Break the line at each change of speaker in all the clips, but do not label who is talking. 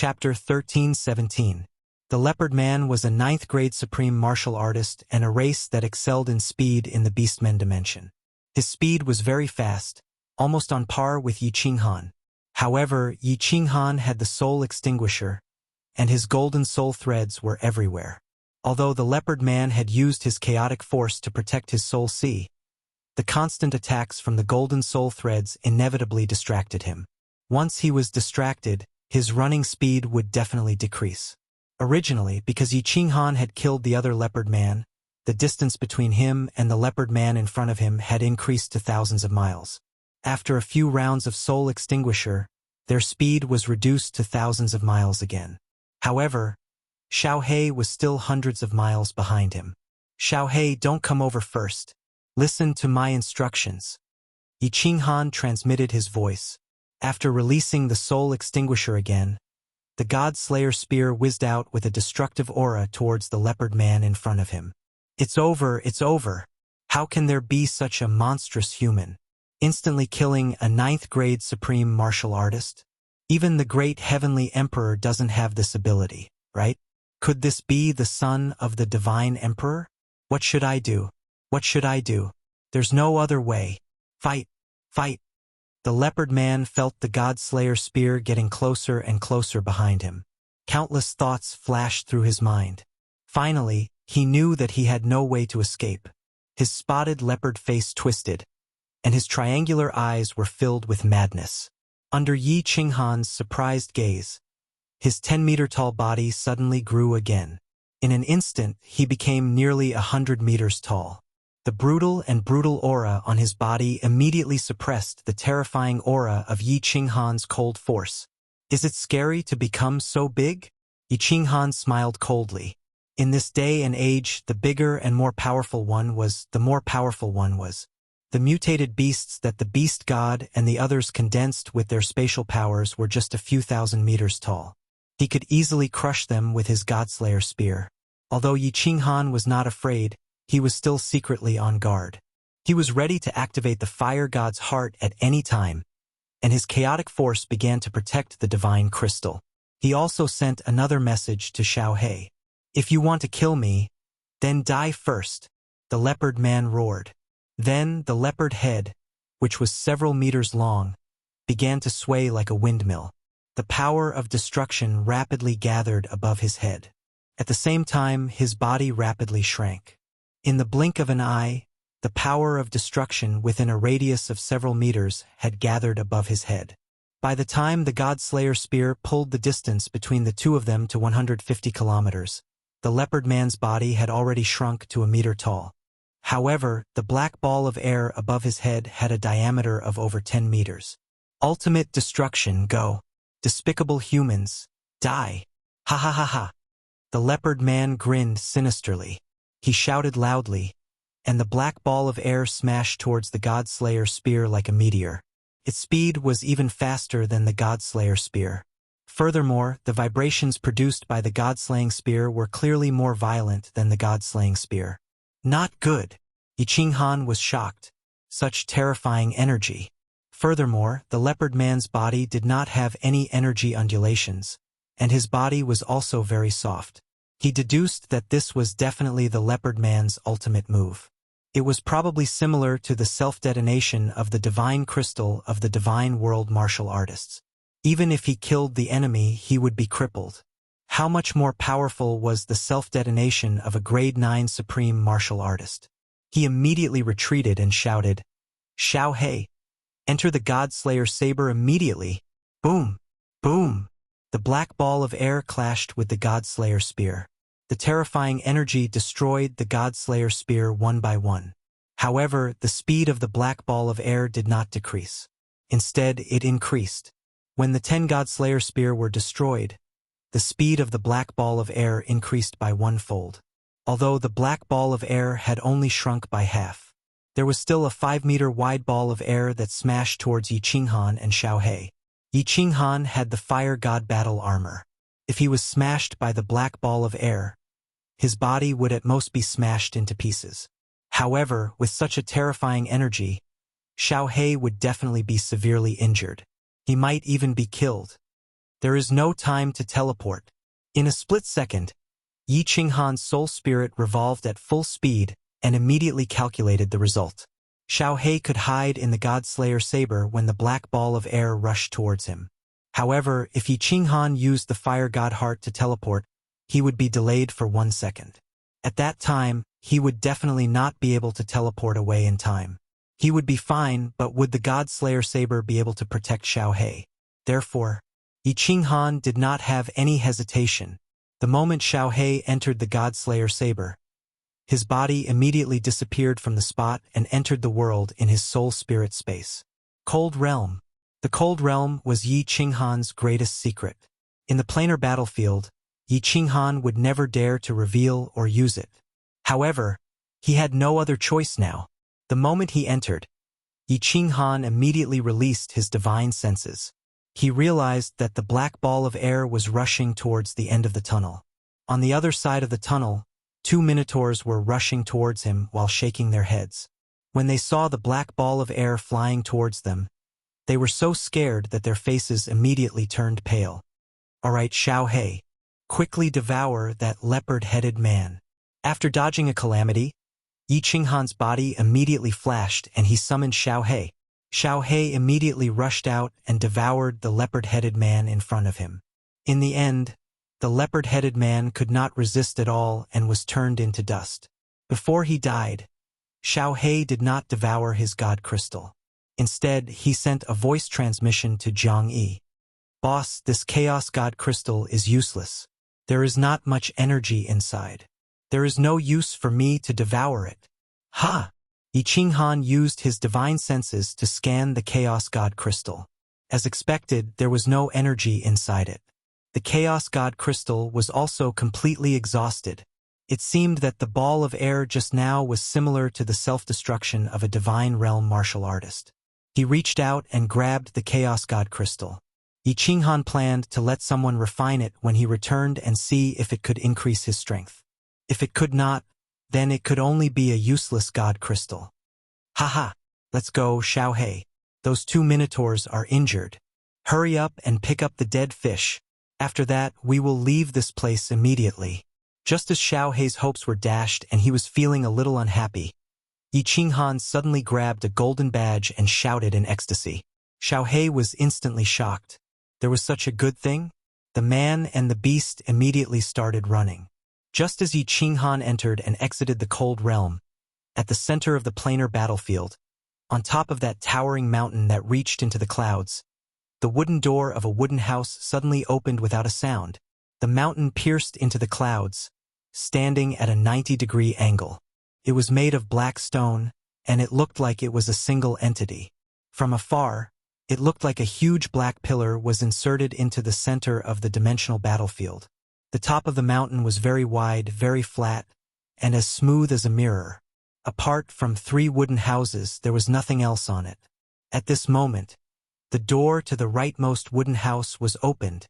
Chapter 13-17. The Leopard Man was a 9th-grade supreme martial artist and a race that excelled in speed in the Beastmen dimension. His speed was very fast, almost on par with Yi Qinghan. However, Yi Qinghan had the soul extinguisher, and his golden soul threads were everywhere. Although the Leopard Man had used his chaotic force to protect his soul sea, the constant attacks from the golden soul threads inevitably distracted him. Once he was distracted, his running speed would definitely decrease. Originally, because Yi Qinghan had killed the other Leopard Man, the distance between him and the Leopard Man in front of him had increased to thousands of miles. After a few rounds of soul extinguisher, their speed was reduced to thousands of miles again. However, Xiaohe was still hundreds of miles behind him. "Xiaohe, don't come over first. Listen to my instructions." Yi Qinghan transmitted his voice. After releasing the soul extinguisher again, the God Slayer spear whizzed out with a destructive aura towards the Leopard Man in front of him. "It's over, it's over. How can there be such a monstrous human? Instantly killing a 9th-grade supreme martial artist? Even the great heavenly emperor doesn't have this ability, right? Could this be the son of the divine emperor? What should I do? What should I do? There's no other way. Fight! Fight!" The Leopard Man felt the God Slayer spear getting closer and closer behind him. Countless thoughts flashed through his mind. Finally, he knew that he had no way to escape. His spotted leopard face twisted, and his triangular eyes were filled with madness. Under Yi Qinghan's surprised gaze, his 10-meter-tall body suddenly grew again. In an instant, he became nearly 100 meters tall. The brutal aura on his body immediately suppressed the terrifying aura of Yi Qinghan's cold force. "Is it scary to become so big?" Yi Qinghan smiled coldly. In this day and age, the bigger and more powerful one was. The mutated beasts that the Beast God and the others condensed with their spatial powers were just a few thousand meters tall. He could easily crush them with his Godslayer spear. Although Yi Qinghan was not afraid, he was still secretly on guard. He was ready to activate the Fire God's heart at any time, and his chaotic force began to protect the divine crystal. He also sent another message to Xiaohe. "If you want to kill me, then die first," the Leopard Man roared. Then the leopard head, which was several meters long, began to sway like a windmill. The power of destruction rapidly gathered above his head. At the same time, his body rapidly shrank. In the blink of an eye, the power of destruction within a radius of several meters had gathered above his head. By the time the God Slayer spear pulled the distance between the two of them to 150 kilometers, the Leopard Man's body had already shrunk to a meter tall. However, the black ball of air above his head had a diameter of over 10 meters. "Ultimate destruction, go. Despicable humans, die. Ha ha ha ha." The Leopard Man grinned sinisterly. He shouted loudly, and the black ball of air smashed towards the God Slayer spear like a meteor. Its speed was even faster than the God Slayer spear. Furthermore, the vibrations produced by the God-slaying spear were clearly more violent than the God-slaying spear. "Not good." Yi Qinghan was shocked. Such terrifying energy. Furthermore, the Leopard Man's body did not have any energy undulations, and his body was also very soft. He deduced that this was definitely the Leopard Man's ultimate move. It was probably similar to the self-detonation of the divine crystal of the divine world martial artists. Even if he killed the enemy, he would be crippled. How much more powerful was the self-detonation of a grade 9 supreme martial artist? He immediately retreated and shouted, "Xiaohe, enter the God Slayer saber immediately." Boom! Boom! The black ball of air clashed with the God Slayer spear. The terrifying energy destroyed the God Slayer spear one by one. However, the speed of the black ball of air did not decrease. Instead, it increased. When the 10 God Slayer spear were destroyed, the speed of the black ball of air increased by 1-fold. Although the black ball of air had only shrunk by half, there was still a 5-meter wide ball of air that smashed towards Yi Qinghan and Xiaohe. Yi Qinghan had the Fire God battle armor. If he was smashed by the black ball of air, his body would at most be smashed into pieces. However, with such a terrifying energy, Xiaohe would definitely be severely injured. He might even be killed. There is no time to teleport. In a split second, Yi Qinghan's soul spirit revolved at full speed and immediately calculated the result. Xiao He could hide in the God-Slayer saber when the black ball of air rushed towards him. However, if Yi Qinghan used the fire god heart to teleport, he would be delayed for 1 second. At that time, he would definitely not be able to teleport away in time. He would be fine, but would the God-Slayer saber be able to protect Xiao He? Therefore, Yi Qinghan did not have any hesitation. The moment Xiao He entered the God-Slayer saber, his body immediately disappeared from the spot and entered the world in his soul spirit space. Cold Realm. The Cold Realm was Yi Qinghan's greatest secret. In the planar battlefield, Yi Qinghan would never dare to reveal or use it. However, he had no other choice now. The moment he entered, Yi Qinghan immediately released his divine senses. He realized that the black ball of air was rushing towards the end of the tunnel. On the other side of the tunnel, 2 minotaurs were rushing towards him while shaking their heads. When they saw the black ball of air flying towards them, they were so scared that their faces immediately turned pale. "All right, Xiao He, quickly devour that leopard-headed man." After dodging a calamity, Yi Qinghan's body immediately flashed and he summoned Xiao He. Xiao He immediately rushed out and devoured the leopard-headed man in front of him. In the end, the leopard-headed man could not resist at all and was turned into dust. Before he died, Xiao He did not devour his god crystal. Instead, he sent a voice transmission to Jiang Yi. "Boss, this chaos god crystal is useless. There is not much energy inside. There is no use for me to devour it." Ha! Yi Qinghan used his divine senses to scan the chaos god crystal. As expected, there was no energy inside it. The Chaos God Crystal was also completely exhausted. It seemed that the ball of air just now was similar to the self-destruction of a divine realm martial artist. He reached out and grabbed the Chaos God Crystal. Yi Qinghan planned to let someone refine it when he returned and see if it could increase his strength. If it could not, then it could only be a useless God Crystal. "Haha, let's go, Xiao He. Those 2 minotaurs are injured. Hurry up and pick up the dead fish. After that, we will leave this place immediately." Just as Xiao He's hopes were dashed and he was feeling a little unhappy, Yi Qinghan suddenly grabbed a golden badge and shouted in ecstasy. Xiao He was instantly shocked. There was such a good thing? The man and the beast immediately started running. Just as Yi Qinghan entered and exited the Cold Realm, at the center of the planar battlefield, on top of that towering mountain that reached into the clouds, the wooden door of a wooden house suddenly opened without a sound. The mountain pierced into the clouds, standing at a 90-degree angle. It was made of black stone, and it looked like it was a single entity. From afar, it looked like a huge black pillar was inserted into the center of the dimensional battlefield. The top of the mountain was very wide, very flat, and as smooth as a mirror. Apart from 3 wooden houses, there was nothing else on it. At this moment, the door to the rightmost wooden house was opened.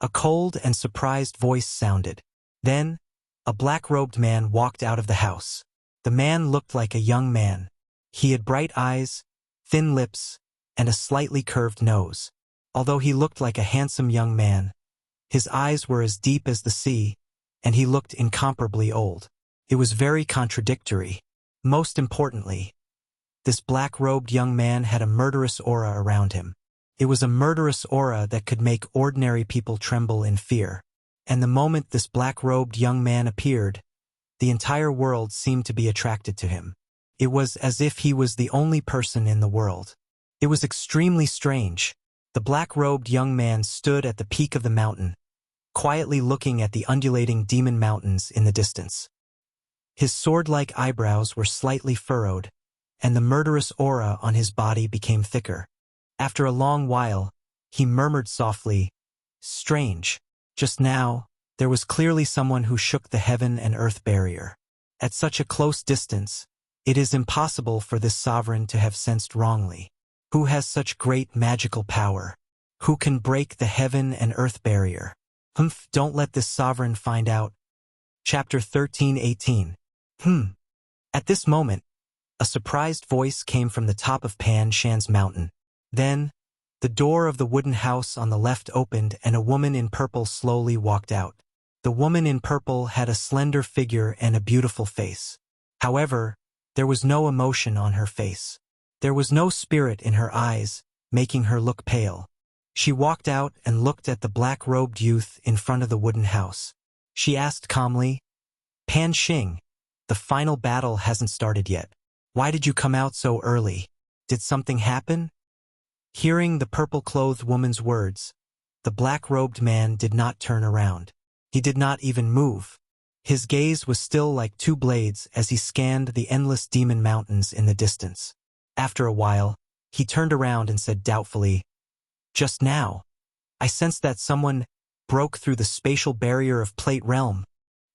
A cold and surprised voice sounded. Then, a black-robed man walked out of the house. The man looked like a young man. He had bright eyes, thin lips, and a slightly curved nose. Although he looked like a handsome young man, his eyes were as deep as the sea, and he looked incomparably old. It was very contradictory. Most importantly, this black-robed young man had a murderous aura around him. It was a murderous aura that could make ordinary people tremble in fear. And the moment this black-robed young man appeared, the entire world seemed to be attracted to him. It was as if he was the only person in the world. It was extremely strange. The black-robed young man stood at the peak of the mountain, quietly looking at the undulating demon mountains in the distance. His sword-like eyebrows were slightly furrowed, and the murderous aura on his body became thicker. After a long while, he murmured softly, "Strange. Just now, there was clearly someone who shook the heaven and earth barrier. At such a close distance, it is impossible for this sovereign to have sensed wrongly. Who has such great magical power? Who can break the heaven and earth barrier? Don't let this sovereign find out." Chapter 13:18. At this moment, a surprised voice came from the top of Pan Shan's mountain. Then, The door of the wooden house on the left opened and a woman in purple slowly walked out. The woman in purple had a slender figure and a beautiful face. However, there was no emotion on her face. There was no spirit in her eyes, making her look pale. She walked out and looked at the black-robed youth in front of the wooden house. She asked calmly, "Pan Xing, the final battle hasn't started yet. Why did you come out so early? Did something happen?" Hearing the purple-clothed woman's words, the black-robed man did not turn around. He did not even move. His gaze was still like two blades as he scanned the endless demon mountains in the distance. After a while, he turned around and said doubtfully, "Just now, I sensed that someone broke through the spatial barrier of Plate Realm.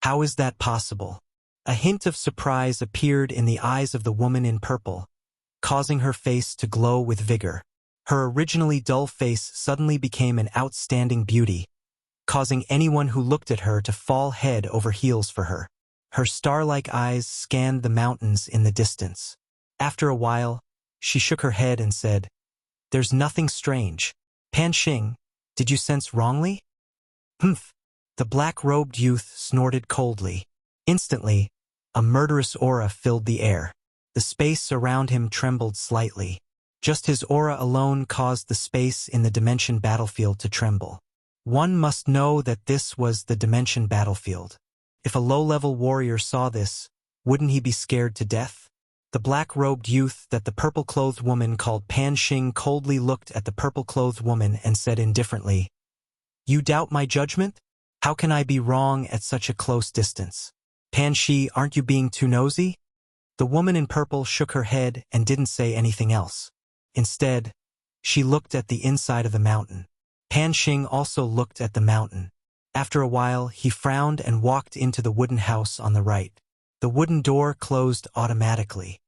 How is that possible?" A hint of surprise appeared in the eyes of the woman in purple, causing her face to glow with vigor. Her originally dull face suddenly became an outstanding beauty, causing anyone who looked at her to fall head over heels for her. Her star-like eyes scanned the mountains in the distance. After a while, she shook her head and said, "There's nothing strange. Pan Xing, did you sense wrongly?" "Humph." The black-robed youth snorted coldly. Instantly, a murderous aura filled the air. The space around him trembled slightly. Just his aura alone caused the space in the dimension battlefield to tremble. One must know that this was the dimension battlefield. If a low-level warrior saw this, wouldn't he be scared to death? The black-robed youth that the purple-clothed woman called Pan Xing coldly looked at the purple-clothed woman and said indifferently, "You doubt my judgment? How can I be wrong at such a close distance? Pan Xi, aren't you being too nosy?" The woman in purple shook her head and didn't say anything else. Instead, she looked at the inside of the mountain. Pan Xing also looked at the mountain. After a while, he frowned and walked into the wooden house on the right. The wooden door closed automatically.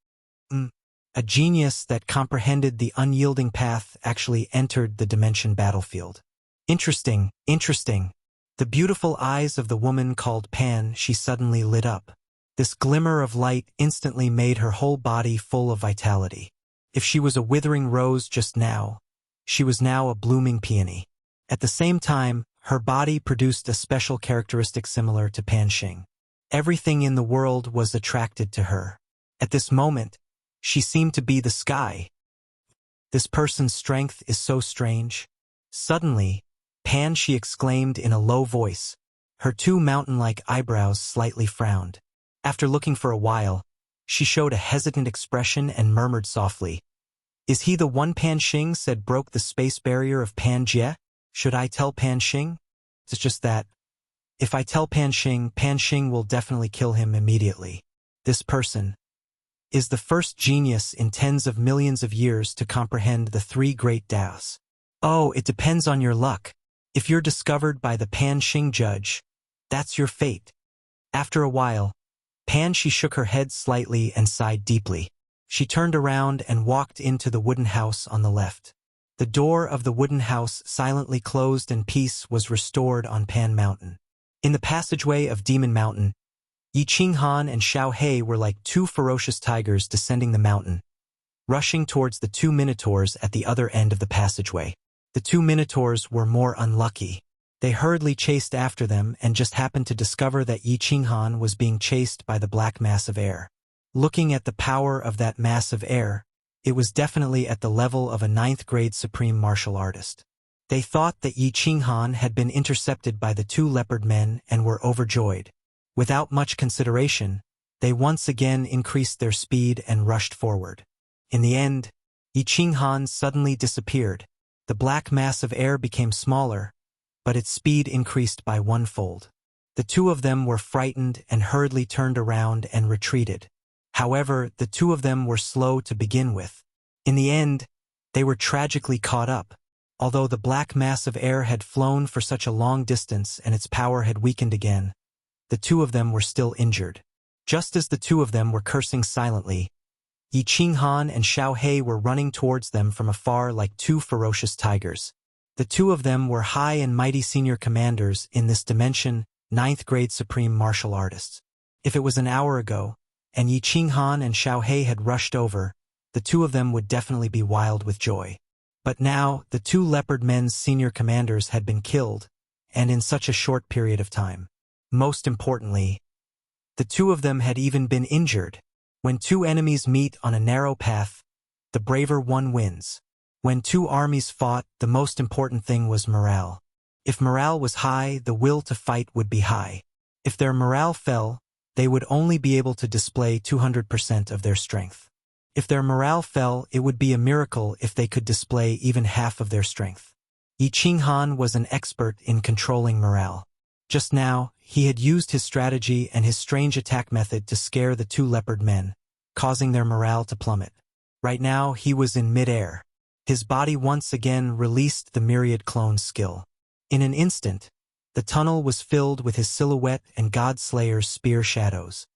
A genius that comprehended the unyielding path actually entered the dimension battlefield. Interesting, interesting. The beautiful eyes of the woman called Pan, she suddenly lit up. This glimmer of light instantly made her whole body full of vitality. If she was a withering rose just now, she was now a blooming peony. At the same time, her body produced a special characteristic similar to Pan Xing. Everything in the world was attracted to her. At this moment, she seemed to be the sky. This person's strength is so strange. Suddenly, Pan, she exclaimed in a low voice. Her two mountain-like eyebrows slightly frowned. After looking for a while, she showed a hesitant expression and murmured softly, "Is he the one Pan Xing said broke the space barrier of Pan Jie? Should I tell Pan Xing?" "It's just that. If I tell Pan Xing will definitely kill him immediately. This person is the first genius in tens of millions of years to comprehend the three great Taos. Oh, it depends on your luck. If you're discovered by the Pan Xing judge, that's your fate." After a while, Pan, she shook her head slightly and sighed deeply. She turned around and walked into the wooden house on the left. The door of the wooden house silently closed and peace was restored on Pan Mountain. In the passageway of Demon Mountain, Yi Qinghan and Xiao He were like two ferocious tigers descending the mountain, rushing towards the two minotaurs at the other end of the passageway. The two minotaurs were more unlucky. They hurriedly chased after them and just happened to discover that Yi Qinghan was being chased by the black mass of air. Looking at the power of that mass of air, it was definitely at the level of a 9th-grade supreme martial artist. They thought that Yi Qinghan had been intercepted by the two leopard men and were overjoyed. Without much consideration, they once again increased their speed and rushed forward. In the end, Yi Qinghan suddenly disappeared. The black mass of air became smaller, but its speed increased by 1-fold. The two of them were frightened and hurriedly turned around and retreated. However, the two of them were slow to begin with. In the end, they were tragically caught up. Although the black mass of air had flown for such a long distance and its power had weakened again, the two of them were still injured. Just as the two of them were cursing silently, Yi Qinghan and Xiao He were running towards them from afar like two ferocious tigers. The two of them were high and mighty senior commanders in this dimension, 9th-grade supreme martial artists. If it was an hour ago, and Yi Qinghan and Xiao He had rushed over, the two of them would definitely be wild with joy. But now, the two leopard men's senior commanders had been killed, and in such a short period of time. Most importantly, the two of them had even been injured. When two enemies meet on a narrow path, the braver one wins. When two armies fought, the most important thing was morale. If morale was high, the will to fight would be high. If their morale fell, they would only be able to display 200% of their strength. If their morale fell, it would be a miracle if they could display even half of their strength. Yi Qinghan was an expert in controlling morale. Just now, he had used his strategy and his strange attack method to scare the two leopard men, causing their morale to plummet. Right now, he was in mid-air. His body once again released the myriad clone skill. In an instant, the tunnel was filled with his silhouette and God-Slayer's spear shadows.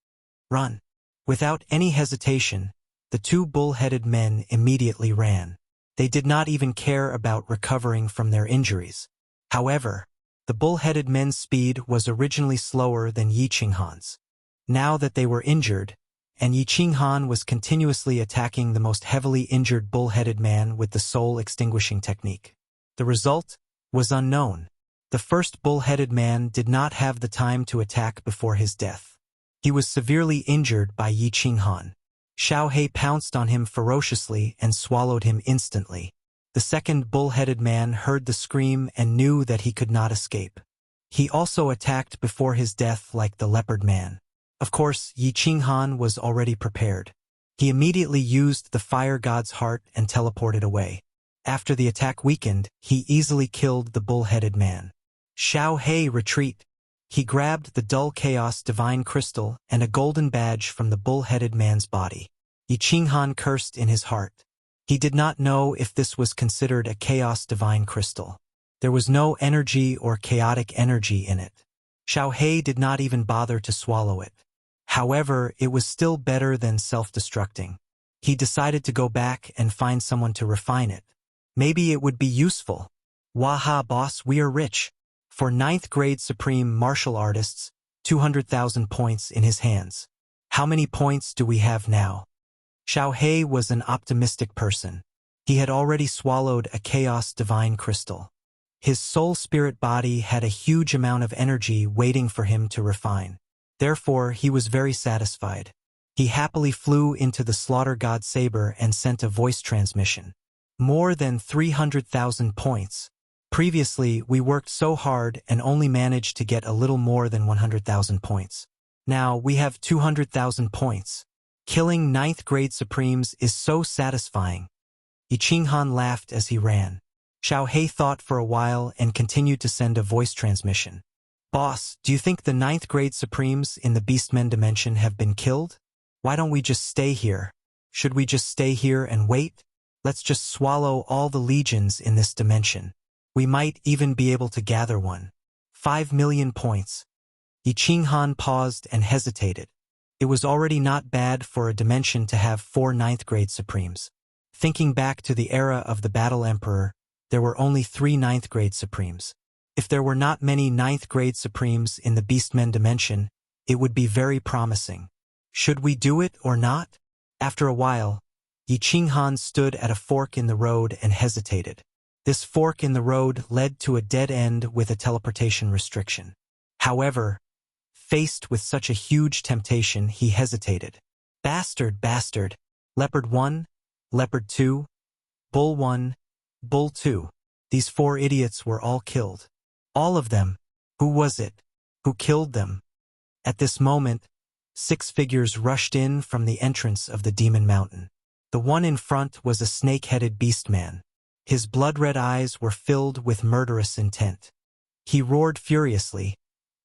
Run! Without any hesitation, the two bull-headed men immediately ran. They did not even care about recovering from their injuries. However, the bull-headed men's speed was originally slower than Yi Qinghan's. Now that they were injured, and Yi Qinghan was continuously attacking the most heavily injured bull-headed man with the soul-extinguishing technique. The result was unknown. The first bull-headed man did not have the time to attack before his death. He was severely injured by Yi Qinghan. Xiao He pounced on him ferociously and swallowed him instantly. The second bull-headed man heard the scream and knew that he could not escape. He also attacked before his death like the leopard man. Of course, Yi Qinghan was already prepared. He immediately used the fire god's heart and teleported away. After the attack weakened, he easily killed the bull-headed man. Xiao He retreat. He grabbed the dull chaos divine crystal and a golden badge from the bull-headed man's body. Yi Qinghan cursed in his heart. He did not know if this was considered a chaos divine crystal. There was no energy or chaotic energy in it. Xiao He did not even bother to swallow it. However, it was still better than self-destructing. He decided to go back and find someone to refine it. Maybe it would be useful. Waha boss, we are rich. For 9th grade supreme martial artists, 200,000 points in his hands. How many points do we have now? Xiao He was an optimistic person. He had already swallowed a chaos divine crystal. His soul spirit body had a huge amount of energy waiting for him to refine. Therefore, he was very satisfied. He happily flew into the slaughter god saber and sent a voice transmission. More than 300,000 points. Previously, we worked so hard and only managed to get a little more than 100,000 points. Now, we have 200,000 points. Killing 9th grade supremes is so satisfying. Yi Qinghan laughed as he ran. Xiao He thought for a while and continued to send a voice transmission. Boss, do you think the 9th grade supremes in the Beastmen dimension have been killed? Why don't we just stay here? Should we just stay here and wait? Let's just swallow all the legions in this dimension. We might even be able to gather one. 5 million points. Yi Qinghan paused and hesitated. It was already not bad for a dimension to have 4 9th grade supremes. Thinking back to the era of the Battle Emperor, there were only 3 9th grade supremes. If there were not many 9th grade supremes in the Beastmen dimension, it would be very promising. Should we do it or not? After a while, Yi Qinghan stood at a fork in the road and hesitated. This fork in the road led to a dead end with a teleportation restriction. However, faced with such a huge temptation, he hesitated. Bastard, bastard. Leopard 1, Leopard 2, Bull 1, Bull 2. These 4 idiots were all killed. All of them. Who was it? Who killed them? At this moment, 6 figures rushed in from the entrance of the Demon Mountain. The one in front was a snake-headed beastman. His blood-red eyes were filled with murderous intent. He roared furiously,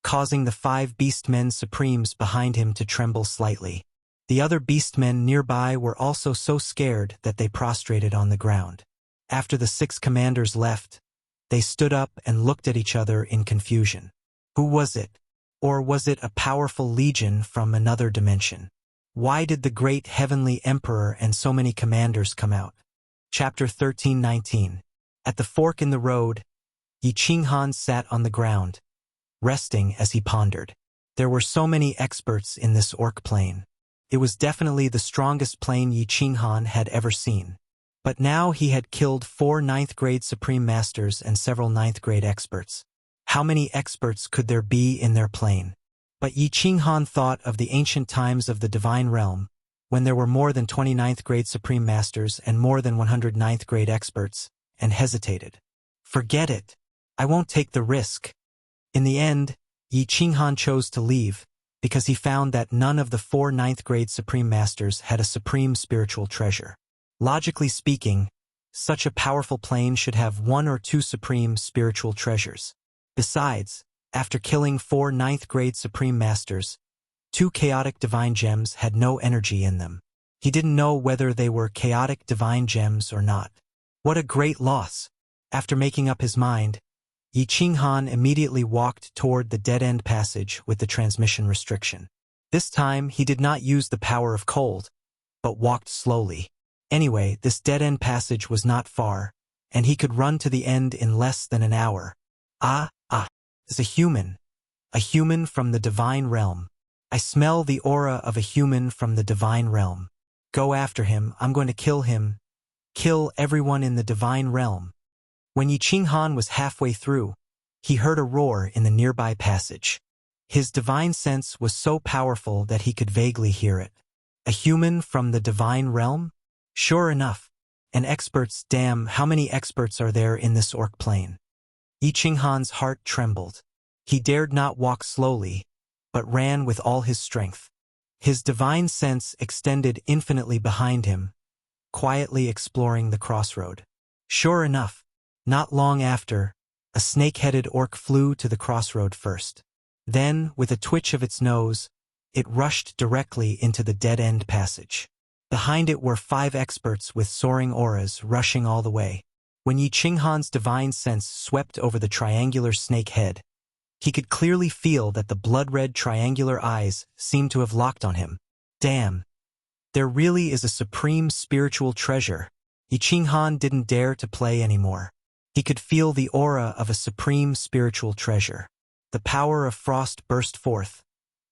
causing the 5 beastmen supremes behind him to tremble slightly. The other beastmen nearby were also so scared that they prostrated on the ground. After the 6 commanders left, they stood up and looked at each other in confusion. Who was it? Or was it a powerful legion from another dimension? Why did the great heavenly emperor and so many commanders come out? Chapter 13:19. At the fork in the road, Yi Qinghan sat on the ground, resting as he pondered. There were so many experts in this orc plane. It was definitely the strongest plane Yi Qinghan had ever seen. But now he had killed 4 ninth-grade Supreme Masters and several ninth-grade experts. How many experts could there be in their plane? But Yi Qinghan thought of the ancient times of the Divine Realm, when there were more than 20 ninth-grade Supreme Masters and more than 100 ninth-grade experts, and hesitated. Forget it. I won't take the risk. In the end, Yi Qinghan chose to leave, because he found that none of the 4 ninth-grade Supreme Masters had a supreme spiritual treasure. Logically speaking, such a powerful plane should have 1 or 2 supreme spiritual treasures. Besides, after killing 4 ninth-grade Supreme Masters, 2 chaotic divine gems had no energy in them. He didn't know whether they were chaotic divine gems or not. What a great loss! After making up his mind, Yi Qinghan immediately walked toward the dead-end passage with the transmission restriction. This time, he did not use the power of cold, but walked slowly. Anyway, this dead-end passage was not far, and he could run to the end in less than an hour. Is a human from the Divine Realm. I smell the aura of a human from the Divine Realm. Go after him, I'm going to kill him. Kill everyone in the Divine Realm. When Yi Qinghan was halfway through, he heard a roar in the nearby passage. His divine sense was so powerful that he could vaguely hear it. A human from the Divine Realm? Sure enough. And experts, damn, how many experts are there in this orc plane? Yi Qinghan's heart trembled. He dared not walk slowly, but ran with all his strength. His divine sense extended infinitely behind him, quietly exploring the crossroad. Sure enough, not long after, a snake-headed orc flew to the crossroad first. Then, with a twitch of its nose, it rushed directly into the dead-end passage. Behind it were 5 experts with soaring auras rushing all the way. When Yi Qinghan's divine sense swept over the triangular snake head, he could clearly feel that the blood-red triangular eyes seemed to have locked on him. Damn! There really is a supreme spiritual treasure. Yi Qinghan didn't dare to play anymore. He could feel the aura of a supreme spiritual treasure. The power of frost burst forth,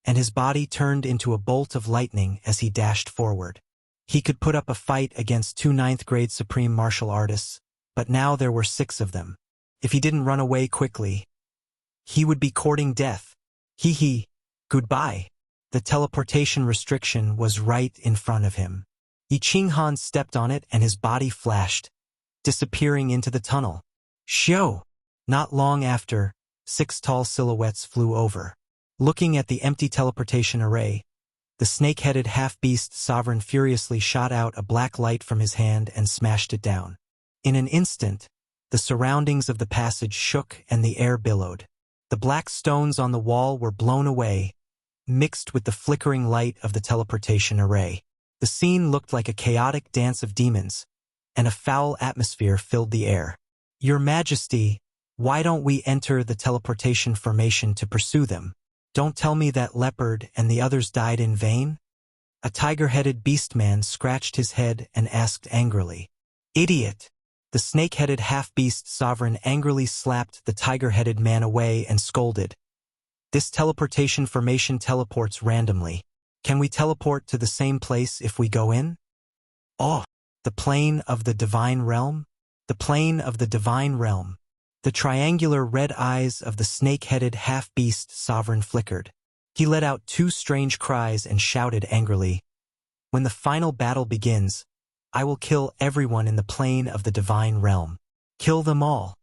and his body turned into a bolt of lightning as he dashed forward. He could put up a fight against 2 ninth-grade supreme martial artists, but now there were 6 of them. If he didn't run away quickly, he would be courting death. Goodbye. The teleportation restriction was right in front of him. Yi Qinghan stepped on it and his body flashed, disappearing into the tunnel. Shoo! Not long after, 6 tall silhouettes flew over. Looking at the empty teleportation array, the snake-headed half-beast sovereign furiously shot out a black light from his hand and smashed it down. In an instant, the surroundings of the passage shook and the air billowed. The black stones on the wall were blown away, mixed with the flickering light of the teleportation array. The scene looked like a chaotic dance of demons, and a foul atmosphere filled the air. Your Majesty, why don't we enter the teleportation formation to pursue them? Don't tell me that leopard and the others died in vain? A tiger-headed beastman scratched his head and asked angrily. Idiot! The snake-headed half-beast sovereign angrily slapped the tiger-headed man away and scolded. This teleportation formation teleports randomly. Can we teleport to the same place if we go in? Oh, the plane of the Divine Realm? The plane of the Divine Realm. The triangular red eyes of the snake-headed half-beast sovereign flickered. He let out 2 strange cries and shouted angrily, when the final battle begins, I will kill everyone in the plane of the Divine Realm. Kill them all.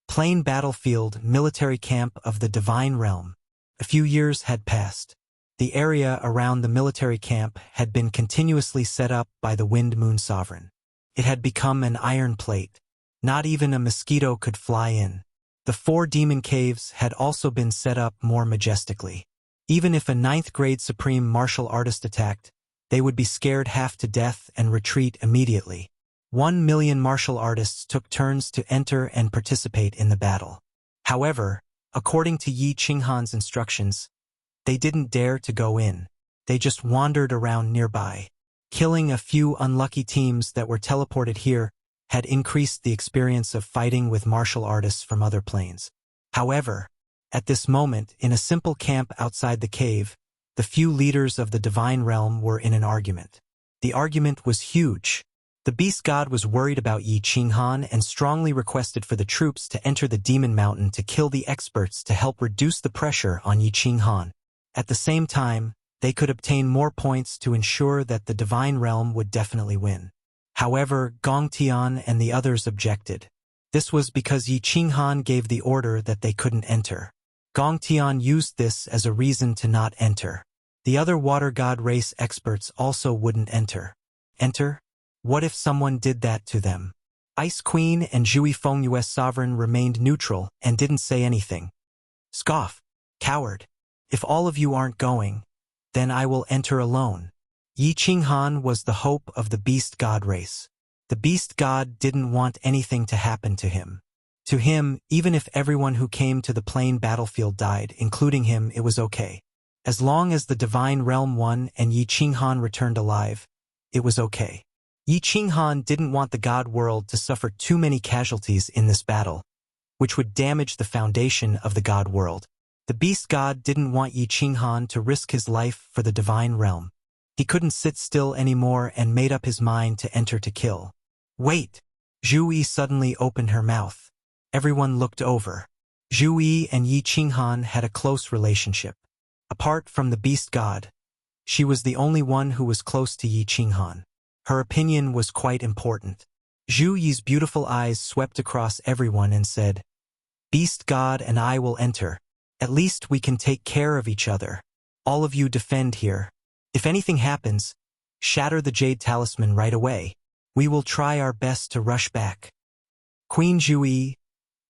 Plane battlefield, military camp of the Divine Realm. A few years had passed. The area around the military camp had been continuously set up by the Wind Moon Sovereign. It had become an iron plate. Not even a mosquito could fly in. The 4 demon caves had also been set up more majestically. Even if a 9th-grade supreme martial artist attacked, they would be scared half to death and retreat immediately. 1 million martial artists took turns to enter and participate in the battle. However, according to Yi Qinghan's instructions, they didn't dare to go in. They just wandered around nearby. Killing a few unlucky teams that were teleported here had increased the experience of fighting with martial artists from other planes. However, at this moment, in a simple camp outside the cave, the few leaders of the Divine Realm were in an argument. The argument was huge. The beast god was worried about Yi Qinghan and strongly requested for the troops to enter the Demon Mountain to kill the experts to help reduce the pressure on Yi Qinghan. At the same time, they could obtain more points to ensure that the Divine Realm would definitely win. However, Gong Tian and the others objected. This was because Yi Qinghan gave the order that they couldn't enter. Gong Tian used this as a reason to not enter. The other water god race experts also wouldn't enter. Enter? What if someone did that to them? Ice Queen and Zhui Feng US Sovereign remained neutral and didn't say anything. Scoff. Coward. If all of you aren't going, then I will enter alone. Yi Qinghan was the hope of the beast god race. The beast god didn't want anything to happen to him. To him, even if everyone who came to the plain battlefield died, including him, it was okay. As long as the Divine Realm won and Yi Qinghan returned alive, it was okay. Yi Qinghan didn't want the god world to suffer too many casualties in this battle, which would damage the foundation of the god world. The beast god didn't want Yi Qinghan to risk his life for the Divine Realm. He couldn't sit still anymore and made up his mind to enter to kill. Wait! Zhu Yi suddenly opened her mouth. Everyone looked over. Zhu Yi and Yi Qinghan had a close relationship. Apart from the beast god, she was the only one who was close to Yi Qinghan. Her opinion was quite important. Zhu Yi's beautiful eyes swept across everyone and said, "Beast god and I will enter. At least we can take care of each other. All of you defend here. If anything happens, shatter the jade talisman right away. We will try our best to rush back." Queen Zhu Yi,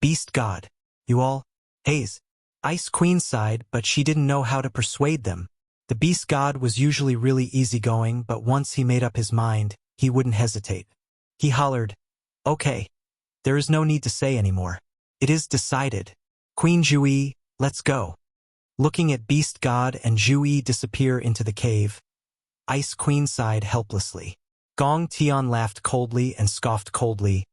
beast god, you all, Haze. Ice Queen sighed, but she didn't know how to persuade them. The beast god was usually really easygoing, but once he made up his mind, he wouldn't hesitate. He hollered, "Okay. There is no need to say anymore. It is decided. Queen Zhu Yi, let's go." Looking at beast god and Zhu Yi disappear into the cave, Ice Queen sighed helplessly. Gong Tian laughed coldly and scoffed coldly.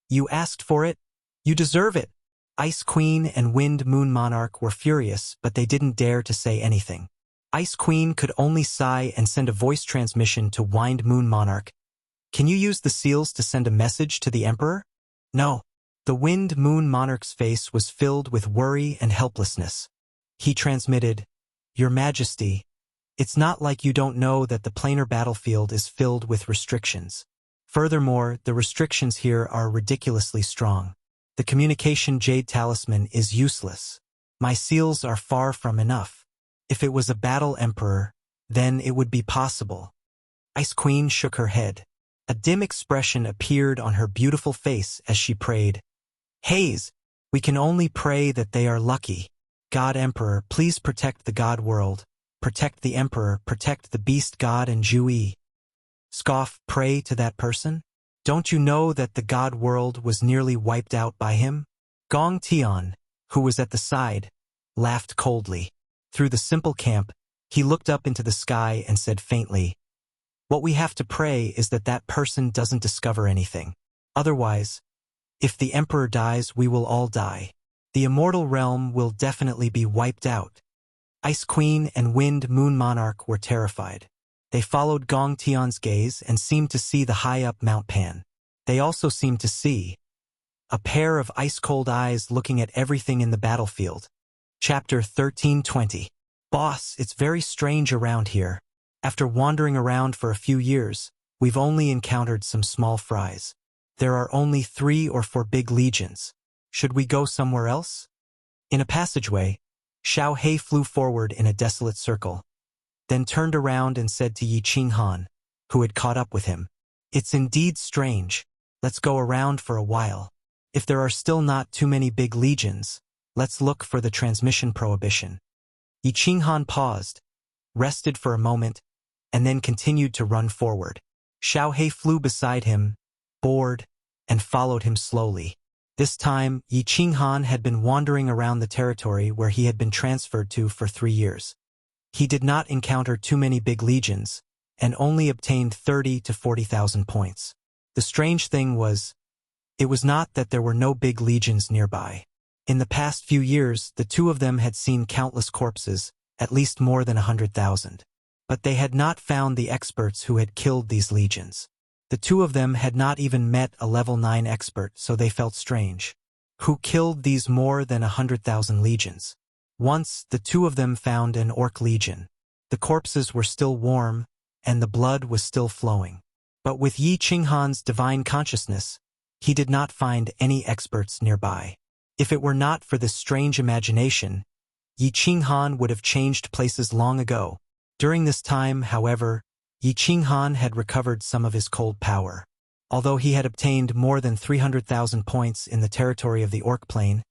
"You asked for it? You deserve it." Ice Queen and Wind Moon Monarch were furious, but they didn't dare to say anything. Ice Queen could only sigh and send a voice transmission to Wind Moon Monarch. "Can you use the seals to send a message to the Emperor?" "No." The Wind Moon Monarch's face was filled with worry and helplessness. He transmitted, "Your Majesty, it's not like you don't know that the planar battlefield is filled with restrictions. Furthermore, the restrictions here are ridiculously strong. The communication jade talisman is useless. My seals are far from enough. If it was a battle emperor, then it would be possible." Ice Queen shook her head. A dim expression appeared on her beautiful face as she prayed, "Haze, we can only pray that they are lucky. God Emperor, please protect the God world. Protect the Emperor, protect the beast god and Zhu Yi." Scoff, pray to that person? Don't you know that the God world was nearly wiped out by him? Gong Tian, who was at the side, laughed coldly. Through the simple camp, he looked up into the sky and said faintly, "What we have to pray is that that person doesn't discover anything. Otherwise, if the Emperor dies, we will all die. The immortal realm will definitely be wiped out." Ice Queen and Wind Moon Monarch were terrified. They followed Gong Tian's gaze and seemed to see the high-up Mount Pan. They also seemed to see a pair of ice-cold eyes looking at everything in the battlefield. Chapter 13:20. Boss, it's very strange around here. After wandering around for a few years, we've only encountered some small fries. There are only 3 or 4 big legions. Should we go somewhere else? In a passageway, Xiao He flew forward in a desolate circle, then turned around and said to Yi Qinghan, who had caught up with him, "It's indeed strange. Let's go around for a while. If there are still not too many big legions, let's look for the transmission prohibition." Yi Qinghan paused, rested for a moment, and then continued to run forward. Xiao He flew beside him, bored, and followed him slowly. This time, Yi Qinghan had been wandering around the territory where he had been transferred to for 3 years. He did not encounter too many big legions, and only obtained 30 to 40,000 points. The strange thing was, it was not that there were no big legions nearby. In the past few years, the two of them had seen countless corpses, at least more than 100,000. But they had not found the experts who had killed these legions. The two of them had not even met a level 9 expert, so they felt strange. Who killed these more than 100,000 legions? Once, the two of them found an orc legion. The corpses were still warm, and the blood was still flowing. But with Yi Qinghan's divine consciousness, he did not find any experts nearby. If it were not for this strange imagination, Yi Qinghan would have changed places long ago. During this time, however, Yi Qinghan had recovered some of his cold power. Although he had obtained more than 300,000 points in the territory of the Orc Plain,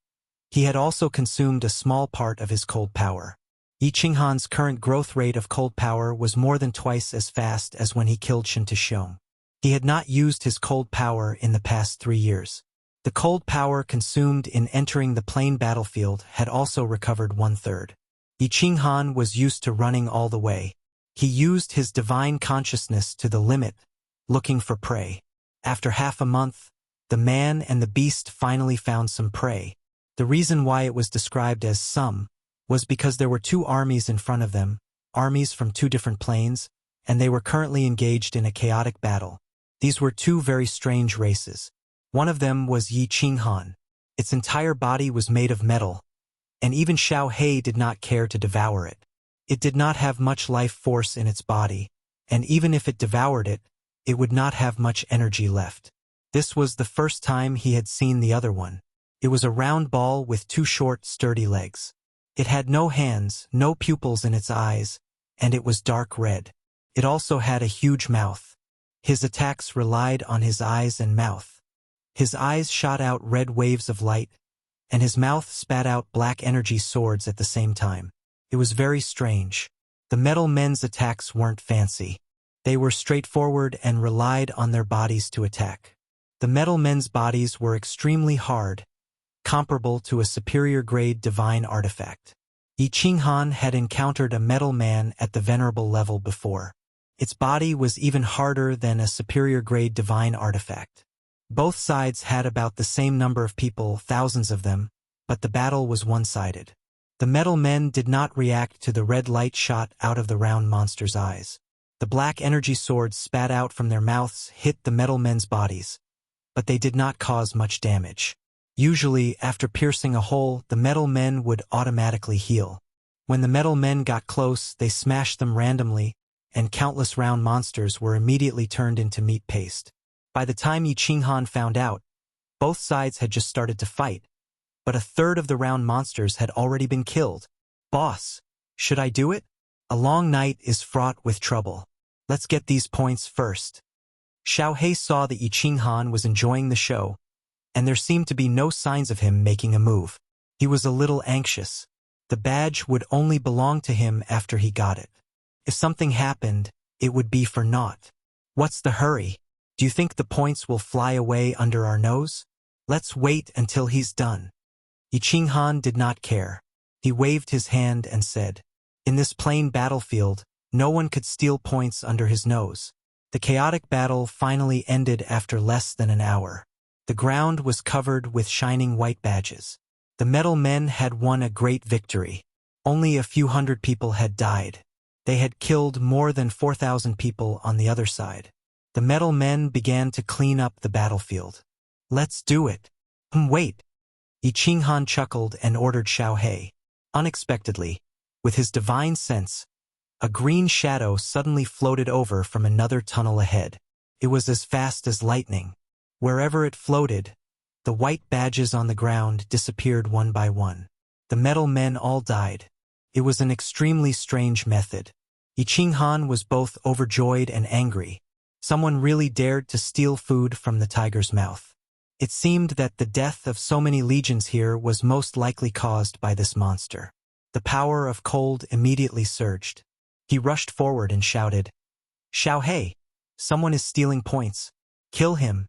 he had also consumed a small part of his cold power. Yi Qinghan's current growth rate of cold power was more than twice as fast as when he killed Shen Tixiong. He had not used his cold power in the past 3 years. The cold power consumed in entering the plain battlefield had also recovered 1/3. Yi Qinghan was used to running all the way. He used his divine consciousness to the limit, looking for prey. After half a month, the man and the beast finally found some prey. The reason why it was described as some was because there were two armies in front of them, armies from two different planes, and they were currently engaged in a chaotic battle. These were two very strange races. One of them was Yi Qinghan. Its entire body was made of metal, and even Xiao He did not care to devour it. It did not have much life force in its body, and even if it devoured it, it would not have much energy left. This was the first time he had seen the other one. It was a round ball with two short, sturdy legs. It had no hands, no pupils in its eyes, and it was dark red. It also had a huge mouth. His attacks relied on his eyes and mouth. His eyes shot out red waves of light, and his mouth spat out black energy swords at the same time. It was very strange. The metal men's attacks weren't fancy. They were straightforward and relied on their bodies to attack. The metal men's bodies were extremely hard, comparable to a superior-grade divine artifact. Yi Qinghan had encountered a metal man at the venerable level before. Its body was even harder than a superior-grade divine artifact. Both sides had about the same number of people, thousands of them, but the battle was one-sided. The metal men did not react to the red light shot out of the round monster's eyes. The black energy swords spat out from their mouths hit the metal men's bodies, but they did not cause much damage. Usually, after piercing a hole, the metal men would automatically heal. When the metal men got close, they smashed them randomly, and countless round monsters were immediately turned into meat paste. By the time Yi Qinghan found out, both sides had just started to fight, but 1/3 of the round monsters had already been killed. Boss, should I do it? A long night is fraught with trouble. Let's get these points first. Xiao He saw that Yi Qinghan was enjoying the show, and there seemed to be no signs of him making a move. He was a little anxious. The badge would only belong to him after he got it. If something happened, it would be for naught. What's the hurry? Do you think the points will fly away under our nose? Let's wait until he's done. Yi Qinghan did not care. He waved his hand and said, "In this plain battlefield, no one could steal points under his nose." The chaotic battle finally ended after less than an hour. The ground was covered with shining white badges. The metal men had won a great victory. Only a few hundred people had died. They had killed more than 4,000 people on the other side. The metal men began to clean up the battlefield. Let's do it. Wait. Yi Qinghan chuckled and ordered Xiao He. Unexpectedly, with his divine sense, a green shadow suddenly floated over from another tunnel ahead. It was as fast as lightning. Wherever it floated, the white badges on the ground disappeared one by one. The metal men all died. It was an extremely strange method. Yi Qinghan was both overjoyed and angry. Someone really dared to steal food from the tiger's mouth. It seemed that the death of so many legions here was most likely caused by this monster. The power of cold immediately surged. He rushed forward and shouted, "Xiao He, someone is stealing points. Kill him."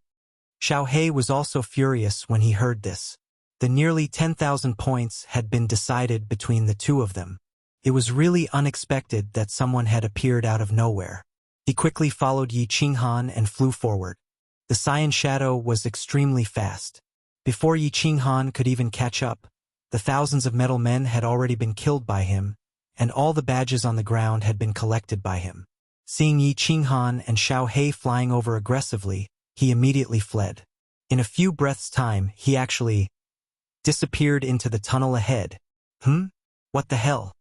Xiao He was also furious when he heard this. The nearly 10,000 points had been decided between the two of them. It was really unexpected that someone had appeared out of nowhere. He quickly followed Yi Qinghan and flew forward. The cyan shadow was extremely fast. Before Yi Qinghan could even catch up, the thousands of metal men had already been killed by him, and all the badges on the ground had been collected by him. Seeing Yi Qinghan and Xiao He flying over aggressively, he immediately fled. In a few breaths' time, he actually disappeared into the tunnel ahead. What the hell?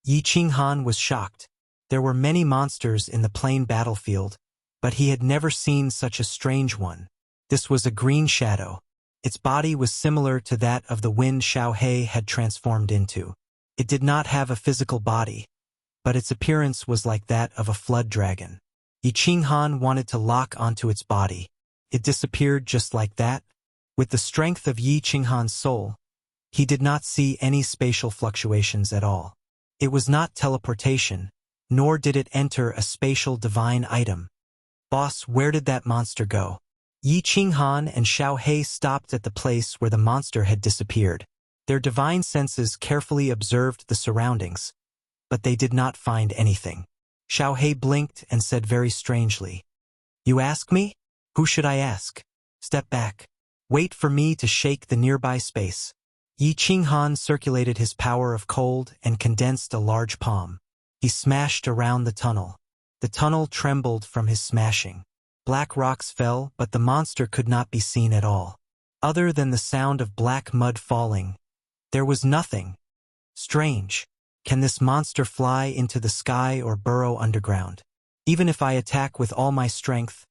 Yi Qinghan was shocked. There were many monsters in the plain battlefield, but he had never seen such a strange one. This was a green shadow. Its body was similar to that of the wind Xiao He had transformed into. It did not have a physical body, but its appearance was like that of a flood dragon. Yi Qinghan wanted to lock onto its body. It disappeared just like that. With the strength of Yi Qinghan's soul, he did not see any spatial fluctuations at all. It was not teleportation, nor did it enter a spatial divine item. Boss, where did that monster go? Yi Qinghan and Xiao He stopped at the place where the monster had disappeared. Their divine senses carefully observed the surroundings, but they did not find anything. Xiao He blinked and said very strangely, "You ask me? Who should I ask? Step back. Wait for me to shake the nearby space." Yi Qinghan circulated his power of cold and condensed a large palm. He smashed around the tunnel. The tunnel trembled from his smashing. Black rocks fell, but the monster could not be seen at all. Other than the sound of black mud falling, there was nothing. Strange. Can this monster fly into the sky or burrow underground? Even if I attack with all my strength,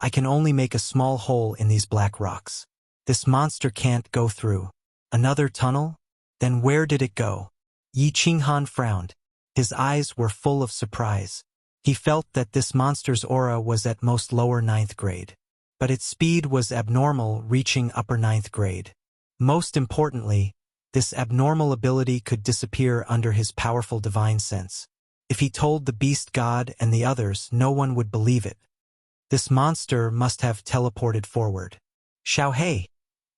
I can only make a small hole in these black rocks. This monster can't go through. Another tunnel? Then where did it go? Yi Qinghan frowned. His eyes were full of surprise. He felt that this monster's aura was at most lower 9th grade. But its speed was abnormal, reaching upper 9th grade. Most importantly, this abnormal ability could disappear under his powerful divine sense. If he told the beast god and the others, no one would believe it. This monster must have teleported forward. Xiao He,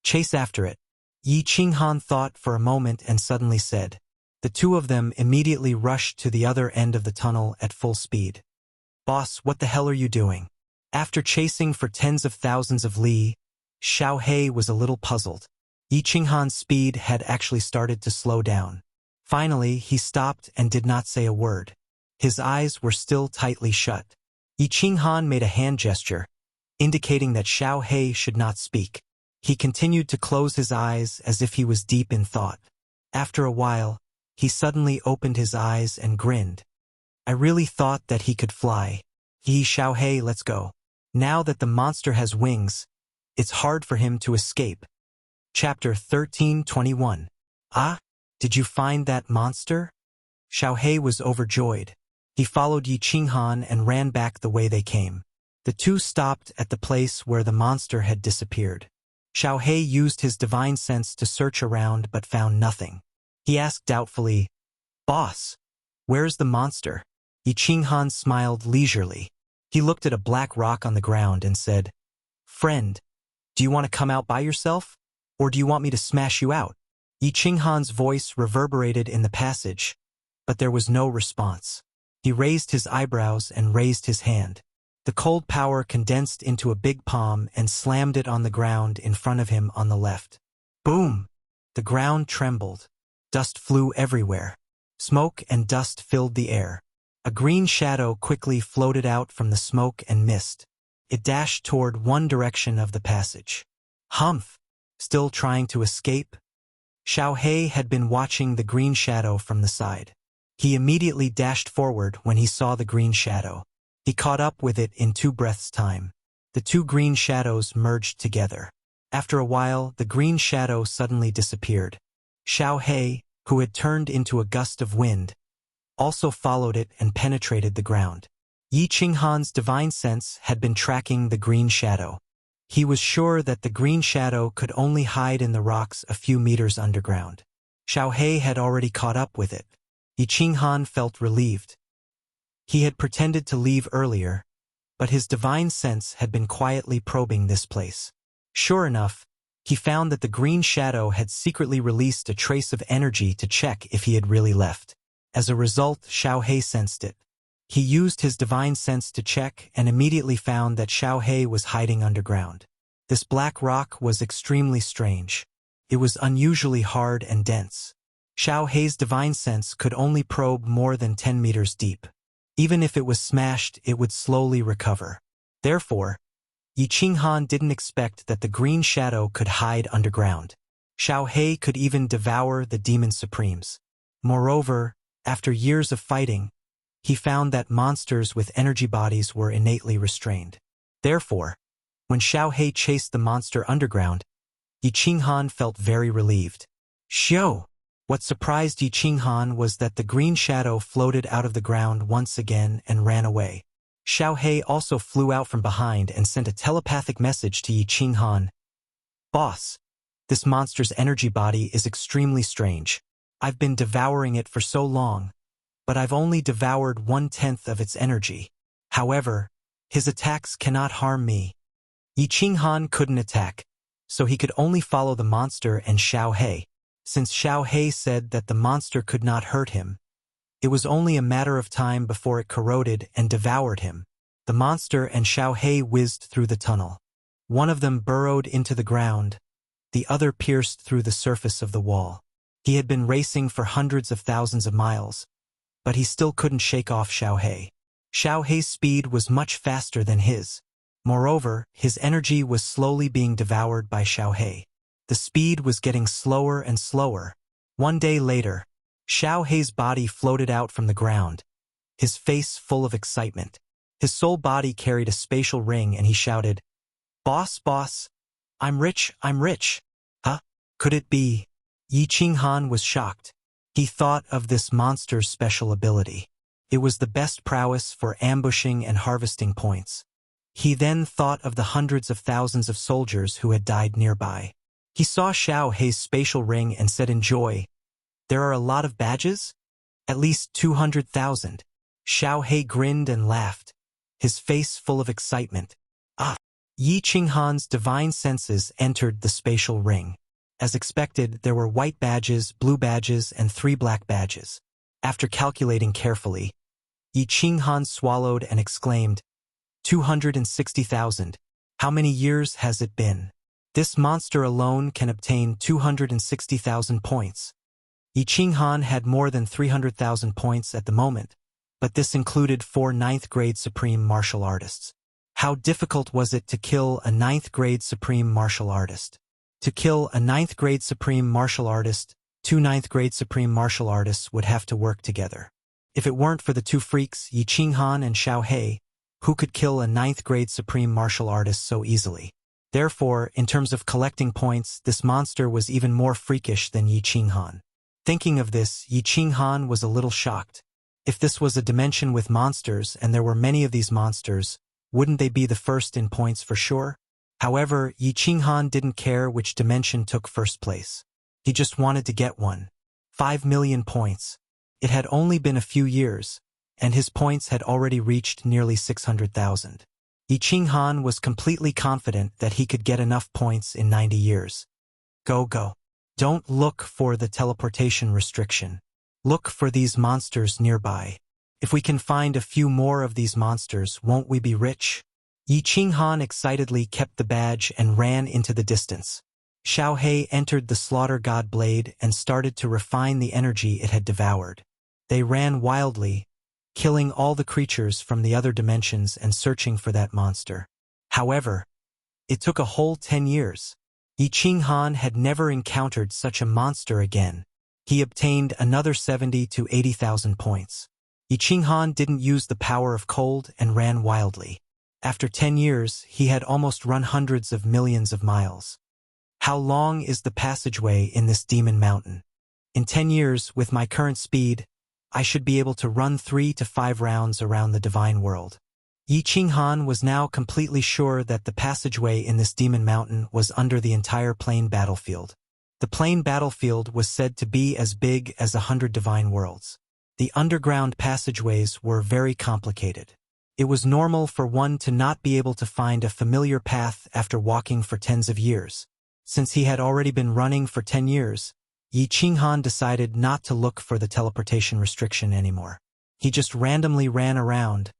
chase after it. Yi Qinghan thought for a moment and suddenly said. The two of them immediately rushed to the other end of the tunnel at full speed. Boss, what the hell are you doing? After chasing for tens of thousands of li, Xiao He was a little puzzled. Yi Qinghan's speed had actually started to slow down. Finally, he stopped and did not say a word. His eyes were still tightly shut. Yi Qinghan made a hand gesture, indicating that Xiao He should not speak. He continued to close his eyes as if he was deep in thought. After a while, he suddenly opened his eyes and grinned. I really thought that he could fly. Xiao He, let's go. Now that the monster has wings, it's hard for him to escape. Chapter 13:21. Ah, did you find that monster? Xiao He was overjoyed. He followed Yi Qinghan and ran back the way they came. The two stopped at the place where the monster had disappeared. Xiao He used his divine sense to search around but found nothing. He asked doubtfully, Boss, where's the monster? Yi Qinghan smiled leisurely. He looked at a black rock on the ground and said, Friend, do you want to come out by yourself? Or do you want me to smash you out? Yi Qinghan's voice reverberated in the passage, but there was no response. He raised his eyebrows and raised his hand. The cold power condensed into a big palm and slammed it on the ground in front of him on the left. Boom! The ground trembled. Dust flew everywhere. Smoke and dust filled the air. A green shadow quickly floated out from the smoke and mist. It dashed toward one direction of the passage. Humph! Still trying to escape? Xiao He had been watching the green shadow from the side. He immediately dashed forward when he saw the green shadow. He caught up with it in 2 breaths' time. The 2 green shadows merged together. After a while, the green shadow suddenly disappeared. Xiao He, who had turned into a gust of wind, also followed it and penetrated the ground. Yi Qinghan's divine sense had been tracking the green shadow. He was sure that the green shadow could only hide in the rocks a few meters underground. Xiao He had already caught up with it. Yi Qinghan felt relieved. He had pretended to leave earlier, but his divine sense had been quietly probing this place. Sure enough, he found that the green shadow had secretly released a trace of energy to check if he had really left. As a result, Xiao He sensed it. He used his divine sense to check and immediately found that Xiao He was hiding underground. This black rock was extremely strange. It was unusually hard and dense. Xiao He's divine sense could only probe more than 10 meters deep. Even if it was smashed, it would slowly recover. Therefore, Yi Qinghan didn't expect that the green shadow could hide underground. Xiao He could even devour the demon supremes. Moreover, after years of fighting, he found that monsters with energy bodies were innately restrained. Therefore, when Xiao He chased the monster underground, Yi Qinghan felt very relieved. Xiao! What surprised Yi Qinghan was that the green shadow floated out of the ground once again and ran away. Xiao He also flew out from behind and sent a telepathic message to Yi Qinghan. Boss, this monster's energy body is extremely strange. I've been devouring it for so long, but I've only devoured 1/10 of its energy. However, his attacks cannot harm me. Yi Qinghan couldn't attack, so he could only follow the monster and Xiao He. Since Xiao He said that the monster could not hurt him, it was only a matter of time before it corroded and devoured him. The monster and Xiao He whizzed through the tunnel. One of them burrowed into the ground, the other pierced through the surface of the wall. He had been racing for hundreds of thousands of miles, but he still couldn't shake off Xiao He. Xiao He's speed was much faster than his. Moreover, his energy was slowly being devoured by Xiao He. The speed was getting slower and slower. One day later, Xiao He's body floated out from the ground, his face full of excitement. His soul body carried a spatial ring and he shouted, "Boss, boss, I'm rich, I'm rich." Huh? Could it be? Yi Qinghan was shocked. He thought of this monster's special ability. It was the best prowess for ambushing and harvesting points. He then thought of the hundreds of thousands of soldiers who had died nearby. He saw Xiao He's spatial ring and said in joy, "There are a lot of badges? At least 200,000. Xiao He grinned and laughed, his face full of excitement. Yi Qinghan's divine senses entered the spatial ring. As expected, there were white badges, blue badges, and 3 black badges. After calculating carefully, Yi Qinghan swallowed and exclaimed, 260,000. How many years has it been? This monster alone can obtain 260,000 points. Yi Qinghan had more than 300,000 points at the moment, but this included 4 ninth-grade supreme martial artists. How difficult was it to kill a 9th-grade supreme martial artist? To kill a 9th-grade supreme martial artist, 2 9th-grade supreme martial artists would have to work together. If it weren't for the 2 freaks, Yi Qinghan and Xiao He, who could kill a 9th-grade supreme martial artist so easily? Therefore, in terms of collecting points, this monster was even more freakish than Yi Qinghan. Thinking of this, Yi Qinghan was a little shocked. If this was a dimension with monsters and there were many of these monsters, wouldn't they be the first in points for sure? However, Yi Qinghan didn't care which dimension took first place. He just wanted to get one. 5 million points. It had only been a few years, and his points had already reached nearly 600,000. Yi Qinghan was completely confident that he could get enough points in 90 years. Go. Don't look for the teleportation restriction. Look for these monsters nearby. If we can find a few more of these monsters, won't we be rich? Yi Qinghan excitedly kept the badge and ran into the distance. Xiao He entered the slaughter god blade and started to refine the energy it had devoured. They ran wildly, killing all the creatures from the other dimensions and searching for that monster. However, it took a whole 10 years. Yi Qinghan had never encountered such a monster again. He obtained another 70 to 80,000 points. Yi Qinghan didn't use the power of cold and ran wildly. After 10 years, he had almost run hundreds of millions of miles. How long is the passageway in this demon mountain? In 10 years, with my current speed, I should be able to run 3 to 5 rounds around the divine world. Yi Qinghan was now completely sure that the passageway in this demon mountain was under the entire plain battlefield. The plain battlefield was said to be as big as 100 divine worlds. The underground passageways were very complicated. It was normal for one to not be able to find a familiar path after walking for tens of years. Since he had already been running for 10 years, Yi Qinghan decided not to look for the teleportation restriction anymore. He just randomly ran around,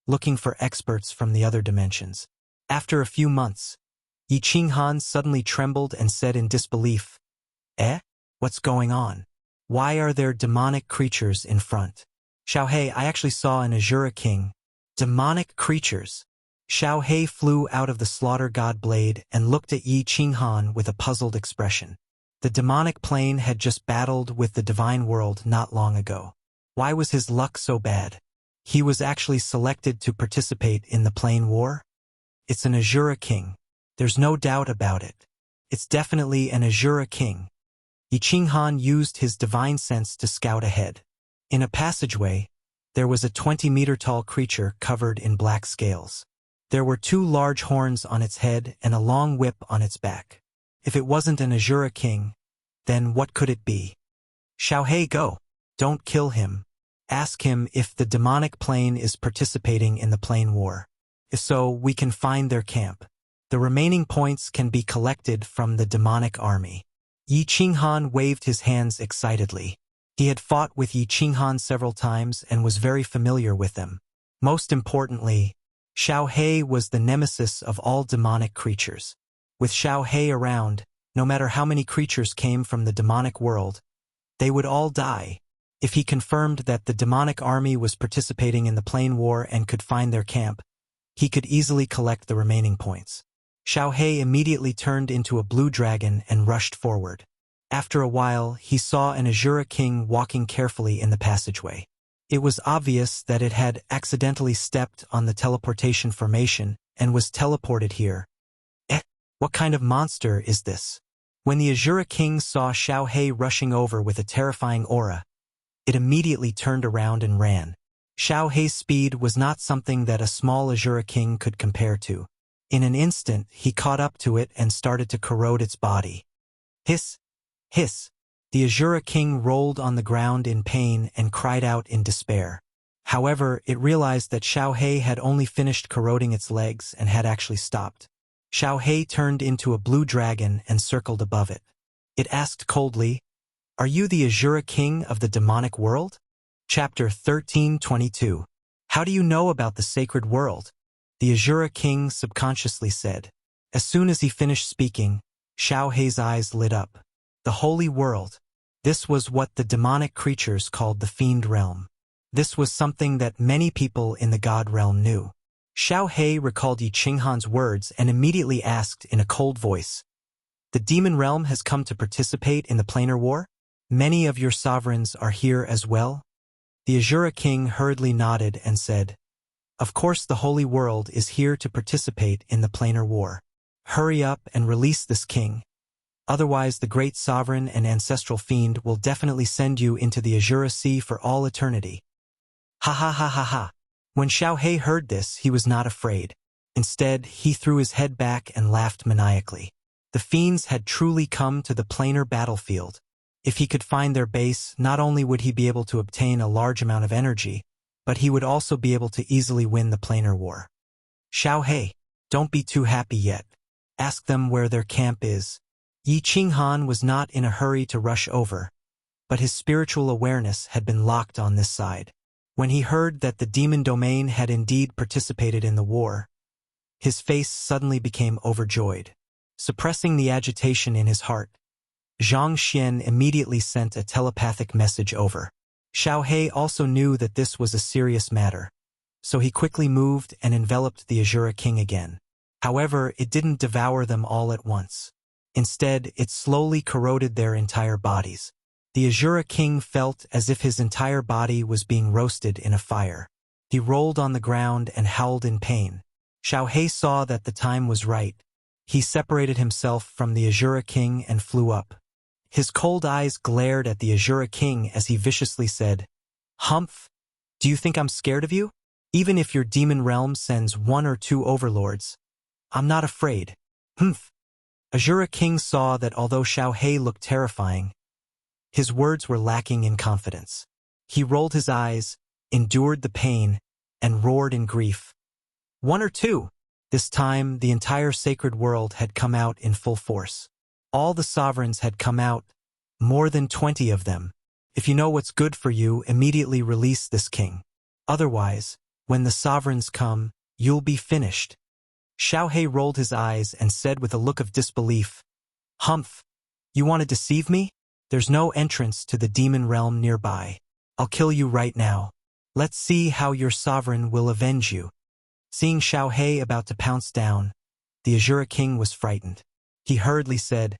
looking for experts from the other dimensions. After a few months, Yi Qinghan suddenly trembled and said in disbelief, "Eh? What's going on? Why are there demonic creatures in front?" Xiaohei, I actually saw an Azura king. Demonic creatures. Xiaohei flew out of the slaughter god blade and looked at Yi Qinghan with a puzzled expression. The demonic plane had just battled with the divine world not long ago. Why was his luck so bad? He was actually selected to participate in the plane war? It's an Azura king. There's no doubt about it. It's definitely an Azura king. Yi Qinghan used his divine sense to scout ahead. In a passageway, there was a 20-meter-tall creature covered in black scales. There were 2 large horns on its head and a long whip on its back. If it wasn't an Azura king, then what could it be? Xiaohei, go. Don't kill him. Ask him if the demonic plane is participating in the plane war. If so, we can find their camp. The remaining points can be collected from the demonic army. Yi Qinghan waved his hands excitedly. He had fought with Yi Qinghan several times and was very familiar with them. Most importantly, Xiaohei was the nemesis of all demonic creatures. With Xiaohei around, no matter how many creatures came from the demonic world, they would all die. If he confirmed that the demonic army was participating in the plane war and could find their camp, he could easily collect the remaining points. Xiaohei immediately turned into a blue dragon and rushed forward. After a while, he saw an Azura king walking carefully in the passageway. It was obvious that it had accidentally stepped on the teleportation formation and was teleported here. What kind of monster is this? When the Azura king saw Xiaohei rushing over with a terrifying aura, it immediately turned around and ran. Xiaohei's speed was not something that a small Azura king could compare to. In an instant, he caught up to it and started to corrode its body. Hiss! Hiss! The Azura king rolled on the ground in pain and cried out in despair. However, it realized that Xiaohei had only finished corroding its legs and had actually stopped. Xiaohei turned into a blue dragon and circled above it. It asked coldly, "Are you the Azura king of the demonic world?" Chapter 13:22. How do you know about the sacred world? The Azura king subconsciously said. As soon as he finished speaking, Xiaohei's eyes lit up. The holy world. This was what the demonic creatures called the fiend realm. This was something that many people in the god realm knew. Xiaohei recalled Yi Qinghan's words and immediately asked in a cold voice, "The demon realm has come to participate in the planar war? Many of your sovereigns are here as well?" The Azura king hurriedly nodded and said, "Of course the holy world is here to participate in the planar war. Hurry up and release this king. Otherwise the great sovereign and ancestral fiend will definitely send you into the Azura Sea for all eternity." Ha ha ha ha ha. When Xiaohei heard this, he was not afraid. Instead, he threw his head back and laughed maniacally. The fiends had truly come to the planar battlefield. If he could find their base, not only would he be able to obtain a large amount of energy, but he would also be able to easily win the planar war. Xiaohei, don't be too happy yet. Ask them where their camp is. Yi Qinghan was not in a hurry to rush over, but his spiritual awareness had been locked on this side. When he heard that the demon domain had indeed participated in the war, his face suddenly became overjoyed. Suppressing the agitation in his heart, Zhang Xian immediately sent a telepathic message over. Xiaohei also knew that this was a serious matter, so he quickly moved and enveloped the Azura king again. However, it didn't devour them all at once. Instead, it slowly corroded their entire bodies. The Azura king felt as if his entire body was being roasted in a fire. He rolled on the ground and howled in pain. Xiaohei saw that the time was right. He separated himself from the Azura king and flew up. His cold eyes glared at the Azura king as he viciously said, "Humph! Do you think I'm scared of you? Even if your demon realm sends 1 or 2 overlords, I'm not afraid." Humph! Azura king saw that although Xiaohei looked terrifying, his words were lacking in confidence. He rolled his eyes, endured the pain, and roared in grief. 1 or 2. This time, the entire sacred world had come out in full force. All the sovereigns had come out, more than 20 of them. If you know what's good for you, immediately release this king. Otherwise, when the sovereigns come, you'll be finished. Xiaohei rolled his eyes and said with a look of disbelief, "Humph! You want to deceive me? There's no entrance to the demon realm nearby. I'll kill you right now." Let's see how your sovereign will avenge you. Seeing Xiao He about to pounce down, the Azura king was frightened. He hurriedly said,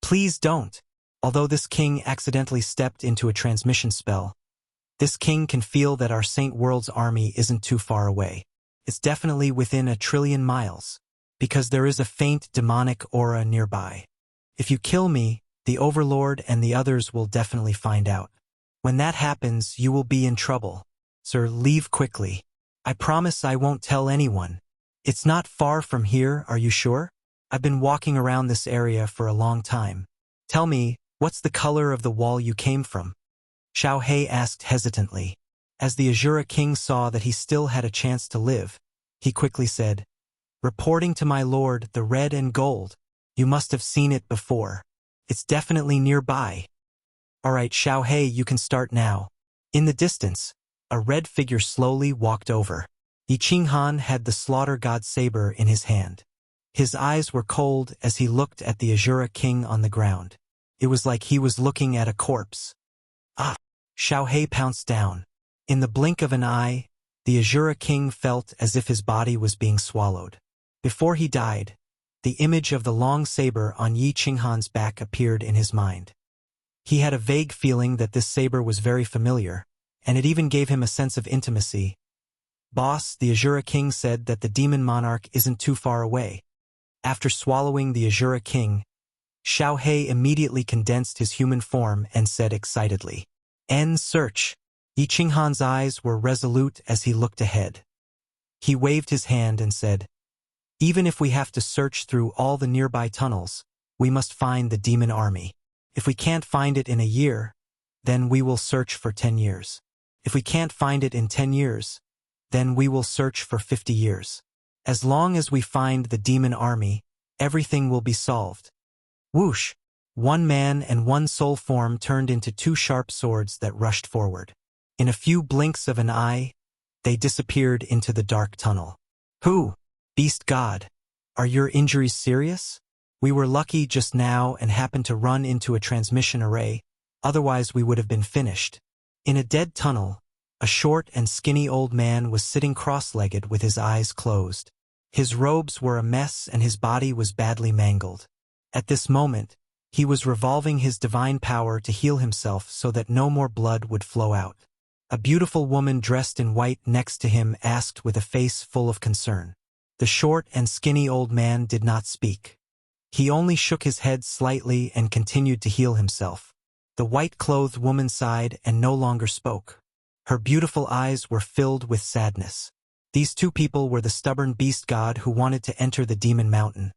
"Please don't." Although this king accidentally stepped into a transmission spell, this king can feel that our Saint World's army isn't too far away. It's definitely within 1,000,000,000,000 miles, because there is a faint demonic aura nearby. If you kill me, the Overlord and the others will definitely find out. When that happens, you will be in trouble. Sir, leave quickly. I promise I won't tell anyone. It's not far from here, are you sure? I've been walking around this area for a long time. Tell me, what's the color of the wall you came from? Xiao He asked hesitantly. As the Azura king saw that he still had a chance to live, he quickly said, "Reporting to my lord, the red and gold. You must have seen it before. It's definitely nearby." "All right, Xiao He, you can start now." In the distance, a red figure slowly walked over. Yi Qinghan had the slaughter god saber in his hand. His eyes were cold as he looked at the Azura king on the ground. It was like he was looking at a corpse. Ah! Xiao He pounced down. In the blink of an eye, the Azura king felt as if his body was being swallowed. Before he died, the image of the long saber on Yi Qinghan's back appeared in his mind. He had a vague feeling that this saber was very familiar, and it even gave him a sense of intimacy. "Boss," the Azura king said that the demon monarch isn't too far away. After swallowing the Azura king, Xiao He immediately condensed his human form and said excitedly, "End search." Yi Qinghan's eyes were resolute as he looked ahead. He waved his hand and said, "Even if we have to search through all the nearby tunnels, we must find the demon army. If we can't find it in a year, then we will search for 10 years. If we can't find it in 10 years, then we will search for 50 years. As long as we find the demon army, everything will be solved." Whoosh! One man and one soul form turned into two sharp swords that rushed forward. In a few blinks of an eye, they disappeared into the dark tunnel. "Who? Beast God, are your injuries serious? We were lucky just now and happened to run into a transmission array, otherwise we would have been finished." In a dead tunnel, a short and skinny old man was sitting cross-legged with his eyes closed. His robes were a mess and his body was badly mangled. At this moment, he was revolving his divine power to heal himself so that no more blood would flow out. A beautiful woman dressed in white next to him asked with a face full of concern. The short and skinny old man did not speak. He only shook his head slightly and continued to heal himself. The white-clothed woman sighed and no longer spoke. Her beautiful eyes were filled with sadness. These two people were the stubborn beast god who wanted to enter the demon mountain,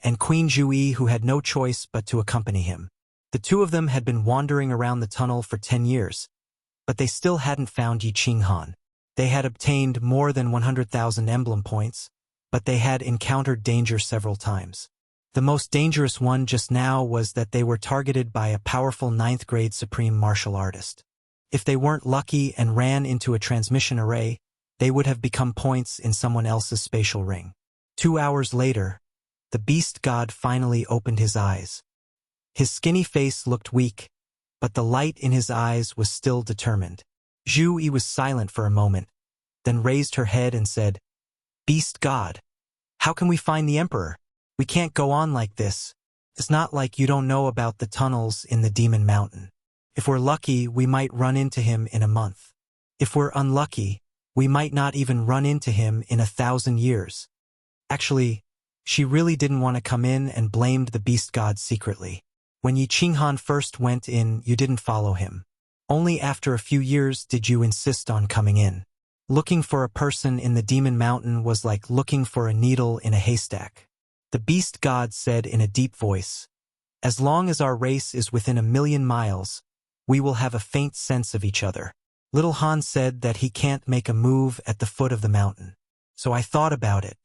and Queen Zhuyi who had no choice but to accompany him. The two of them had been wandering around the tunnel for 10 years, but they still hadn't found Yi Qinghan. They had obtained more than 100,000 emblem points, but they had encountered danger several times. The most dangerous one just now was that they were targeted by a powerful 9th-grade supreme martial artist. If they weren't lucky and ran into a transmission array, they would have become points in someone else's spatial ring. 2 hours later, the beast god finally opened his eyes. His skinny face looked weak, but the light in his eyes was still determined. Zhu Yi was silent for a moment, then raised her head and said, "Beast god, how can we find the emperor? We can't go on like this. It's not like you don't know about the tunnels in the demon mountain. If we're lucky, we might run into him in a month. If we're unlucky, we might not even run into him in 1,000 years." Actually, she really didn't want to come in and blamed the beast god secretly. When Yi Qinghan first went in, you didn't follow him. Only after a few years did you insist on coming in. Looking for a person in the demon mountain was like looking for a needle in a haystack. The beast god said in a deep voice, "As long as our race is within 1,000,000 miles, we will have a faint sense of each other." Little Han said that he can't make a move at the foot of the mountain. So I thought about it.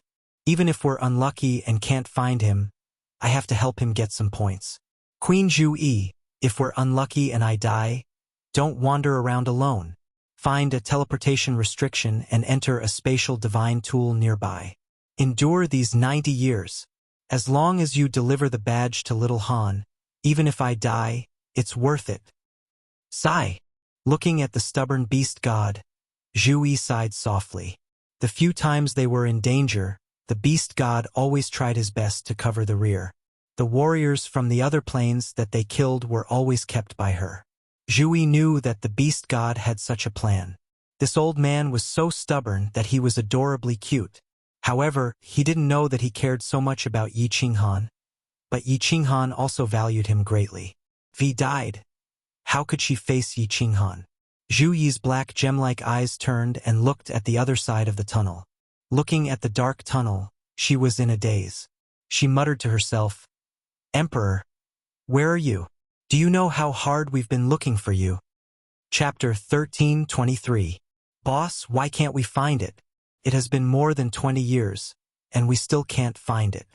Even if we're unlucky and can't find him, I have to help him get some points. Queen Zhuyi, if we're unlucky and I die, don't wander around alone. Find a teleportation restriction and enter a spatial divine tool nearby. Endure these 90 years. As long as you deliver the badge to Little Han, even if I die, it's worth it. Sigh. Looking at the stubborn beast god, Zhu Yi sighed softly. The few times they were in danger, the beast god always tried his best to cover the rear. The warriors from the other planes that they killed were always kept by her. Zhu Yi knew that the beast god had such a plan. This old man was so stubborn that he was adorably cute. However, he didn't know that he cared so much about Yi Qinghan. But Yi Qinghan also valued him greatly. V died. How could she face Yi Qinghan? Zhu Yi's black gem-like eyes turned and looked at the other side of the tunnel. Looking at the dark tunnel, she was in a daze. She muttered to herself, "Emperor, where are you? Do you know how hard we've been looking for you?" Chapter 13:23. Boss, why can't we find it? It has been more than 20 years, and we still can't find it.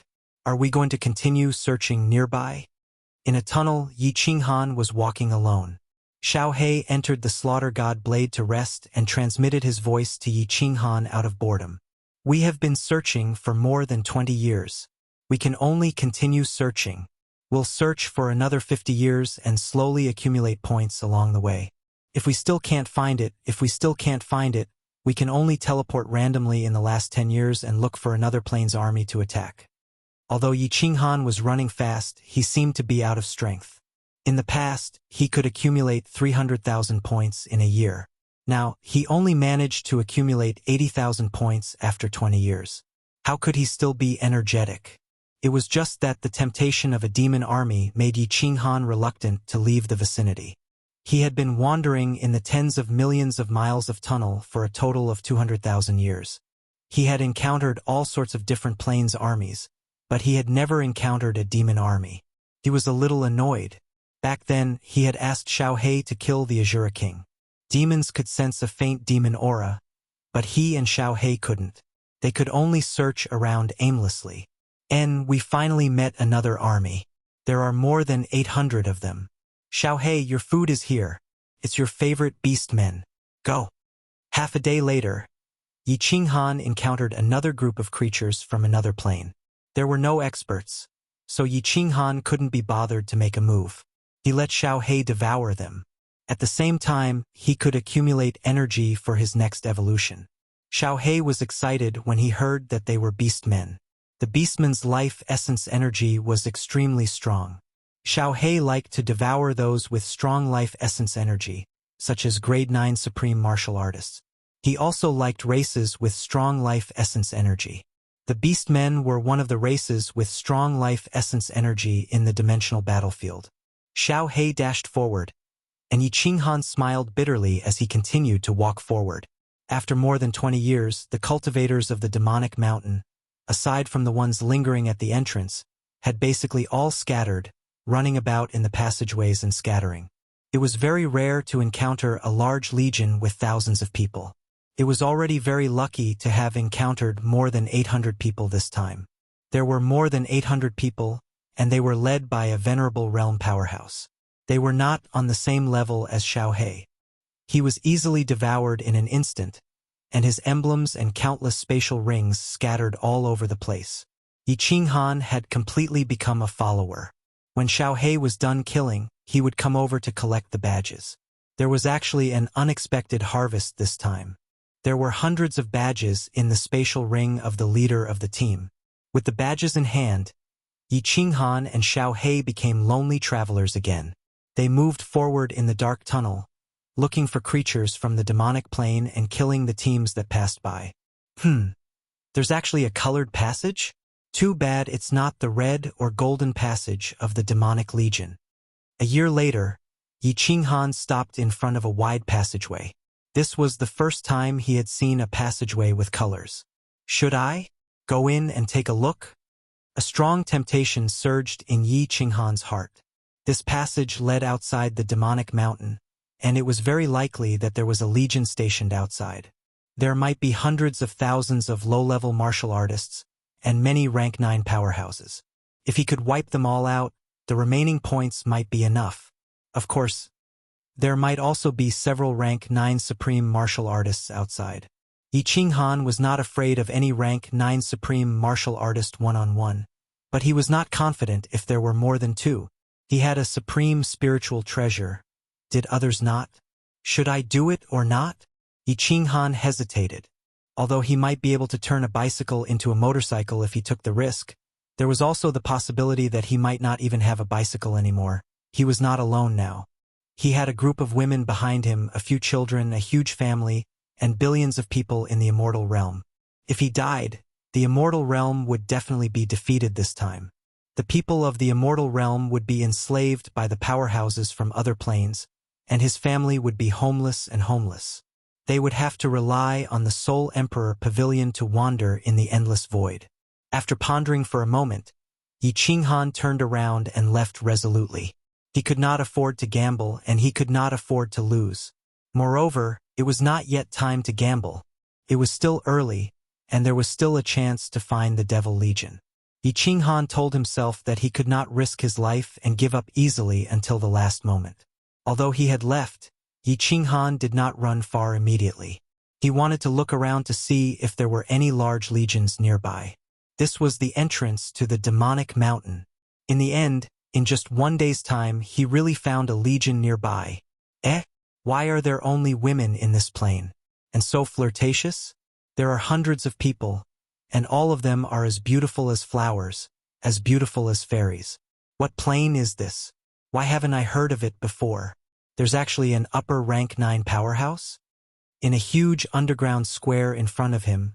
Are we going to continue searching nearby? In a tunnel, Yi Qinghan was walking alone. Xiao He entered the slaughter god blade to rest and transmitted his voice to Yi Qinghan out of boredom. We have been searching for more than 20 years. We can only continue searching. We'll search for another 50 years and slowly accumulate points along the way. If we still can't find it, we can only teleport randomly in the last 10 years and look for another plane's army to attack. Although Yi Qinghan was running fast, he seemed to be out of strength. In the past, he could accumulate 300,000 points in a year. Now, he only managed to accumulate 80,000 points after 20 years. How could he still be energetic? It was just that the temptation of a demon army made Yi Qinghan reluctant to leave the vicinity. He had been wandering in the tens of millions of miles of tunnel for a total of 200,000 years. He had encountered all sorts of different planes armies, but he had never encountered a demon army. He was a little annoyed. Back then, he had asked Xiao He to kill the Azura King. Demons could sense a faint demon aura, but he and Xiao He couldn't. They could only search around aimlessly. And we finally met another army. There are more than 800 of them. Xiao He, your food is here. It's your favorite beast men. Go. Half a day later, Yi Qinghan encountered another group of creatures from another plane. There were no experts, so Yi Qinghan couldn't be bothered to make a move. He let Xiao He devour them. At the same time, he could accumulate energy for his next evolution. Xiao He was excited when he heard that they were beastmen. The beastman's life essence energy was extremely strong. Xiao He liked to devour those with strong life essence energy, such as grade 9 supreme martial artists. He also liked races with strong life essence energy. The beastmen were one of the races with strong life essence energy in the dimensional battlefield. Xiao He dashed forward, and Yi Qinghan smiled bitterly as he continued to walk forward. After more than 20 years, the cultivators of the demonic mountain, aside from the ones lingering at the entrance, had basically all scattered, running about in the passageways and scattering. It was very rare to encounter a large legion with thousands of people. It was already very lucky to have encountered more than 800 people this time. There were more than 800 people, and they were led by a venerable realm powerhouse. They were not on the same level as Xiao He. He was easily devoured in an instant, and his emblems and countless spatial rings scattered all over the place. Yi Qinghan had completely become a follower. When Xiao He was done killing, he would come over to collect the badges. There was actually an unexpected harvest this time. There were hundreds of badges in the spatial ring of the leader of the team. With the badges in hand, Yi Qinghan and Xiao He became lonely travelers again. They moved forward in the dark tunnel, looking for creatures from the demonic plane and killing the teams that passed by. There's actually a colored passage? Too bad it's not the red or golden passage of the demonic legion. A year later, Yi Qinghan stopped in front of a wide passageway. This was the first time he had seen a passageway with colors. Should I go in and take a look? A strong temptation surged in Yi Qinghan's heart. This passage led outside the demonic mountain, and it was very likely that there was a legion stationed outside. There might be hundreds of thousands of low-level martial artists, and many rank 9 powerhouses. If he could wipe them all out, the remaining points might be enough. Of course, there might also be several rank 9 supreme martial artists outside. Yi Qinghan was not afraid of any rank 9 supreme martial artist one-on-one, but he was not confident if there were more than 2. He had a supreme spiritual treasure. Did others not? Should I do it or not? Yi Qinghan hesitated. Although he might be able to turn a bicycle into a motorcycle if he took the risk, there was also the possibility that he might not even have a bicycle anymore. He was not alone now. He had a group of women behind him, a few children, a huge family, and billions of people in the immortal realm. If he died, the immortal realm would definitely be defeated this time. The people of the immortal realm would be enslaved by the powerhouses from other planes, and his family would be homeless and homeless. They would have to rely on the Soul Emperor Pavilion to wander in the endless void. After pondering for a moment, Yi Qinghan turned around and left resolutely. He could not afford to gamble, and he could not afford to lose. Moreover, it was not yet time to gamble. It was still early, and there was still a chance to find the Devil Legion. Yi Qinghan told himself that he could not risk his life and give up easily until the last moment. Although he had left, Yi Qinghan did not run far immediately. He wanted to look around to see if there were any large legions nearby. This was the entrance to the demonic mountain. In the end, in just one day's time, he really found a legion nearby. Why are there only women in this plane? And so flirtatious? There are hundreds of people, and all of them are as beautiful as flowers, as beautiful as fairies. What plane is this? Why haven't I heard of it before? There's actually an upper rank 9 powerhouse? In a huge underground square in front of him,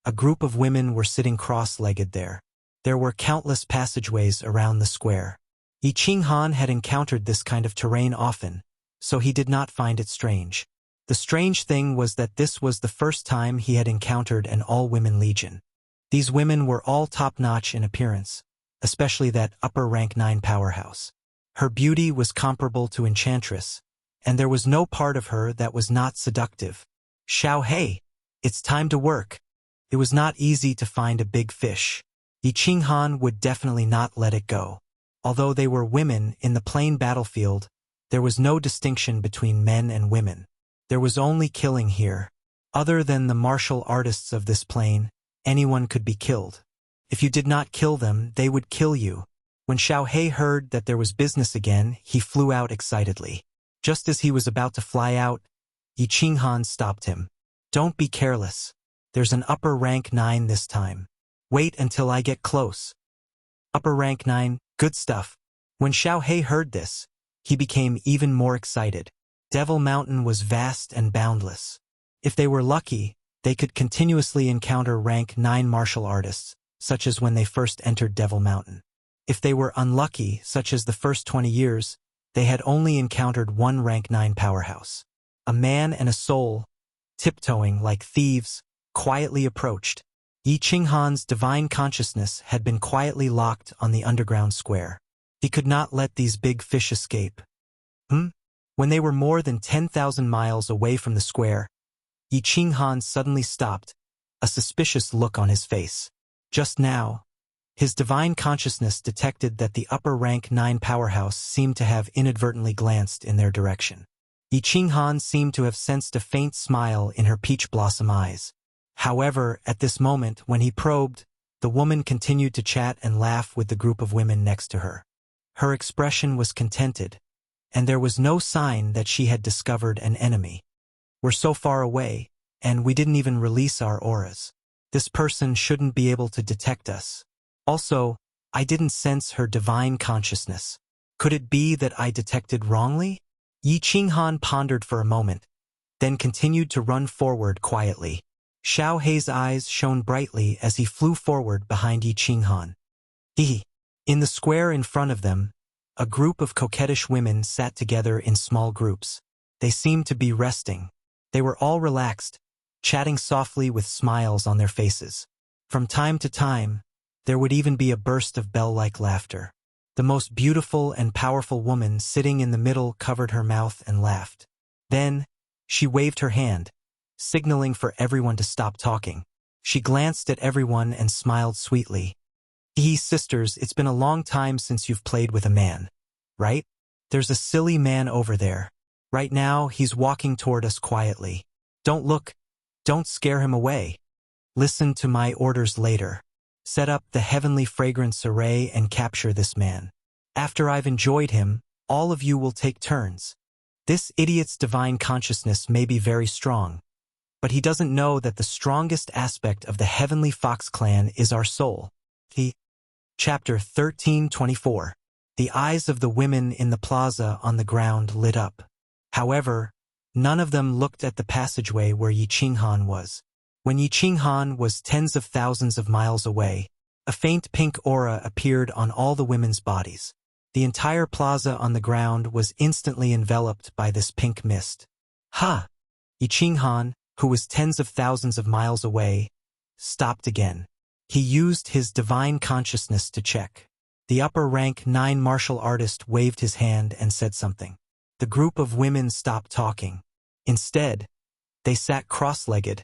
a group of women were sitting cross-legged there. There were countless passageways around the square. Yi Qinghan had encountered this kind of terrain often, so he did not find it strange. The strange thing was that this was the first time he had encountered an all-women legion. These women were all top-notch in appearance, especially that upper rank 9 powerhouse. Her beauty was comparable to enchantress, and there was no part of her that was not seductive. Xiao He, it's time to work. It was not easy to find a big fish. Yi Qinghan would definitely not let it go. Although they were women in the plain battlefield, there was no distinction between men and women. There was only killing here. Other than the martial artists of this plane, anyone could be killed. If you did not kill them, they would kill you. When Xiao He heard that there was business again, he flew out excitedly. Just as he was about to fly out, Yi Qinghan stopped him. Don't be careless. There's an upper rank 9 this time. Wait until I get close. Upper rank 9, good stuff. When Xiao He heard this, he became even more excited. Devil Mountain was vast and boundless. If they were lucky, they could continuously encounter rank 9 martial artists, such as when they first entered Devil Mountain. If they were unlucky, such as the first 20 years, they had only encountered one rank 9 powerhouse. A man and a soul, tiptoeing like thieves, quietly approached. Yi Qinghan's divine consciousness had been quietly locked on the underground square. He could not let these big fish escape. When they were more than 10,000 miles away from the square, Yi Qinghan suddenly stopped, a suspicious look on his face. Just now, his divine consciousness detected that the upper rank 9 powerhouse seemed to have inadvertently glanced in their direction. Yi Qinghan seemed to have sensed a faint smile in her peach blossom eyes. However, at this moment, when he probed, the woman continued to chat and laugh with the group of women next to her. Her expression was contented, and there was no sign that she had discovered an enemy. We're so far away, and we didn't even release our auras. This person shouldn't be able to detect us. Also, I didn't sense her divine consciousness. Could it be that I detected wrongly? Yi Qinghan pondered for a moment, then continued to run forward quietly. Xiao He's eyes shone brightly as he flew forward behind Yi Qinghan. In the square in front of them, a group of coquettish women sat together in small groups. They seemed to be resting. They were all relaxed, chatting softly with smiles on their faces. From time to time, there would even be a burst of bell-like laughter. The most beautiful and powerful woman sitting in the middle covered her mouth and laughed. Then, she waved her hand, signaling for everyone to stop talking. She glanced at everyone and smiled sweetly. Sisters, it's been a long time since you've played with a man, right? There's a silly man over there. Right now, he's walking toward us quietly. Don't look. Don't scare him away. Listen to my orders later. Set up the heavenly fragrance array and capture this man. After I've enjoyed him, all of you will take turns. This idiot's divine consciousness may be very strong, but he doesn't know that the strongest aspect of the Heavenly Fox clan is our soul. Chapter 13:24. The eyes of the women in the plaza on the ground lit up. However, none of them looked at the passageway where Yi Qinghan was. When Yi Qinghan was tens of thousands of miles away, a faint pink aura appeared on all the women's bodies. The entire plaza on the ground was instantly enveloped by this pink mist. Ha! Yi Qinghan, who was tens of thousands of miles away, stopped again. He used his divine consciousness to check. The upper-rank 9 martial artist waved his hand and said something. The group of women stopped talking. Instead, they sat cross-legged,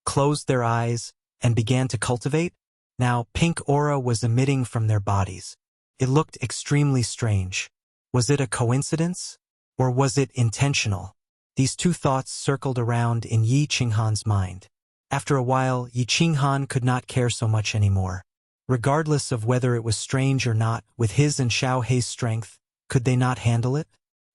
closed their eyes, and began to cultivate. Now, pink aura was emitting from their bodies. It looked extremely strange. Was it a coincidence? Or was it intentional? These two thoughts circled around in Yi Qinghan's mind. After a while, Yi Qinghan could not care so much anymore. Regardless of whether it was strange or not, with his and Xiao Hei's strength, could they not handle it?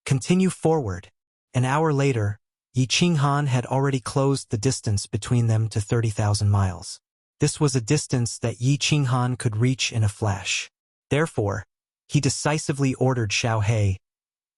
Continue forward. An hour later, Yi Qinghan had already closed the distance between them to 30,000 miles. This was a distance that Yi Qinghan could reach in a flash. Therefore, he decisively ordered Xiao Hei,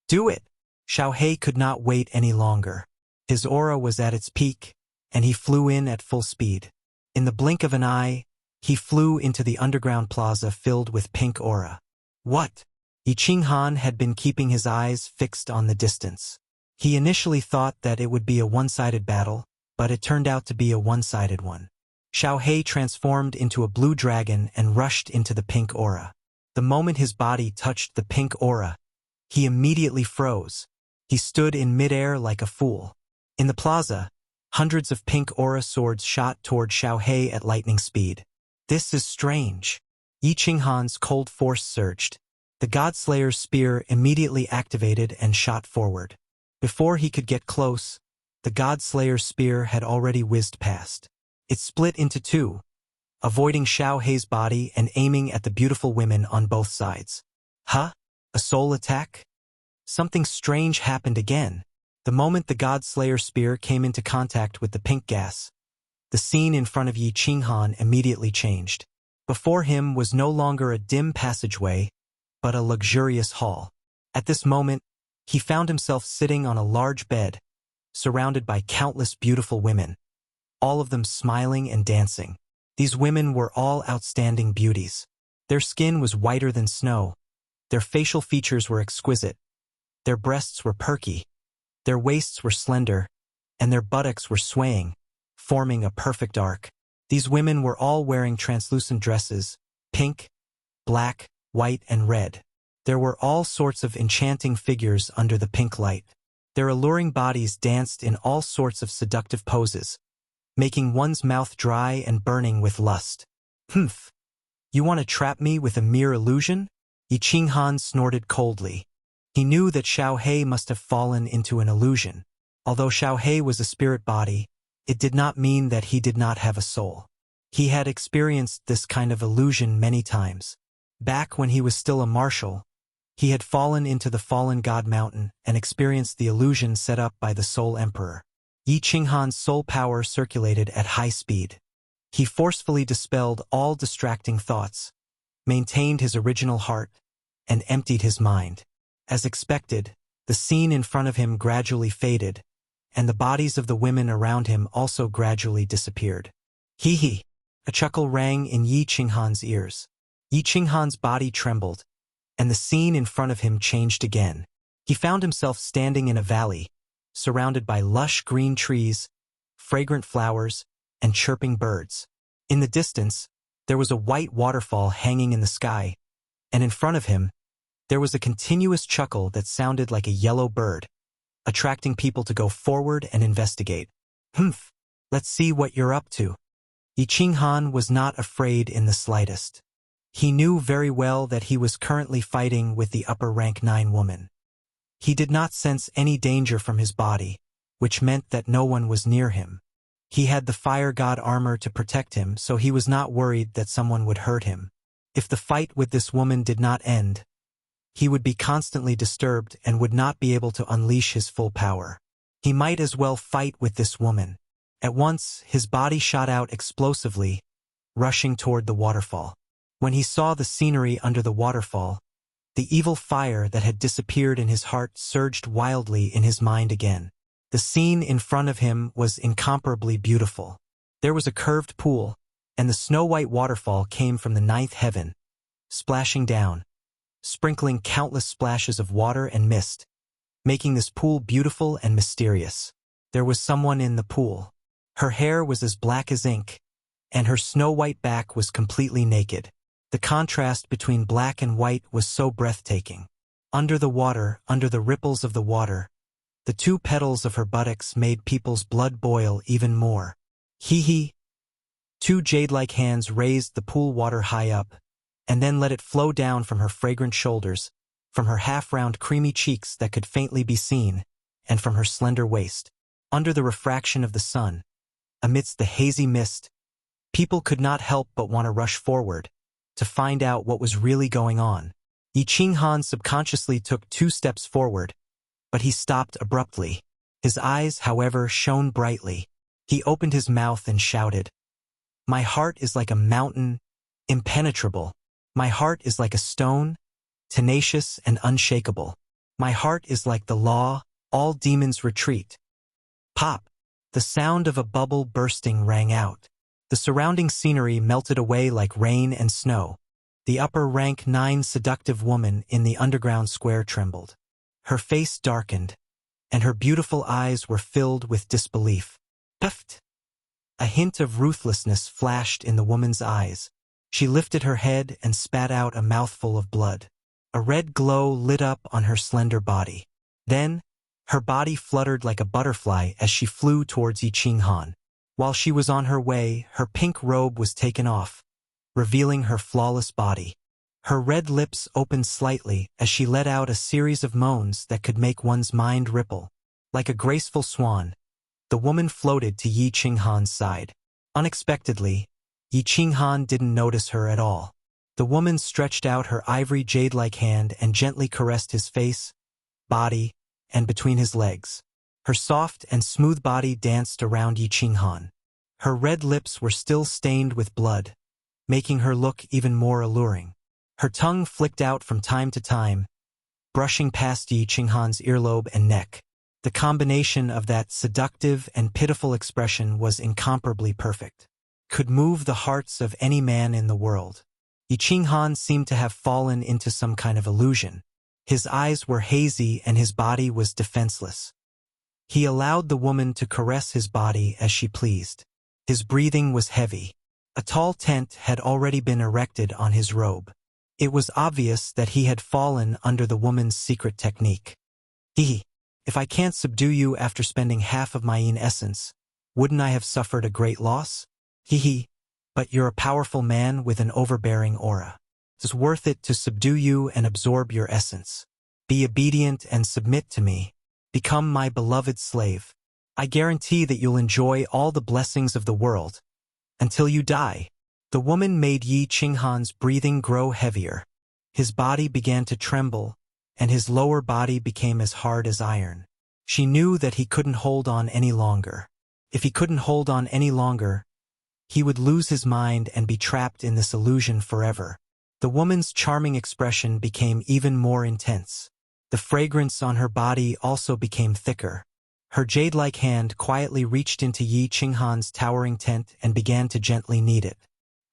"Do it!" Xiao Hei could not wait any longer. His aura was at its peak, and he flew in at full speed. In the blink of an eye, he flew into the underground plaza filled with pink aura. What? Yi Qinghan had been keeping his eyes fixed on the distance. He initially thought that it would be a one-sided battle, but it turned out to be a one-sided one. Xiao Hei transformed into a blue dragon and rushed into the pink aura. The moment his body touched the pink aura, he immediately froze. He stood in midair like a fool. In the plaza, hundreds of pink aura swords shot toward Xiao Hei at lightning speed. This is strange. Yi Qinghan's cold force surged. The Godslayer's spear immediately activated and shot forward. Before he could get close, the Godslayer's spear had already whizzed past. It split into two, avoiding Xiao Hei's body and aiming at the beautiful women on both sides. Huh? A soul attack? Something strange happened again. The moment the Godslayer spear came into contact with the pink gas, the scene in front of Yi Qinghan immediately changed. Before him was no longer a dim passageway, but a luxurious hall. At this moment, he found himself sitting on a large bed, surrounded by countless beautiful women, all of them smiling and dancing. These women were all outstanding beauties. Their skin was whiter than snow. Their facial features were exquisite. Their breasts were perky. Their waists were slender, and their buttocks were swaying, forming a perfect arc. These women were all wearing translucent dresses, pink, black, white, and red. There were all sorts of enchanting figures under the pink light. Their alluring bodies danced in all sorts of seductive poses, making one's mouth dry and burning with lust. Humph! You want to trap me with a mere illusion? Yi Qinghan snorted coldly. He knew that Xiao Hei must have fallen into an illusion. Although Xiao Hei was a spirit body, it did not mean that he did not have a soul. He had experienced this kind of illusion many times. Back when he was still a marshal, he had fallen into the fallen god mountain and experienced the illusion set up by the Soul Emperor. Yi Qinghan's soul power circulated at high speed. He forcefully dispelled all distracting thoughts, maintained his original heart, and emptied his mind. As expected, the scene in front of him gradually faded, and the bodies of the women around him also gradually disappeared. Hee hee! A chuckle rang in Yi Qinghan's ears. Yi Qinghan's body trembled, and the scene in front of him changed again. He found himself standing in a valley, surrounded by lush green trees, fragrant flowers, and chirping birds. In the distance, there was a white waterfall hanging in the sky, and in front of him, there was a continuous chuckle that sounded like a yellow bird, attracting people to go forward and investigate. Humph! Let's see what you're up to. Yi Qinghan was not afraid in the slightest. He knew very well that he was currently fighting with the upper rank 9 woman. He did not sense any danger from his body, which meant that no one was near him. He had the fire god armor to protect him, so he was not worried that someone would hurt him. If the fight with this woman did not end, he would be constantly disturbed and would not be able to unleash his full power. He might as well fight with this woman. At once, his body shot out explosively, rushing toward the waterfall. When he saw the scenery under the waterfall, the evil fire that had disappeared in his heart surged wildly in his mind again. The scene in front of him was incomparably beautiful. There was a curved pool, and the snow-white waterfall came from the ninth heaven, splashing down, sprinkling countless splashes of water and mist, making this pool beautiful and mysterious. There was someone in the pool. Her hair was as black as ink, and her snow-white back was completely naked. The contrast between black and white was so breathtaking. Under the water, under the ripples of the water, the two petals of her buttocks made people's blood boil even more. Hee. Two jade-like hands raised the pool water high up, and then let it flow down from her fragrant shoulders, from her half-round creamy cheeks that could faintly be seen, and from her slender waist. Under the refraction of the sun, amidst the hazy mist, people could not help but want to rush forward, to find out what was really going on. Yi Qinghan subconsciously took 2 steps forward, but he stopped abruptly. His eyes, however, shone brightly. He opened his mouth and shouted, "My heart is like a mountain, impenetrable. My heart is like a stone, tenacious and unshakable. My heart is like the law, all demons retreat." Pop! The sound of a bubble bursting rang out. The surrounding scenery melted away like rain and snow. The upper rank 9 seductive woman in the underground square trembled. Her face darkened, and her beautiful eyes were filled with disbelief. Puffed! A hint of ruthlessness flashed in the woman's eyes. She lifted her head and spat out a mouthful of blood. A red glow lit up on her slender body. Then, her body fluttered like a butterfly as she flew towards Yi Qinghan. While she was on her way, her pink robe was taken off, revealing her flawless body. Her red lips opened slightly as she let out a series of moans that could make one's mind ripple. Like a graceful swan, the woman floated to Yi Qinghan's side. Unexpectedly, Yi Qinghan didn't notice her at all. The woman stretched out her ivory jade-like hand and gently caressed his face, body, and between his legs. Her soft and smooth body danced around Yi Qinghan. Her red lips were still stained with blood, making her look even more alluring. Her tongue flicked out from time to time, brushing past Yi Qinghan's earlobe and neck. The combination of that seductive and pitiful expression was incomparably perfect. Could move the hearts of any man in the world. Yi Qinghan seemed to have fallen into some kind of illusion. His eyes were hazy and his body was defenseless. He allowed the woman to caress his body as she pleased. His breathing was heavy. A tall tent had already been erected on his robe. It was obvious that he had fallen under the woman's secret technique. If I can't subdue you after spending half of my yin essence, wouldn't I have suffered a great loss? But you're a powerful man with an overbearing aura. It's worth it to subdue you and absorb your essence. Be obedient and submit to me. Become my beloved slave. I guarantee that you'll enjoy all the blessings of the world, until you die. The woman made Yi Qinghan's breathing grow heavier. His body began to tremble, and his lower body became as hard as iron. She knew that he couldn't hold on any longer. If he couldn't hold on any longer, he would lose his mind and be trapped in this illusion forever. The woman's charming expression became even more intense. The fragrance on her body also became thicker. Her jade-like hand quietly reached into Yi Qinghan's towering tent and began to gently knead it.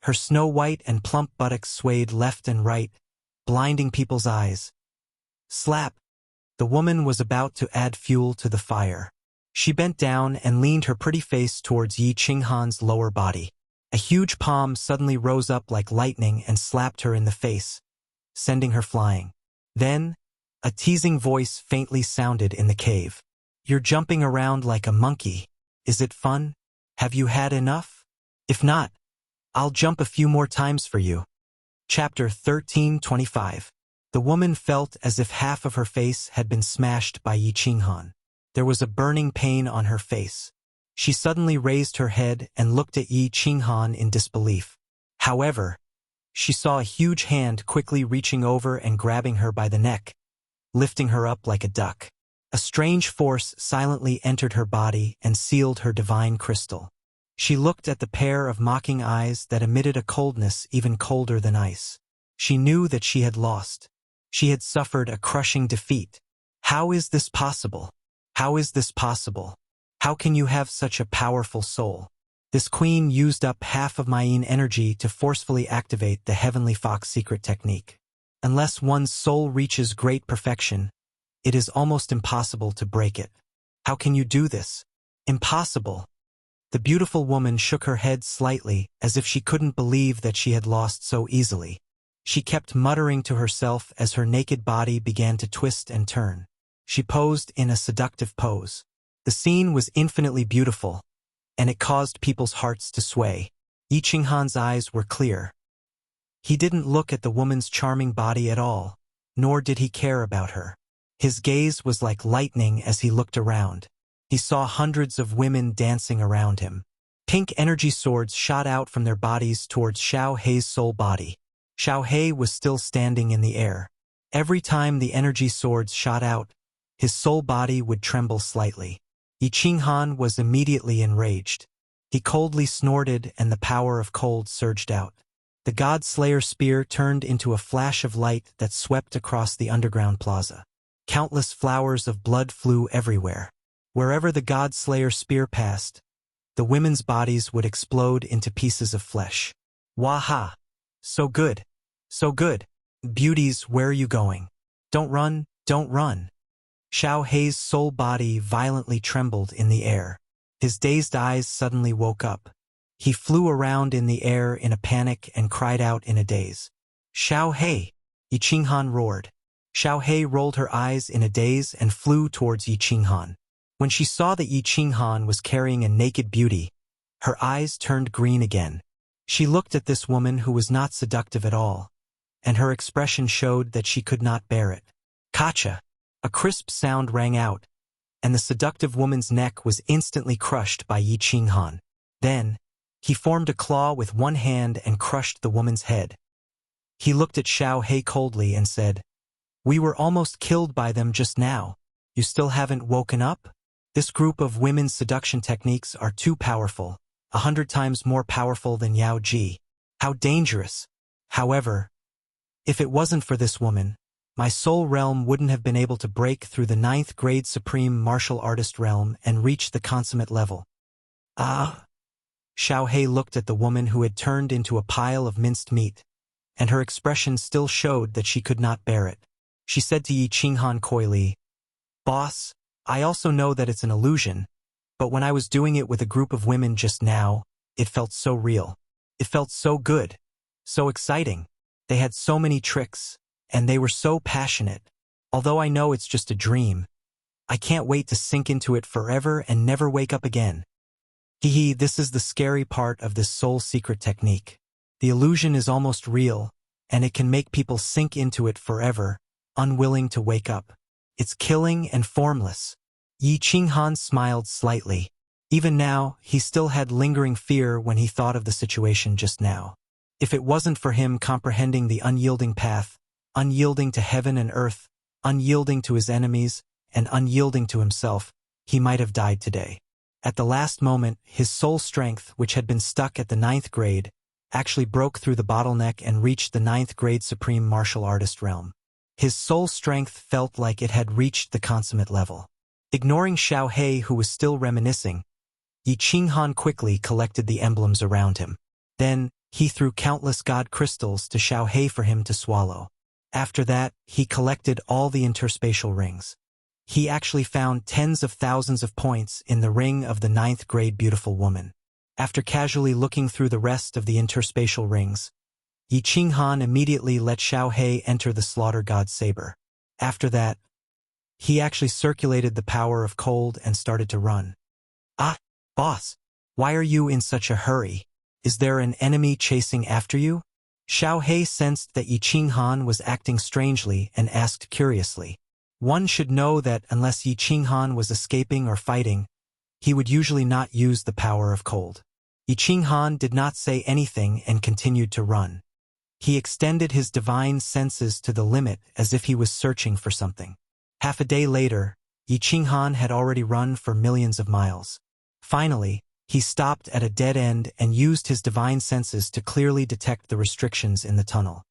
Her snow-white and plump buttocks swayed left and right, blinding people's eyes. Slap! The woman was about to add fuel to the fire. She bent down and leaned her pretty face towards Yi Qinghan's lower body. A huge palm suddenly rose up like lightning and slapped her in the face, sending her flying. Then, a teasing voice faintly sounded in the cave. "You're jumping around like a monkey. Is it fun? Have you had enough? If not, I'll jump a few more times for you." Chapter 13:25. The woman felt as if half of her face had been smashed by Yi Qinghan. There was a burning pain on her face. She suddenly raised her head and looked at Yi Qinghan in disbelief. However, she saw a huge hand quickly reaching over and grabbing her by the neck, lifting her up like a duck. A strange force silently entered her body and sealed her divine crystal. She looked at the pair of mocking eyes that emitted a coldness even colder than ice. She knew that she had lost. She had suffered a crushing defeat. How is this possible? How is this possible? How can you have such a powerful soul? This queen used up half of my yin energy to forcefully activate the Heavenly Fox secret technique. Unless one's soul reaches great perfection, it is almost impossible to break it. How can you do this? Impossible. The beautiful woman shook her head slightly, as if she couldn't believe that she had lost so easily. She kept muttering to herself as her naked body began to twist and turn. She posed in a seductive pose. The scene was infinitely beautiful, and it caused people's hearts to sway. Yi Qinghan's eyes were clear. He didn't look at the woman's charming body at all, nor did he care about her. His gaze was like lightning as he looked around. He saw hundreds of women dancing around him. Pink energy swords shot out from their bodies towards Xiao Hei's soul body. Xiao Hei was still standing in the air. Every time the energy swords shot out, his soul body would tremble slightly. Yi Qinghan was immediately enraged. He coldly snorted and the power of cold surged out. The God Slayer spear turned into a flash of light that swept across the underground plaza. Countless flowers of blood flew everywhere. Wherever the God Slayer spear passed, the women's bodies would explode into pieces of flesh. Waha! So good! So good! Beauties, where are you going? Don't run, don't run! Xiao Hei's soul body violently trembled in the air. His dazed eyes suddenly woke up. He flew around in the air in a panic and cried out in a daze. Xiao Hei! Yi Qinghan roared. Xiao Hei rolled her eyes in a daze and flew towards Yi Qinghan. When she saw that Yi Qinghan was carrying a naked beauty, her eyes turned green again. She looked at this woman who was not seductive at all, and her expression showed that she could not bear it. Kacha! A crisp sound rang out, and the seductive woman's neck was instantly crushed by Yi Qinghan. Then, he formed a claw with one hand and crushed the woman's head. He looked at Xiao Hei coldly and said, "We were almost killed by them just now. You still haven't woken up? This group of women's seduction techniques are too powerful, 100 times more powerful than Yao Ji. How dangerous! However, if it wasn't for this woman, my soul realm wouldn't have been able to break through the 9th grade supreme martial artist realm and reach the consummate level." Ah! Xiao Hei looked at the woman who had turned into a pile of minced meat, and her expression still showed that she could not bear it. She said to Yi Qinghan coyly, "Boss, I also know that it's an illusion, but when I was doing it with a group of women just now, it felt so real. It felt so good, so exciting. They had so many tricks, and they were so passionate. Although I know it's just a dream, I can't wait to sink into it forever and never wake up again." Hee, this is the scary part of this soul secret technique. The illusion is almost real, and it can make people sink into it forever, unwilling to wake up. It's killing and formless. Yi Qinghan smiled slightly. Even now, he still had lingering fear when he thought of the situation just now. If it wasn't for him comprehending the unyielding path, unyielding to heaven and earth, unyielding to his enemies, and unyielding to himself, he might have died today. At the last moment, his soul strength, which had been stuck at the 9th grade, actually broke through the bottleneck and reached the 9th grade supreme martial artist realm. His soul strength felt like it had reached the consummate level. Ignoring Xiao Hei, who was still reminiscing, Yi Qinghan quickly collected the emblems around him. Then, he threw countless god crystals to Xiao Hei for him to swallow. After that, he collected all the interspatial rings. He actually found tens of thousands of points in the ring of the 9th grade beautiful woman. After casually looking through the rest of the interspatial rings, Yi Qinghan immediately let Xiao Hei enter the slaughter god saber. After that, he actually circulated the power of cold and started to run. "Ah, boss, why are you in such a hurry? Is there an enemy chasing after you?" Xiao Hei sensed that Yi Qinghan was acting strangely and asked curiously. One should know that unless Yi Qinghan was escaping or fighting, he would usually not use the power of cold. Yi Qinghan did not say anything and continued to run. He extended his divine senses to the limit as if he was searching for something. Half a day later, Yi Qinghan had already run for millions of miles. Finally, he stopped at a dead end and used his divine senses to clearly detect the restrictions in the tunnel.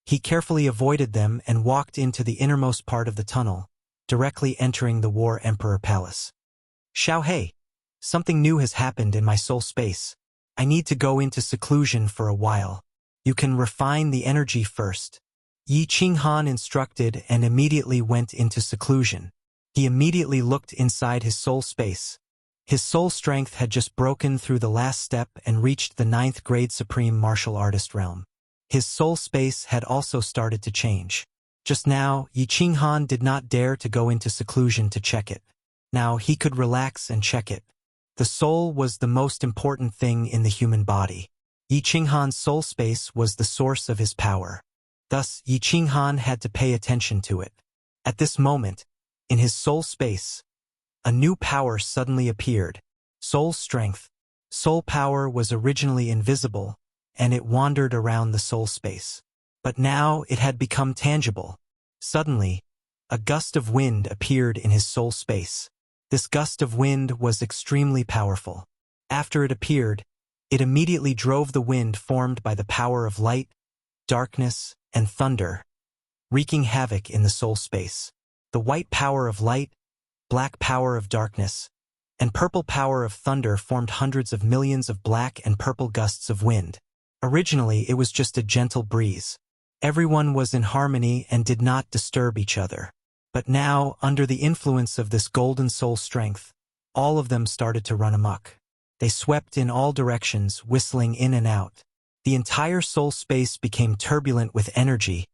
He carefully avoided them and walked into the innermost part of the tunnel, directly entering the War Emperor Palace. Xiaohei, something new has happened in my soul space. I need to go into seclusion for a while. You can refine the energy first. Yi Qinghan instructed and immediately went into seclusion. He immediately looked inside his soul space. His soul strength had just broken through the last step and reached the 9th grade supreme martial artist realm. His soul space had also started to change. Just now, Yi Qinghan did not dare to go into seclusion to check it. Now he could relax and check it. The soul was the most important thing in the human body. Yi Qinghan's soul space was the source of his power. Thus, Yi Qinghan had to pay attention to it. At this moment, in his soul space, a new power suddenly appeared. Soul strength. Soul power was originally invisible, and it wandered around the soul space. But now it had become tangible. Suddenly, a gust of wind appeared in his soul space. This gust of wind was extremely powerful. After it appeared, it immediately drove the wind formed by the power of light, darkness, and thunder, wreaking havoc in the soul space. The white power of light, black power of darkness, and purple power of thunder formed hundreds of millions of black and purple gusts of wind. Originally, it was just a gentle breeze. Everyone was in harmony and did not disturb each other. But now, under the influence of this golden soul strength, all of them started to run amok. They swept in all directions, whistling in and out. The entire soul space became turbulent with energy,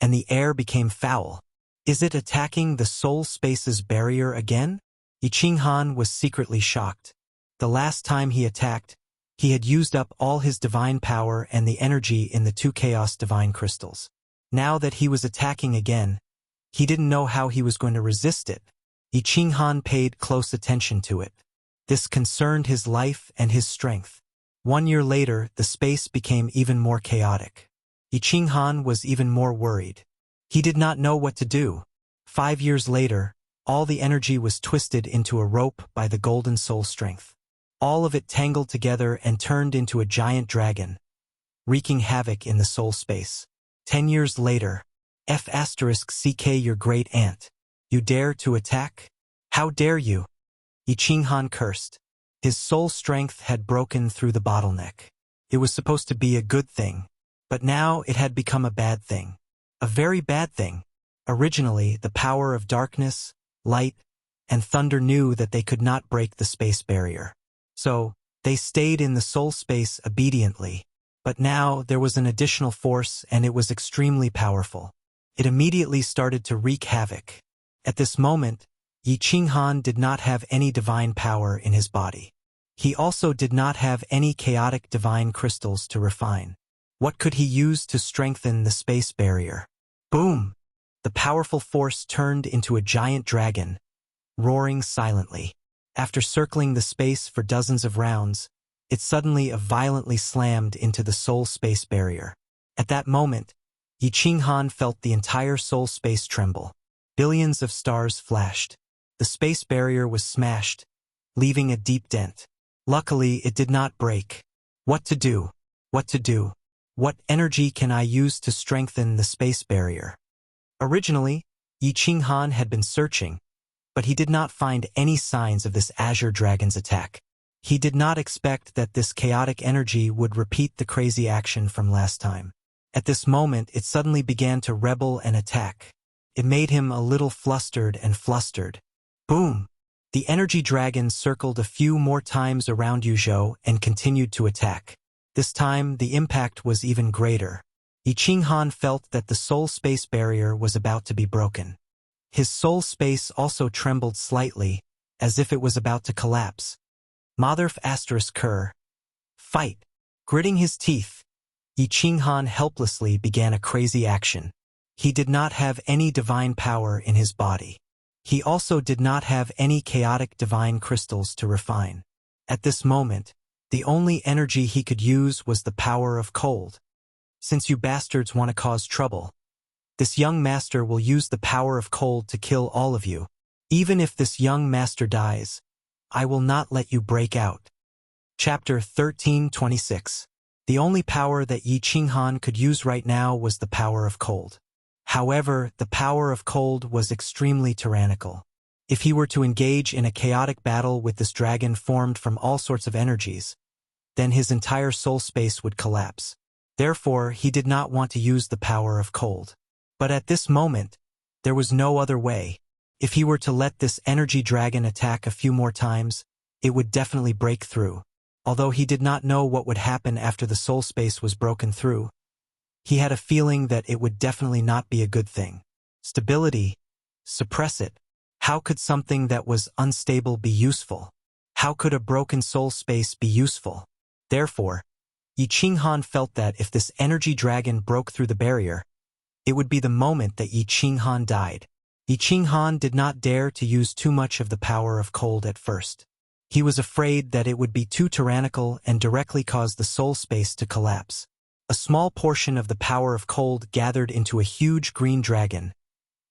and the air became foul. Is it attacking the soul space's barrier again? Yi Qinghan was secretly shocked. The last time he attacked, he had used up all his divine power and the energy in the 2 chaos divine crystals. Now that he was attacking again, he didn't know how he was going to resist it. Yi Qinghan paid close attention to it. This concerned his life and his strength. 1 year later, the space became even more chaotic. Yi Qinghan was even more worried. He did not know what to do. 5 years later, all the energy was twisted into a rope by the golden soul strength. All of it tangled together and turned into a giant dragon, wreaking havoc in the soul space. 10 years later, F***CK your great aunt. You dare to attack? How dare you? Yi Qinghan cursed. His soul strength had broken through the bottleneck. It was supposed to be a good thing, but now it had become a bad thing. A very bad thing. Originally, the power of darkness, light, and thunder knew that they could not break the space barrier. So, they stayed in the soul space obediently. But now, there was an additional force and it was extremely powerful. It immediately started to wreak havoc. At this moment, Yi Qinghan did not have any divine power in his body. He also did not have any chaotic divine crystals to refine. What could he use to strengthen the space barrier? Boom! The powerful force turned into a giant dragon, roaring silently. After circling the space for dozens of rounds, it suddenly violently slammed into the soul space barrier. At that moment, Yi Qinghan felt the entire soul space tremble. Billions of stars flashed. The space barrier was smashed, leaving a deep dent. Luckily, it did not break. What to do? What to do? What energy can I use to strengthen the space barrier? Originally, Yi Qinghan had been searching, but he did not find any signs of this azure dragon's attack. He did not expect that this chaotic energy would repeat the crazy action from last time. At this moment, it suddenly began to rebel and attack. It made him a little flustered and flustered. Boom! The energy dragon circled a few more times around Yuzhou and continued to attack. This time, the impact was even greater. Yi Qinghan felt that the soul space barrier was about to be broken. His soul space also trembled slightly, as if it was about to collapse. Mother*****. Fight! Gritting his teeth, Yi Qinghan helplessly began a crazy action. He did not have any divine power in his body. He also did not have any chaotic divine crystals to refine. At this moment, the only energy he could use was the power of cold. Since you bastards want to cause trouble, this young master will use the power of cold to kill all of you. Even if this young master dies, I will not let you break out. Chapter 13:26. The only power that Yi Qinghan could use right now was the power of cold. However, the power of cold was extremely tyrannical. If he were to engage in a chaotic battle with this dragon formed from all sorts of energies, then his entire soul space would collapse. Therefore, he did not want to use the power of cold. But at this moment, there was no other way. If he were to let this energy dragon attack a few more times, it would definitely break through. Although he did not know what would happen after the soul space was broken through, he had a feeling that it would definitely not be a good thing. Stability. Suppress it. How could something that was unstable be useful? How could a broken soul space be useful? Therefore, Yi Qinghan felt that if this energy dragon broke through the barrier, it would be the moment that Yi Qinghan died. Yi Qinghan did not dare to use too much of the power of cold at first. He was afraid that it would be too tyrannical and directly cause the soul space to collapse. A small portion of the power of cold gathered into a huge green dragon,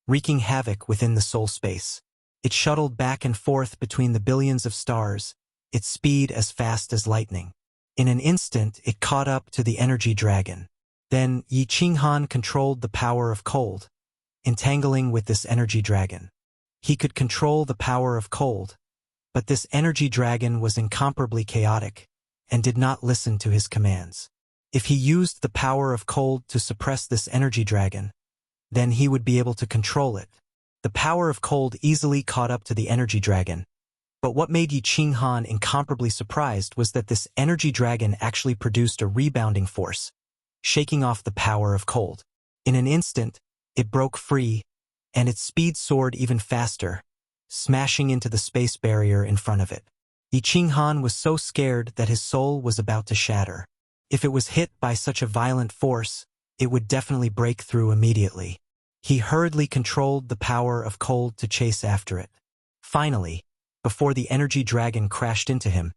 wreaking havoc within the soul space. It shuttled back and forth between the billions of stars, its speed as fast as lightning. In an instant, it caught up to the energy dragon. Then Yi Qinghan controlled the power of cold, entangling with this energy dragon. He could control the power of cold, but this energy dragon was incomparably chaotic and did not listen to his commands. If he used the power of cold to suppress this energy dragon, then he would be able to control it. The power of cold easily caught up to the energy dragon, but what made Yi Qinghan incomparably surprised was that this energy dragon actually produced a rebounding force, shaking off the power of cold. In an instant, it broke free, and its speed soared even faster, smashing into the space barrier in front of it. Yi Qinghan was so scared that his soul was about to shatter. If it was hit by such a violent force, it would definitely break through immediately. He hurriedly controlled the power of cold to chase after it. Finally, before the energy dragon crashed into him,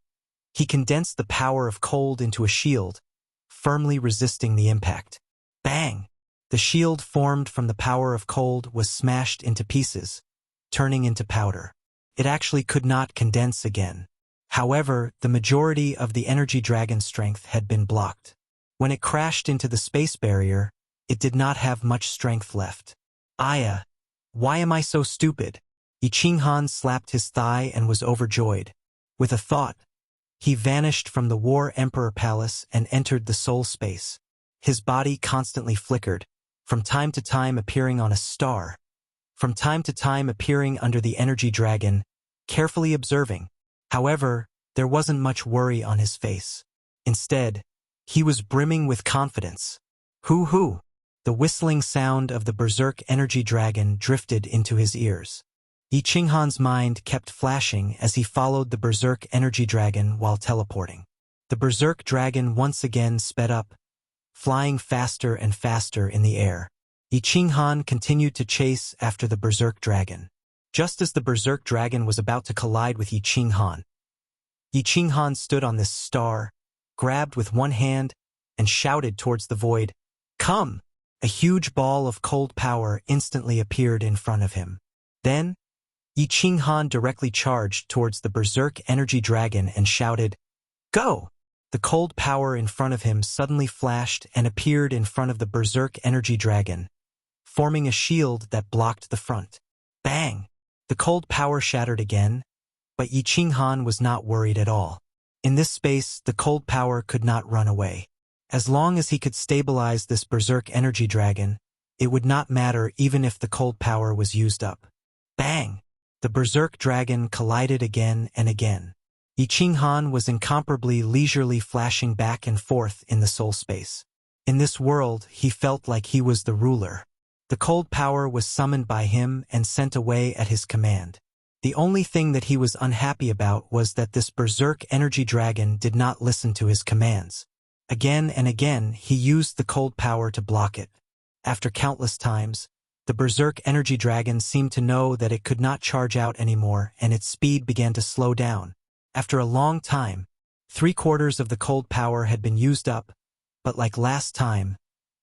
he condensed the power of cold into a shield, firmly resisting the impact. Bang! The shield formed from the power of cold was smashed into pieces, turning into powder. It actually could not condense again. However, the majority of the energy dragon's strength had been blocked. When it crashed into the space barrier, it did not have much strength left. Aya! Why am I so stupid? Yi Qinghan slapped his thigh and was overjoyed. With a thought, he vanished from the War Emperor Palace and entered the soul space. His body constantly flickered, from time to time appearing on a star, from time to time appearing under the energy dragon, carefully observing. However, there wasn't much worry on his face. Instead, he was brimming with confidence. Hoo-hoo! The whistling sound of the berserk energy dragon drifted into his ears. Yi Qinghan's mind kept flashing as he followed the berserk energy dragon while teleporting. The berserk dragon once again sped up, flying faster and faster in the air. Yi Qinghan continued to chase after the berserk dragon. Just as the berserk dragon was about to collide with Yi Qinghan stood on this star, grabbed with one hand, and shouted towards the void, "Come!" A huge ball of cold power instantly appeared in front of him. Then, Yi Qinghan directly charged towards the berserk energy dragon and shouted, "Go!" The cold power in front of him suddenly flashed and appeared in front of the berserk energy dragon, forming a shield that blocked the front. Bang! The cold power shattered again, but Yi Qinghan was not worried at all. In this space, the cold power could not run away. As long as he could stabilize this berserk energy dragon, it would not matter even if the cold power was used up. Bang! The berserk dragon collided again and again. Yi Qinghan was incomparably leisurely flashing back and forth in the soul space. In this world, he felt like he was the ruler. The cold power was summoned by him and sent away at his command. The only thing that he was unhappy about was that this berserk energy dragon did not listen to his commands. Again and again, he used the cold power to block it. After countless times, the berserk energy dragon seemed to know that it could not charge out anymore, and its speed began to slow down. After a long time, 3/4 of the cold power had been used up, but like last time,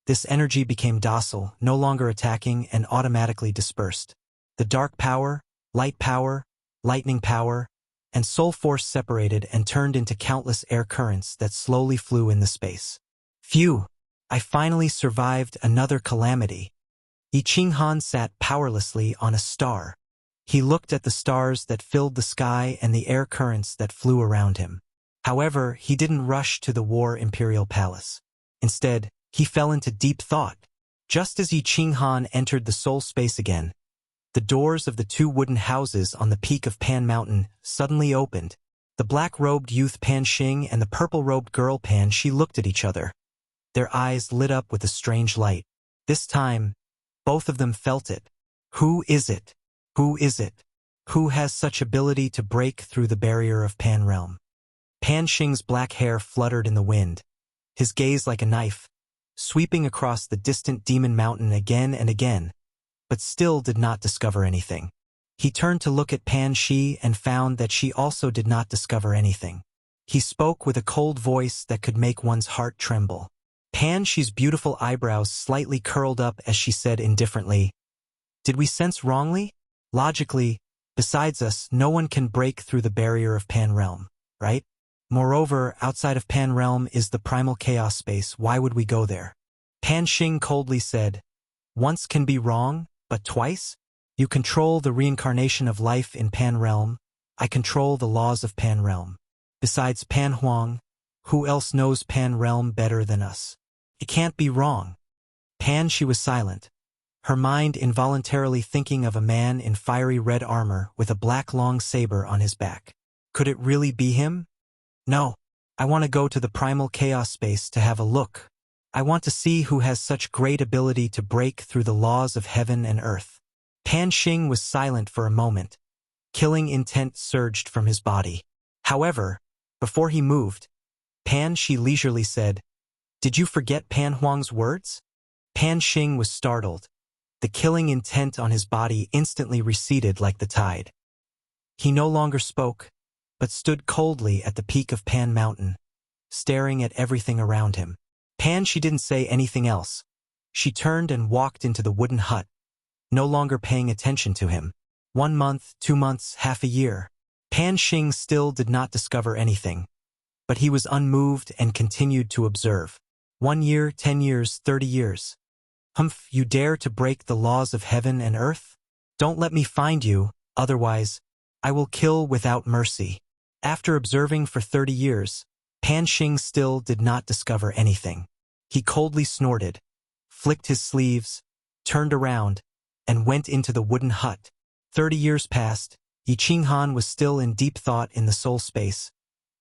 this energy became docile, no longer attacking, and automatically dispersed. The dark power, Light power, lightning power, and soul force separated and turned into countless air currents that slowly flew in the space. Phew! I finally survived another calamity. Yi Qinghan sat powerlessly on a star. He looked at the stars that filled the sky and the air currents that flew around him. However, he didn't rush to the War Imperial Palace. Instead, he fell into deep thought. Just as Yi Qinghan entered the soul space again, the doors of the two wooden houses on the peak of Pan Mountain suddenly opened. The black-robed youth Pan Xing and the purple-robed girl Pan Shi looked at each other. Their eyes lit up with a strange light. This time, both of them felt it. Who is it? Who is it? Who has such ability to break through the barrier of Pan Realm? Pan Xing's black hair fluttered in the wind, his gaze like a knife, sweeping across the distant Demon Mountain again and again, but still did not discover anything. He turned to look at Pan Shi and found that she also did not discover anything. He spoke with a cold voice that could make one's heart tremble. Pan Shi's beautiful eyebrows slightly curled up as she said indifferently, "Did we sense wrongly? Logically, besides us, no one can break through the barrier of Pan Realm, right? Moreover, outside of Pan Realm is the primal chaos space. Why would we go there?" Pan Xing coldly said, "Once can be wrong, but twice? You control the reincarnation of life in Pan Realm. I control the laws of Pan Realm. Besides Pan Huang, who else knows Pan Realm better than us? It can't be wrong." Pan Shi was silent, her mind involuntarily thinking of a man in fiery red armor with a black long saber on his back. Could it really be him? No, I want to go to the primal chaos space to have a look. I want to see who has such great ability to break through the laws of heaven and earth. Pan Xing was silent for a moment. Killing intent surged from his body. However, before he moved, Pan Shi leisurely said, "Did you forget Pan Huang's words?" Pan Xing was startled. The killing intent on his body instantly receded like the tide. He no longer spoke, but stood coldly at the peak of Pan Mountain, staring at everything around him. Pan Shi didn't say anything else. She turned and walked into the wooden hut, no longer paying attention to him. 1 month, 2 months, half a year. Pan Xing still did not discover anything, but he was unmoved and continued to observe. 1 year, 10 years, 30 years. Humph, you dare to break the laws of heaven and earth? Don't let me find you, otherwise, I will kill without mercy. After observing for 30 years, Pan Xing still did not discover anything. He coldly snorted, flicked his sleeves, turned around, and went into the wooden hut. 30 years passed. Yi Qinghan was still in deep thought in the soul space,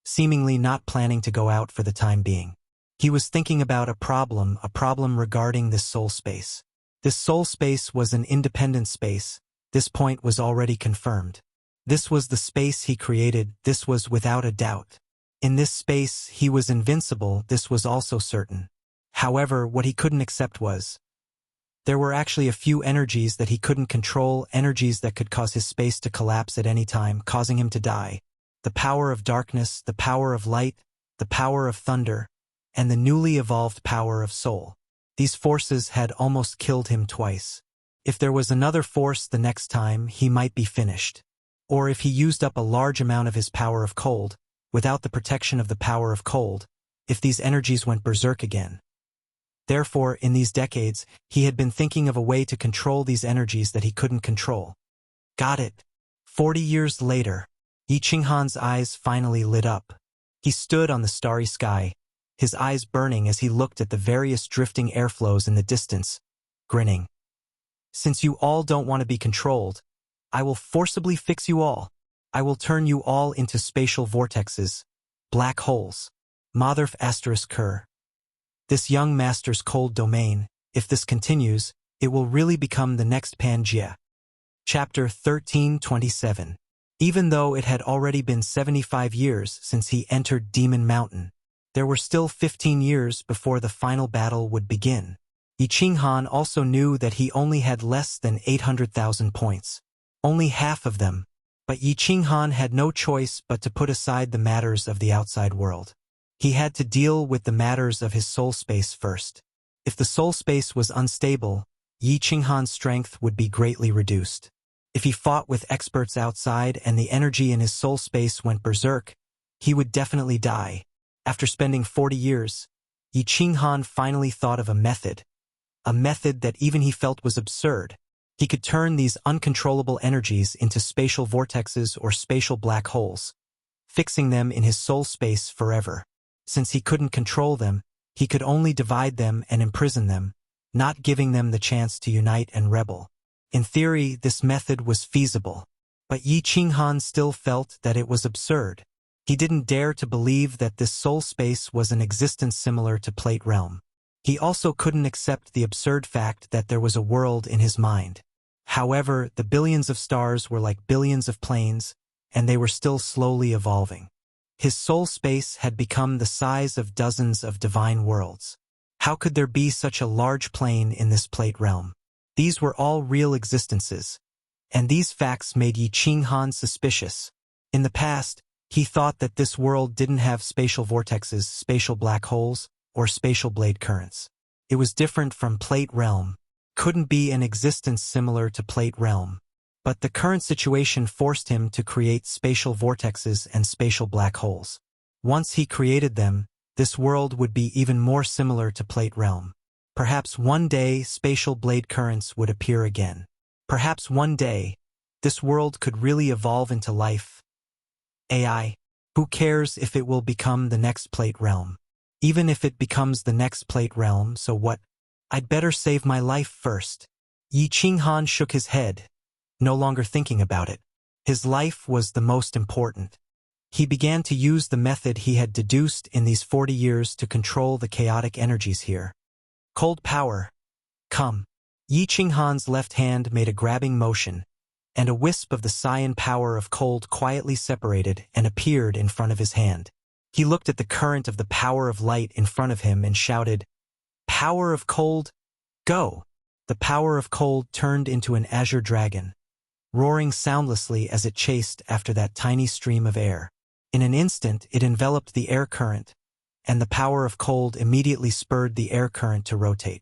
seemingly not planning to go out for the time being. He was thinking about a problem regarding this soul space. This soul space was an independent space. This point was already confirmed. This was the space he created. This was without a doubt. In this space, he was invincible. This was also certain. However, what he couldn't accept was, there were actually a few energies that he couldn't control, energies that could cause his space to collapse at any time, causing him to die. The power of darkness, the power of light, the power of thunder, and the newly evolved power of soul. These forces had almost killed him twice. If there was another force the next time, he might be finished. Or if he used up a large amount of his power of cold, without the protection of the power of cold, if these energies went berserk again. Therefore, in these decades, he had been thinking of a way to control these energies that he couldn't control. Got it. 40 years later, Yi Qinghan's eyes finally lit up. He stood on the starry sky, his eyes burning as he looked at the various drifting airflows in the distance, grinning. Since you all don't want to be controlled, I will forcibly fix you all. I will turn you all into spatial vortexes, black holes. Motherf ****. This young master's cold domain, if this continues, it will really become the next Pangaea. Chapter 1327. Even though it had already been 75 years since he entered Demon Mountain, there were still 15 years before the final battle would begin. Yi Qinghan also knew that he only had less than 800,000 points. Only half of them. But Yi Qinghan had no choice but to put aside the matters of the outside world. He had to deal with the matters of his soul space first. If the soul space was unstable, Yi Qinghan's strength would be greatly reduced. If he fought with experts outside and the energy in his soul space went berserk, he would definitely die. After spending 40 years, Yi Qinghan finally thought of a method that even he felt was absurd. He could turn these uncontrollable energies into spatial vortexes or spatial black holes, fixing them in his soul space forever. Since he couldn't control them, he could only divide them and imprison them, not giving them the chance to unite and rebel. In theory, this method was feasible, but Yi Qinghan still felt that it was absurd. He didn't dare to believe that this soul space was an existence similar to Plate Realm. He also couldn't accept the absurd fact that there was a world in his mind. However, the billions of stars were like billions of planes, and they were still slowly evolving. His soul space had become the size of dozens of divine worlds. How could there be such a large plane in this Plate Realm? These were all real existences, and these facts made Yi Qinghan suspicious. In the past, he thought that this world didn't have spatial vortexes, spatial black holes, or spatial blade currents. It was different from Plate Realm, couldn't be an existence similar to Plate Realm. But the current situation forced him to create spatial vortexes and spatial black holes. Once he created them, this world would be even more similar to Plate Realm. Perhaps one day spatial blade currents would appear again. Perhaps one day, this world could really evolve into life. AI. Who cares if it will become the next Plate Realm? Even if it becomes the next Plate Realm, so what? I'd better save my life first. Yi Qinghan shook his head, no longer thinking about it. His life was the most important. He began to use the method he had deduced in these 40 years to control the chaotic energies here. Cold power. Come. Yi Qinghan's left hand made a grabbing motion, and a wisp of the cyan power of cold quietly separated and appeared in front of his hand. He looked at the current of the power of light in front of him and shouted, "Power of cold, go!" The power of cold turned into an azure dragon, roaring soundlessly as it chased after that tiny stream of air. In an instant, it enveloped the air current, and the power of cold immediately spurred the air current to rotate.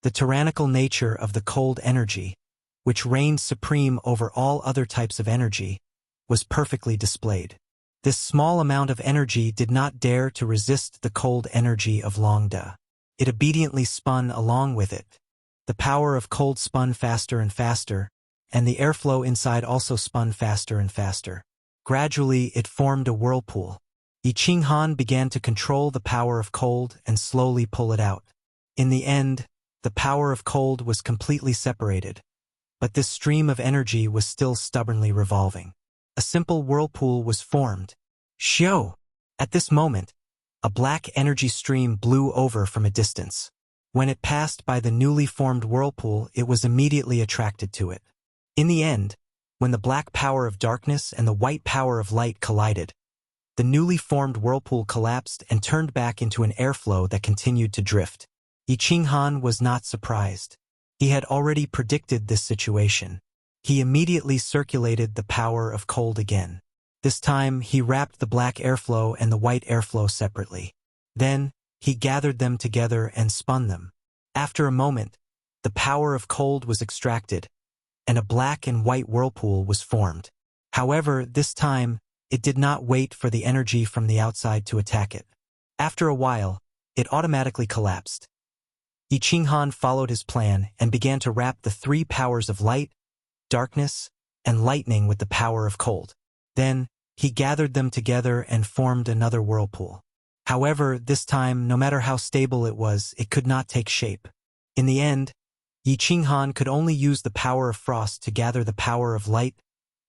The tyrannical nature of the cold energy, which reigned supreme over all other types of energy, was perfectly displayed. This small amount of energy did not dare to resist the cold energy of Longda. It obediently spun along with it. The power of cold spun faster and faster, and the airflow inside also spun faster and faster. Gradually, it formed a whirlpool. Yi Qinghan began to control the power of cold and slowly pull it out. In the end, the power of cold was completely separated, but this stream of energy was still stubbornly revolving. A simple whirlpool was formed. Shio! At this moment, a black energy stream blew over from a distance. When it passed by the newly formed whirlpool, it was immediately attracted to it. In the end, when the black power of darkness and the white power of light collided, the newly formed whirlpool collapsed and turned back into an airflow that continued to drift. Yi Qinghan was not surprised. He had already predicted this situation. He immediately circulated the power of cold again. This time, he wrapped the black airflow and the white airflow separately. Then, he gathered them together and spun them. After a moment, the power of cold was extracted, and a black and white whirlpool was formed. However, this time, it did not wait for the energy from the outside to attack it. After a while, it automatically collapsed. Yi Qinghan followed his plan and began to wrap the three powers of light, darkness, and lightning with the power of cold. Then, he gathered them together and formed another whirlpool. However, this time, no matter how stable it was, it could not take shape. In the end, Yi Qinghan could only use the power of frost to gather the power of light,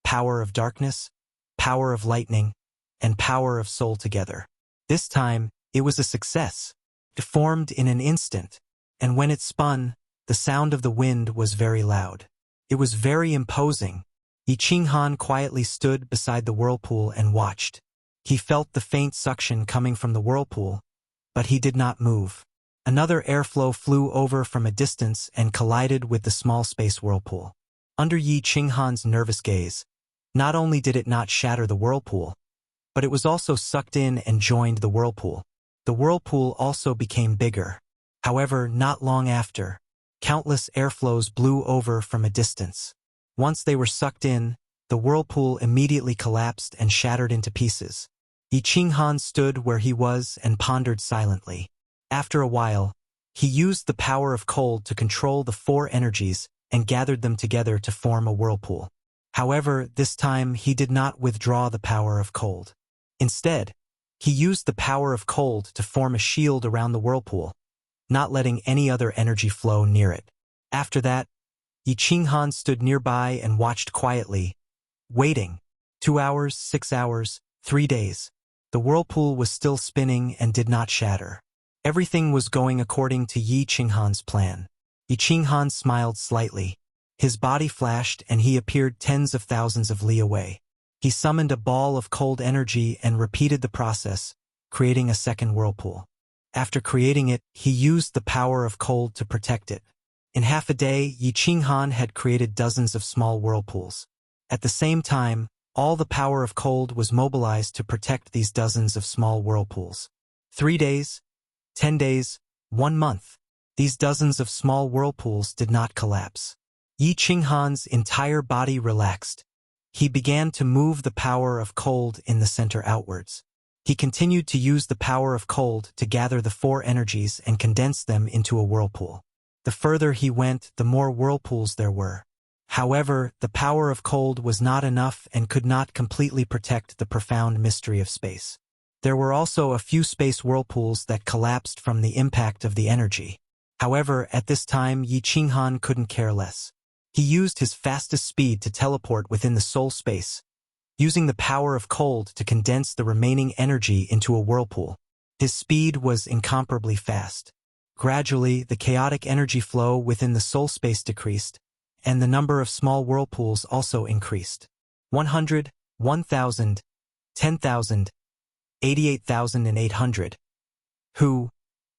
power of darkness, power of lightning, and power of soul together. This time, it was a success. It formed in an instant, and when it spun, the sound of the wind was very loud. It was very imposing. Yi Qinghan quietly stood beside the whirlpool and watched. He felt the faint suction coming from the whirlpool, but he did not move. Another airflow flew over from a distance and collided with the small space whirlpool. Under Yi Qinghan's nervous gaze, not only did it not shatter the whirlpool, but it was also sucked in and joined the whirlpool. The whirlpool also became bigger. However, not long after, countless airflows blew over from a distance. Once they were sucked in, the whirlpool immediately collapsed and shattered into pieces. Yi Qinghan stood where he was and pondered silently. After a while, he used the power of cold to control the four energies and gathered them together to form a whirlpool. However, this time he did not withdraw the power of cold. Instead, he used the power of cold to form a shield around the whirlpool, not letting any other energy flow near it. After that, Yi Qinghan stood nearby and watched quietly, waiting. 2 hours, 6 hours, 3 days. The whirlpool was still spinning and did not shatter. Everything was going according to Yi Qinghan's plan. Yi Qinghan smiled slightly. His body flashed and he appeared tens of thousands of li away. He summoned a ball of cold energy and repeated the process, creating a second whirlpool. After creating it, he used the power of cold to protect it. In half a day, Yi Qinghan had created dozens of small whirlpools. At the same time, all the power of cold was mobilized to protect these dozens of small whirlpools. 3 days, 10 days, 1 month. These dozens of small whirlpools did not collapse. Yi Qinghan's entire body relaxed. He began to move the power of cold in the center outwards. He continued to use the power of cold to gather the four energies and condense them into a whirlpool. The further he went, the more whirlpools there were. However, the power of cold was not enough and could not completely protect the profound mystery of space. There were also a few space whirlpools that collapsed from the impact of the energy. However, at this time, Yi Qinghan couldn't care less. He used his fastest speed to teleport within the soul space, using the power of cold to condense the remaining energy into a whirlpool. His speed was incomparably fast. Gradually, the chaotic energy flow within the soul space decreased, and the number of small whirlpools also increased. 100, 1,000, 10,000, 88,800.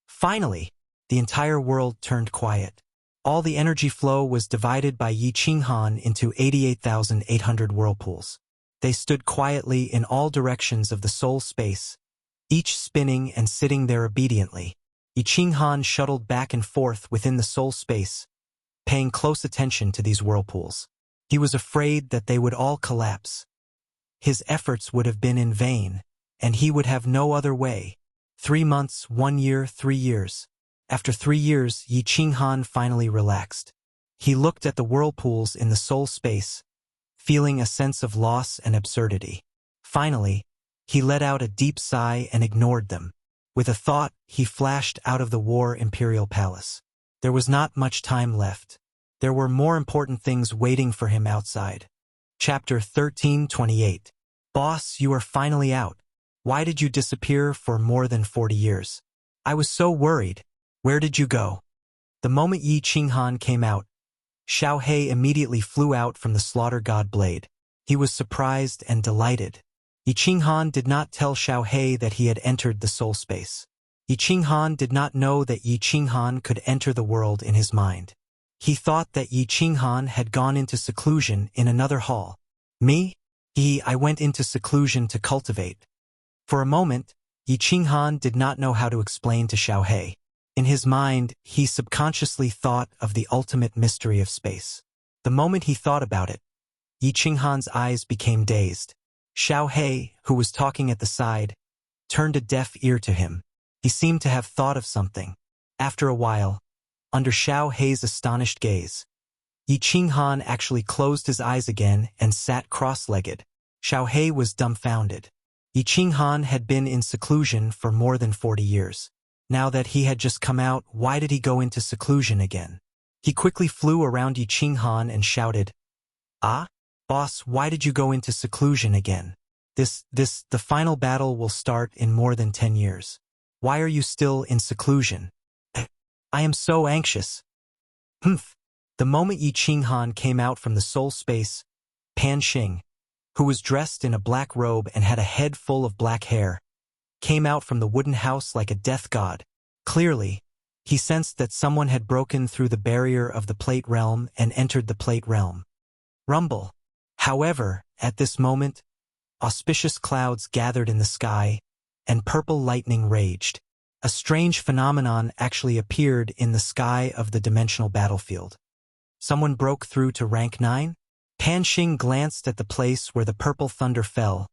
Finally, the entire world turned quiet. All the energy flow was divided by Yi Qinghan into 88,800 whirlpools. They stood quietly in all directions of the soul space, each spinning and sitting there obediently. Yi Qinghan shuttled back and forth within the soul space, paying close attention to these whirlpools. He was afraid that they would all collapse. His efforts would have been in vain, and he would have no other way. 3 months, 1 year, 3 years. After 3 years, Yi Qinghan finally relaxed. He looked at the whirlpools in the soul space, feeling a sense of loss and absurdity. Finally, he let out a deep sigh and ignored them. With a thought, he flashed out of the War Imperial Palace. There was not much time left. There were more important things waiting for him outside. Chapter 13:28. Boss, you are finally out. Why did you disappear for more than 40 years? I was so worried. Where did you go? The moment Yi Qinghan came out, Xiao He immediately flew out from the slaughter god blade. He was surprised and delighted. Yi Qinghan did not tell Xiao He that he had entered the soul space. Yi Qinghan did not know that Yi Qinghan could enter the world in his mind. He thought that Yi Qinghan had gone into seclusion in another hall. Me? I went into seclusion to cultivate. For a moment, Yi Qinghan did not know how to explain to Xiao He. In his mind, he subconsciously thought of the ultimate mystery of space. The moment he thought about it, Yi Qinghan's eyes became dazed. Xiao He, who was talking at the side, turned a deaf ear to him. He seemed to have thought of something. After a while, under Xiao He's astonished gaze, Yi Qinghan actually closed his eyes again and sat cross-legged. Xiao He was dumbfounded. Yi Qinghan had been in seclusion for more than 40 years. Now that he had just come out, why did he go into seclusion again? He quickly flew around Yi Qinghan and shouted, "Ah? Boss, why did you go into seclusion again? The final battle will start in more than 10 years. Why are you still in seclusion? I am so anxious." The moment Yi Qinghan came out from the soul space, Pan Xing, who was dressed in a black robe and had a head full of black hair, came out from the wooden house like a death god. Clearly, he sensed that someone had broken through the barrier of the plate realm and entered the plate realm. Rumble. However, at this moment, auspicious clouds gathered in the sky, and purple lightning raged. A strange phenomenon actually appeared in the sky of the dimensional battlefield. Someone broke through to rank 9? Pan Xing glanced at the place where the purple thunder fell,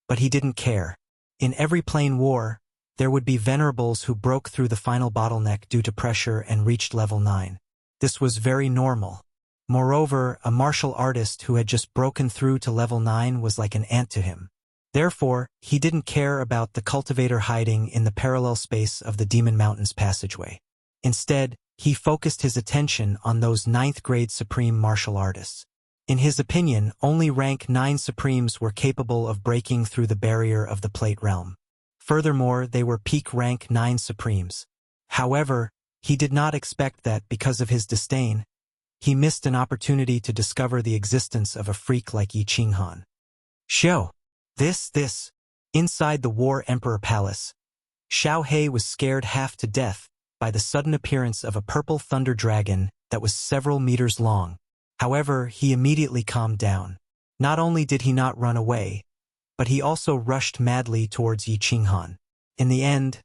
but he didn't care. In every plain war, there would be venerables who broke through the final bottleneck due to pressure and reached level 9. This was very normal. Moreover, a martial artist who had just broken through to level 9 was like an ant to him. Therefore, he didn't care about the cultivator hiding in the parallel space of the Demon Mountains passageway. Instead, he focused his attention on those 9th grade supreme martial artists. In his opinion, only rank 9 supremes were capable of breaking through the barrier of the plate realm. Furthermore, they were peak rank 9 supremes. However, he did not expect that because of his disdain, he missed an opportunity to discover the existence of a freak like Yi Qinghan. Show. This. Inside the War Emperor Palace, Xiao He was scared half to death by the sudden appearance of a purple thunder dragon that was several meters long. However, he immediately calmed down. Not only did he not run away, but he also rushed madly towards Yi Qinghan. In the end,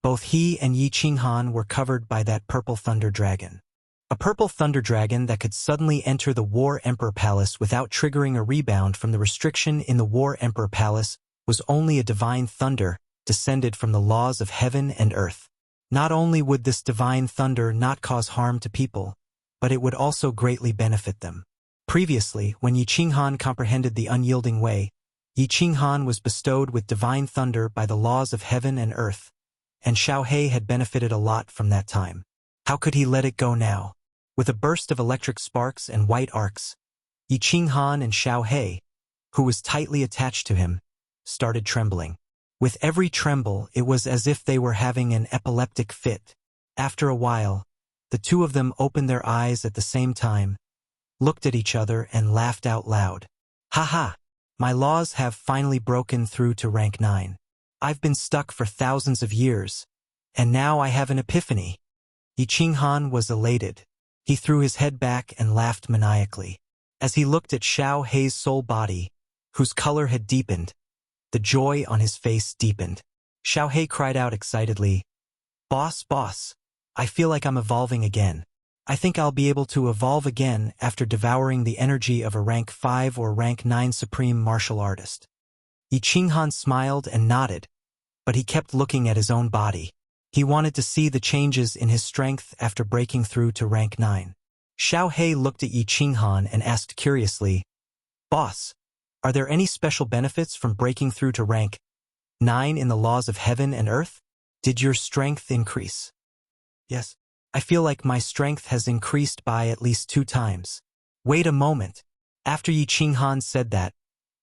both he and Yi Qinghan were covered by that purple thunder dragon. A purple thunder dragon that could suddenly enter the War Emperor Palace without triggering a rebound from the restriction in the War Emperor Palace was only a divine thunder descended from the laws of heaven and earth. Not only would this divine thunder not cause harm to people, but it would also greatly benefit them. Previously, when Yi Qinghan comprehended the unyielding way, Yi Qinghan was bestowed with divine thunder by the laws of heaven and earth, and Xiao He had benefited a lot from that time. How could he let it go now? With a burst of electric sparks and white arcs, Yi Qinghan and Xiao He, who was tightly attached to him, started trembling. With every tremble, it was as if they were having an epileptic fit. After a while, the two of them opened their eyes at the same time, looked at each other and laughed out loud. Ha! My laws have finally broken through to rank 9. I've been stuck for thousands of years, and now I have an epiphany. Yi Qinghan was elated. He threw his head back and laughed maniacally. As he looked at Xiao He's soul body, whose color had deepened, the joy on his face deepened. Xiao He cried out excitedly, Boss, I feel like I'm evolving again. I think I'll be able to evolve again after devouring the energy of a rank 5 or rank 9 supreme martial artist. Yi Qinghan smiled and nodded, but he kept looking at his own body. He wanted to see the changes in his strength after breaking through to rank 9. Xiao He looked at Yi Qinghan and asked curiously, Boss, are there any special benefits from breaking through to rank 9 in the laws of heaven and earth? Did your strength increase? Yes, I feel like my strength has increased by at least 2 times. Wait a moment. After Yi Qinghan said that,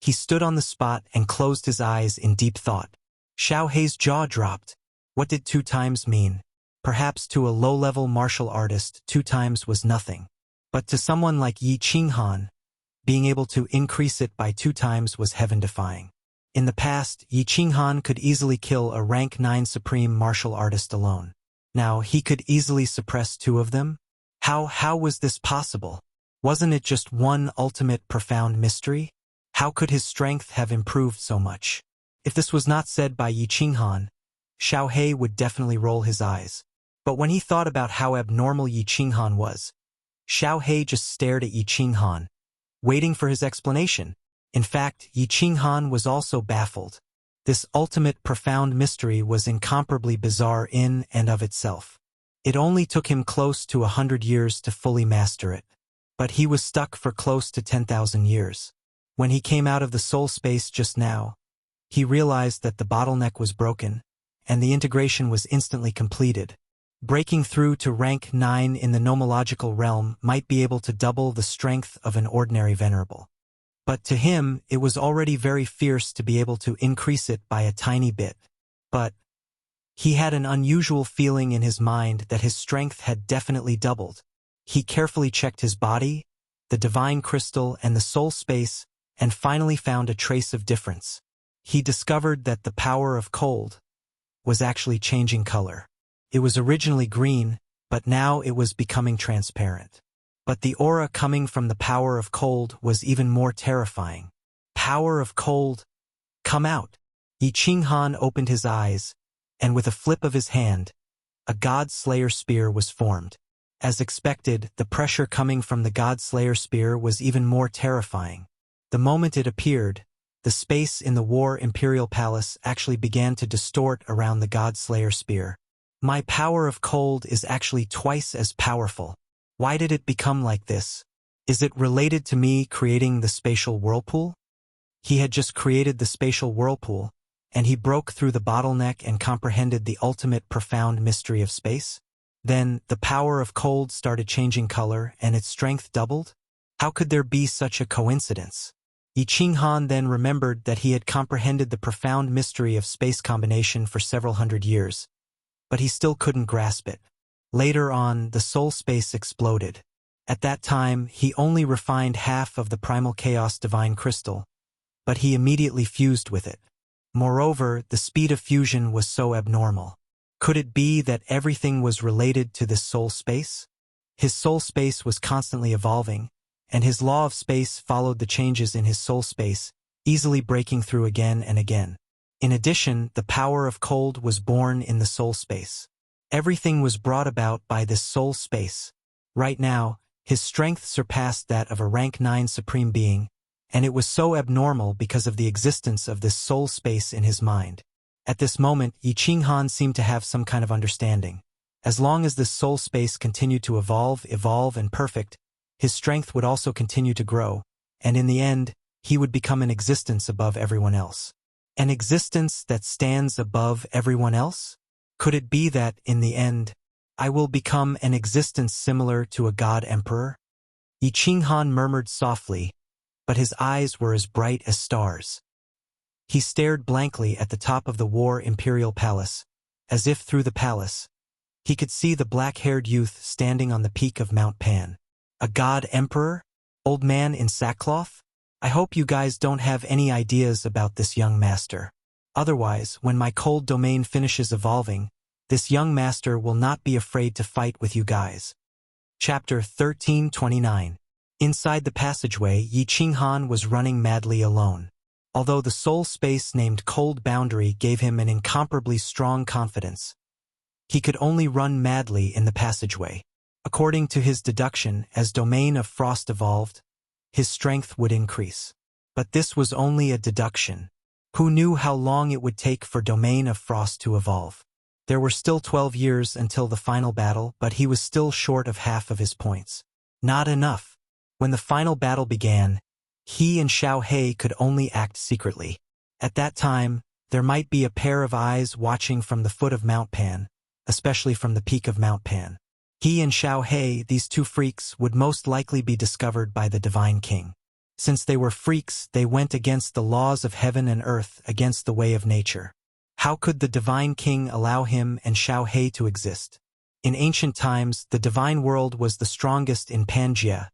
he stood on the spot and closed his eyes in deep thought. Xiao He's jaw dropped. What did 2 times mean? Perhaps to a low-level martial artist, 2 times was nothing. But to someone like Yi Qinghan, being able to increase it by 2 times was heaven-defying. In the past, Yi Qinghan could easily kill a rank 9 supreme martial artist alone. Now, he could easily suppress 2 of them? How was this possible? Wasn't it just one ultimate profound mystery? How could his strength have improved so much? If this was not said by Yi Qinghan, Xiao He would definitely roll his eyes. But when he thought about how abnormal Yi Qinghan was, Xiao He just stared at Yi Qinghan, waiting for his explanation. In fact, Yi Qinghan was also baffled. This ultimate profound mystery was incomparably bizarre in and of itself. It only took him close to 100 years to fully master it. But he was stuck for close to 10,000 years. When he came out of the soul space just now, he realized that the bottleneck was broken, and the integration was instantly completed. Breaking through to rank 9 in the nomological realm might be able to double the strength of an ordinary venerable. But to him, it was already very fierce to be able to increase it by a tiny bit. But he had an unusual feeling in his mind that his strength had definitely doubled. He carefully checked his body, the divine crystal, and the soul space, and finally found a trace of difference. He discovered that the power of cold was actually changing color. It was originally green, but now it was becoming transparent. But the aura coming from the power of cold was even more terrifying. Power of cold, come out! Yi Qinghan opened his eyes, and with a flip of his hand, a god slayer spear was formed. As expected, the pressure coming from the God-Slayer spear was even more terrifying. The moment it appeared, the space in the War Imperial Palace actually began to distort around the God-Slayer spear. My power of cold is actually twice as powerful. Why did it become like this? Is it related to me creating the spatial whirlpool? He had just created the spatial whirlpool, and he broke through the bottleneck and comprehended the ultimate profound mystery of space? Then, the power of cold started changing color and its strength doubled? How could there be such a coincidence? Yi Qinghan then remembered that he had comprehended the profound mystery of space combination for several hundred years, but he still couldn't grasp it. Later on, the soul space exploded. At that time, he only refined half of the primal chaos divine crystal, but he immediately fused with it. Moreover, the speed of fusion was so abnormal. Could it be that everything was related to this soul space? His soul space was constantly evolving, and his law of space followed the changes in his soul space, easily breaking through again and again. In addition, the power of cold was born in the soul space. Everything was brought about by this soul space. Right now, his strength surpassed that of a rank 9 supreme being, and it was so abnormal because of the existence of this soul space in his mind. At this moment, Yi Qinghan seemed to have some kind of understanding. As long as this soul space continued to evolve and perfect, his strength would also continue to grow, and in the end, he would become an existence above everyone else. An existence that stands above everyone else? Could it be that, in the end, I will become an existence similar to a god emperor? Yi Qinghan murmured softly, but his eyes were as bright as stars. He stared blankly at the top of the War Imperial Palace, as if through the palace he could see the black-haired youth standing on the peak of Mount Pan. A god emperor? Old man in sackcloth? I hope you guys don't have any ideas about this young master. Otherwise, when my cold domain finishes evolving, this young master will not be afraid to fight with you guys. Chapter 1329. Inside the passageway, Yi Qinghan was running madly alone. Although the soul space named Cold Boundary gave him an incomparably strong confidence, he could only run madly in the passageway. According to his deduction, as Domain of Frost evolved, his strength would increase. But this was only a deduction. Who knew how long it would take for Domain of Frost to evolve? There were still 12 years until the final battle, but he was still short of half of his points. Not enough. When the final battle began, he and Xiao He could only act secretly. At that time, there might be a pair of eyes watching from the foot of Mount Pan, especially from the peak of Mount Pan. He and Xiao He, these two freaks, would most likely be discovered by the Divine King. Since they were freaks, they went against the laws of heaven and earth, against the way of nature. How could the Divine King allow him and Xiao He to exist? In ancient times, the divine world was the strongest in Pangaea,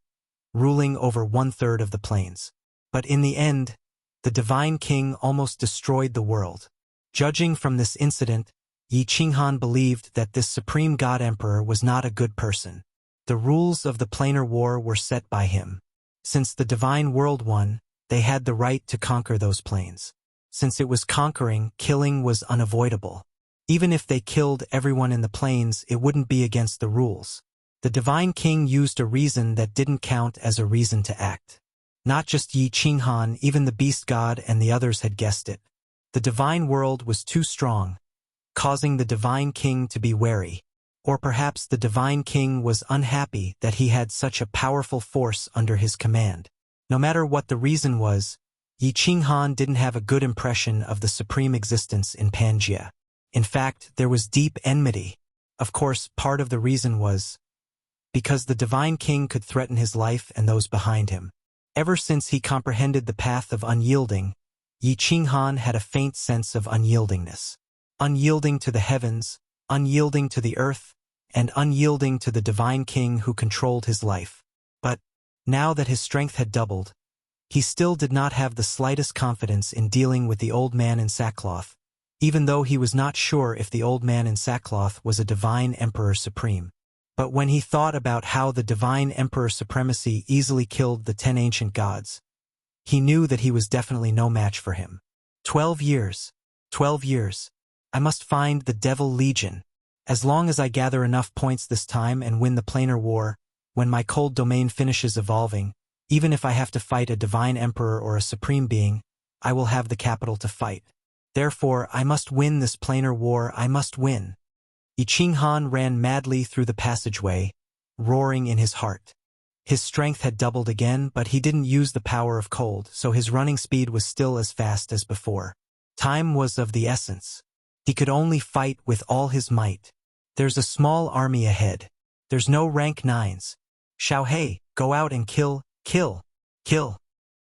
ruling over 1/3 of the plains. But in the end, the Divine King almost destroyed the world. Judging from this incident, Yi Qinghan believed that this Supreme God Emperor was not a good person. The rules of the planar war were set by him. Since the divine world won, they had the right to conquer those plains. Since it was conquering, killing was unavoidable. Even if they killed everyone in the plains, it wouldn't be against the rules. The Divine King used a reason that didn't count as a reason to act. Not just Yi Qinghan, even the Beast God and the others had guessed it. The divine world was too strong, causing the Divine King to be wary. Or perhaps the Divine King was unhappy that he had such a powerful force under his command. No matter what the reason was, Yi Qinghan didn't have a good impression of the supreme existence in Pangaea. In fact, there was deep enmity. Of course, part of the reason was because the Divine King could threaten his life and those behind him. Ever since he comprehended the path of unyielding, Yi Qinghan had a faint sense of unyieldingness. Unyielding to the heavens, unyielding to the earth, and unyielding to the Divine King who controlled his life. But, now that his strength had doubled, he still did not have the slightest confidence in dealing with the old man in sackcloth, even though he was not sure if the old man in sackcloth was a divine emperor supreme. But when he thought about how the divine emperor supremacy easily killed the 10 ancient gods, he knew that he was definitely no match for him. 12 years. 12 years. I must find the Devil Legion. As long as I gather enough points this time and win the planar war, when my cold domain finishes evolving, even if I have to fight a divine emperor or a supreme being, I will have the capital to fight. Therefore, I must win this planar war, I must win. Yi Qinghan ran madly through the passageway, roaring in his heart. His strength had doubled again, but he didn't use the power of cold, so his running speed was still as fast as before. Time was of the essence. He could only fight with all his might. There's a small army ahead. There's no rank 9s. Xiaohei, go out and kill, kill, kill.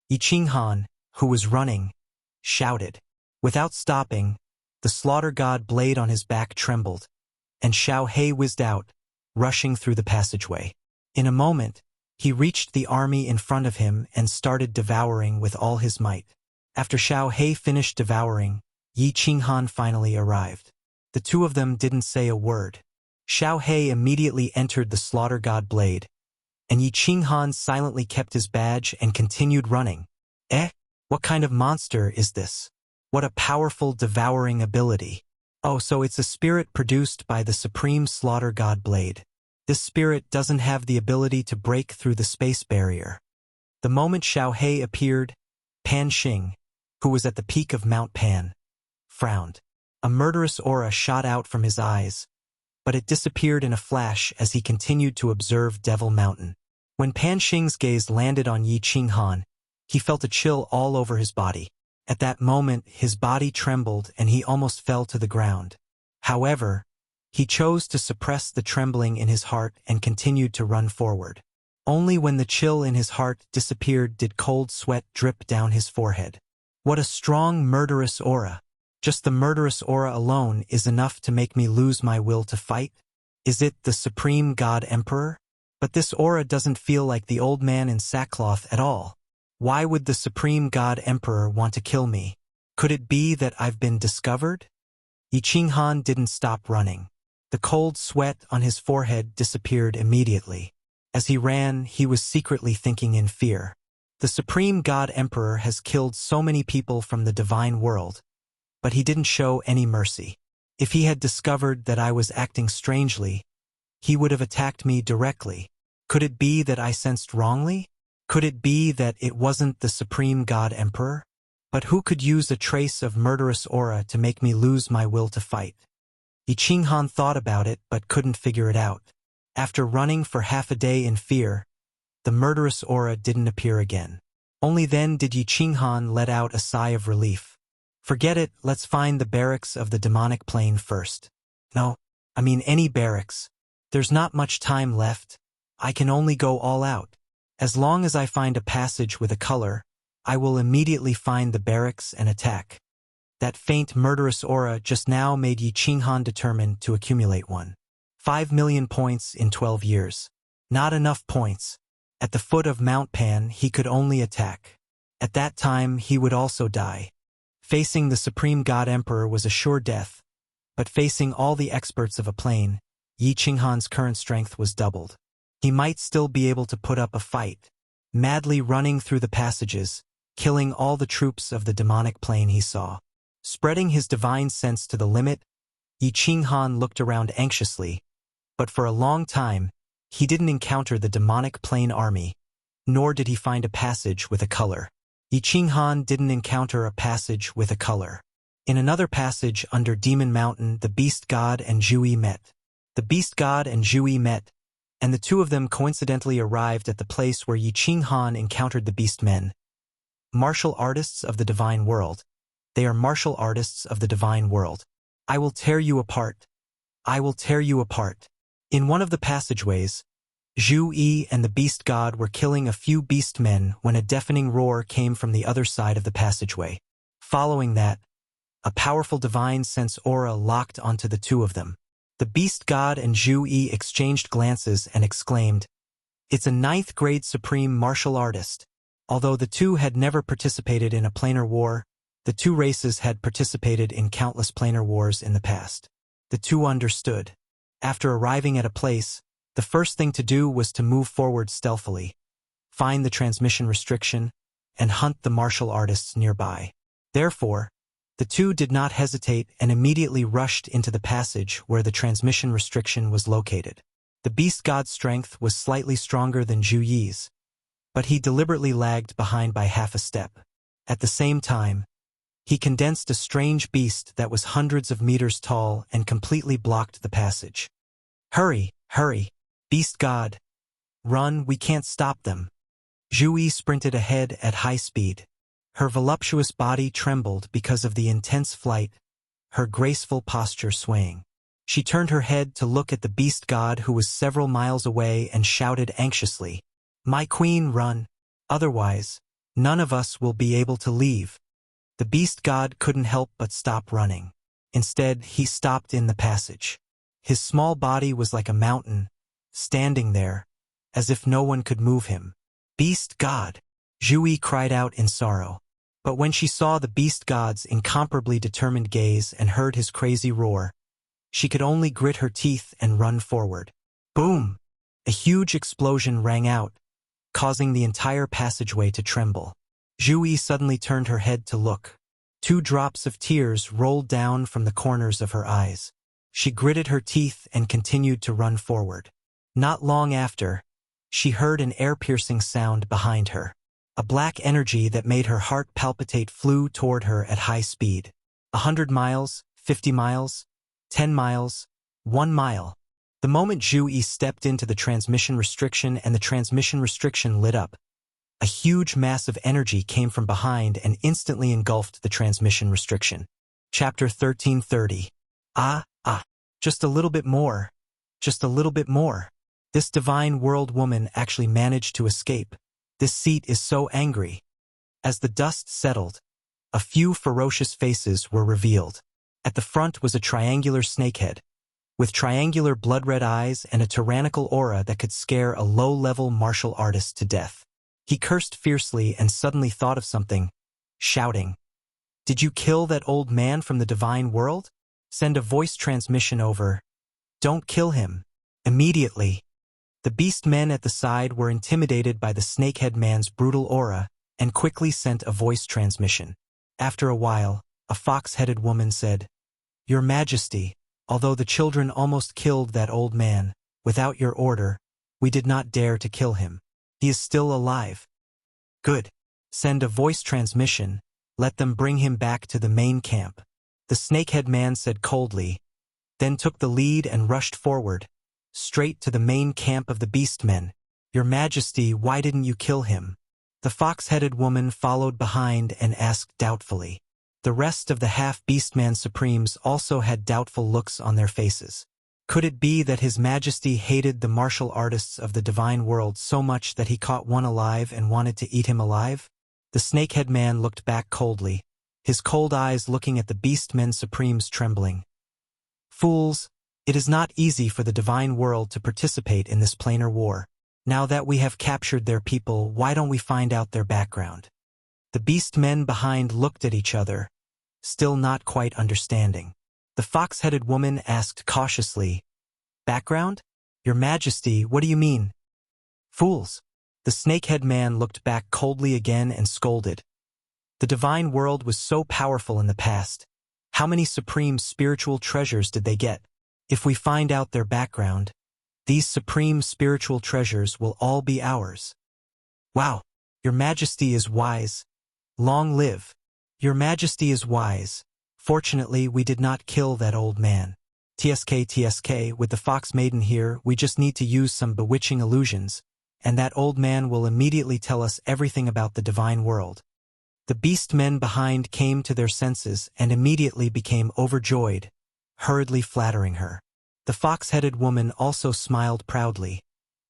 Yi Qinghan, who was running, shouted. Without stopping, the slaughter god blade on his back trembled, and Xiaohei whizzed out, rushing through the passageway. In a moment, he reached the army in front of him and started devouring with all his might. After Xiaohei finished devouring, Yi Qinghan finally arrived. The two of them didn't say a word. Xiaohei immediately entered the slaughter god blade, and Yi Qinghan silently kept his badge and continued running. What kind of monster is this? What a powerful devouring ability. Oh, so it's a spirit produced by the supreme slaughter god blade. This spirit doesn't have the ability to break through the space barrier. The moment Xiaohei appeared, Pan Xing, who was at the peak of Mount Pan, frowned. A murderous aura shot out from his eyes, but it disappeared in a flash as he continued to observe Devil Mountain. When Pan Xing's gaze landed on Yi Qinghan, he felt a chill all over his body. At that moment, his body trembled and he almost fell to the ground. However, he chose to suppress the trembling in his heart and continued to run forward. Only when the chill in his heart disappeared did cold sweat drip down his forehead. What a strong murderous aura! Just the murderous aura alone is enough to make me lose my will to fight? Is it the Supreme God Emperor? But this aura doesn't feel like the old man in sackcloth at all. Why would the Supreme God Emperor want to kill me? Could it be that I've been discovered? Yi Qinghan didn't stop running. The cold sweat on his forehead disappeared immediately. As he ran, he was secretly thinking in fear. The Supreme God Emperor has killed so many people from the divine world, but he didn't show any mercy. If he had discovered that I was acting strangely, he would have attacked me directly. Could it be that I sensed wrongly? Could it be that it wasn't the Supreme God Emperor? But who could use a trace of murderous aura to make me lose my will to fight? Yi Qinghan thought about it but couldn't figure it out. After running for half a day in fear, the murderous aura didn't appear again. Only then did Yi Qinghan let out a sigh of relief. Forget it, let's find the barracks of the demonic plane first. No, I mean any barracks. There's not much time left. I can only go all out. As long as I find a passage with a color, I will immediately find the barracks and attack. That faint murderous aura just now made Yi Qinghan determined to accumulate one. 5 million points in 12 years. Not enough points. At the foot of Mount Pan, he could only attack. At that time, he would also die. Facing the Supreme God Emperor was a sure death, but facing all the experts of a plane, Yi Qinghan's current strength was doubled. He might still be able to put up a fight, madly running through the passages, killing all the troops of the demonic plane he saw. Spreading his divine sense to the limit, Yi Qinghan looked around anxiously, but for a long time, he didn't encounter the demonic plane army, nor did he find a passage with a color. Yi Qinghan didn't encounter a passage with a color. In another passage under Demon Mountain, the Beast God and Zhui met. The Beast God and Zhui met, and the two of them coincidentally arrived at the place where Yi Qinghan encountered the Beast Men. Martial artists of the divine world. They are martial artists of the divine world. I will tear you apart. I will tear you apart. In one of the passageways, Zhu Yi and the Beast God were killing a few beast men when a deafening roar came from the other side of the passageway. Following that, a powerful divine sense aura locked onto the two of them. The Beast God and Zhu Yi exchanged glances and exclaimed, "It's a 9th grade supreme martial artist." Although the two had never participated in a planar war, the two races had participated in countless planar wars in the past. The two understood. After arriving at a place, the first thing to do was to move forward stealthily, find the transmission restriction, and hunt the martial artists nearby. Therefore, The two did not hesitate and immediately rushed into the passage where the transmission restriction was located. The beast god's strength was slightly stronger than Zhu Yi's, but he deliberately lagged behind by half a step. At the same time, he condensed a strange beast that was hundreds of meters tall and completely blocked the passage. Hurry, hurry, beast god. Run, we can't stop them. Zhu Yi sprinted ahead at high speed. Her voluptuous body trembled because of the intense flight, her graceful posture swaying. She turned her head to look at the beast god who was several miles away and shouted anxiously, "My queen, run! Otherwise, none of us will be able to leave." The beast god couldn't help but stop running. Instead, he stopped in the passage. His small body was like a mountain, standing there, as if no one could move him. "Beast god!" Zhu Yi cried out in sorrow. But when she saw the beast god's incomparably determined gaze and heard his crazy roar, she could only grit her teeth and run forward. Boom! A huge explosion rang out, causing the entire passageway to tremble. Zhu Yi suddenly turned her head to look. 2 drops of tears rolled down from the corners of her eyes. She gritted her teeth and continued to run forward. Not long after, she heard an air-piercing sound behind her. A black energy that made her heart palpitate flew toward her at high speed. 100 miles, 50 miles, 10 miles, 1 mile. The moment Zhu Yi stepped into the transmission restriction and the transmission restriction lit up, a huge mass of energy came from behind and instantly engulfed the transmission restriction. Chapter 1330. Just a little bit more. Just a little bit more. This divine world woman actually managed to escape. This seat is so angry. As the dust settled, a few ferocious faces were revealed. At the front was a triangular snakehead, with triangular blood-red eyes and a tyrannical aura that could scare a low-level martial artist to death. He cursed fiercely and suddenly thought of something, shouting, "Did you kill that old man from the divine world? Send a voice transmission over. Don't kill him." Immediately, the beast men at the side were intimidated by the snakehead man's brutal aura and quickly sent a voice transmission. After a while, a fox-headed woman said, "Your Majesty, although the children almost killed that old man, without your order, we did not dare to kill him. He is still alive." "Good. Send a voice transmission. Let them bring him back to the main camp." The snakehead man said coldly, then took the lead and rushed forward, straight to the main camp of the beastmen. "Your Majesty, why didn't you kill him?" The fox-headed woman followed behind and asked doubtfully. The rest of the half-beastman supremes also had doubtful looks on their faces. Could it be that His Majesty hated the martial artists of the divine world so much that he caught one alive and wanted to eat him alive? The snakehead man looked back coldly, his cold eyes looking at the beastmen supremes trembling. "Fools! It is not easy for the divine world to participate in this planar war. Now that we have captured their people, why don't we find out their background?" The beast men behind looked at each other, still not quite understanding. The fox-headed woman asked cautiously, "Background? Your Majesty, what do you mean?" "Fools!" The snakehead man looked back coldly again and scolded. The divine world was so powerful in the past. How many supreme spiritual treasures did they get? If we find out their background, these supreme spiritual treasures will all be ours. Wow! Your Majesty is wise. Long live! Your Majesty is wise. Fortunately, we did not kill that old man. TSK, with the Fox Maiden here, we just need to use some bewitching illusions, and that old man will immediately tell us everything about the divine world. The beast men behind came to their senses and immediately became overjoyed, hurriedly flattering her. The fox-headed woman also smiled proudly,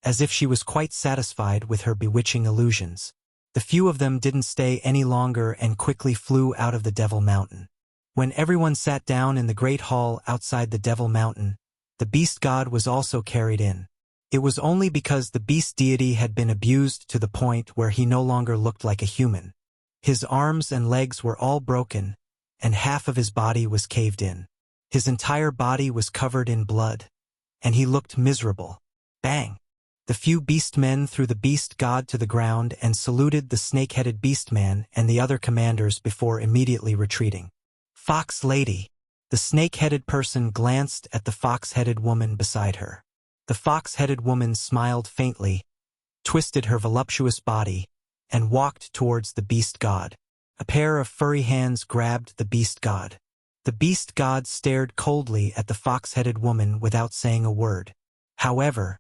as if she was quite satisfied with her bewitching illusions. The few of them didn't stay any longer and quickly flew out of the Devil Mountain. When everyone sat down in the great hall outside the Devil Mountain, the beast god was also carried in. It was only because the beast deity had been abused to the point where he no longer looked like a human. His arms and legs were all broken, and half of his body was caved in. His entire body was covered in blood, and he looked miserable. Bang! The few beastmen threw the beast god to the ground and saluted the snake-headed beastman and the other commanders before immediately retreating. Fox lady. The snake-headed person glanced at the fox-headed woman beside her. The fox-headed woman smiled faintly, twisted her voluptuous body, and walked towards the beast god. A pair of furry hands grabbed the beast god. The beast god stared coldly at the fox-headed woman without saying a word. However,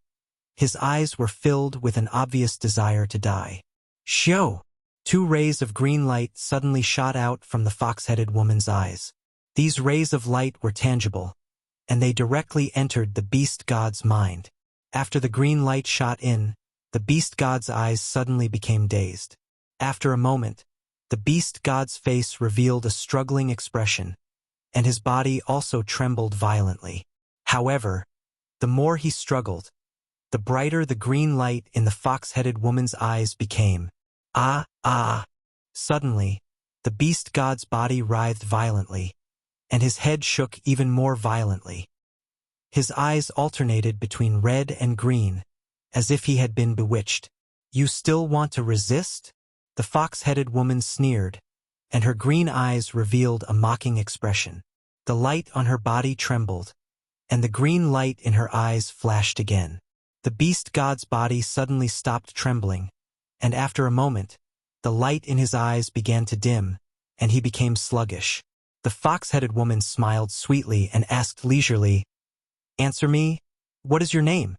his eyes were filled with an obvious desire to die. Shoo! 2 rays of green light suddenly shot out from the fox-headed woman's eyes. These rays of light were tangible, and they directly entered the beast god's mind. After the green light shot in, the beast god's eyes suddenly became dazed. After a moment, the beast god's face revealed a struggling expression, and his body also trembled violently. However, the more he struggled, the brighter the green light in the fox-headed woman's eyes became. Suddenly, the beast god's body writhed violently, and his head shook even more violently. His eyes alternated between red and green, as if he had been bewitched. You still want to resist? The fox-headed woman sneered, and her green eyes revealed a mocking expression. The light on her body trembled, and the green light in her eyes flashed again. The beast god's body suddenly stopped trembling, and after a moment, the light in his eyes began to dim, and he became sluggish. The fox-headed woman smiled sweetly and asked leisurely, "Answer me, what is your name?"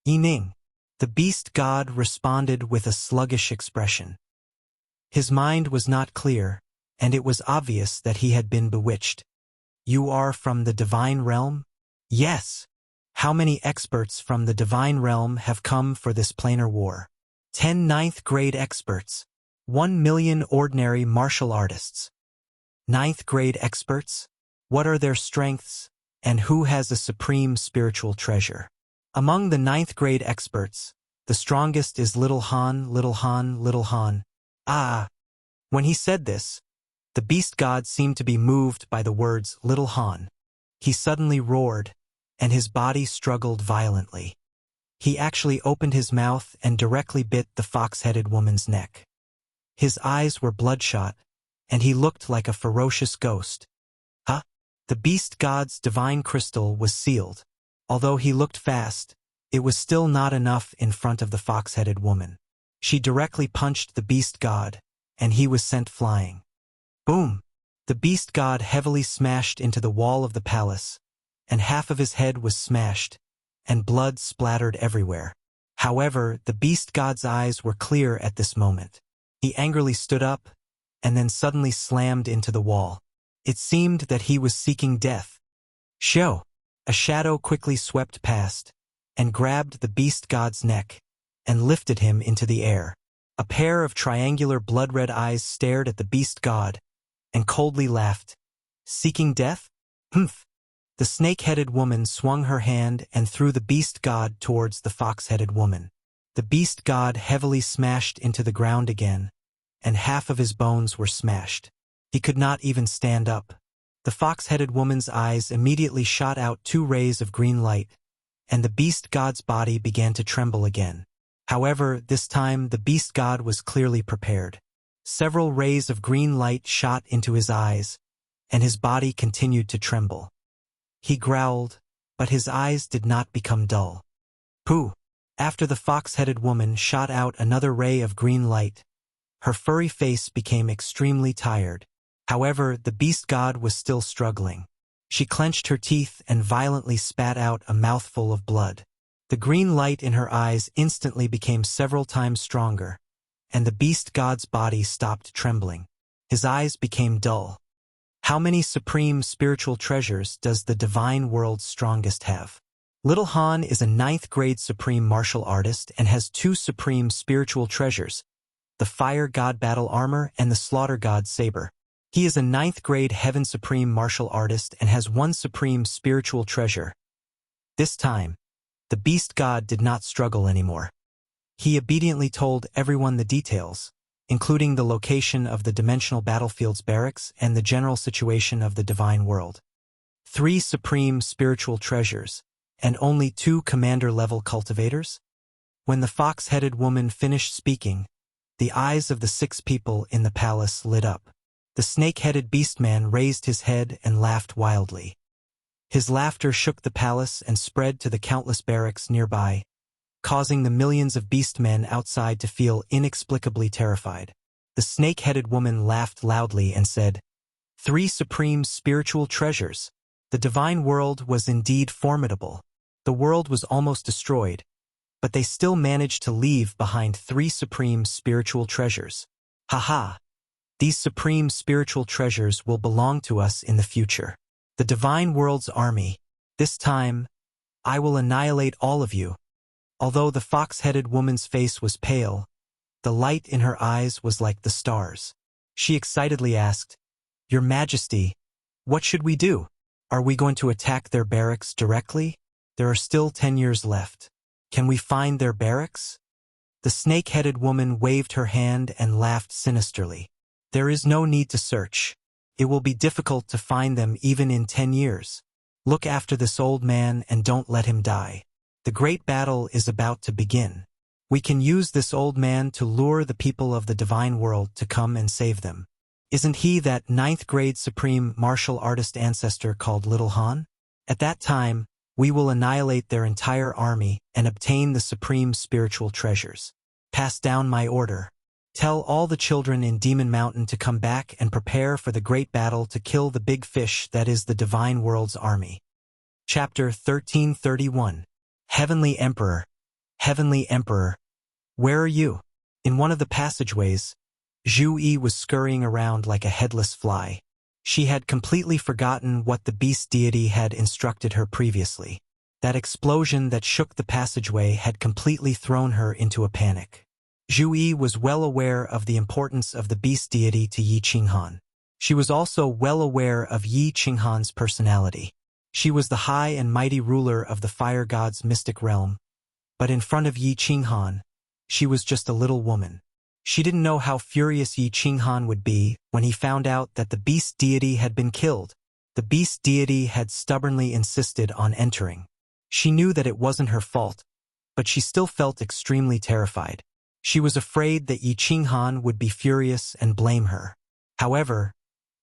"Yining." The beast god responded with a sluggish expression. His mind was not clear, and it was obvious that he had been bewitched. "You are from the divine realm?" "Yes." "How many experts from the divine realm have come for this planar war?" 10 ninth-grade experts. 1 million ordinary martial artists. Ninth-grade experts? What are their strengths, and who has a supreme spiritual treasure? Among the ninth-grade experts, the strongest is Little Han, Little Han, Little Han. When he said this, the beast god seemed to be moved by the words Little Han. He suddenly roared, and his body struggled violently. He actually opened his mouth and directly bit the fox-headed woman's neck. His eyes were bloodshot, and he looked like a ferocious ghost. The beast god's divine crystal was sealed. Although he looked fast, it was still not enough in front of the fox-headed woman. She directly punched the beast god, and he was sent flying. Boom! The beast god heavily smashed into the wall of the palace, and half of his head was smashed, and blood splattered everywhere. However, the beast god's eyes were clear at this moment. He angrily stood up, and then suddenly slammed into the wall. It seemed that he was seeking death. Shoo! A shadow quickly swept past, and grabbed the beast god's neck, and lifted him into the air. A pair of triangular blood-red eyes stared at the beast god, and coldly laughed. Seeking death? Humph! The snake-headed woman swung her hand and threw the beast god towards the fox-headed woman. The beast god heavily smashed into the ground again, and half of his bones were smashed. He could not even stand up. The fox-headed woman's eyes immediately shot out 2 rays of green light, and the beast god's body began to tremble again. However, this time the beast god was clearly prepared. Several rays of green light shot into his eyes, and his body continued to tremble. He growled, but his eyes did not become dull. Pooh! After the fox-headed woman shot out another ray of green light, her furry face became extremely tired. However, the beast god was still struggling. She clenched her teeth and violently spat out a mouthful of blood. The green light in her eyes instantly became several times stronger, and the beast god's body stopped trembling. His eyes became dull. How many supreme spiritual treasures does the divine world's strongest have? Little Han is a 9th-grade supreme martial artist and has 2 supreme spiritual treasures, the Fire God Battle Armor and the Slaughter God Saber. He is a 9th-grade Heaven Supreme martial artist and has 1 supreme spiritual treasure. This time, the beast god did not struggle anymore. He obediently told everyone the details, including the location of the Dimensional Battlefield's barracks and the general situation of the divine world. 3 supreme spiritual treasures, and only 2 commander-level cultivators? When the fox-headed woman finished speaking, the eyes of the 6 people in the palace lit up. The snake-headed beastman raised his head and laughed wildly. His laughter shook the palace and spread to the countless barracks nearby, causing the millions of beastmen outside to feel inexplicably terrified. The snake-headed woman laughed loudly and said, "3 supreme spiritual treasures. The divine world was indeed formidable. The world was almost destroyed, but they still managed to leave behind 3 supreme spiritual treasures. Haha! These supreme spiritual treasures will belong to us in the future. The divine world's army. This time, I will annihilate all of you." Although the fox-headed woman's face was pale, the light in her eyes was like the stars. She excitedly asked, "Your Majesty, what should we do? Are we going to attack their barracks directly? There are still 10 years left. Can we find their barracks?" The snake-headed woman waved her hand and laughed sinisterly. "There is no need to search. It will be difficult to find them even in 10 years. Look after this old man and don't let him die. The great battle is about to begin. We can use this old man to lure the people of the divine world to come and save them. Isn't he that 9th grade supreme martial artist ancestor called Little Han? At that time, we will annihilate their entire army and obtain the supreme spiritual treasures. Pass down my order. Tell all the children in Demon Mountain to come back and prepare for the great battle to kill the big fish that is the divine world's army." Chapter 1331. Heavenly Emperor. Heavenly Emperor, where are you? In one of the passageways, Zhu Yi was scurrying around like a headless fly. She had completely forgotten what the beast deity had instructed her previously. That explosion that shook the passageway had completely thrown her into a panic. Zhu Yi was well aware of the importance of the beast deity to Yi Qinghan. She was also well aware of Yi Qinghan's personality. She was the high and mighty ruler of the fire god's mystic realm, but in front of Yi Qinghan, she was just a little woman. She didn't know how furious Yi Qinghan would be when he found out that the beast deity had been killed. The beast deity had stubbornly insisted on entering. She knew that it wasn't her fault, but she still felt extremely terrified. She was afraid that Yi Qinghan would be furious and blame her. However,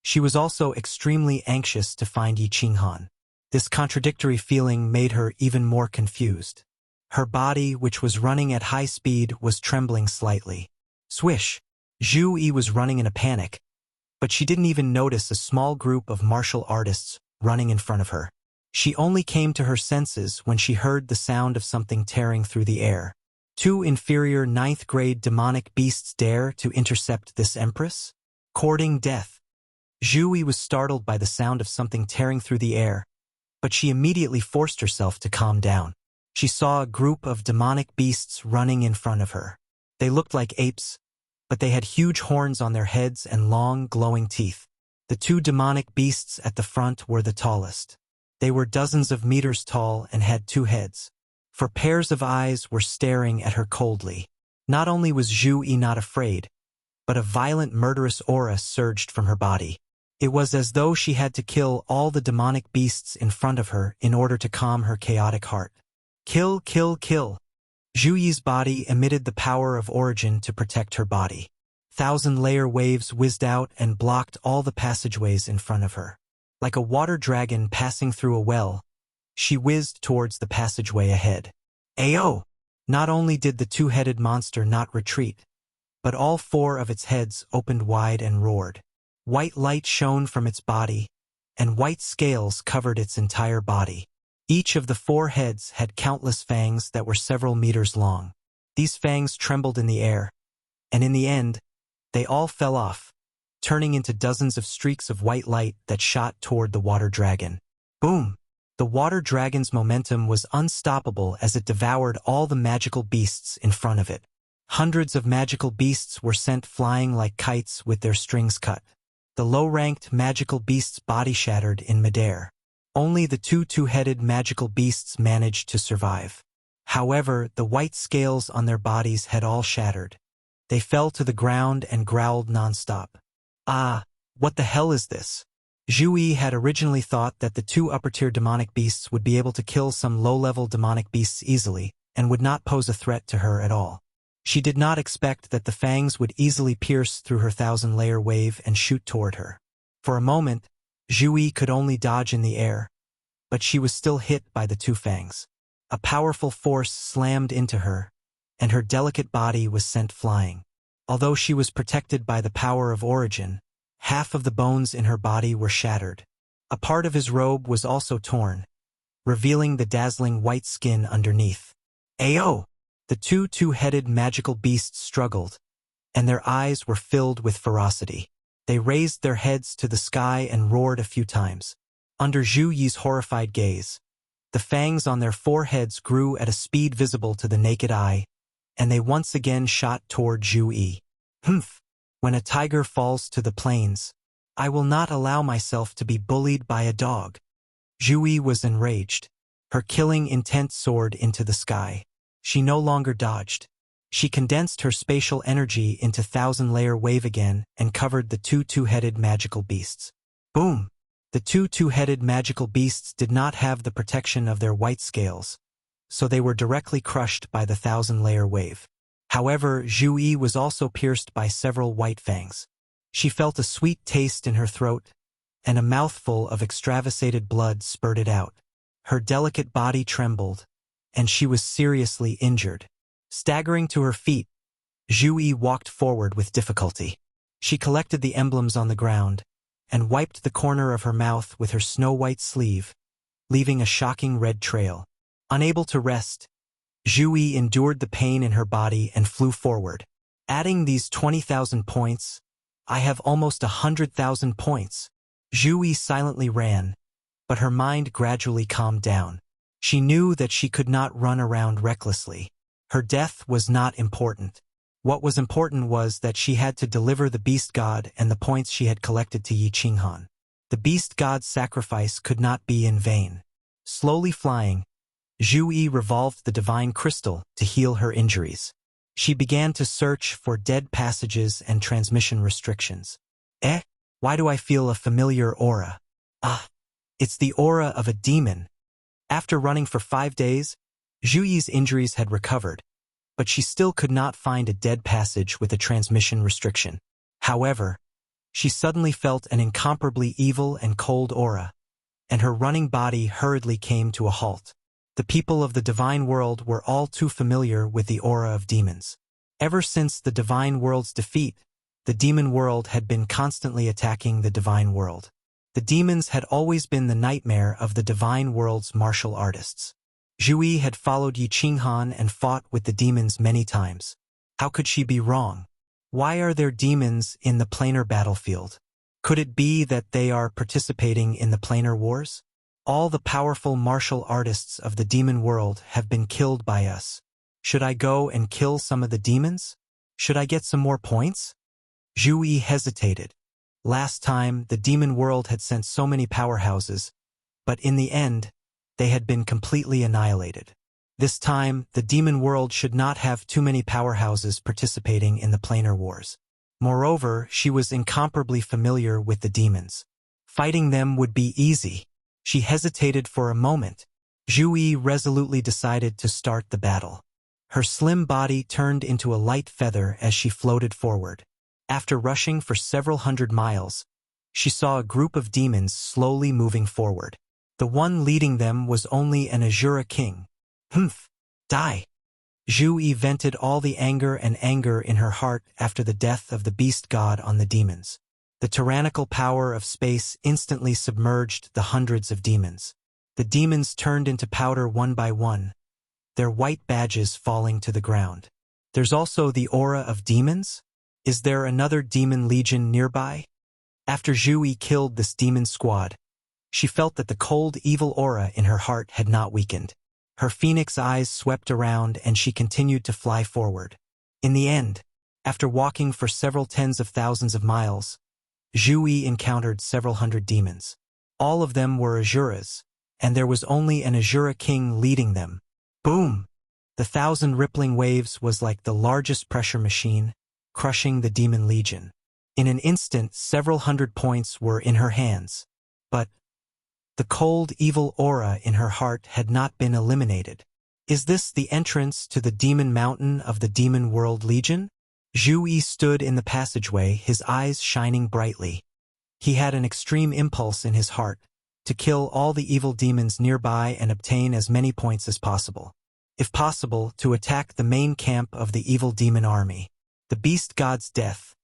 she was also extremely anxious to find Yi Qinghan. This contradictory feeling made her even more confused. Her body, which was running at high speed, was trembling slightly. Swish! Zhu Yi was running in a panic, but she didn't even notice a small group of martial artists running in front of her. She only came to her senses when she heard the sound of something tearing through the air. 2 inferior 9th grade demonic beasts dare to intercept this empress? Courting death. Zhu Yi was startled by the sound of something tearing through the air, but she immediately forced herself to calm down. She saw a group of demonic beasts running in front of her. They looked like apes, but they had huge horns on their heads and long, glowing teeth. The 2 demonic beasts at the front were the tallest. They were dozens of meters tall and had 2 heads. 4 pairs of eyes were staring at her coldly. Not only was Zhu Yi not afraid, but a violent murderous aura surged from her body. It was as though she had to kill all the demonic beasts in front of her in order to calm her chaotic heart. Kill, kill, kill. Zhu Yi's body emitted the power of origin to protect her body. 1,000-layer waves whizzed out and blocked all the passageways in front of her. Like a water dragon passing through a well, she whizzed towards the passageway ahead. Ayo! Not only did the 2-headed monster not retreat, but all 4 of its heads opened wide and roared. White light shone from its body, and white scales covered its entire body. Each of the 4 heads had countless fangs that were several meters long. These fangs trembled in the air, and in the end, they all fell off, turning into dozens of streaks of white light that shot toward the water dragon. Boom! The water dragon's momentum was unstoppable as it devoured all the magical beasts in front of it. Hundreds of magical beasts were sent flying like kites with their strings cut. The low-ranked magical beast's body shattered in midair. Only the 2 two-headed magical beasts managed to survive. However, the white scales on their bodies had all shattered. They fell to the ground and growled nonstop. Ah, what the hell is this? Zhu Yi had originally thought that the 2 upper-tier demonic beasts would be able to kill some low-level demonic beasts easily and would not pose a threat to her at all. She did not expect that the fangs would easily pierce through her 1,000-layer wave and shoot toward her. For a moment, Zhu could only dodge in the air, but she was still hit by the two fangs. A powerful force slammed into her, and her delicate body was sent flying. Although she was protected by the power of origin, half of the bones in her body were shattered. A part of his robe was also torn, revealing the dazzling white skin underneath. Ayo! The two-headed magical beasts struggled, and their eyes were filled with ferocity. They raised their heads to the sky and roared a few times. Under Zhu Yi's horrified gaze, the fangs on their foreheads grew at a speed visible to the naked eye, and they once again shot toward Zhu Yi. Humph! When a tiger falls to the plains, I will not allow myself to be bullied by a dog. Zhu Yi was enraged. Her killing intent soared into the sky. She no longer dodged. She condensed her spatial energy into 1,000-layer wave again and covered the two-headed magical beasts. Boom! The two-headed magical beasts did not have the protection of their white scales, so they were directly crushed by the 1,000-layer wave. However, Zhu Yi was also pierced by several white fangs. She felt a sweet taste in her throat, and a mouthful of extravasated blood spurted out. Her delicate body trembled, and she was seriously injured. Staggering to her feet, Zhu Yi walked forward with difficulty. She collected the emblems on the ground and wiped the corner of her mouth with her snow-white sleeve, leaving a shocking red trail. Unable to rest, Zhu Yi endured the pain in her body and flew forward. Adding these 20,000 points, I have almost 100,000 points. Zhu Yi silently ran, but her mind gradually calmed down. She knew that she could not run around recklessly. Her death was not important. What was important was that she had to deliver the beast god and the points she had collected to Yi Qinghan. The beast god's sacrifice could not be in vain. Slowly flying, Zhu Yi revolved the divine crystal to heal her injuries. She began to search for dead passages and transmission restrictions. Why do I feel a familiar aura? It's the aura of a demon. After running for 5 days, Zhu Yi's injuries had recovered, but she still could not find a dead passage with a transmission restriction. However, she suddenly felt an incomparably evil and cold aura, and her running body hurriedly came to a halt. The people of the divine world were all too familiar with the aura of demons. Ever since the divine world's defeat, the demon world had been constantly attacking the divine world. The demons had always been the nightmare of the divine world's martial artists. Zhu Yi had followed Yi Qinghan and fought with the demons many times. How could she be wrong? Why are there demons in the planar battlefield? Could it be that they are participating in the planar wars? All the powerful martial artists of the demon world have been killed by us. Should I go and kill some of the demons? Should I get some more points? Zhu Yi hesitated. Last time, the demon world had sent so many powerhouses, but in the end, they had been completely annihilated. This time, the demon world should not have too many powerhouses participating in the planar wars. Moreover, she was incomparably familiar with the demons. Fighting them would be easy. She hesitated for a moment. Zhu Yi resolutely decided to start the battle. Her slim body turned into a light feather as she floated forward. After rushing for several hundred miles, she saw a group of demons slowly moving forward. The one leading them was only an Azura king. Die! Zhu Yi vented all the anger in her heart after the death of the beast god on the demons. The tyrannical power of space instantly submerged the hundreds of demons. The demons turned into powder one by one, their white badges falling to the ground. There's also the aura of demons? Is there another demon legion nearby? After Zhu Yi killed this demon squad, she felt that the cold, evil aura in her heart had not weakened. Her phoenix eyes swept around and she continued to fly forward. In the end, after walking for several tens of thousands of miles, Zhu Yi encountered several hundred demons. All of them were Azuras, and there was only an Azura king leading them. Boom! The 1,000 rippling waves was like the largest pressure machine, crushing the demon legion. In an instant, several hundred points were in her hands. But the cold, evil aura in her heart had not been eliminated. Is this the entrance to the demon mountain of the demon world legion? Zhu Yi stood in the passageway, his eyes shining brightly. He had an extreme impulse in his heart to kill all the evil demons nearby and obtain as many points as possible. If possible, to attack the main camp of the evil demon army. The beast god's death.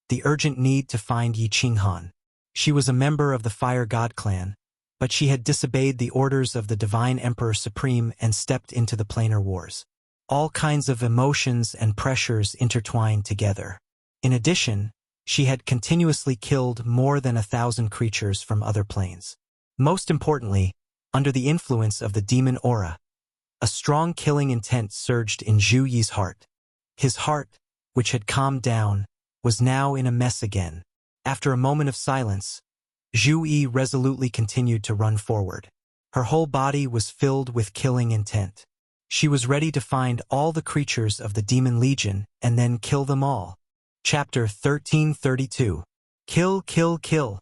The urgent need to find Yi Qinghan. She was a member of the Fire God clan, but she had disobeyed the orders of the Divine Emperor Supreme and stepped into the planar wars. All kinds of emotions and pressures intertwined together. In addition, she had continuously killed more than 1,000 creatures from other planes. Most importantly, under the influence of the demon aura, a strong killing intent surged in Zhu Yi's heart. His heart, which had calmed down, was now in a mess again. After a moment of silence, Zhu Yi resolutely continued to run forward. Her whole body was filled with killing intent. She was ready to find all the creatures of the Demon Legion and then kill them all. Chapter 1332. Kill, kill, kill.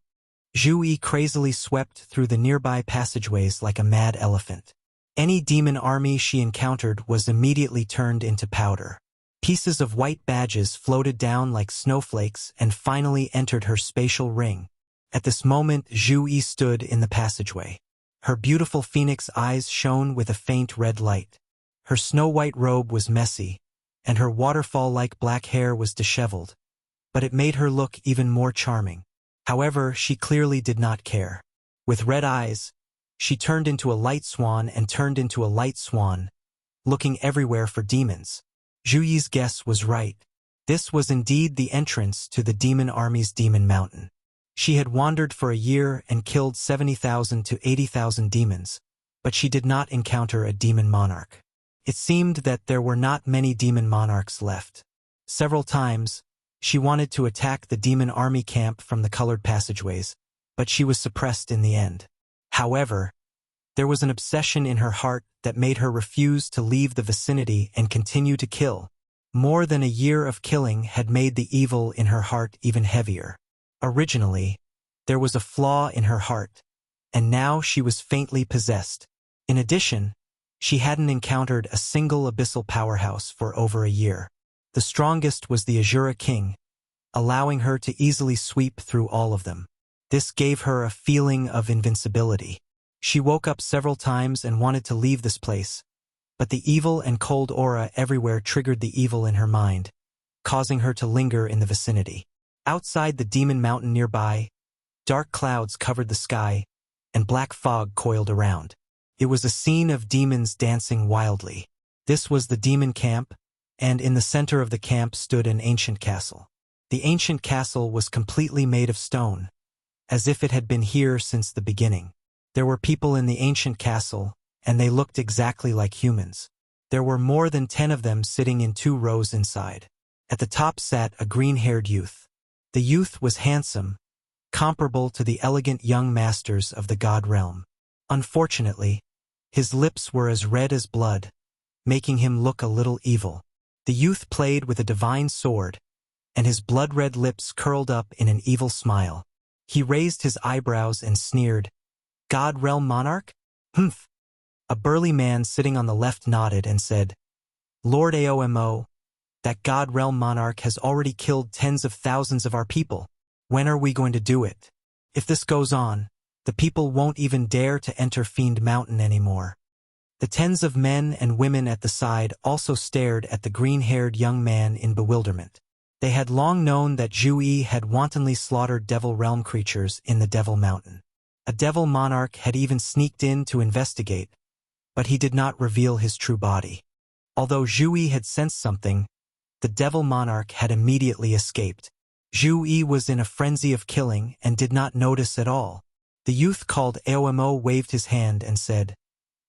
Zhu Yi crazily swept through the nearby passageways like a mad elephant. Any demon army she encountered was immediately turned into powder. Pieces of white badges floated down like snowflakes and finally entered her spatial ring. At this moment, Zhu Yi stood in the passageway. Her beautiful phoenix eyes shone with a faint red light. Her snow-white robe was messy, and her waterfall-like black hair was disheveled, but it made her look even more charming. However, she clearly did not care. With red eyes, she turned into a light swan and turned into a light swan, looking everywhere for demons. Zhu Yi's guess was right. This was indeed the entrance to the demon army's demon mountain. She had wandered for a year and killed 70,000 to 80,000 demons, but she did not encounter a demon monarch. It seemed that there were not many demon monarchs left. Several times, she wanted to attack the demon army camp from the colored passageways, but she was suppressed in the end. However, there was an obsession in her heart that made her refuse to leave the vicinity and continue to kill. More than a year of killing had made the evil in her heart even heavier. Originally, there was a flaw in her heart, and now she was faintly possessed. In addition, she hadn't encountered a single abyssal powerhouse for over a year. The strongest was the Azura King, allowing her to easily sweep through all of them. This gave her a feeling of invincibility. She woke up several times and wanted to leave this place, but the evil and cold aura everywhere triggered the evil in her mind, causing her to linger in the vicinity. Outside the demon mountain nearby, dark clouds covered the sky, and black fog coiled around. It was a scene of demons dancing wildly. This was the demon camp, and in the center of the camp stood an ancient castle. The ancient castle was completely made of stone, as if it had been here since the beginning. There were people in the ancient castle, and they looked exactly like humans. There were more than 10 of them sitting in 2 rows inside. At the top sat a green-haired youth. The youth was handsome, comparable to the elegant young masters of the god realm. Unfortunately, his lips were as red as blood, making him look a little evil. The youth played with a divine sword, and his blood-red lips curled up in an evil smile. He raised his eyebrows and sneered, "God Realm Monarch? Humph." A burly man sitting on the left nodded and said, "Lord Aomo, that God Realm Monarch has already killed tens of thousands of our people. When are we going to do it? If this goes on, the people won't even dare to enter Fiend Mountain anymore." The tens of men and women at the side also stared at the green-haired young man in bewilderment. They had long known that Zhu Yi had wantonly slaughtered Devil Realm creatures in the Devil Mountain. A Devil Monarch had even sneaked in to investigate, but he did not reveal his true body. Although Zhu Yi had sensed something, the Devil Monarch had immediately escaped. Zhu Yi was in a frenzy of killing and did not notice at all. The youth called Aomo waved his hand and said,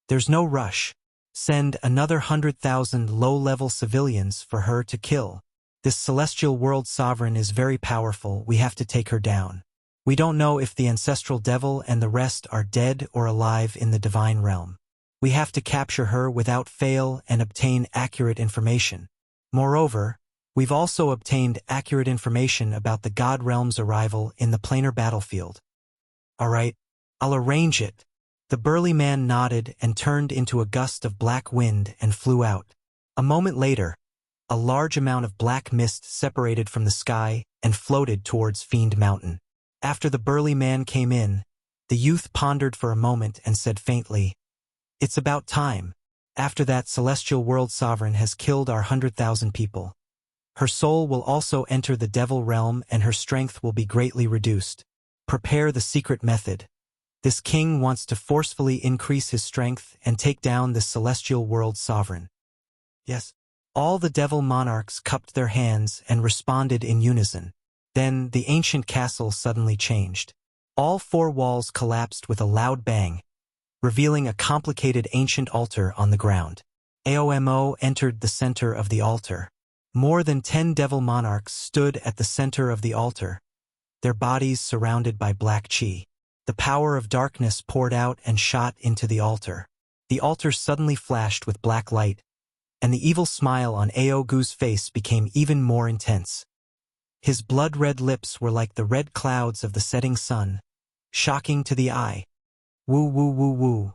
"There's no rush. Send another 100,000 low-level civilians for her to kill. This celestial world sovereign is very powerful. We have to take her down. We don't know if the ancestral devil and the rest are dead or alive in the divine realm. We have to capture her without fail and obtain accurate information. Moreover, we've also obtained accurate information about the God Realm's arrival in the planar battlefield." "All right, I'll arrange it," The burly man nodded and turned into a gust of black wind and flew out. A moment later, a large amount of black mist separated from the sky and floated towards Fiend Mountain. After the burly man came in, the youth pondered for a moment and said faintly, "It's about time. After that celestial world sovereign has killed our 100,000 people. Her soul will also enter the devil realm and her strength will be greatly reduced. Prepare the secret method. This king wants to forcefully increase his strength and take down this celestial world sovereign." Yes. All the devil monarchs cupped their hands and responded in unison. Then the ancient castle suddenly changed. All four walls collapsed with a loud bang, revealing a complicated ancient altar on the ground. Aomo entered the center of the altar. More than 10 devil monarchs stood at the center of the altar, their bodies surrounded by black chi. The power of darkness poured out and shot into the altar. The altar suddenly flashed with black light, and the evil smile on Aogu's face became even more intense. His blood-red lips were like the red clouds of the setting sun, shocking to the eye. Woo woo woo woo.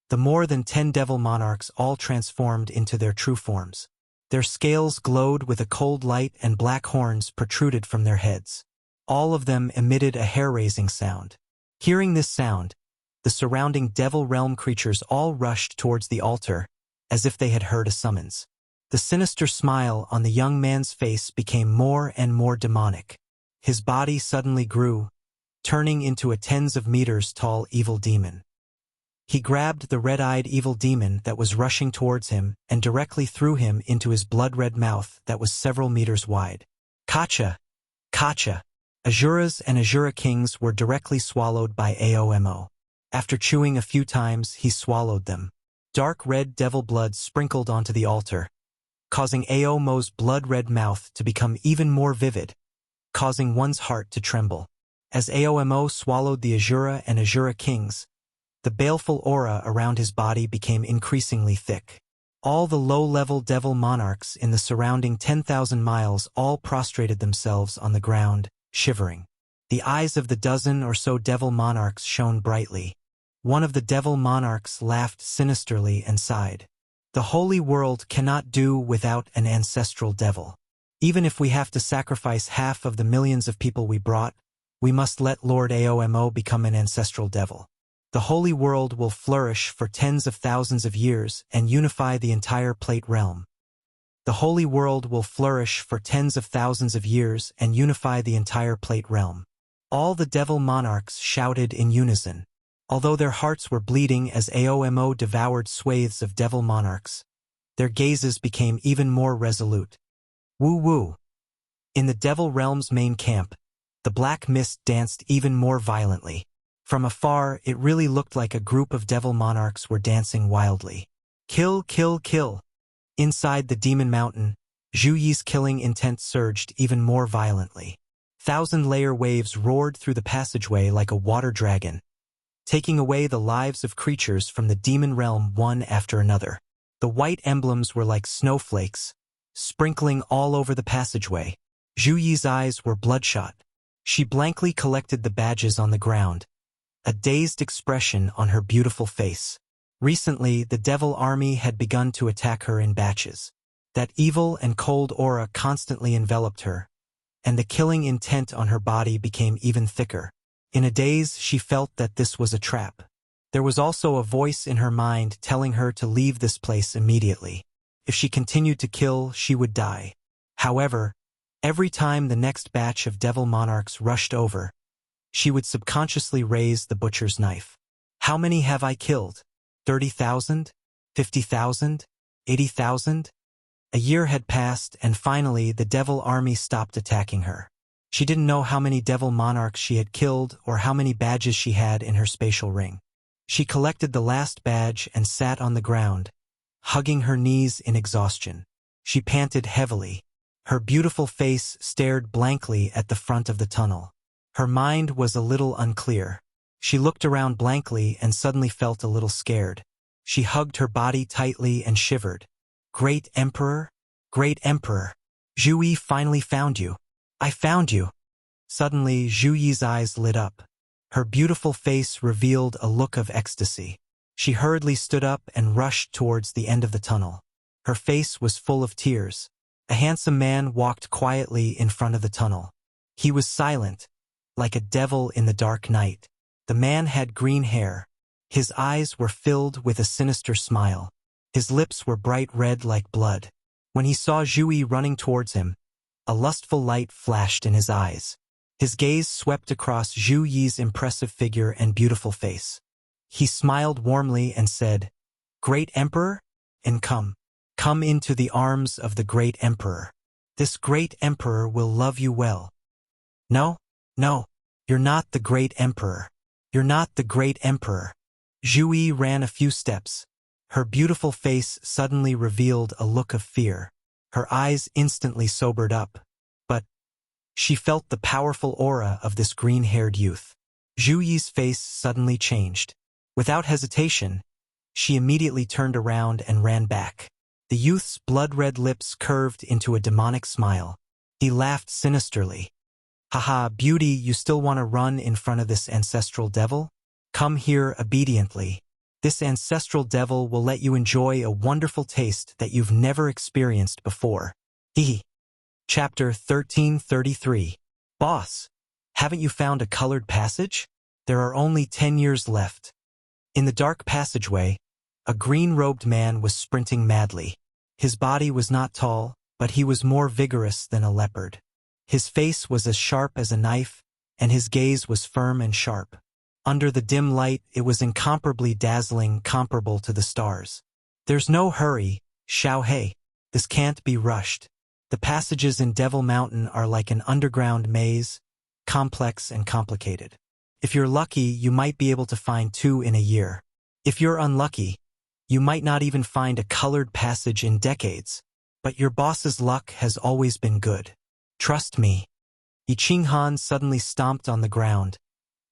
The more than 10 devil monarchs all transformed into their true forms. Their scales glowed with a cold light and black horns protruded from their heads. All of them emitted a hair-raising sound. Hearing this sound, the surrounding devil realm creatures all rushed towards the altar, as if they had heard a summons. The sinister smile on the young man's face became more and more demonic. His body suddenly grew, turning into a tens of meters tall evil demon. He grabbed the red-eyed evil demon that was rushing towards him and directly threw him into his blood-red mouth that was several meters wide. Kacha! Kacha! Azuras and Azura kings were directly swallowed by Aomo. After chewing a few times, he swallowed them. Dark red devil blood sprinkled onto the altar, causing Aomo's blood-red mouth to become even more vivid, causing one's heart to tremble. As Aomo swallowed the Azura and Azura kings, the baleful aura around his body became increasingly thick. All the low-level devil monarchs in the surrounding 10,000 miles all prostrated themselves on the ground, shivering. The eyes of the dozen or so devil monarchs shone brightly. One of the devil monarchs laughed sinisterly and sighed. The holy world cannot do without an ancestral devil. Even if we have to sacrifice half of the millions of people we brought, we must let Lord Aomo become an ancestral devil. The holy world will flourish for tens of thousands of years and unify the entire plate realm. The holy world will flourish for tens of thousands of years and unify the entire plate realm. All the devil monarchs shouted in unison. Although their hearts were bleeding as Aomo devoured swathes of devil monarchs, their gazes became even more resolute. Woo-woo. In the devil realm's main camp, the black mist danced even more violently. From afar, it really looked like a group of devil monarchs were dancing wildly. Kill, kill, kill. Inside the demon mountain, Zhu Yi's killing intent surged even more violently. Thousand-layer waves roared through the passageway like a water dragon, taking away the lives of creatures from the demon realm one after another. The white emblems were like snowflakes, sprinkling all over the passageway. Zhu Yi's eyes were bloodshot. She blankly collected the badges on the ground, a dazed expression on her beautiful face. Recently, the devil army had begun to attack her in batches. That evil and cold aura constantly enveloped her, and the killing intent on her body became even thicker. In a daze, she felt that this was a trap. There was also a voice in her mind telling her to leave this place immediately. If she continued to kill, she would die. However, every time the next batch of devil monarchs rushed over, she would subconsciously raise the butcher's knife. How many have I killed? 30,000? 50,000? 80,000? A year had passed, and finally the devil army stopped attacking her. She didn't know how many devil monarchs she had killed or how many badges she had in her spatial ring. She collected the last badge and sat on the ground, hugging her knees in exhaustion. She panted heavily. Her beautiful face stared blankly at the front of the tunnel. Her mind was a little unclear. She looked around blankly and suddenly felt a little scared. She hugged her body tightly and shivered. Great Emperor? Great Emperor! Zhu Yi finally found you. I found you. Suddenly, Zhu Yi's eyes lit up. Her beautiful face revealed a look of ecstasy. She hurriedly stood up and rushed towards the end of the tunnel. Her face was full of tears. A handsome man walked quietly in front of the tunnel. He was silent, like a devil in the dark night. The man had green hair. His eyes were filled with a sinister smile. His lips were bright red like blood. When he saw Zhu Yi running towards him, a lustful light flashed in his eyes. His gaze swept across Zhu Yi's impressive figure and beautiful face. He smiled warmly and said, "Great Emperor, and come into the arms of the great Emperor. This great Emperor will love you well." No, you're not the great Emperor. You're not the great Emperor." Zhu Yi ran a few steps. Her beautiful face suddenly revealed a look of fear. Her eyes instantly sobered up. But she felt the powerful aura of this green-haired youth. Zhu Yi's face suddenly changed. Without hesitation, she immediately turned around and ran back. The youth's blood-red lips curved into a demonic smile. He laughed sinisterly. "Haha, beauty, you still want to run in front of this ancestral devil? Come here obediently. This ancestral devil will let you enjoy a wonderful taste that you've never experienced before." Hehe. Chapter 1333. Boss, haven't you found a colored passage? There are only 10 years left. In the dark passageway, a green-robed man was sprinting madly. His body was not tall, but he was more vigorous than a leopard. His face was as sharp as a knife, and his gaze was firm and sharp. Under the dim light, it was incomparably dazzling, comparable to the stars. "There's no hurry, Xiao He. This can't be rushed. The passages in Devil Mountain are like an underground maze, complex and complicated. If you're lucky, you might be able to find 2 in a year. If you're unlucky, you might not even find a colored passage in decades. But your boss's luck has always been good. Trust me." Yi Qinghan suddenly stomped on the ground,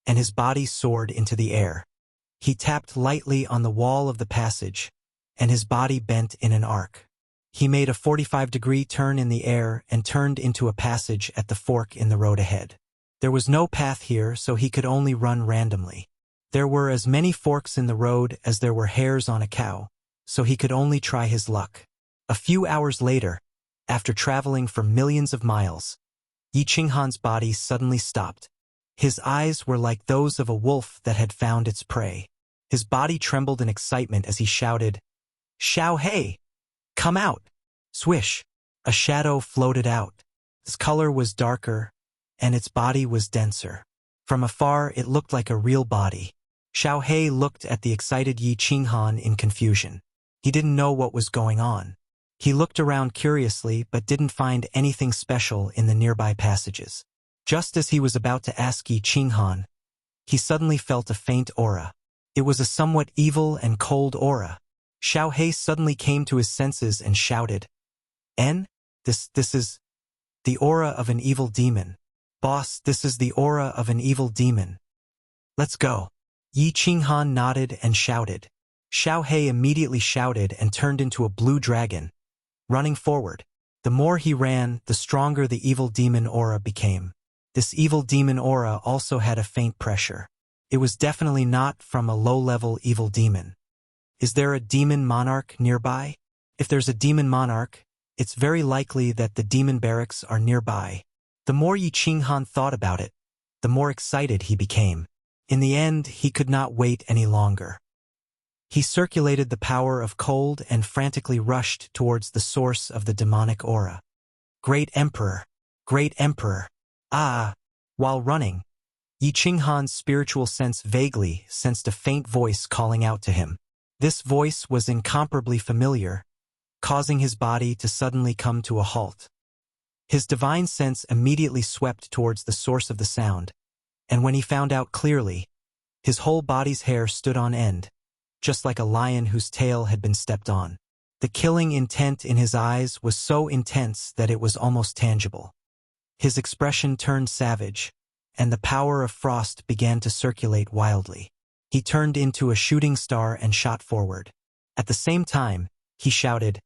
and his body soared into the air. He tapped lightly on the wall of the passage, and his body bent in an arc. He made a 45-degree turn in the air and turned into a passage at the fork in the road ahead. There was no path here, so he could only run randomly. There were as many forks in the road as there were hairs on a cow, so he could only try his luck. A few hours later, after traveling for millions of miles, Yi Qinghan's body suddenly stopped. His eyes were like those of a wolf that had found its prey. His body trembled in excitement as he shouted, "Xiao He! Come out!" Swish! A shadow floated out. Its color was darker, and its body was denser. From afar, it looked like a real body. Xiao He looked at the excited Yi Qinghan in confusion. He didn't know what was going on. He looked around curiously but didn't find anything special in the nearby passages. Just as he was about to ask Yi Qinghan, he suddenly felt a faint aura. It was a somewhat evil and cold aura. Xiao He suddenly came to his senses and shouted, This is the aura of an evil demon. Boss, this is the aura of an evil demon. Let's go." Yi Qinghan nodded and shouted. Xiao He immediately shouted and turned into a blue dragon, running forward. The more he ran, the stronger the evil demon aura became. This evil demon aura also had a faint pressure. It was definitely not from a low-level evil demon. Is there a demon monarch nearby? If there's a demon monarch, it's very likely that the demon barracks are nearby. The more Yi Qinghan thought about it, the more excited he became. In the end, he could not wait any longer. He circulated the power of cold and frantically rushed towards the source of the demonic aura. "Great Emperor! Great Emperor!" Ah! While running, Yi Qinghan's spiritual sense vaguely sensed a faint voice calling out to him. This voice was incomparably familiar, causing his body to suddenly come to a halt. His divine sense immediately swept towards the source of the sound, and when he found out clearly, his whole body's hair stood on end, just like a lion whose tail had been stepped on. The killing intent in his eyes was so intense that it was almost tangible. His expression turned savage, and the power of frost began to circulate wildly. He turned into a shooting star and shot forward. At the same time, he shouted,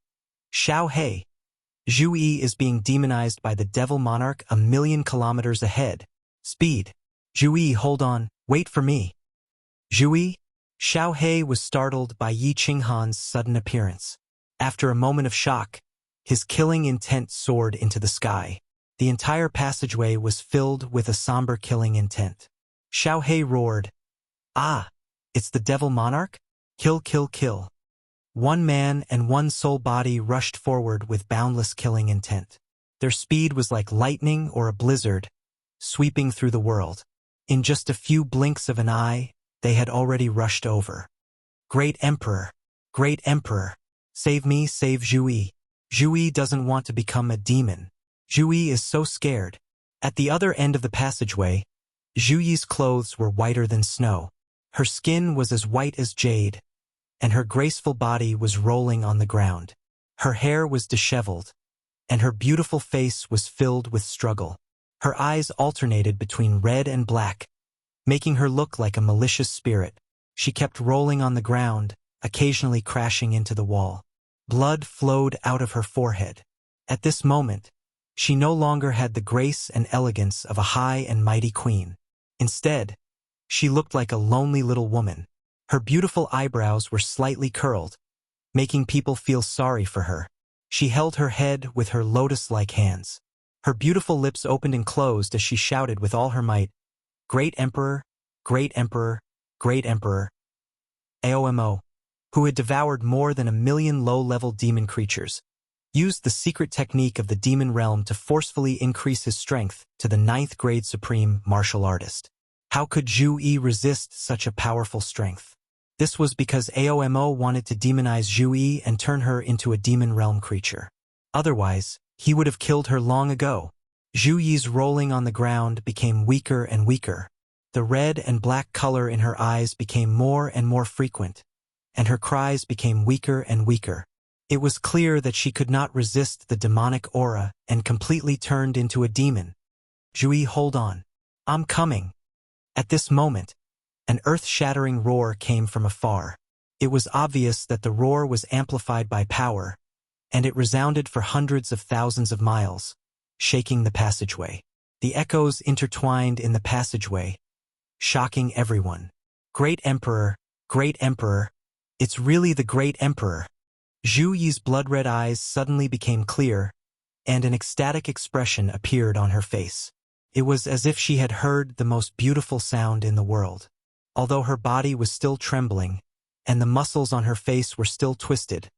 "Xiao He! Zhu Yi is being demonized by the Devil Monarch 1,000,000 kilometers ahead. Speed! Zhu Yi, hold on, Wait for me. Zhui? Xiao He was startled by Yi Qinghan's sudden appearance. After a moment of shock, his killing intent soared into the sky. The entire passageway was filled with a somber killing intent. Xiao He roared, "Ah, it's the Devil Monarch? Kill, kill, kill." One man and one soul body rushed forward with boundless killing intent. Their speed was like lightning or a blizzard, sweeping through the world. In just a few blinks of an eye, they had already rushed over. Great Emperor! Great Emperor! Save me, save Zhui. Zhui doesn't want to become a demon. Zhui is so scared. At the other end of the passageway, Zhuyi's clothes were whiter than snow. Her skin was as white as jade, and her graceful body was rolling on the ground. Her hair was disheveled, and her beautiful face was filled with struggle. Her eyes alternated between red and black, making her look like a malicious spirit. She kept rolling on the ground, occasionally crashing into the wall. Blood flowed out of her forehead. At this moment, she no longer had the grace and elegance of a high and mighty queen. Instead, she looked like a lonely little woman. Her beautiful eyebrows were slightly curled, making people feel sorry for her. She held her head with her lotus-like hands. Her beautiful lips opened and closed as she shouted with all her might, "Great Emperor, Great Emperor, Great Emperor." Aomo, who had devoured more than 1,000,000 low-level demon creatures, used the secret technique of the demon realm to forcefully increase his strength to the 9th grade supreme martial artist. How could Zhui resist such a powerful strength? This was because Aomo wanted to demonize Zhui and turn her into a demon realm creature. Otherwise, he would have killed her long ago. Zhuyi's rolling on the ground became weaker and weaker. The red and black color in her eyes became more and more frequent, and her cries became weaker and weaker. It was clear that she could not resist the demonic aura and completely turned into a demon. "Zhui, hold on. I'm coming." At this moment, an earth-shattering roar came from afar. It was obvious that the roar was amplified by power, and it resounded for hundreds of thousands of miles, shaking the passageway. The echoes intertwined in the passageway, shocking everyone. "Great Emperor, Great Emperor, it's really the Great Emperor." Zhuyi's blood-red eyes suddenly became clear, and an ecstatic expression appeared on her face. It was as if she had heard the most beautiful sound in the world. Although her body was still trembling, and the muscles on her face were still twisted,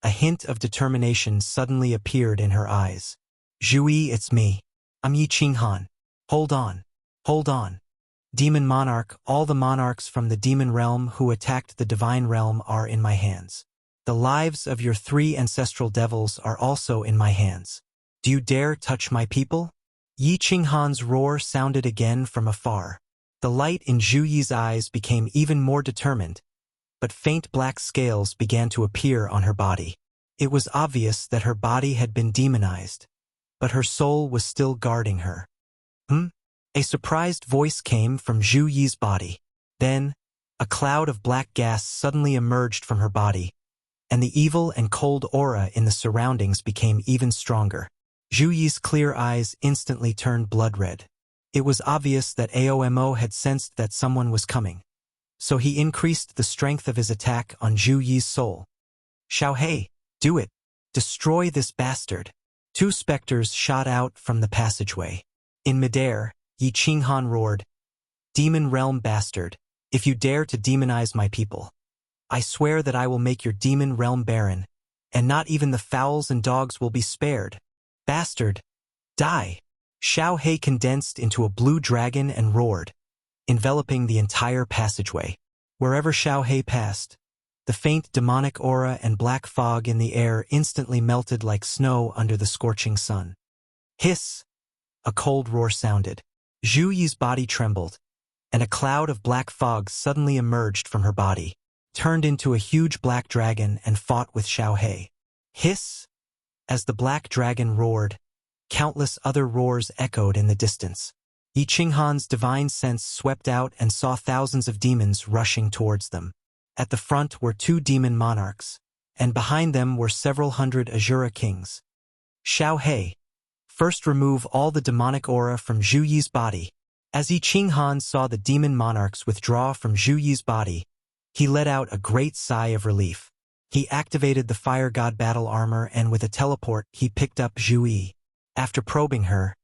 a hint of determination suddenly appeared in her eyes. "Zhui, it's me. I'm Yi Qinghan. Hold on. Hold on. Demon Monarch, all the monarchs from the demon realm who attacked the divine realm are in my hands. The lives of your 3 ancestral devils are also in my hands. Do you dare touch my people?" Yi Qinghan's roar sounded again from afar. The light in Zhuyi's eyes became even more determined, but faint black scales began to appear on her body. It was obvious that her body had been demonized, but her soul was still guarding her. A surprised voice came from Zhuyi's body. Then, a cloud of black gas suddenly emerged from her body, and the evil and cold aura in the surroundings became even stronger. Zhuyi's clear eyes instantly turned blood-red. It was obvious that Aomo had sensed that someone was coming, so he increased the strength of his attack on Zhuyi's soul. "Xiao He, do it! Destroy this bastard!" 2 specters shot out from the passageway. In midair, Yi Qinghan roared, "Demon realm bastard, if you dare to demonize my people, I swear that I will make your demon realm barren, and not even the fowls and dogs will be spared. Bastard, die!" Xiao He condensed into a blue dragon and roared, enveloping the entire passageway. Wherever Xiao He passed, the faint demonic aura and black fog in the air instantly melted like snow under the scorching sun. Hiss! A cold roar sounded. Zhuyi's body trembled, and a cloud of black fog suddenly emerged from her body, turned into a huge black dragon and fought with Xiao He. Hiss! As the black dragon roared, countless other roars echoed in the distance. Yi Qinghan's divine sense swept out and saw thousands of demons rushing towards them. At the front were 2 demon monarchs, and behind them were several hundred Azura kings. "Xiao He, first remove all the demonic aura from Zhuyi's body, As Yi Qinghan saw the demon monarchs withdraw from Zhu Yi's body, he let out a great sigh of relief. He activated the fire god battle armor and with a teleport he picked up Zhu Yi. After probing her,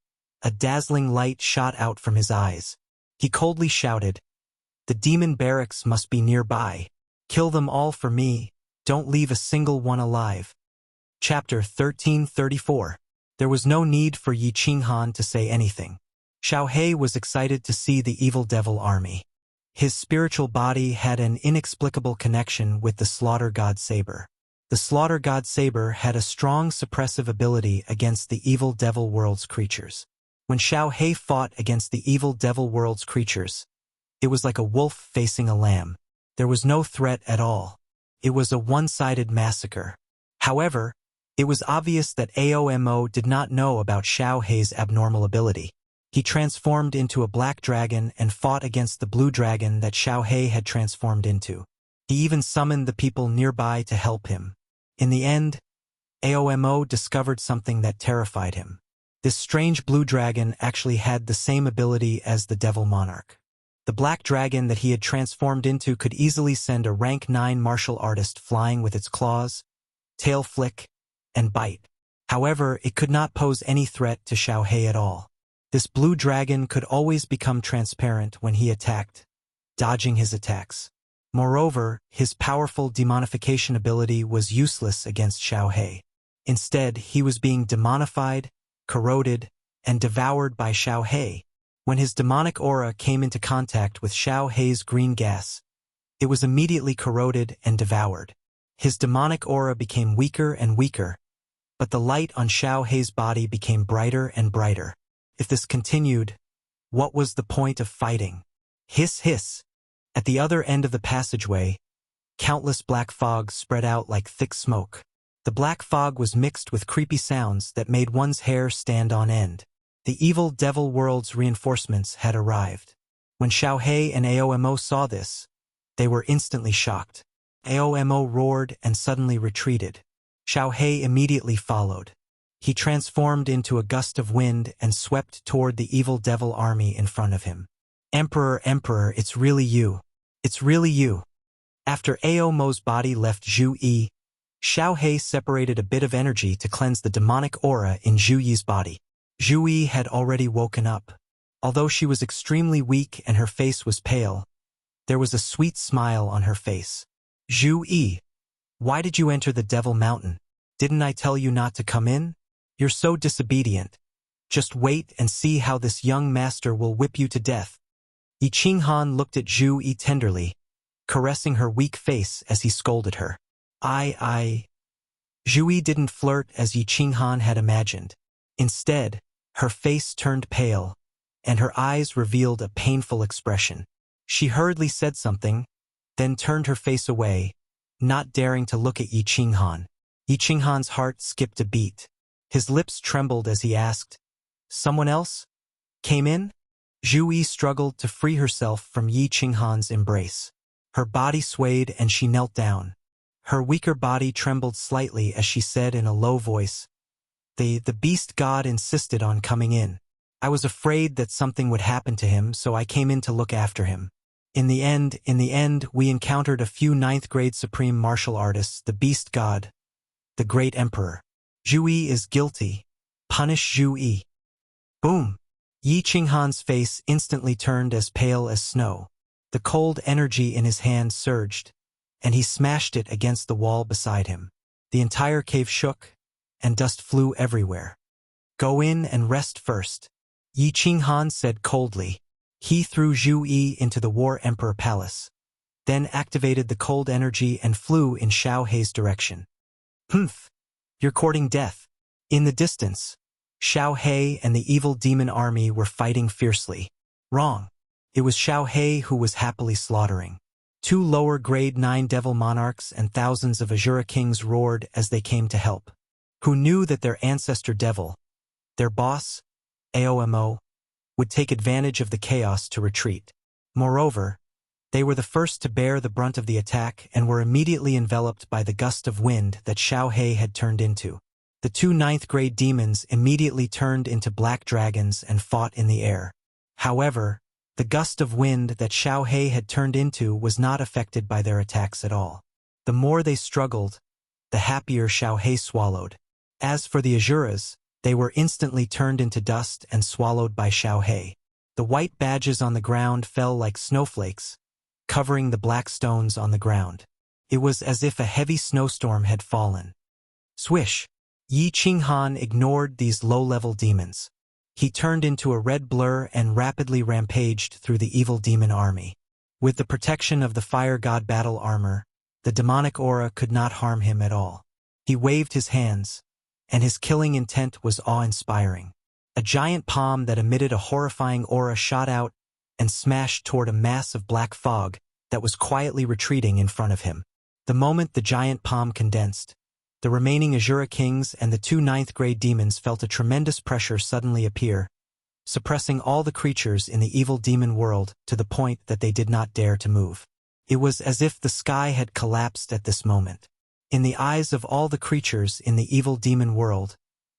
a dazzling light shot out from his eyes. He coldly shouted, "The demon barracks must be nearby. Kill them all for me, don't leave a single one alive." Chapter 1334. There was no need for Yi Qinghan to say anything. Xiao He was excited to see the evil devil army. His spiritual body had an inexplicable connection with the Slaughter God Saber. The Slaughter God Saber had a strong suppressive ability against the evil devil world's creatures. When Xiao He fought against the evil devil world's creatures, it was like a wolf facing a lamb. There was no threat at all. It was a one-sided massacre. However, it was obvious that Aomo did not know about Xiao He's abnormal ability. He transformed into a black dragon and fought against the blue dragon that Xiao He had transformed into. He even summoned the people nearby to help him. In the end, Aomo discovered something that terrified him. This strange blue dragon actually had the same ability as the devil monarch. The black dragon that he had transformed into could easily send a rank 9 martial artist flying with its claws, tail flick, and bite. However, it could not pose any threat to Xiao He at all. This blue dragon could always become transparent when he attacked, dodging his attacks. Moreover, his powerful demonification ability was useless against Xiao He. Instead, he was being demonified, corroded, and devoured by Xiao He. When his demonic aura came into contact with Xiao He's green gas, it was immediately corroded and devoured. His demonic aura became weaker and weaker, but the light on Xiao He's body became brighter and brighter. If this continued, what was the point of fighting? Hiss, hiss. At the other end of the passageway, countless black fog spread out like thick smoke. The black fog was mixed with creepy sounds that made one's hair stand on end. The evil devil world's reinforcements had arrived. When Xiao He and Aomo saw this, they were instantly shocked. Aomo roared and suddenly retreated. Xiao He immediately followed. He transformed into a gust of wind and swept toward the evil devil army in front of him. "Emperor, Emperor, it's really you. It's really you." After Aomo's body left Zhu Yi, Xiao He separated a bit of energy to cleanse the demonic aura in Zhu Yi's body. Zhu Yi had already woken up. Although she was extremely weak and her face was pale, there was a sweet smile on her face. "Zhu Yi, why did you enter the Devil Mountain? Didn't I tell you not to come in? You're so disobedient. Just wait and see how this young master will whip you to death." Yi Qinghan looked at Zhu Yi tenderly, caressing her weak face as he scolded her. I. Zhu Yi didn't flirt as Yi Qinghan had imagined. Instead, her face turned pale, and her eyes revealed a painful expression. She hurriedly said something, then turned her face away, not daring to look at Yi Qinghan. Yi Qinghan's heart skipped a beat. His lips trembled as he asked, "Someone else? Came in?" Zhu Yi struggled to free herself from Yi Qinghan's embrace. Her body swayed and she knelt down. Her weaker body trembled slightly as she said in a low voice, The beast god insisted on coming in. I was afraid that something would happen to him, so I came in to look after him. In the end, we encountered a few 9th grade supreme martial artists, the beast god, the great emperor. Zhu Yi is guilty. Punish Zhu Yi." Boom! Yi Qinghan's face instantly turned as pale as snow. The cold energy in his hand surged, and he smashed it against the wall beside him. The entire cave shook, and dust flew everywhere. "Go in and rest first," Yi Qinghan said coldly. He threw Zhu Yi into the War Emperor Palace, then activated the cold energy and flew in Xiao He's direction. "Humph! You're courting death." In the distance, Xiao He and the evil demon army were fighting fiercely. Wrong. It was Xiao He who was happily slaughtering. 2 lower grade 9 devil monarchs and thousands of Azura kings roared as they came to help. Who knew that their ancestor devil, their boss, Aomo, would take advantage of the chaos to retreat. Moreover, they were the first to bear the brunt of the attack and were immediately enveloped by the gust of wind that Xiao He had turned into. The 2 9th grade demons immediately turned into black dragons and fought in the air. However, the gust of wind that Xiao He had turned into was not affected by their attacks at all. The more they struggled, the happier Xiao He swallowed. As for the Asuras, they were instantly turned into dust and swallowed by Xiao He. The white badges on the ground fell like snowflakes, covering the black stones on the ground. It was as if a heavy snowstorm had fallen. Swish! Yi Qinghan ignored these low-level demons. He turned into a red blur and rapidly rampaged through the evil demon army. With the protection of the fire god battle armor, the demonic aura could not harm him at all. He waved his hands, and his killing intent was awe-inspiring. A giant palm that emitted a horrifying aura shot out and smashed toward a mass of black fog that was quietly retreating in front of him. The moment the giant palm condensed, the remaining Asura kings and the 2 ninth-grade demons felt a tremendous pressure suddenly appear, suppressing all the creatures in the evil demon world to the point that they did not dare to move. It was as if the sky had collapsed at this moment. In the eyes of all the creatures in the evil demon world,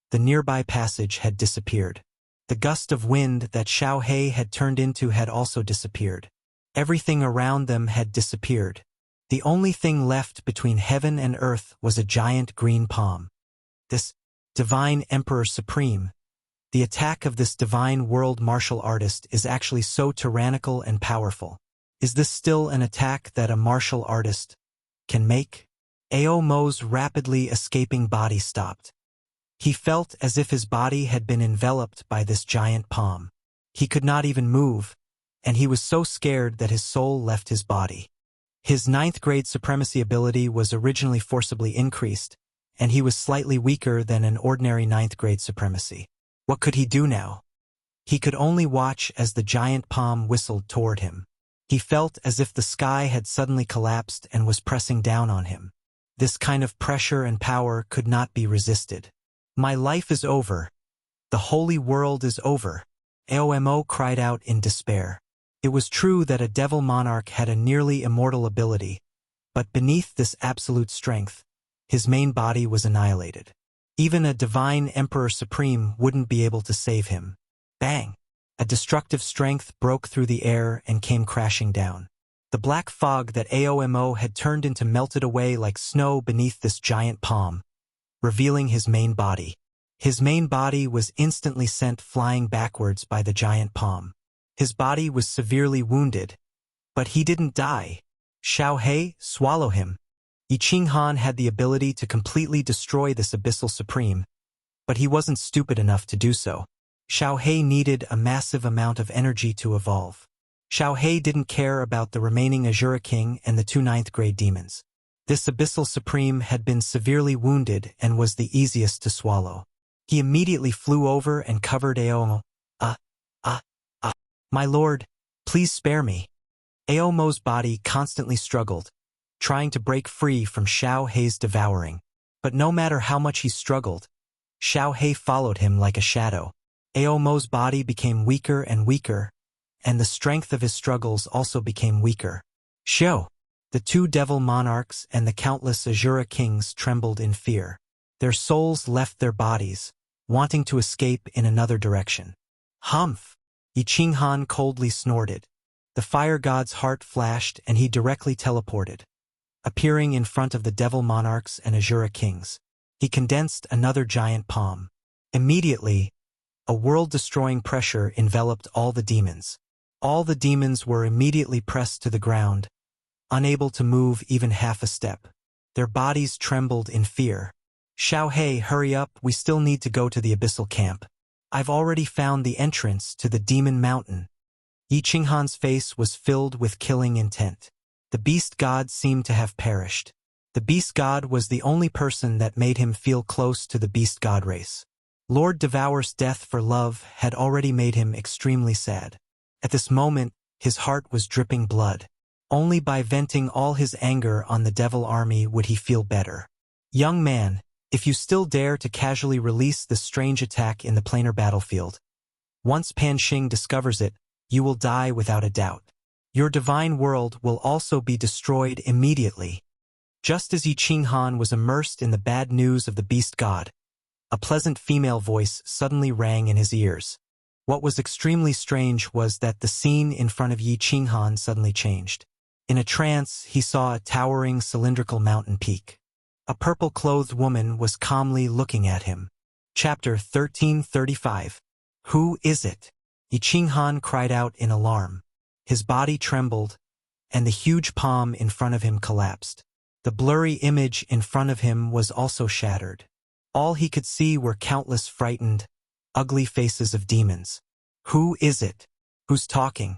the nearby passage had disappeared. The gust of wind that Xiao He had turned into had also disappeared. Everything around them had disappeared. The only thing left between heaven and earth was a giant green palm. This divine Emperor Supreme, the attack of this divine world martial artist is actually so tyrannical and powerful. Is this still an attack that a martial artist can make? Ao Mo's rapidly escaping body stopped. He felt as if his body had been enveloped by this giant palm. He could not even move, and he was so scared that his soul left his body. His 9th-grade supremacy ability was originally forcibly increased, and he was slightly weaker than an ordinary 9th-grade supremacy. What could he do now? He could only watch as the giant palm whistled toward him. He felt as if the sky had suddenly collapsed and was pressing down on him. This kind of pressure and power could not be resisted. My life is over. The holy world is over. Aomo cried out in despair. It was true that a devil monarch had a nearly immortal ability, but beneath this absolute strength, his main body was annihilated. Even a divine Emperor Supreme wouldn't be able to save him. Bang! A destructive strength broke through the air and came crashing down. The black fog that Aomo had turned into melted away like snow beneath this giant palm, revealing his main body. His main body was instantly sent flying backwards by the giant palm. His body was severely wounded, but he didn't die. Xiao He, swallow him. Yi Qinghan had the ability to completely destroy this abyssal supreme, but he wasn't stupid enough to do so. Xiao He needed a massive amount of energy to evolve. Xiao He didn't care about the remaining Asura King and the 2 ninth-grade demons. This abyssal supreme had been severely wounded and was the easiest to swallow. He immediately flew over and covered Aomo. My lord, please spare me. Aomo's body constantly struggled, trying to break free from Xiao He's devouring. But no matter how much he struggled, Xiao He followed him like a shadow. Aomo's body became weaker and weaker, and the strength of his struggles also became weaker. Xiao! The 2 devil monarchs and the countless Asura kings trembled in fear. Their souls left their bodies, wanting to escape in another direction. Humph! Yi Qinghan coldly snorted. The fire god's heart flashed and he directly teleported, appearing in front of the devil monarchs and Asura kings. He condensed another giant palm. Immediately, a world-destroying pressure enveloped all the demons. All the demons were immediately pressed to the ground, unable to move even half a step. Their bodies trembled in fear. Xiao He, hurry up, we still need to go to the abyssal camp. I've already found the entrance to the demon mountain. Yi Qinghan's face was filled with killing intent. The beast god seemed to have perished. The beast god was the only person that made him feel close to the beast god race. Lord Devour's death for love had already made him extremely sad. At this moment, his heart was dripping blood. Only by venting all his anger on the devil army would he feel better. Young man, if you still dare to casually release this strange attack in the planar battlefield, once Pan Xing discovers it, you will die without a doubt. Your divine world will also be destroyed immediately. Just as Yi Qinghan was immersed in the bad news of the beast god, a pleasant female voice suddenly rang in his ears. What was extremely strange was that the scene in front of Yi Qinghan suddenly changed. In a trance, he saw a towering cylindrical mountain peak. A purple-clothed woman was calmly looking at him. Chapter 1335. Who is it? Yi Qinghan cried out in alarm. His body trembled, and the huge palm in front of him collapsed. The blurry image in front of him was also shattered. All he could see were countless frightened, ugly faces of demons. Who is it? Who's talking?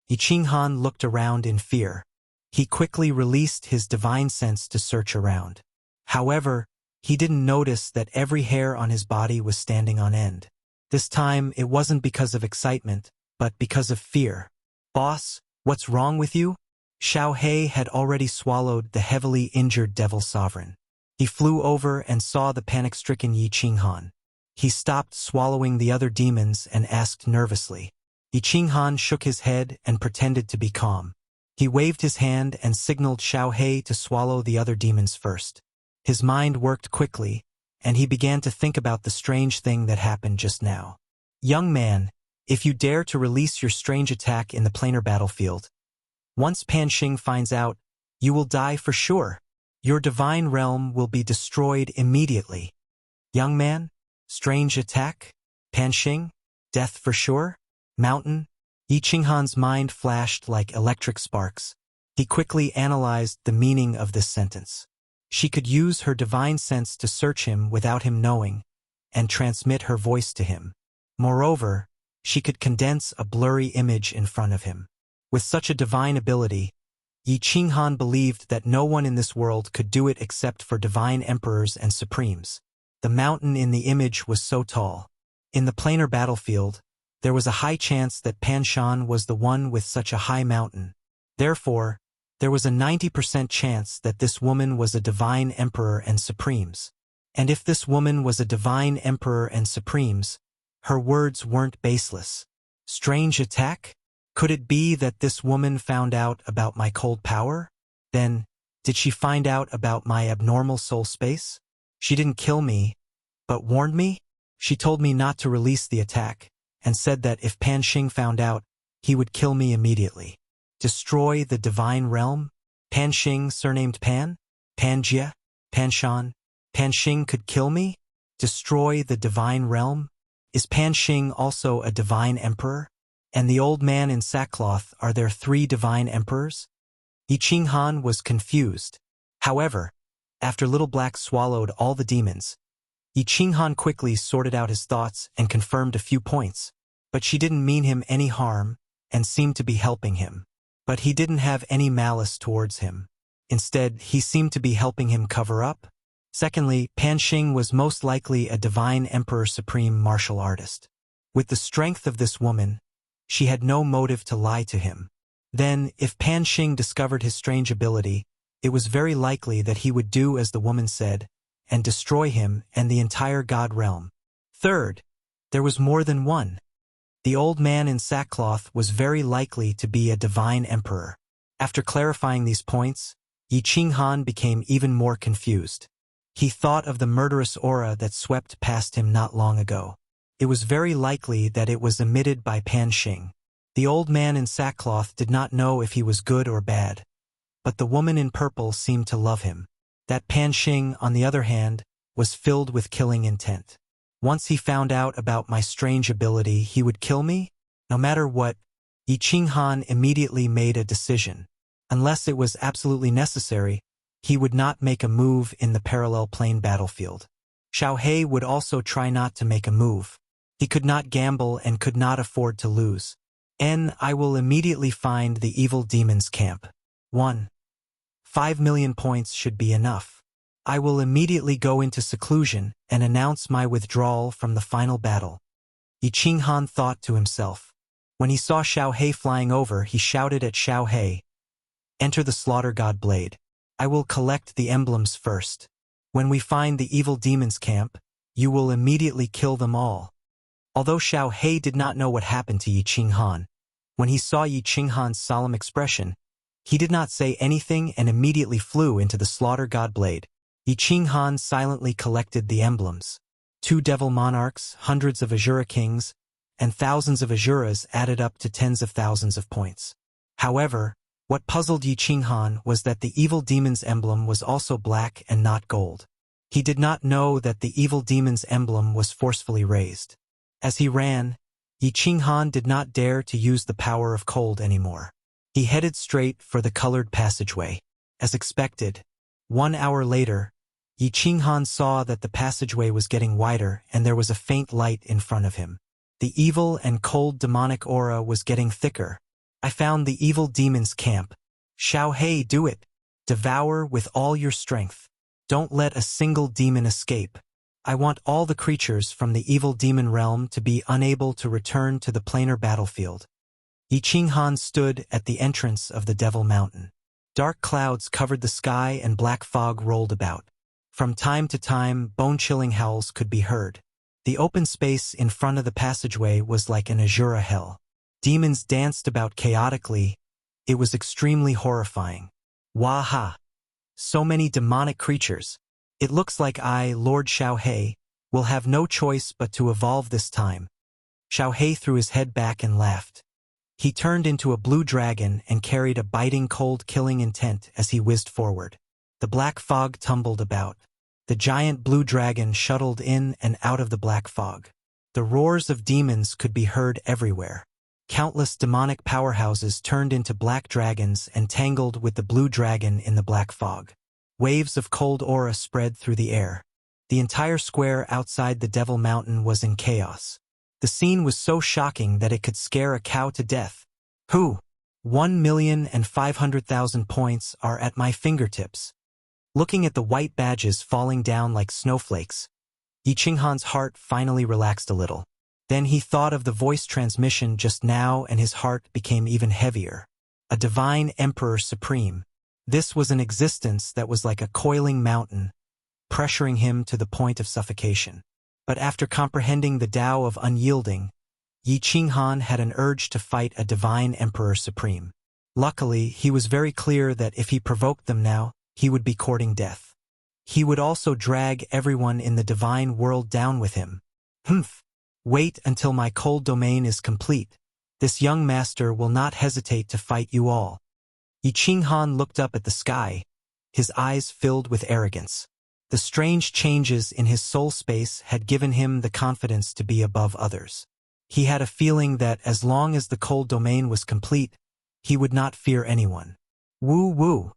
Yi Qinghan looked around in fear. He quickly released his divine sense to search around. However, he didn't notice that every hair on his body was standing on end. This time, it wasn't because of excitement, but because of fear. Boss, what's wrong with you? Xiao He had already swallowed the heavily injured Devil Sovereign. He flew over and saw the panic-stricken Yi Qinghan. He stopped swallowing the other demons and asked nervously. Yi Qinghan shook his head and pretended to be calm. He waved his hand and signaled Xiao He to swallow the other demons first. His mind worked quickly, and he began to think about the strange thing that happened just now. Young man, if you dare to release your strange attack in the planar battlefield, once Pan Xing finds out, you will die for sure. Your divine realm will be destroyed immediately. Young man, strange attack? Pan Xing? Death for sure? Mountain? Yi Qinghan's mind flashed like electric sparks. He quickly analyzed the meaning of this sentence. She could use her divine sense to search him without him knowing, and transmit her voice to him. Moreover, she could condense a blurry image in front of him. With such a divine ability, Yi Qinghan believed that no one in this world could do it except for divine emperors and supremes. The mountain in the image was so tall. In the planar battlefield, there was a high chance that Pan Shan was the one with such a high mountain. Therefore, there was a 90% chance that this woman was a divine emperor and supremes. And if this woman was a divine emperor and supremes, her words weren't baseless. Strange attack? Could it be that this woman found out about my cold power? Then, did she find out about my abnormal soul space? She didn't kill me, but warned me? She told me not to release the attack, and said that if Pan Xing found out, he would kill me immediately. Destroy the divine realm? Pan Xing, surnamed Pan? Panjia? Pan Shan? Pan Xing could kill me? Destroy the divine realm? Is Pan Xing also a divine emperor? And the old man in sackcloth, are there 3 divine emperors? Yi Qinghan was confused. However, after Little Black swallowed all the demons, Yi Qinghan quickly sorted out his thoughts and confirmed a few points, but she didn't mean him any harm and seemed to be helping him. But he didn't have any malice towards him. Instead, he seemed to be helping him cover up. Secondly, Pan Xing was most likely a divine emperor supreme martial artist. With the strength of this woman, she had no motive to lie to him. Then, if Pan Xing discovered his strange ability, it was very likely that he would do as the woman said, and destroy him and the entire god realm. Third, there was more than one. The old man in sackcloth was very likely to be a divine emperor. After clarifying these points, Yi Qinghan became even more confused. He thought of the murderous aura that swept past him not long ago. It was very likely that it was emitted by Pan Xing. The old man in sackcloth did not know if he was good or bad, but the woman in purple seemed to love him. That Pan Xing, on the other hand, was filled with killing intent. Once he found out about my strange ability, he would kill me? No matter what, Yi Qinghan immediately made a decision. Unless it was absolutely necessary, he would not make a move in the parallel plane battlefield. Xiao He would also try not to make a move. He could not gamble and could not afford to lose. I will immediately find the evil demon's camp. 1. 5 million points should be enough. I will immediately go into seclusion and announce my withdrawal from the final battle. Yi Qinghan thought to himself. When he saw Xiao He flying over, he shouted at Xiao He, "Enter the slaughter god blade. I will collect the emblems first. When we find the evil demon's camp, you will immediately kill them all." Although Xiao He did not know what happened to Yi Qinghan, when he saw Yi Qinghan's solemn expression, he did not say anything and immediately flew into the slaughter god blade. Yi Qinghan silently collected the emblems. 2 devil monarchs, hundreds of Azura kings, and thousands of Azuras added up to tens of thousands of points. However, what puzzled Yi Qinghan was that the evil demon's emblem was also black and not gold. He did not know that the evil demon's emblem was forcefully raised. As he ran, Yi Qinghan did not dare to use the power of cold anymore. He headed straight for the colored passageway. As expected, 1 hour later, Yi Qinghan saw that the passageway was getting wider and there was a faint light in front of him. The evil and cold demonic aura was getting thicker. I found the evil demon's camp. Xiao He, do it. Devour with all your strength. Don't let a single demon escape. I want all the creatures from the evil demon realm to be unable to return to the planar battlefield. Yi Qinghan stood at the entrance of the Devil Mountain. Dark clouds covered the sky and black fog rolled about. From time to time, bone-chilling howls could be heard. The open space in front of the passageway was like an Azura hell. Demons danced about chaotically. It was extremely horrifying. Waha! So many demonic creatures. It looks like I, Lord Xiao He, will have no choice but to evolve this time. Xiao He threw his head back and laughed. He turned into a blue dragon and carried a biting cold killing intent as he whizzed forward. The black fog tumbled about. The giant blue dragon shuttled in and out of the black fog. The roars of demons could be heard everywhere. Countless demonic powerhouses turned into black dragons and tangled with the blue dragon in the black fog. Waves of cold aura spread through the air. The entire square outside the Devil Mountain was in chaos. The scene was so shocking that it could scare a cow to death. 1,500,000 points are at my fingertips. Looking at the white badges falling down like snowflakes, Yi Qinghan's heart finally relaxed a little. Then he thought of the voice transmission just now and his heart became even heavier. A divine Emperor Supreme. This was an existence that was like a coiling mountain, pressuring him to the point of suffocation. But after comprehending the Tao of unyielding, Yi Qinghan had an urge to fight a divine Emperor Supreme. Luckily, he was very clear that if he provoked them now, he would be courting death. He would also drag everyone in the divine world down with him. Wait until my cold domain is complete. This young master will not hesitate to fight you all. Yi Qinghan looked up at the sky, his eyes filled with arrogance. The strange changes in his soul space had given him the confidence to be above others. He had a feeling that as long as the cold domain was complete, he would not fear anyone. Woo woo!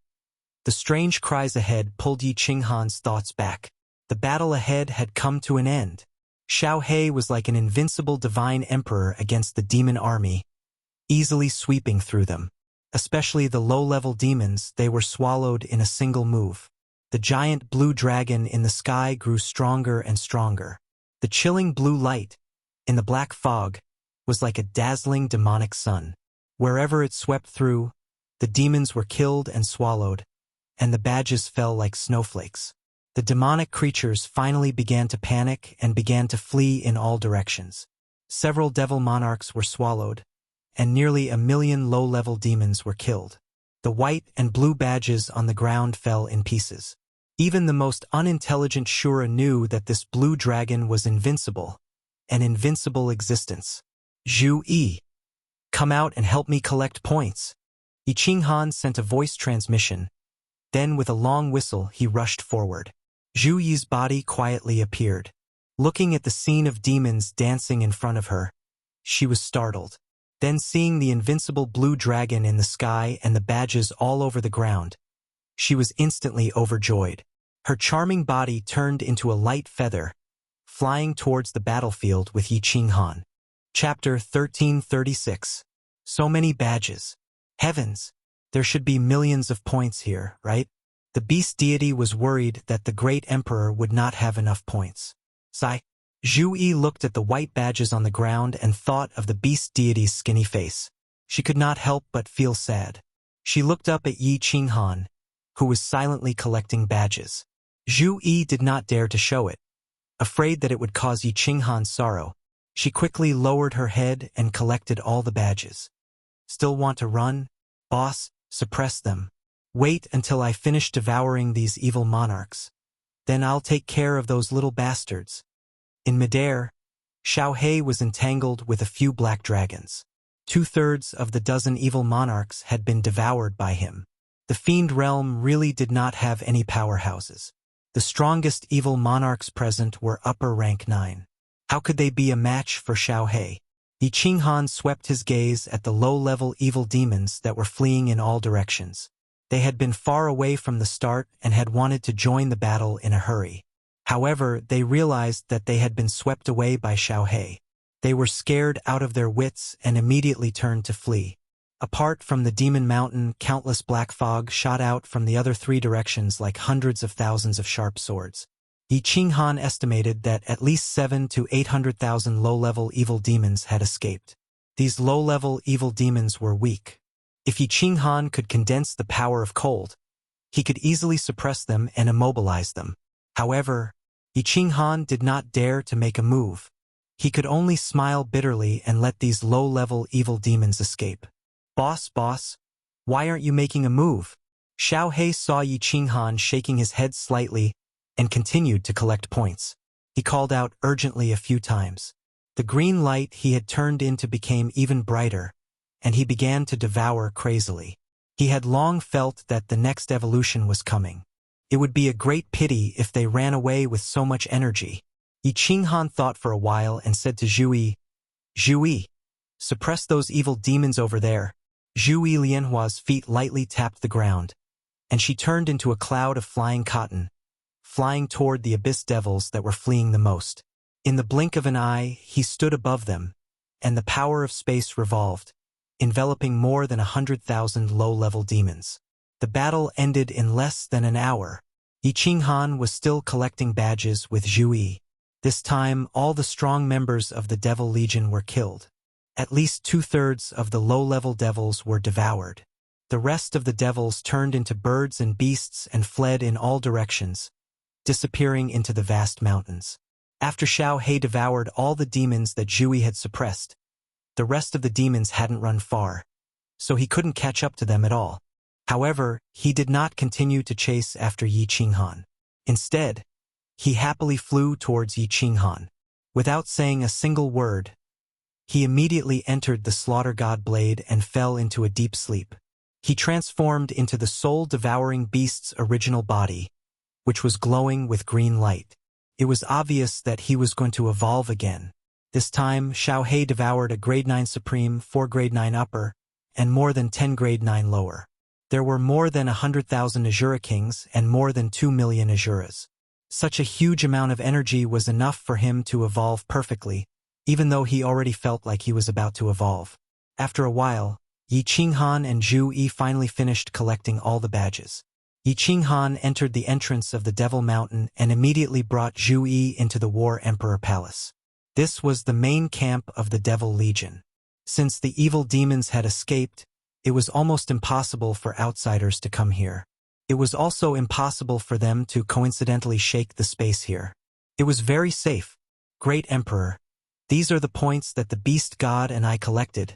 The strange cries ahead pulled Yi Qinghan's thoughts back. The battle ahead had come to an end. Xiao He was like an invincible divine emperor against the demon army, easily sweeping through them. Especially the low-level demons, they were swallowed in a single move. The giant blue dragon in the sky grew stronger and stronger. The chilling blue light, in the black fog, was like a dazzling demonic sun. Wherever it swept through, the demons were killed and swallowed, and the badges fell like snowflakes. The demonic creatures finally began to panic and began to flee in all directions. Several devil monarchs were swallowed, and nearly 1 million low-level demons were killed. The white and blue badges on the ground fell in pieces. Even the most unintelligent Shura knew that this blue dragon was invincible, an invincible existence. Zhu Yi, come out and help me collect points. Yi Qinghan sent a voice transmission. Then with a long whistle he rushed forward. Zhu Yi's body quietly appeared. Looking at the scene of demons dancing in front of her, she was startled. Then seeing the invincible blue dragon in the sky and the badges all over the ground, she was instantly overjoyed. Her charming body turned into a light feather, flying towards the battlefield with Yi Qinghan. Chapter 1336. So many badges. Heavens! There should be millions of points here, right? The beast deity was worried that the great emperor would not have enough points. Sigh. Zhu Yi looked at the white badges on the ground and thought of the beast deity's skinny face. She could not help but feel sad. She looked up at Yi Qinghan, who was silently collecting badges. Zhu Yi did not dare to show it. Afraid that it would cause Yi Qinghan sorrow, she quickly lowered her head and collected all the badges. Still want to run? Boss, suppress them. Wait until I finish devouring these evil monarchs. Then I'll take care of those little bastards. In midair, Xiaohei was entangled with a few black dragons. 2/3 of the dozen evil monarchs had been devoured by him. The fiend realm really did not have any powerhouses. The strongest evil monarchs present were upper rank 9. How could they be a match for Xiaohei? Yi Qinghan swept his gaze at the low-level evil demons that were fleeing in all directions. They had been far away from the start and had wanted to join the battle in a hurry. However, they realized that they had been swept away by Xiaohei. They were scared out of their wits and immediately turned to flee. Apart from the demon mountain, countless black fog shot out from the other 3 directions like hundreds of thousands of sharp swords. Yi Qinghan estimated that at least 700,000 to 800,000 low-level evil demons had escaped. These low-level evil demons were weak. If Yi Qinghan could condense the power of cold, he could easily suppress them and immobilize them. However, Yi Qinghan did not dare to make a move. He could only smile bitterly and let these low-level evil demons escape. Boss, why aren't you making a move? Xiaohei saw Yi Qinghan shaking his head slightly and continued to collect points. He called out urgently a few times. The green light he had turned into became even brighter, and he began to devour crazily. He had long felt that the next evolution was coming. It would be a great pity if they ran away with so much energy. Yi Qinghan thought for a while and said to Zhu, suppress those evil demons over there. Zhu Lianhua's feet lightly tapped the ground, and she turned into a cloud of flying cotton, flying toward the abyss devils that were fleeing the most. In the blink of an eye, he stood above them, and the power of space revolved, enveloping more than 100,000 low-level demons. The battle ended in less than an hour. Yi Qinghan was still collecting badges with Zhu. This time, all the strong members of the Devil Legion were killed. At least 2/3 of the low-level devils were devoured. The rest of the devils turned into birds and beasts and fled in all directions, disappearing into the vast mountains. After Xiaohei devoured all the demons that Zhu had suppressed, the rest of the demons hadn't run far, so he couldn't catch up to them at all. However, he did not continue to chase after Yi Qinghan. Instead, he happily flew towards Yi Qinghan. Without saying a single word, he immediately entered the slaughter god blade and fell into a deep sleep. He transformed into the soul-devouring beast's original body, which was glowing with green light. It was obvious that he was going to evolve again. This time, Xiaohei devoured a grade 9 supreme, 4 grade 9 upper, and more than 10 grade 9 lower. There were more than 100,000 Azura Kings and more than 2 million Azuras. Such a huge amount of energy was enough for him to evolve perfectly, even though he already felt like he was about to evolve. After a while, Yi Qinghan and Zhu finally finished collecting all the badges. Yi Qinghan entered the entrance of the Devil Mountain and immediately brought Zhu into the War Emperor Palace. This was the main camp of the Devil Legion. Since the evil demons had escaped, it was almost impossible for outsiders to come here. It was also impossible for them to coincidentally shake the space here. It was very safe. Great Emperor, these are the points that the Beast God and I collected,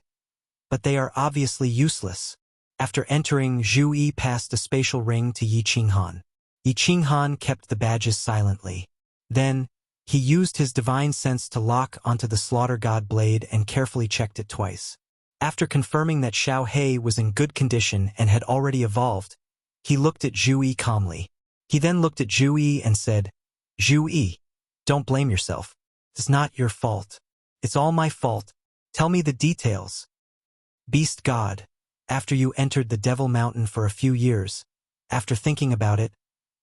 but they are obviously useless. After entering, Zhu passed a spatial ring to Yi Qinghan. Yi Qinghan kept the badges silently. Then, he used his divine sense to lock onto the slaughter god blade and carefully checked it twice. After confirming that Xiaohei was in good condition and had already evolved, he looked at Zhu calmly. He then looked at Zhu and said, Zhu, don't blame yourself. It's not your fault. It's all my fault. Tell me the details. Beast God, after you entered the Devil Mountain for a few years, after thinking about it,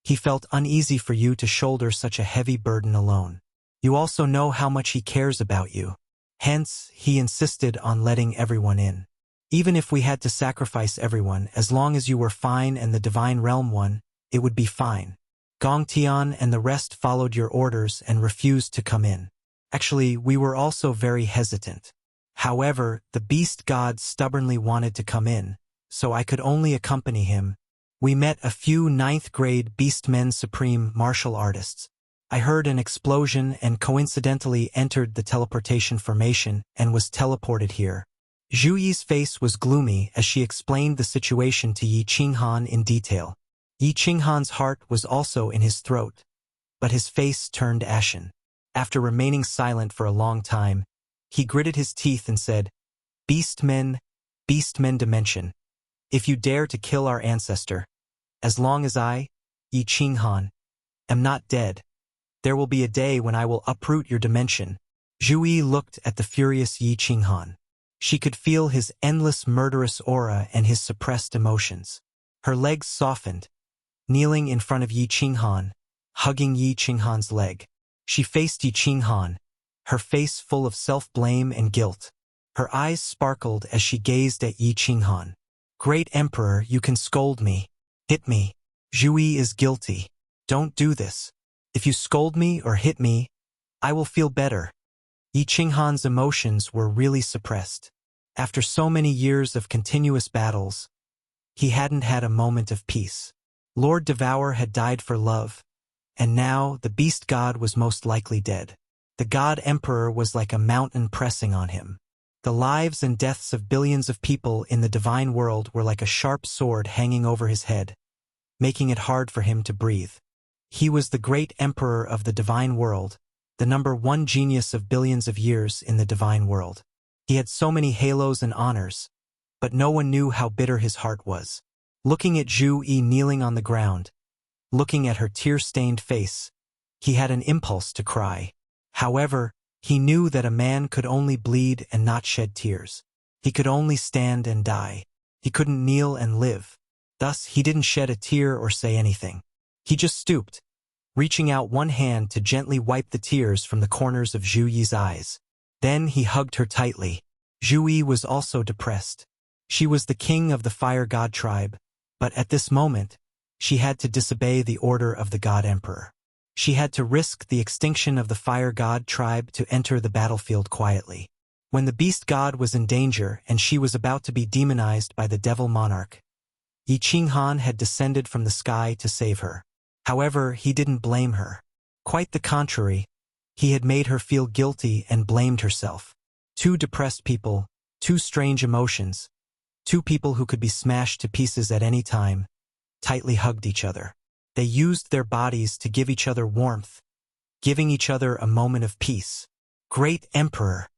he felt uneasy for you to shoulder such a heavy burden alone. You also know how much he cares about you. Hence, he insisted on letting everyone in. Even if we had to sacrifice everyone, as long as you were fine and the Divine Realm won, it would be fine. Gongtian and the rest followed your orders and refused to come in. Actually, we were also very hesitant. However, the Beast God stubbornly wanted to come in, so I could only accompany him. We met a few 9th grade Beastmen Supreme martial artists. I heard an explosion and coincidentally entered the teleportation formation and was teleported here. Zhu face was gloomy as she explained the situation to Yi Qinghan in detail. Yi Qinghan's heart was also in his throat, but his face turned ashen. After remaining silent for a long time, he gritted his teeth and said, Beastmen dimension. If you dare to kill our ancestor, as long as I, Yi Qinghan, am not dead, there will be a day when I will uproot your dimension. Zhu Yi looked at the furious Yi Qinghan. She could feel his endless murderous aura and his suppressed emotions. Her legs softened, kneeling in front of Yi Qinghan, hugging Yi Qinghan's leg. She faced Yi Qinghan, her face full of self-blame and guilt. Her eyes sparkled as she gazed at Yi Qinghan. Great Emperor, you can scold me, hit me. Zhu Yi is guilty. Don't do this. If you scold me or hit me, I will feel better. Yi Qinghan's emotions were really suppressed. After so many years of continuous battles, he hadn't had a moment of peace. Lord Devour had died for love, and now the beast god was most likely dead. The god emperor was like a mountain pressing on him. The lives and deaths of billions of people in the divine world were like a sharp sword hanging over his head, making it hard for him to breathe. He was the great emperor of the divine world, the #1 genius of billions of years in the divine world. He had so many halos and honors, but no one knew how bitter his heart was. Looking at Zhu Yi kneeling on the ground, looking at her tear-stained face, he had an impulse to cry. However, he knew that a man could only bleed and not shed tears. He could only stand and die. He couldn't kneel and live. Thus, he didn't shed a tear or say anything. He just stooped, reaching out one hand to gently wipe the tears from the corners of Zhu Yi's eyes. Then he hugged her tightly. Zhu Yi was also depressed. She was the king of the fire god tribe, but at this moment, she had to disobey the order of the god emperor. She had to risk the extinction of the fire god tribe to enter the battlefield quietly. When the beast god was in danger and she was about to be demonized by the devil monarch, Yi Qinghan had descended from the sky to save her. However, he didn't blame her. Quite the contrary, he had made her feel guilty and blamed herself. Two depressed people, two strange emotions, two people who could be smashed to pieces at any time, tightly hugged each other. They used their bodies to give each other warmth, giving each other a moment of peace. Great Emperor,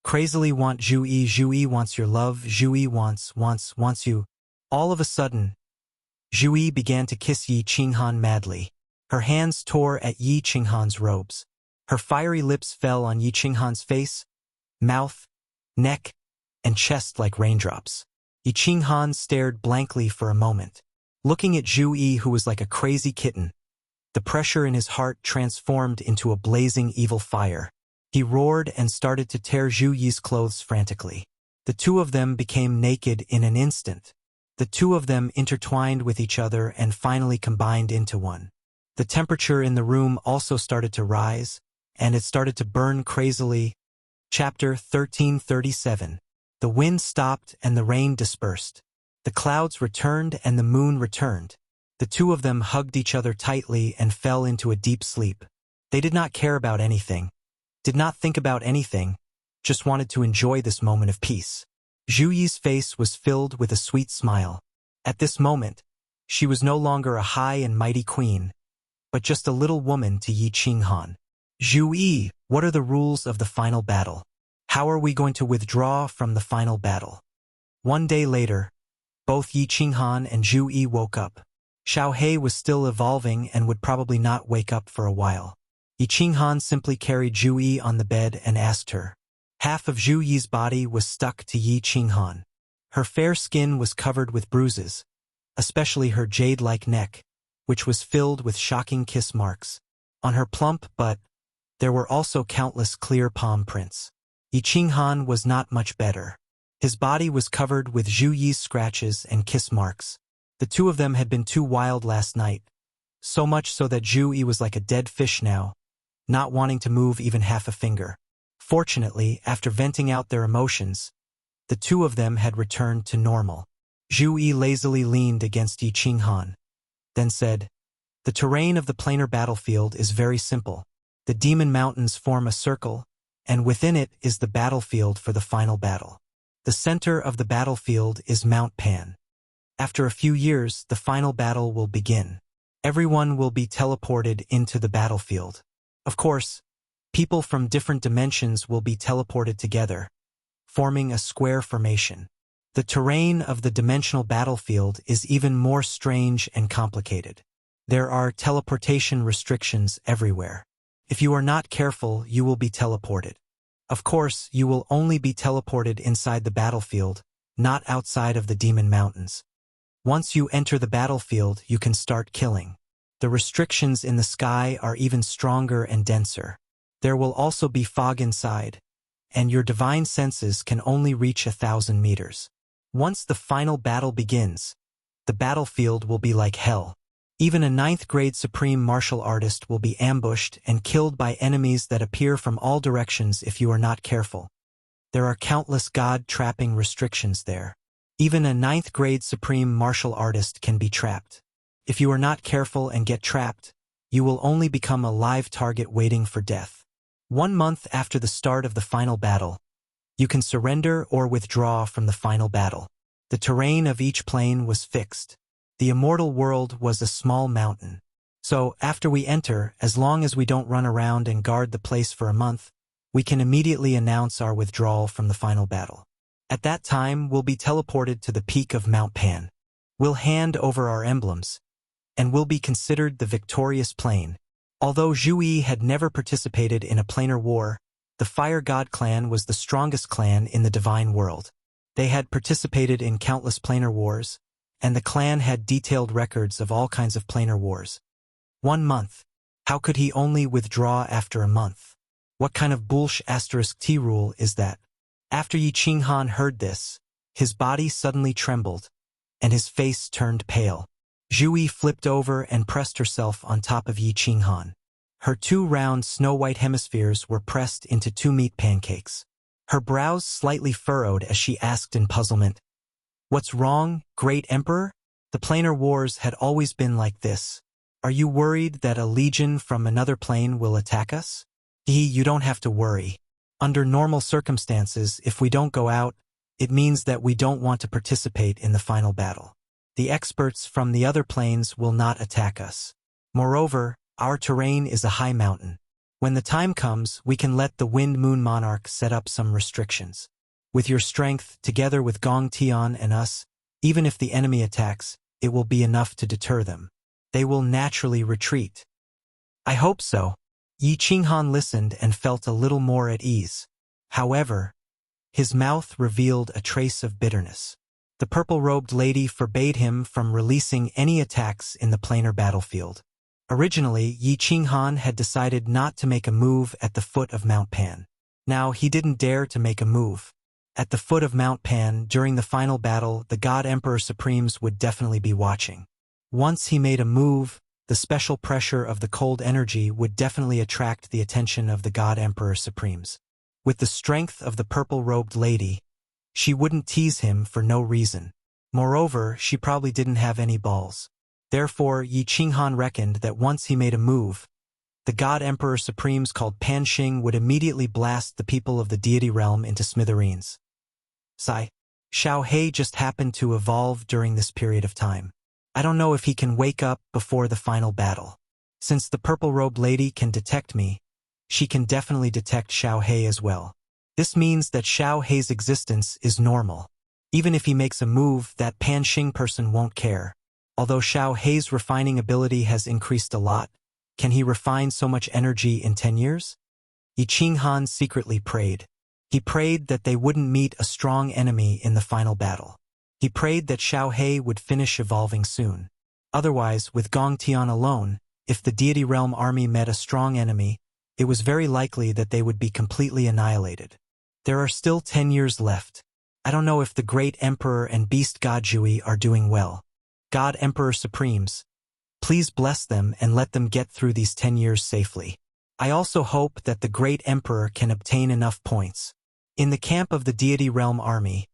crazily want Zhu Yi wants your love, Zhu Yi wants you. All of a sudden, Zhu Yi began to kiss Yi Qinghan madly. Her hands tore at Yi Qinghan's robes. Her fiery lips fell on Yi Qinghan's face, mouth, neck, and chest like raindrops. Yi Qinghan stared blankly for a moment, looking at Zhu Yi, who was like a crazy kitten. The pressure in his heart transformed into a blazing evil fire. He roared and started to tear Zhu Yi's clothes frantically. The two of them became naked in an instant. The two of them intertwined with each other and finally combined into one. The temperature in the room also started to rise, and it started to burn crazily. Chapter 1337. The wind stopped and the rain dispersed. The clouds returned and the moon returned. The two of them hugged each other tightly and fell into a deep sleep. They did not care about anything, did not think about anything, just wanted to enjoy this moment of peace. Zhu Yi's face was filled with a sweet smile. At this moment, she was no longer a high and mighty queen, but just a little woman to Yi Qinghan. Zhu Yi, what are the rules of the final battle? How are we going to withdraw from the final battle? One day later, both Yi Qinghan and Zhu Yi woke up. Xiao He was still evolving and would probably not wake up for a while. Yi Qinghan simply carried Zhu Yi on the bed and asked her. Half of Zhu Yi's body was stuck to Yi Qinghan. Her fair skin was covered with bruises, especially her jade-like neck, which was filled with shocking kiss marks. On her plump butt, there were also countless clear palm prints. Yi Qinghan was not much better. His body was covered with Zhu Yi's scratches and kiss marks. The two of them had been too wild last night, so much so that Zhu Yi was like a dead fish now, not wanting to move even half a finger. Fortunately, after venting out their emotions, the two of them had returned to normal. Zhu Yi lazily leaned against Yi Qinghan, then said, The terrain of the planar battlefield is very simple. The demon mountains form a circle, and within it is the battlefield for the final battle. The center of the battlefield is Mount Pan. After a few years, the final battle will begin. Everyone will be teleported into the battlefield. Of course, people from different dimensions will be teleported together, forming a square formation. The terrain of the dimensional battlefield is even more strange and complicated. There are teleportation restrictions everywhere. If you are not careful, you will be teleported. Of course, you will only be teleported inside the battlefield, not outside of the Demon Mountains. Once you enter the battlefield, you can start killing. The restrictions in the sky are even stronger and denser. There will also be fog inside, and your divine senses can only reach 1,000 meters. Once the final battle begins, the battlefield will be like hell. Even a 9th-grade supreme martial artist will be ambushed and killed by enemies that appear from all directions if you are not careful. There are countless god-trapping restrictions there. Even a 9th-grade supreme martial artist can be trapped. If you are not careful and get trapped, you will only become a live target waiting for death. 1 month after the start of the final battle, you can surrender or withdraw from the final battle. The terrain of each plane was fixed. The immortal world was a small mountain. So, after we enter, as long as we don't run around and guard the place for a month, we can immediately announce our withdrawal from the final battle. At that time, we'll be teleported to the peak of Mount Pan. We'll hand over our emblems, and will be considered the victorious plane. Although Zhu Yi had never participated in a planar war, the Fire God clan was the strongest clan in the divine world. They had participated in countless planar wars, and the clan had detailed records of all kinds of planar wars. 1 month. How could he only withdraw after a month? What kind of *T rule is that? After Yi Qinghan heard this, his body suddenly trembled, and his face turned pale. Zhu Yi flipped over and pressed herself on top of Yi Qinghan. Her 2 round snow-white hemispheres were pressed into 2 meat pancakes. Her brows slightly furrowed as she asked in puzzlement, "What's wrong, Great Emperor? The planar wars had always been like this. Are you worried that a legion from another plane will attack us?" You don't have to worry. Under normal circumstances, if we don't go out, it means that we don't want to participate in the final battle. The experts from the other planes will not attack us. Moreover, our terrain is a high mountain. When the time comes, we can let the Wind Moon Monarch set up some restrictions. With your strength, together with Gong Tian and us, even if the enemy attacks, it will be enough to deter them. They will naturally retreat. I hope so. Yi Qinghan listened and felt a little more at ease. However, his mouth revealed a trace of bitterness. The purple-robed lady forbade him from releasing any attacks in the planar battlefield. Originally, Yi Qinghan had decided not to make a move at the foot of Mount Pan. Now, he didn't dare to make a move. At the foot of Mount Pan, during the final battle, the God Emperor Supremes would definitely be watching. Once he made a move, the special pressure of the cold energy would definitely attract the attention of the God Emperor Supremes. With the strength of the purple-robed lady, she wouldn't tease him for no reason. Moreover, she probably didn't have any balls. Therefore, Yi Qinghan reckoned that once he made a move, the God Emperor Supremes called Panxing would immediately blast the people of the deity realm into smithereens. Xiao He just happened to evolve during this period of time. I don't know if he can wake up before the final battle. Since the purple-robed lady can detect me, she can definitely detect Xiao He as well. This means that Xiao He's existence is normal. Even if he makes a move, that Panxing person won't care. Although Xiao He's refining ability has increased a lot, can he refine so much energy in 10 years? Yi Qinghan secretly prayed. He prayed that they wouldn't meet a strong enemy in the final battle. He prayed that Xiao He would finish evolving soon. Otherwise, with Gong Tian alone, if the deity realm army met a strong enemy, it was very likely that they would be completely annihilated. There are still 10 years left. I don't know if the Great Emperor and Beast God Zhui are doing well. God Emperor Supremes, please bless them and let them get through these 10 years safely. I also hope that the Great Emperor can obtain enough points. In the camp of the deity realm army,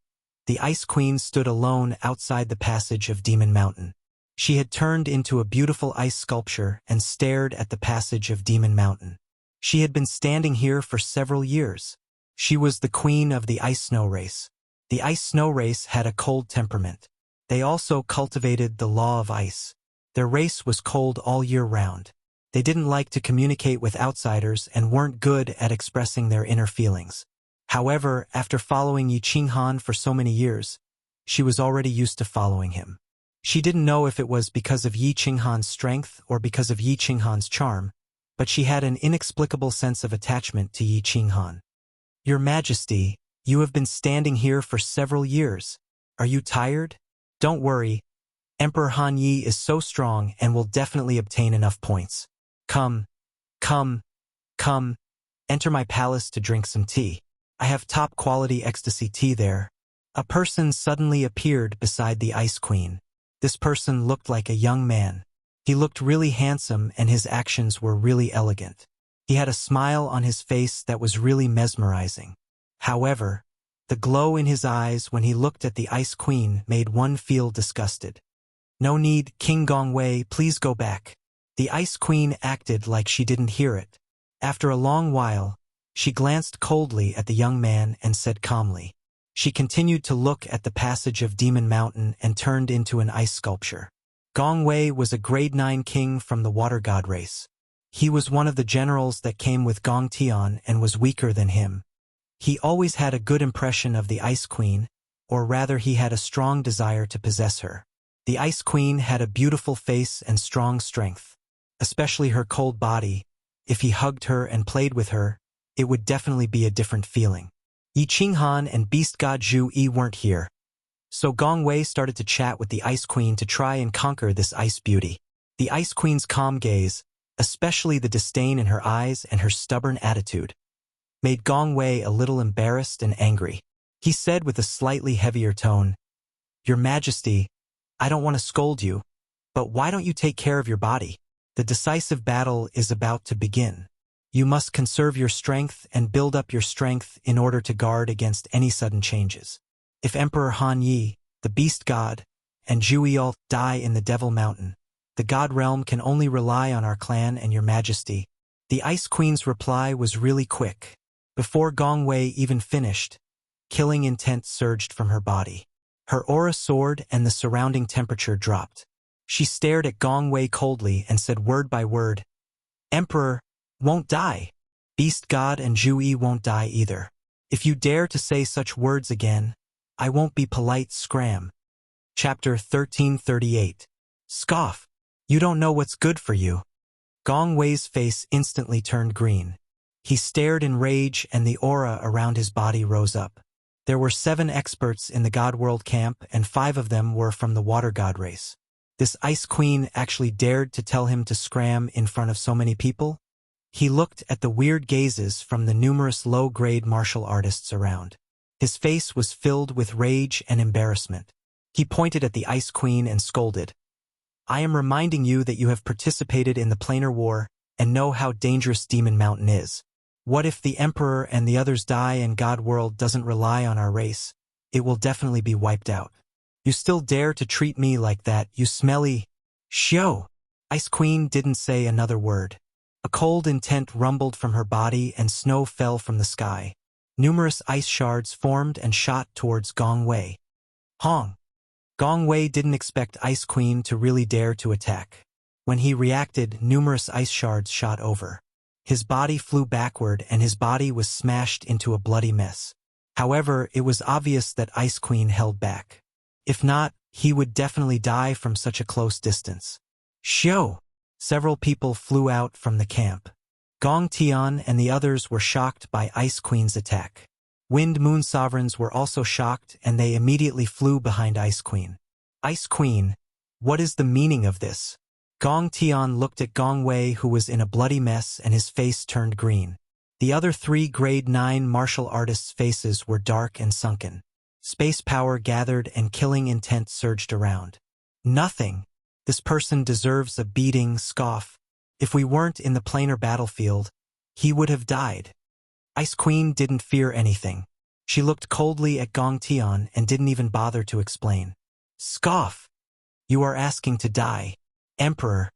the Ice Queen stood alone outside the passage of Demon Mountain. She had turned into a beautiful ice sculpture and stared at the passage of Demon Mountain. She had been standing here for several years. She was the queen of the ice snow race. The ice snow race had a cold temperament. They also cultivated the law of ice. Their race was cold all year round. They didn't like to communicate with outsiders and weren't good at expressing their inner feelings. However, after following Yi Qinghan for so many years, she was already used to following him. She didn't know if it was because of Yi Qinghan's strength or because of Yi Qinghan's charm, but she had an inexplicable sense of attachment to Yi Qinghan. Your Majesty, you have been standing here for several years. Are you tired? Don't worry. Emperor Han Yi is so strong and will definitely obtain enough points. Come, come, come, enter my palace to drink some tea. I have top-quality ecstasy tea there. A person suddenly appeared beside the Ice Queen. This person looked like a young man. He looked really handsome and his actions were really elegant. He had a smile on his face that was really mesmerizing. However, the glow in his eyes when he looked at the Ice Queen made one feel disgusted. No need, King Gongwei, please go back. The Ice Queen acted like she didn't hear it. After a long while, she glanced coldly at the young man and said calmly. She continued to look at the passage of Demon Mountain and turned into an ice sculpture. Gongwei was a grade 9 king from the water god race. He was one of the generals that came with Gong Tian and was weaker than him. He always had a good impression of the Ice Queen, or rather he had a strong desire to possess her. The Ice Queen had a beautiful face and strong strength, especially her cold body. If he hugged her and played with her, it would definitely be a different feeling. Yi Qinghan and Beast God Zhu Yi weren't here, so Gongwei started to chat with the Ice Queen to try and conquer this ice beauty. The Ice Queen's calm gaze, especially the disdain in her eyes and her stubborn attitude, made Gongwei a little embarrassed and angry. He said with a slightly heavier tone, Your Majesty, I don't want to scold you, but why don't you take care of your body? The decisive battle is about to begin. You must conserve your strength and build up your strength in order to guard against any sudden changes. If Emperor Han Yi, the Beast God, and Zhu Yi all die in the Devil Mountain, the God Realm can only rely on our clan and your Majesty. The Ice Queen's reply was really quick. Before Gongwei even finished, killing intent surged from her body. Her aura soared and the surrounding temperature dropped. She stared at Gongwei coldly and said word by word, Emperor won't die. Beast God and Zhu Yi won't die either. If you dare to say such words again, I won't be polite. Scram. Chapter 1338. Scoff. You don't know what's good for you. Gongwei's face instantly turned green. He stared in rage and the aura around his body rose up. There were 7 experts in the God World camp and 5 of them were from the Water God race. This Ice Queen actually dared to tell him to scram in front of so many people? He looked at the weird gazes from the numerous low-grade martial artists around. His face was filled with rage and embarrassment. He pointed at the Ice Queen and scolded. I am reminding you that you have participated in the planar war and know how dangerous Demon Mountain is. What if the Emperor and the others die and God World doesn't rely on our race? It will definitely be wiped out. You still dare to treat me like that, you smelly shio. Ice Queen didn't say another word. A cold intent rumbled from her body and snow fell from the sky. Numerous ice shards formed and shot towards Gongwei. Hong! Gongwei didn't expect Ice Queen to really dare to attack. When he reacted, numerous ice shards shot over. His body flew backward and his body was smashed into a bloody mess. However, it was obvious that Ice Queen held back. If not, he would definitely die from such a close distance. Shio! Several people flew out from the camp. Gong Tian and the others were shocked by Ice Queen's attack. Wind Moon Sovereigns were also shocked and they immediately flew behind Ice Queen. Ice Queen, what is the meaning of this? Gong Tian looked at Gongwei who was in a bloody mess and his face turned green. The other 3 grade 9 martial artists' faces were dark and sunken. Space power gathered and killing intent surged around. Nothing. This person deserves a beating. Scoff. If we weren't in the planar battlefield, he would have died. Ice Queen didn't fear anything. She looked coldly at Gong Tian and didn't even bother to explain. Scoff. You are asking to die. Emperor.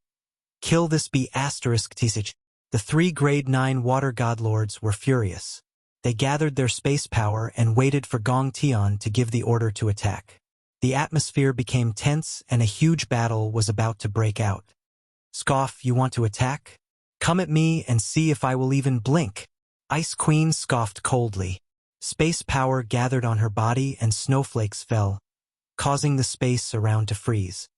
Kill this be asterisk tisage. The 3 grade 9 water god lords were furious. They gathered their space power and waited for Gong Tian to give the order to attack. The atmosphere became tense and a huge battle was about to break out. Scoff, you want to attack? Come at me and see if I will even blink." Ice Queen scoffed coldly. Space power gathered on her body and snowflakes fell, causing the space around to freeze.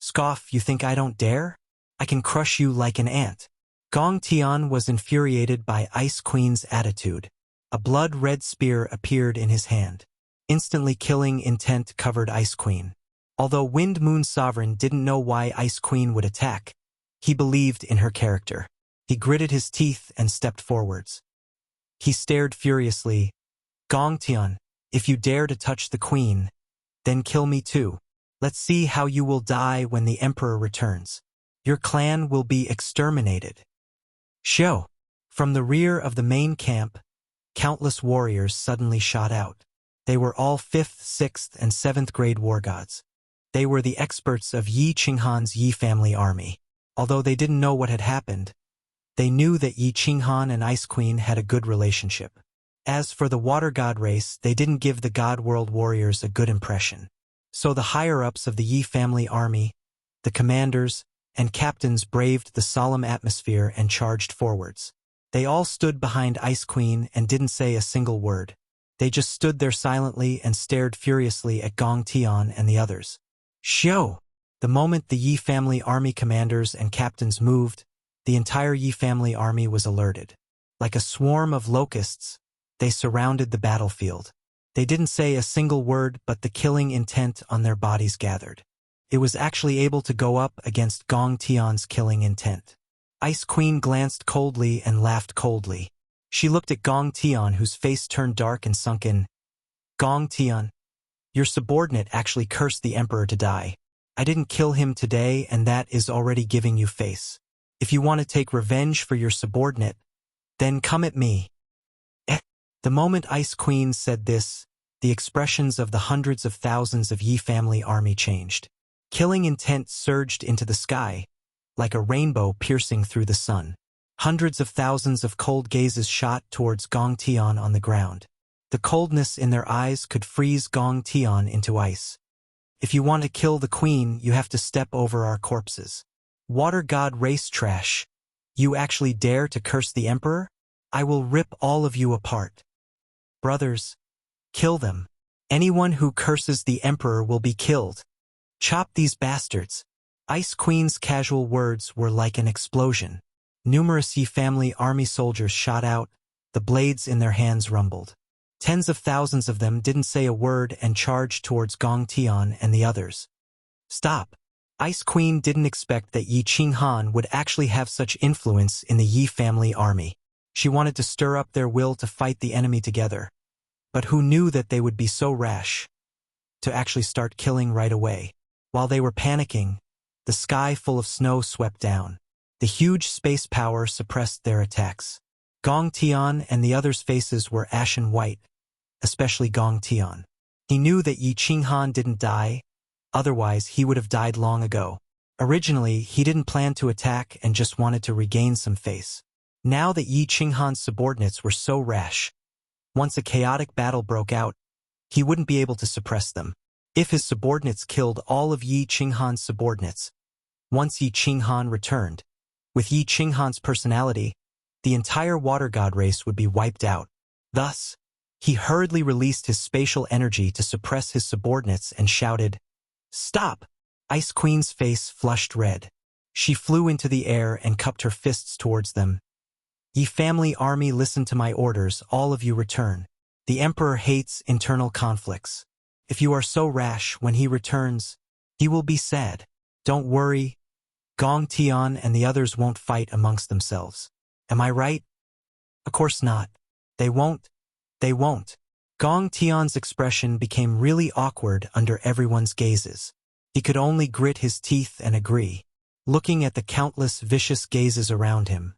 "Scoff, you think I don't dare? I can crush you like an ant." Gong Tian was infuriated by Ice Queen's attitude. A blood-red spear appeared in his hand. Instantly killing intent covered Ice Queen. Although Wind Moon Sovereign didn't know why Ice Queen would attack, he believed in her character. He gritted his teeth and stepped forwards. He stared furiously. "Gong Tian, if you dare to touch the queen, then kill me too. Let's see how you will die when the emperor returns. Your clan will be exterminated." Show! From the rear of the main camp, countless warriors suddenly shot out. They were all 5th, 6th, and 7th grade war gods. They were the experts of Yi Qinghan's Yi family army. Although they didn't know what had happened, they knew that Yi Qinghan and Ice Queen had a good relationship. As for the water god race, they didn't give the god world warriors a good impression. So the higher-ups of the Yi family army, the commanders, and captains braved the solemn atmosphere and charged forwards. They all stood behind Ice Queen and didn't say a single word. They just stood there silently and stared furiously at Gong Tian and the others. Show! The moment the Yi family army commanders and captains moved, the entire Yi family army was alerted. Like a swarm of locusts, they surrounded the battlefield. They didn't say a single word, but the killing intent on their bodies gathered. It was actually able to go up against Gong Tian's killing intent. Ice Queen glanced coldly and laughed coldly. She looked at Gong Tian, whose face turned dark and sunken. "Gong Tian, your subordinate actually cursed the emperor to die. I didn't kill him today, and that is already giving you face. If you want to take revenge for your subordinate, then come at me." The moment Ice Queen said this, the expressions of the hundreds of thousands of Yi family army changed. Killing intent surged into the sky, like a rainbow piercing through the sun. Hundreds of thousands of cold gazes shot towards Gong Tian on the ground. The coldness in their eyes could freeze Gong Tian into ice. "If you want to kill the queen, you have to step over our corpses. Water god race trash. You actually dare to curse the emperor? I will rip all of you apart. Brothers, kill them. Anyone who curses the emperor will be killed. Chop these bastards." Ice Queen's casual words were like an explosion. Numerous Yi family army soldiers shot out, the blades in their hands rumbled. Tens of thousands of them didn't say a word and charged towards Gong Tian and the others. "Stop." Ice Queen didn't expect that Yi Qinghan would actually have such influence in the Yi family army. She wanted to stir up their will to fight the enemy together. But who knew that they would be so rash to actually start killing right away? While they were panicking, the sky full of snow swept down. The huge space power suppressed their attacks. Gong Tian and the others' faces were ashen white, especially Gong Tian. He knew that Yi Qinghan didn't die, otherwise he would have died long ago. Originally, he didn't plan to attack and just wanted to regain some face. Now that Yi Qinghan's subordinates were so rash, once a chaotic battle broke out, he wouldn't be able to suppress them. If his subordinates killed all of Yi Qinghan's subordinates, once Yi Qinghan returned, with Yi Qinghan's personality, the entire water god race would be wiped out. Thus, he hurriedly released his spatial energy to suppress his subordinates and shouted, "Stop!" Ice Queen's face flushed red. She flew into the air and cupped her fists towards them. "Ye family army, listen to my orders, all of you return. The emperor hates internal conflicts. If you are so rash, when he returns, he will be sad. Don't worry, Gong Tian and the others won't fight amongst themselves. Am I right?" "Of course not. They won't. They won't." Gong Tian's expression became really awkward under everyone's gazes. He could only grit his teeth and agree. Looking at the countless vicious gazes around him,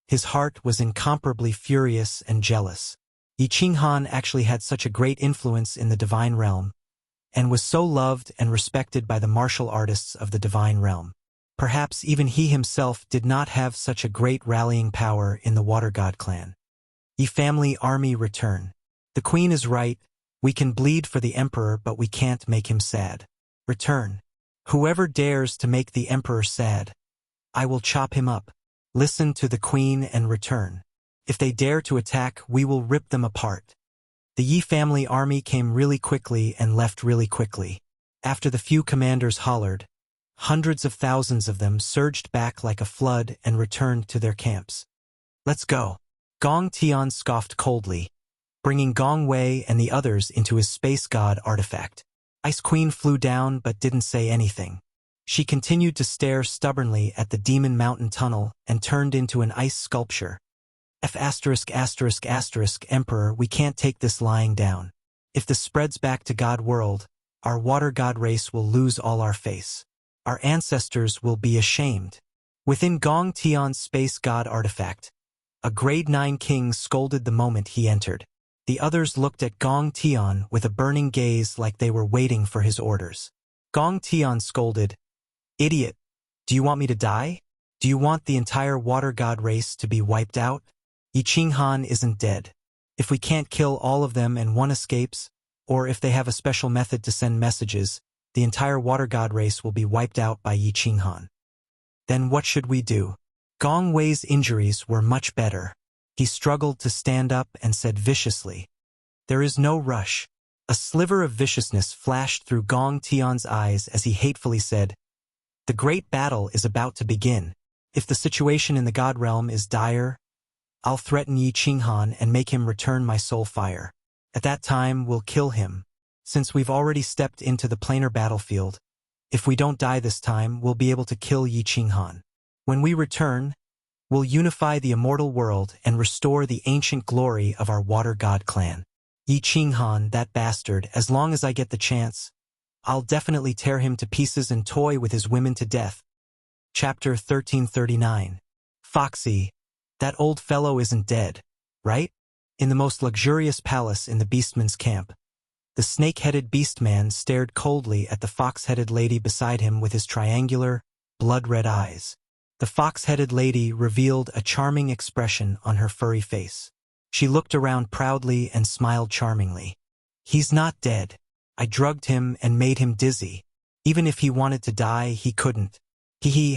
his heart was incomparably furious and jealous. Yi Qinghan actually had such a great influence in the divine realm, and was so loved and respected by the martial artists of the divine realm. Perhaps even he himself did not have such a great rallying power in the Water God clan. "Ye family army, return. The queen is right. We can bleed for the emperor, but we can't make him sad. Return. Whoever dares to make the emperor sad, I will chop him up. Listen to the queen and return. If they dare to attack, we will rip them apart. The Yi family army came really quickly and left really quickly. After the few commanders hollered, hundreds of thousands of them surged back like a flood and returned to their camps. Let's go. Gong Tian scoffed coldly, bringing Gong Wei and the others into his space god artifact. Ice Queen flew down but didn't say anything. She continued to stare stubbornly at the Demon Mountain tunnel and turned into an ice sculpture. Emperor, we can't take this lying down. If this spreads back to God world, our water god race will lose all our face. Our ancestors will be ashamed. Within Gong Tian's space god artifact, a grade 9 king scolded the moment he entered. The others looked at Gong Tian with a burning gaze like they were waiting for his orders. Gong Tian scolded, "Idiot, do you want me to die? Do you want the entire water god race to be wiped out? Yi Qinghan isn't dead. If we can't kill all of them and one escapes, or if they have a special method to send messages, the entire water god race will be wiped out by Yi Qinghan. Then what should we do?" Gong Wei's injuries were much better. He struggled to stand up and said viciously, "There is no rush." A sliver of viciousness flashed through Gong Tian's eyes as he hatefully said, "The great battle is about to begin. If the situation in the God realm is dire, I'll threaten Yi Qinghan and make him return my soul fire. At that time, we'll kill him. Since we've already stepped into the planar battlefield, if we don't die this time, we'll be able to kill Yi Qinghan. When we return, we'll unify the immortal world and restore the ancient glory of our water god clan. Yi Qinghan, that bastard, as long as I get the chance, I'll definitely tear him to pieces and toy with his women to death." Chapter 1339. Foxy, that old fellow isn't dead, right? In the most luxurious palace in the beastman's camp, the snake-headed beastman stared coldly at the fox-headed lady beside him with his triangular, blood-red eyes. The fox-headed lady revealed a charming expression on her furry face. She looked around proudly and smiled charmingly. "He's not dead. I drugged him and made him dizzy. Even if he wanted to die, he couldn't.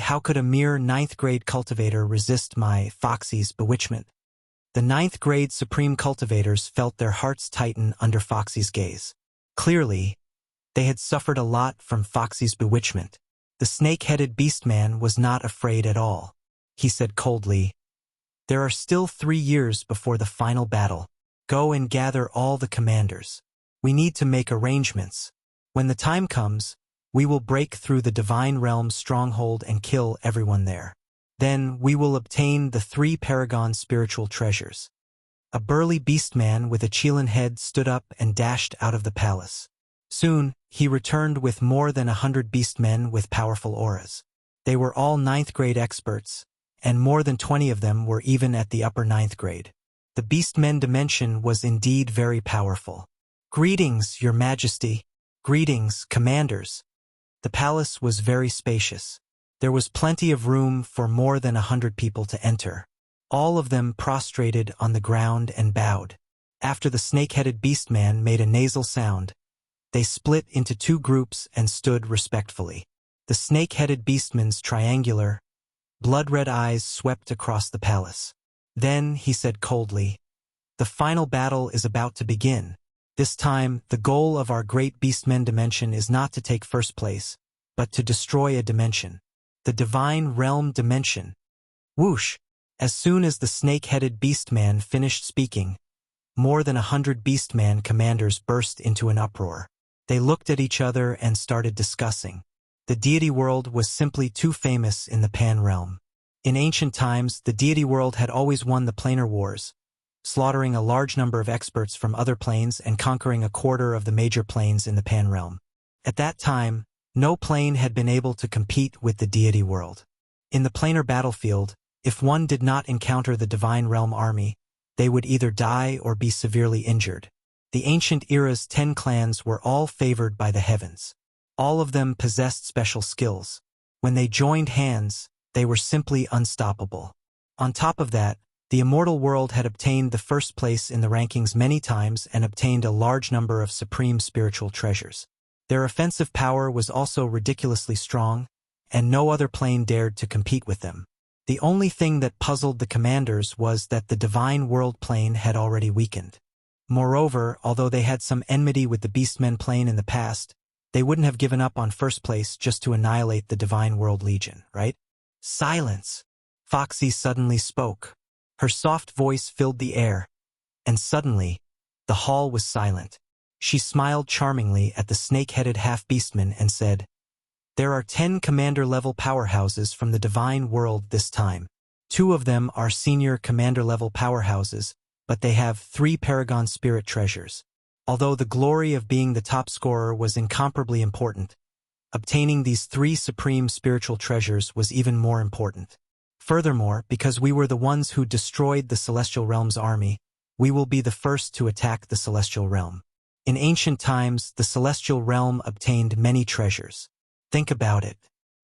How could a mere 9th grade cultivator resist my Foxy's bewitchment?" The 9th grade supreme cultivators felt their hearts tighten under Foxy's gaze. Clearly, they had suffered a lot from Foxy's bewitchment. The snake-headed beastman was not afraid at all. He said coldly, "There are still 3 years before the final battle. Go and gather all the commanders. We need to make arrangements. When the time comes, we will break through the divine realm's stronghold and kill everyone there. Then we will obtain the 3 paragon spiritual treasures." A burly beastman with a Chilan head stood up and dashed out of the palace. Soon, he returned with more than 100 beastmen with powerful auras. They were all 9th grade experts, and more than 20 of them were even at the upper 9th grade. The beastmen dimension was indeed very powerful. "Greetings, your majesty. Greetings, commanders." The palace was very spacious. There was plenty of room for more than 100 people to enter. All of them prostrated on the ground and bowed. After the snake-headed beastman made a nasal sound, they split into 2 groups and stood respectfully. The snake-headed beastman's triangular, blood-red eyes swept across the palace. Then he said coldly, "The final battle is about to begin. This time, the goal of our great beastmen dimension is not to take first place, but to destroy a dimension. The divine realm dimension." Whoosh! As soon as the snake-headed beastman finished speaking, more than 100 beastman commanders burst into an uproar. They looked at each other and started discussing. The deity world was simply too famous in the Pan realm. In ancient times, the deity world had always won the planar wars, slaughtering a large number of experts from other planes and conquering a quarter of the major planes in the Pan realm. At that time, no plane had been able to compete with the deity world. In the planar battlefield, if one did not encounter the divine realm army, they would either die or be severely injured. The ancient era's 10 clans were all favored by the heavens. All of them possessed special skills. When they joined hands, they were simply unstoppable. On top of that, the immortal world had obtained the first place in the rankings many times and obtained a large number of supreme spiritual treasures. Their offensive power was also ridiculously strong, and no other plane dared to compete with them. The only thing that puzzled the commanders was that the divine world plane had already weakened. Moreover, although they had some enmity with the Beastmen plane in the past, they wouldn't have given up on first place just to annihilate the divine world legion, right? Silence! Foxy suddenly spoke. Her soft voice filled the air, and suddenly, the hall was silent. She smiled charmingly at the snake-headed half-beastman and said, "There are 10 commander-level powerhouses from the divine world this time. 2 of them are senior commander-level powerhouses, but they have 3 Paragon Spirit treasures. Although the glory of being the top scorer was incomparably important, obtaining these 3 supreme spiritual treasures was even more important. Furthermore, because we were the ones who destroyed the Celestial Realm's army, we will be the first to attack the Celestial Realm. In ancient times, the Celestial Realm obtained many treasures. Think about it.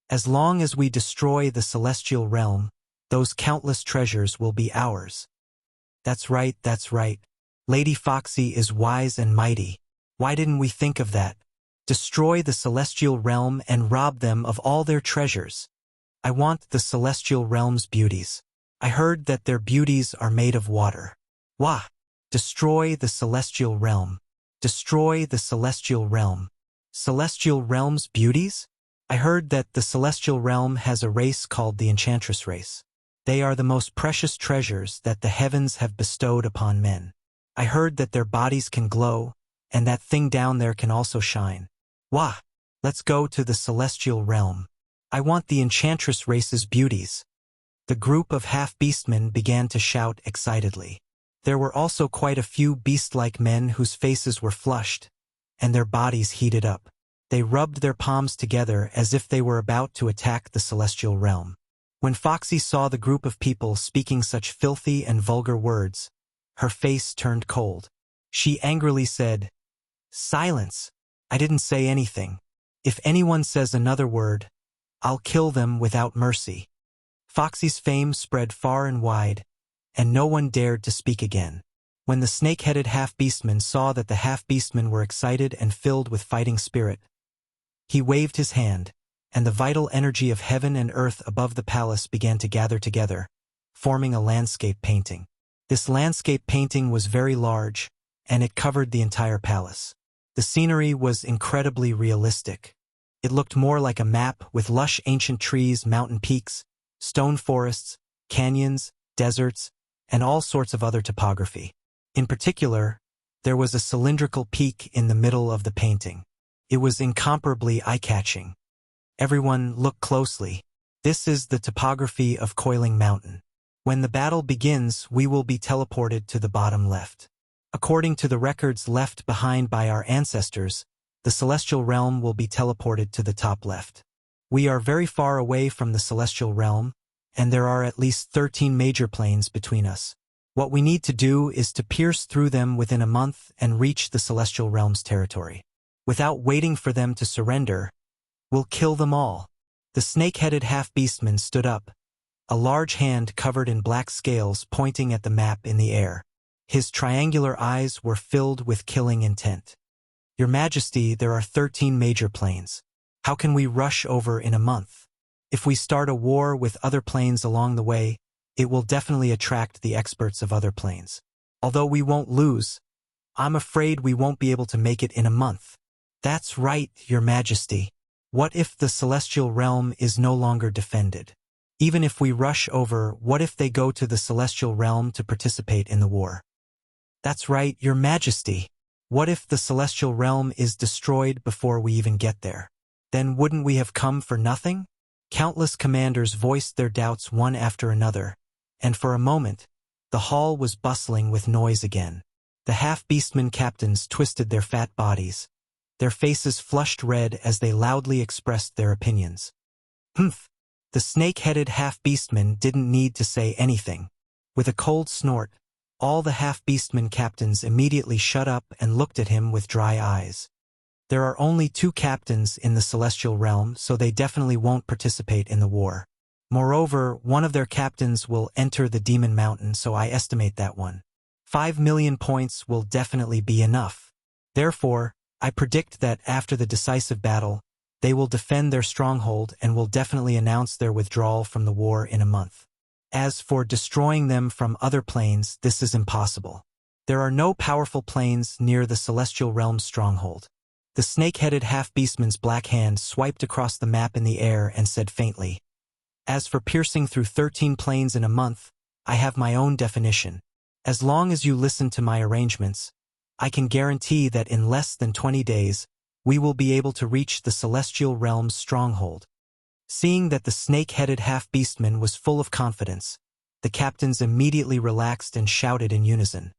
As long as we destroy the Celestial Realm, those countless treasures will be ours." That's right, that's right. Lady Foxy is wise and mighty. Why didn't we think of that? Destroy the Celestial Realm and rob them of all their treasures. I want the Celestial Realm's beauties. I heard that their beauties are made of water. Wah! Destroy the Celestial Realm. Destroy the Celestial Realm. Celestial Realm's beauties? I heard that the Celestial Realm has a race called the Enchantress race. They are the most precious treasures that the heavens have bestowed upon men. I heard that their bodies can glow, and that thing down there can also shine. Wah! Let's go to the Celestial Realm. I want the Enchantress race's beauties. The group of half-beastmen began to shout excitedly. There were also quite a few beast-like men whose faces were flushed, and their bodies heated up. They rubbed their palms together as if they were about to attack the Celestial Realm. When Foxy saw the group of people speaking such filthy and vulgar words, her face turned cold. She angrily said, "Silence! I didn't say anything. If anyone says another word, I'll kill them without mercy." Foxy's fame spread far and wide, and no one dared to speak again. When the snake-headed half-beastman saw that the half-beastmen were excited and filled with fighting spirit, he waved his hand, and the vital energy of heaven and earth above the palace began to gather together, forming a landscape painting. This landscape painting was very large, and it covered the entire palace. The scenery was incredibly realistic. It looked more like a map with lush ancient trees, mountain peaks, stone forests, canyons, deserts, and all sorts of other topography. In particular, there was a cylindrical peak in the middle of the painting. It was incomparably eye-catching. Everyone, look closely. This is the topography of Coiling Mountain. When the battle begins, we will be teleported to the bottom left. According to the records left behind by our ancestors, the Celestial Realm will be teleported to the top left. We are very far away from the Celestial Realm, and there are at least 13 major planes between us. What we need to do is to pierce through them within a month and reach the Celestial Realm's territory. Without waiting for them to surrender, we'll kill them all. The snake-headed half-beastman stood up, a large hand covered in black scales pointing at the map in the air. His triangular eyes were filled with killing intent. "Your Majesty, there are 13 major planes. How can we rush over in a month? If we start a war with other planes along the way, it will definitely attract the experts of other planes. Although we won't lose, I'm afraid we won't be able to make it in a month." "That's right, Your Majesty. What if the Celestial Realm is no longer defended? Even if we rush over, what if they go to the Celestial Realm to participate in the war?" "That's right, Your Majesty. What if the Celestial Realm is destroyed before we even get there? Then wouldn't we have come for nothing?" Countless commanders voiced their doubts one after another, and for a moment, the hall was bustling with noise again. The half-beastmen captains twisted their fat bodies. Their faces flushed red as they loudly expressed their opinions. "Humph!" The snake-headed half-beastman didn't need to say anything. With a cold snort, all the half-beastmen captains immediately shut up and looked at him with dry eyes. There are only 2 captains in the Celestial Realm, so they definitely won't participate in the war. Moreover, one of their captains will enter the Demon Mountain, so I estimate that 5 million points will definitely be enough. Therefore, I predict that after the decisive battle, they will defend their stronghold and will definitely announce their withdrawal from the war in a month. As for destroying them from other planes, this is impossible. There are no powerful planes near the Celestial Realm's stronghold. The snake-headed half-beastman's black hand swiped across the map in the air and said faintly, "As for piercing through 13 planes in a month, I have my own definition. As long as you listen to my arrangements, I can guarantee that in less than 20 days, we will be able to reach the Celestial Realm's stronghold." Seeing that the snake-headed half-beastman was full of confidence, the captains immediately relaxed and shouted in unison,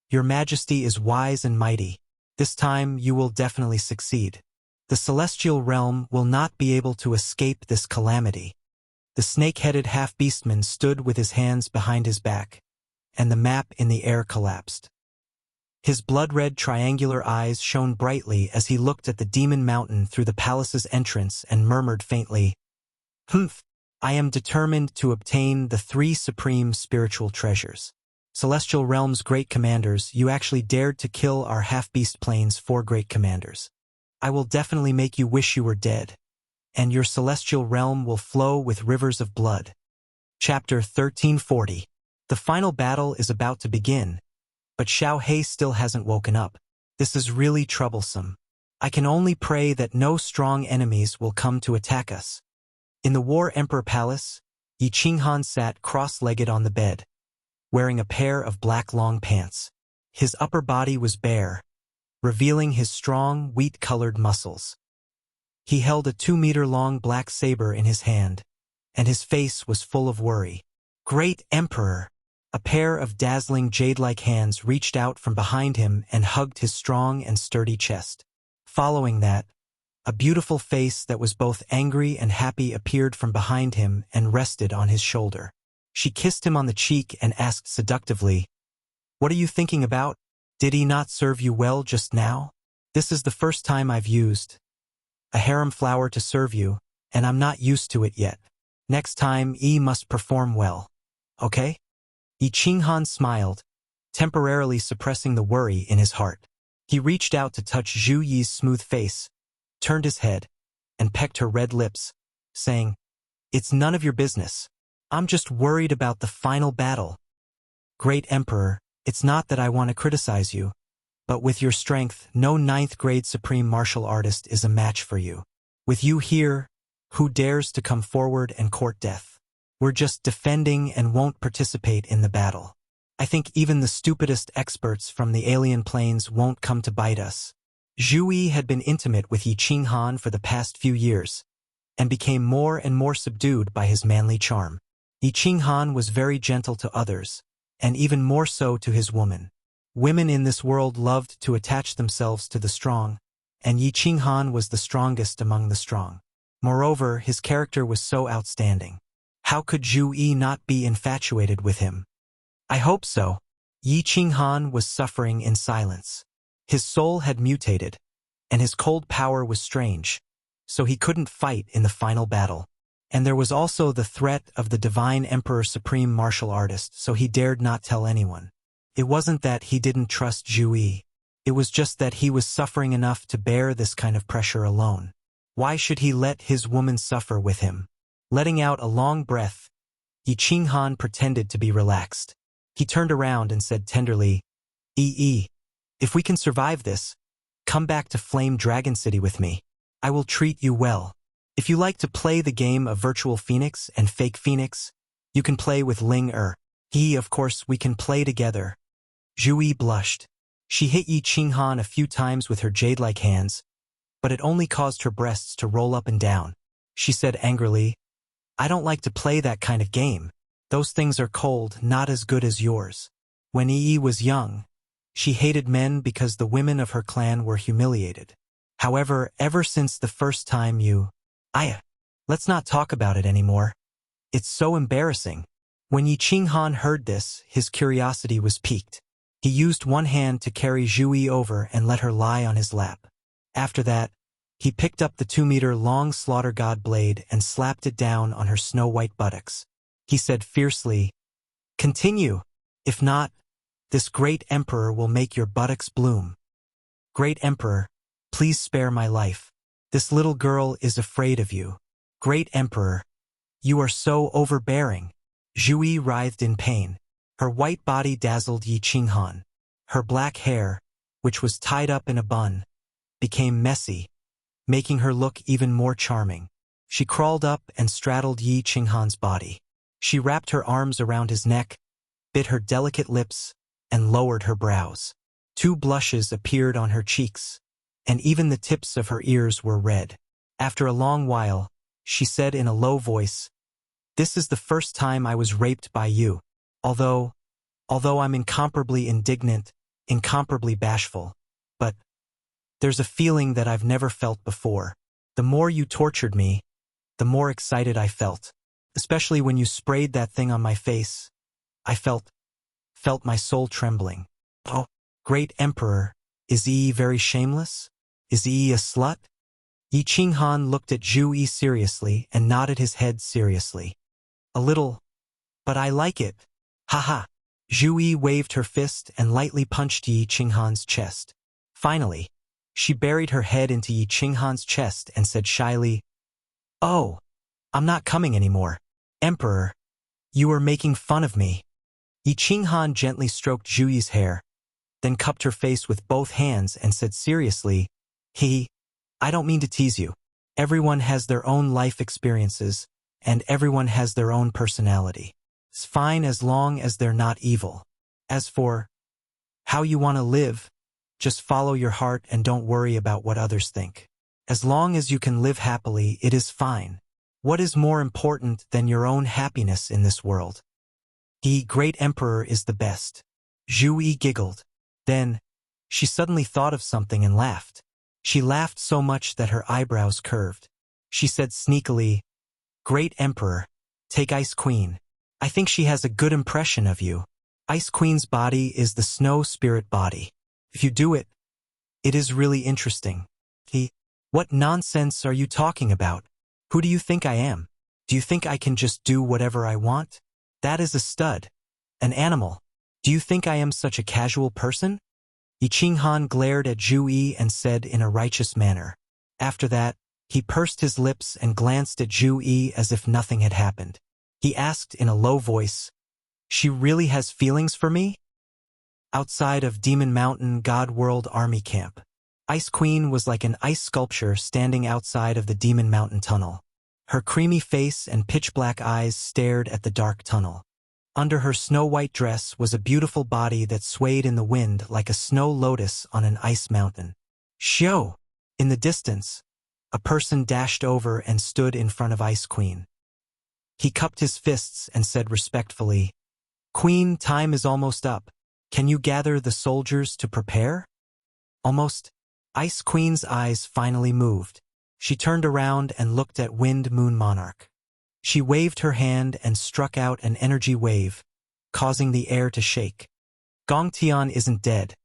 "Your Majesty is wise and mighty. This time you will definitely succeed. The Celestial Realm will not be able to escape this calamity." The snake-headed half-beastman stood with his hands behind his back, and the map in the air collapsed. His blood-red triangular eyes shone brightly as he looked at the demon mountain through the palace's entrance and murmured faintly, "Humph, I am determined to obtain the 3 supreme spiritual treasures. Celestial Realm's great commanders, you actually dared to kill our half-beast plane's 4 great commanders. I will definitely make you wish you were dead, and your Celestial Realm will flow with rivers of blood." Chapter 1340. The final battle is about to begin, but Xiao He still hasn't woken up. This is really troublesome. I can only pray that no strong enemies will come to attack us. In the War Emperor Palace, Yi Qinghan sat cross-legged on the bed, wearing a pair of black long pants. His upper body was bare, revealing his strong, wheat-colored muscles. He held a 2-meter-long black saber in his hand, and his face was full of worry. "Great Emperor!" A pair of dazzling jade-like hands reached out from behind him and hugged his strong and sturdy chest. Following that, a beautiful face that was both angry and happy appeared from behind him and rested on his shoulder. She kissed him on the cheek and asked seductively, "What are you thinking about? Did he not serve you well just now? This is the first time I've used a harem flower to serve you, and I'm not used to it yet. Next time, E must perform well. Okay?" Yi Qinghan smiled, temporarily suppressing the worry in his heart. He reached out to touch Zhu Yi's smooth face, turned his head, and pecked her red lips, saying, "It's none of your business. I'm just worried about the final battle. Great Emperor, it's not that I want to criticize you, but with your strength, no 9th-grade supreme martial artist is a match for you. With you here, who dares to come forward and court death? We're just defending and won't participate in the battle. I think even the stupidest experts from the alien planes won't come to bite us." Zhu Yi had been intimate with Yi Qinghan for the past few years, and became more and more subdued by his manly charm. Yi Qinghan was very gentle to others, and even more so to his woman. Women in this world loved to attach themselves to the strong, and Yi Qinghan was the strongest among the strong. Moreover, his character was so outstanding. How could Zhu Yi not be infatuated with him? "I hope so." Yi Qinghan was suffering in silence. His soul had mutated, and his cold power was strange, so he couldn't fight in the final battle. And there was also the threat of the Divine Emperor Supreme Martial Artist, so he dared not tell anyone. It wasn't that he didn't trust Zhu Yi. It was just that he was suffering enough to bear this kind of pressure alone. Why should he let his woman suffer with him? Letting out a long breath, Yi Qinghan pretended to be relaxed. He turned around and said tenderly, If we can survive this, come back to Flame Dragon City with me. I will treat you well. If you like to play the game of Virtual Phoenix and Fake Phoenix, you can play with Ling Er. Of course, we can play together." Zhu Yi blushed. She hit Yi Qinghan a few times with her jade-like hands, but it only caused her breasts to roll up and down. She said angrily, "I don't like to play that kind of game. Those things are cold, not as good as yours." When Yi was young, she hated men because the women of her clan were humiliated. However, ever since the first time let's not talk about it anymore. It's so embarrassing. When Yi Qinghan heard this, his curiosity was piqued. He used one hand to carry Zhu Yi over and let her lie on his lap. After that, he picked up the 2-meter-long slaughter god blade and slapped it down on her snow-white buttocks. He said fiercely, "Continue. If not, this great emperor will make your buttocks bloom. Great Emperor, please spare my life. This little girl is afraid of you. Great Emperor, you are so overbearing." Zhu writhed in pain. Her white body dazzled Yi Qinghan. Her black hair, which was tied up in a bun, became messy, making her look even more charming. She crawled up and straddled Yi Qinghan's body. She wrapped her arms around his neck, bit her delicate lips, and lowered her brows. 2 blushes appeared on her cheeks, and even the tips of her ears were red. After a long while, she said in a low voice, "This is the first time I was raped by you. Although I'm incomparably indignant, incomparably bashful, but there's a feeling that I've never felt before. The more you tortured me, the more excited I felt. Especially when you sprayed that thing on my face. I felt my soul trembling. Oh, great emperor, is he very shameless? Is he a slut?" Yi Qinghan looked at Zhu seriously and nodded his head seriously. "A little, but I like it. Ha. Zhu waved her fist and lightly punched Yi Qinghan's chest. Finally, she buried her head into Yi Qinghan's chest and said shyly, "Oh, I'm not coming anymore. Emperor, you are making fun of me." Yi Qinghan gently stroked Zhuyi's hair, then cupped her face with both hands and said seriously, I don't mean to tease you. Everyone has their own life experiences, and everyone has their own personality. It's fine as long as they're not evil. As for how you want to live, just follow your heart and don't worry about what others think. As long as you can live happily, it is fine. What is more important than your own happiness in this world? The great emperor is the best." Zhu giggled. Then, she suddenly thought of something and laughed. She laughed so much that her eyebrows curved. She said sneakily, "Great emperor, take Ice Queen. I think she has a good impression of you. Ice Queen's body is the snow spirit body. If you do it, it is really interesting." What nonsense are you talking about? Who do you think I am? Do you think I can just do whatever I want? That is a stud. An animal. Do you think I am such a casual person? Yi Qinghan glared at Zhu and said in a righteous manner. After that, he pursed his lips and glanced at Zhu as if nothing had happened. He asked in a low voice, "She really has feelings for me?" Outside of Demon Mountain God World Army Camp, Ice Queen was like an ice sculpture standing outside of the Demon Mountain tunnel. Her creamy face and pitch-black eyes stared at the dark tunnel. Under her snow-white dress was a beautiful body that swayed in the wind like a snow lotus on an ice mountain. Shoo! In the distance, a person dashed over and stood in front of Ice Queen. He cupped his fists and said respectfully, "Queen, time is almost up. Can you gather the soldiers to prepare?" Almost. Ice Queen's eyes finally moved. She turned around and looked at Wind Moon Monarch. She waved her hand and struck out an energy wave, causing the air to shake. "Gongtian isn't dead.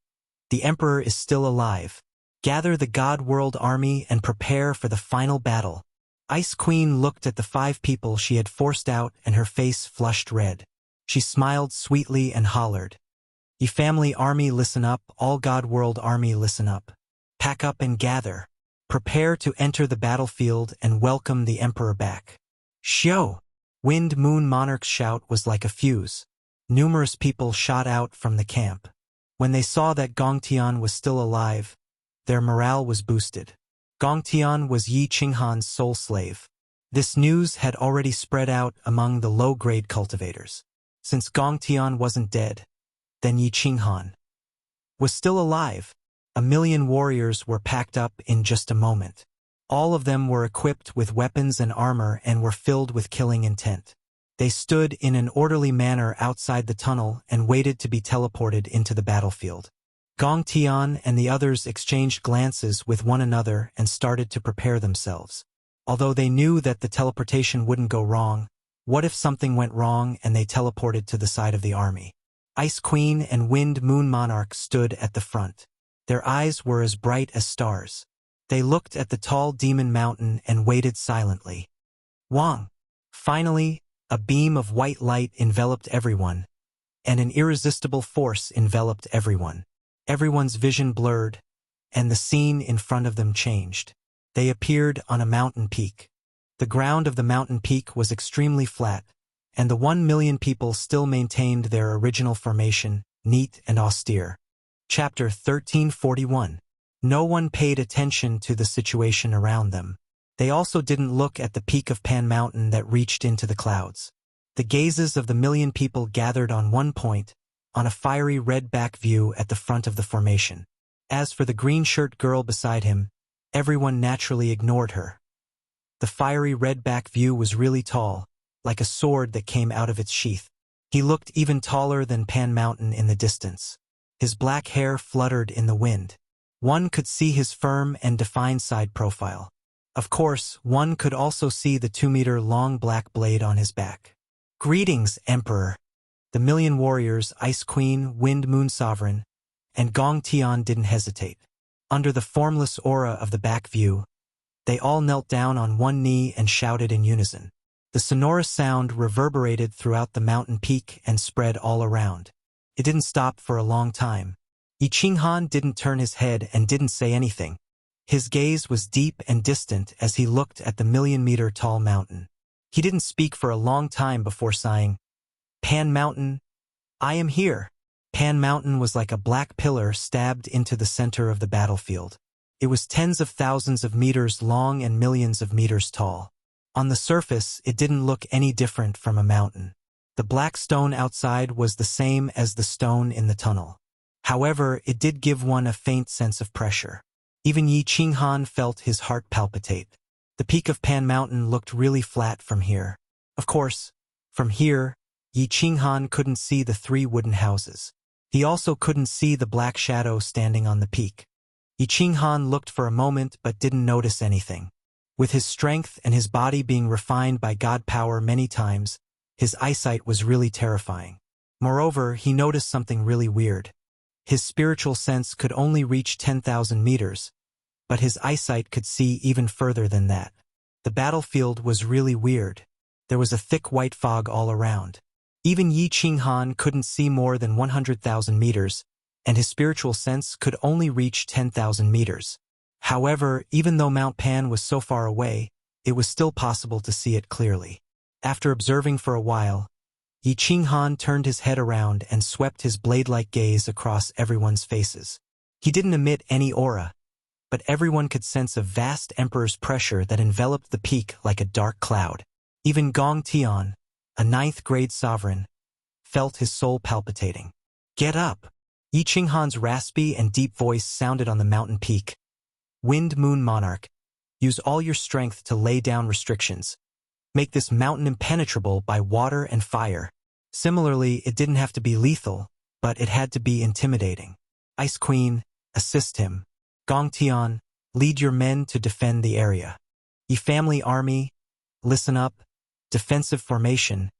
The Emperor is still alive. Gather the God World Army and prepare for the final battle." Ice Queen looked at the 5 people she had forced out and her face flushed red. She smiled sweetly and hollered, "Ye family army, listen up. All God World Army, listen up. Pack up and gather. Prepare to enter the battlefield and welcome the Emperor back." Shoo! Wind Moon Monarch's shout was like a fuse. Numerous people shot out from the camp. When they saw that Gongtian was still alive, their morale was boosted. Gongtian was Yi Qinghan's sole slave. This news had already spread out among the low-grade cultivators. Since Gongtian wasn't dead, then Yi Qinghan was still alive. 1,000,000 warriors were packed up in just a moment. All of them were equipped with weapons and armor and were filled with killing intent. They stood in an orderly manner outside the tunnel and waited to be teleported into the battlefield. Gongtian and the others exchanged glances with one another and started to prepare themselves. Although they knew that the teleportation wouldn't go wrong, what if something went wrong and they teleported to the side of the army? Ice Queen and Wind Moon Monarch stood at the front. Their eyes were as bright as stars. They looked at the tall demon mountain and waited silently. Wang! Finally, a beam of white light enveloped everyone, and an irresistible force enveloped everyone. Everyone's vision blurred, and the scene in front of them changed. They appeared on a mountain peak. The ground of the mountain peak was extremely flat, and the 1,000,000 people still maintained their original formation, neat and austere. Chapter 1341. No one paid attention to the situation around them. They also didn't look at the peak of Pan Mountain that reached into the clouds. The gazes of the 1,000,000 people gathered on one point, on a fiery red back view at the front of the formation. As for the green shirt girl beside him, everyone naturally ignored her. The fiery red back view was really tall, like a sword that came out of its sheath. He looked even taller than Pan Mountain in the distance. His black hair fluttered in the wind. One could see his firm and defined side profile. Of course, one could also see the 2-meter-long black blade on his back. "Greetings, Emperor." The 1,000,000 warriors, Ice Queen, Wind Moon Sovereign, and Gong Tian didn't hesitate. Under the formless aura of the back view, they all knelt down on one knee and shouted in unison. The sonorous sound reverberated throughout the mountain peak and spread all around. It didn't stop for a long time. Yi Qinghan didn't turn his head and didn't say anything. His gaze was deep and distant as he looked at the 1,000,000-meter-tall mountain. He didn't speak for a long time before sighing, "Pan Mountain, I am here." Pan Mountain was like a black pillar stabbed into the center of the battlefield. It was tens of thousands of meters long and millions of meters tall. On the surface, it didn't look any different from a mountain. The black stone outside was the same as the stone in the tunnel. However, it did give one a faint sense of pressure. Even Yi Qinghan felt his heart palpitate. The peak of Pan Mountain looked really flat from here. Of course, from here, Yi Qinghan couldn't see the 3 wooden houses. He also couldn't see the black shadow standing on the peak. Yi Qinghan looked for a moment but didn't notice anything. With his strength and his body being refined by God power many times, his eyesight was really terrifying. Moreover, he noticed something really weird. His spiritual sense could only reach 10,000 meters, but his eyesight could see even further than that. The battlefield was really weird. There was a thick white fog all around. Even Yi Qinghan couldn't see more than 100,000 meters, and his spiritual sense could only reach 10,000 meters. However, even though Mount Pan was so far away, it was still possible to see it clearly. After observing for a while, Yi Qinghan turned his head around and swept his blade-like gaze across everyone's faces. He didn't emit any aura, but everyone could sense a vast emperor's pressure that enveloped the peak like a dark cloud. Even Gong Tian, a 9th-grade sovereign, felt his soul palpitating. "Get up!" Yi Qinghan's raspy and deep voice sounded on the mountain peak. "Wind Moon Monarch, use all your strength to lay down restrictions. Make this mountain impenetrable by water and fire." Similarly, it didn't have to be lethal, but it had to be intimidating. "Ice Queen, assist him. Gong Tian, lead your men to defend the area. Yi Family Army, listen up. Defensive formation.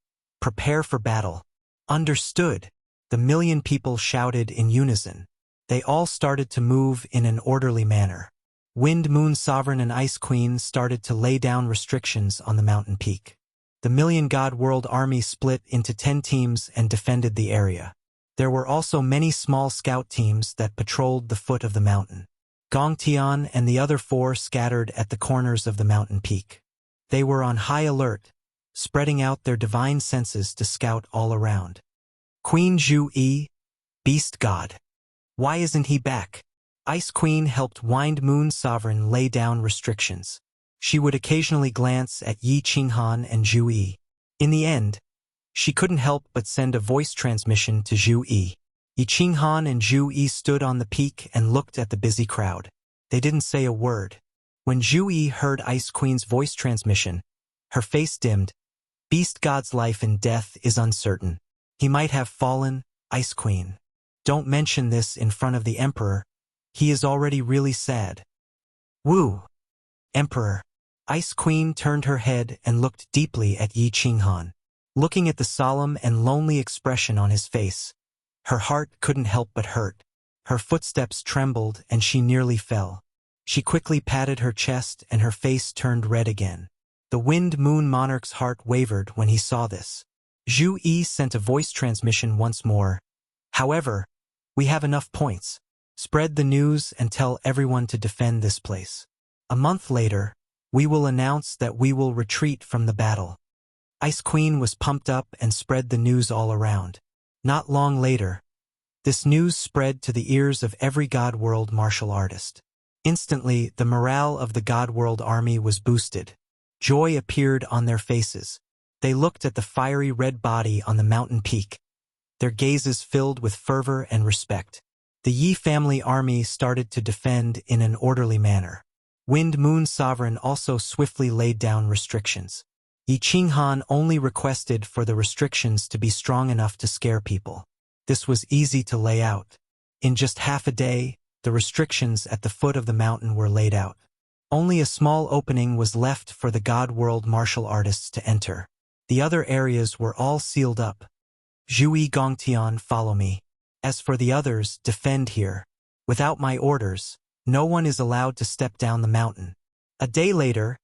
Prepare for battle." "Understood," the 1,000,000 people shouted in unison. They all started to move in an orderly manner. Wind Moon Sovereign and Ice Queen started to lay down restrictions on the mountain peak. The 1,000,000 God World Army split into 10 teams and defended the area. There were also many small scout teams that patrolled the foot of the mountain. Gong Tian and the other 4 scattered at the corners of the mountain peak. They were on high alert, spreading out their divine senses to scout all around. "Queen Zhu Yi, Beast God. Why isn't he back?" Ice Queen helped Wind Moon Sovereign lay down restrictions. She would occasionally glance at Yi Qinghan and Zhu Yi. In the end, she couldn't help but send a voice transmission to Zhu Yi. Yi Qinghan and Zhu Yi stood on the peak and looked at the busy crowd. They didn't say a word. When Zhu Yi heard Ice Queen's voice transmission, her face dimmed. "Beast God's life and death is uncertain. He might have fallen, Ice Queen. Don't mention this in front of the Emperor. He is already really sad." "Woo, Emperor." Ice Queen turned her head and looked deeply at Yi Qinghan. Looking at the solemn and lonely expression on his face, her heart couldn't help but hurt. Her footsteps trembled and she nearly fell. She quickly patted her chest and her face turned red again. The Wind Moon Monarch's heart wavered when he saw this. Zhu Yi sent a voice transmission once more. "However, we have enough points. Spread the news and tell everyone to defend this place. A month later, we will announce that we will retreat from the battle." Ice Queen was pumped up and spread the news all around. Not long later, this news spread to the ears of every God World martial artist. Instantly, the morale of the God World army was boosted. Joy appeared on their faces. They looked at the fiery red body on the mountain peak, their gazes filled with fervor and respect. The Yi family army started to defend in an orderly manner. Wind Moon Sovereign also swiftly laid down restrictions. Yi Qinghan only requested for the restrictions to be strong enough to scare people. This was easy to lay out. In just half a day, the restrictions at the foot of the mountain were laid out. Only a small opening was left for the God World martial artists to enter. The other areas were all sealed up. Zhui Gongtian, follow me. As for the others, defend here. Without my orders, no one is allowed to step down the mountain. A day later,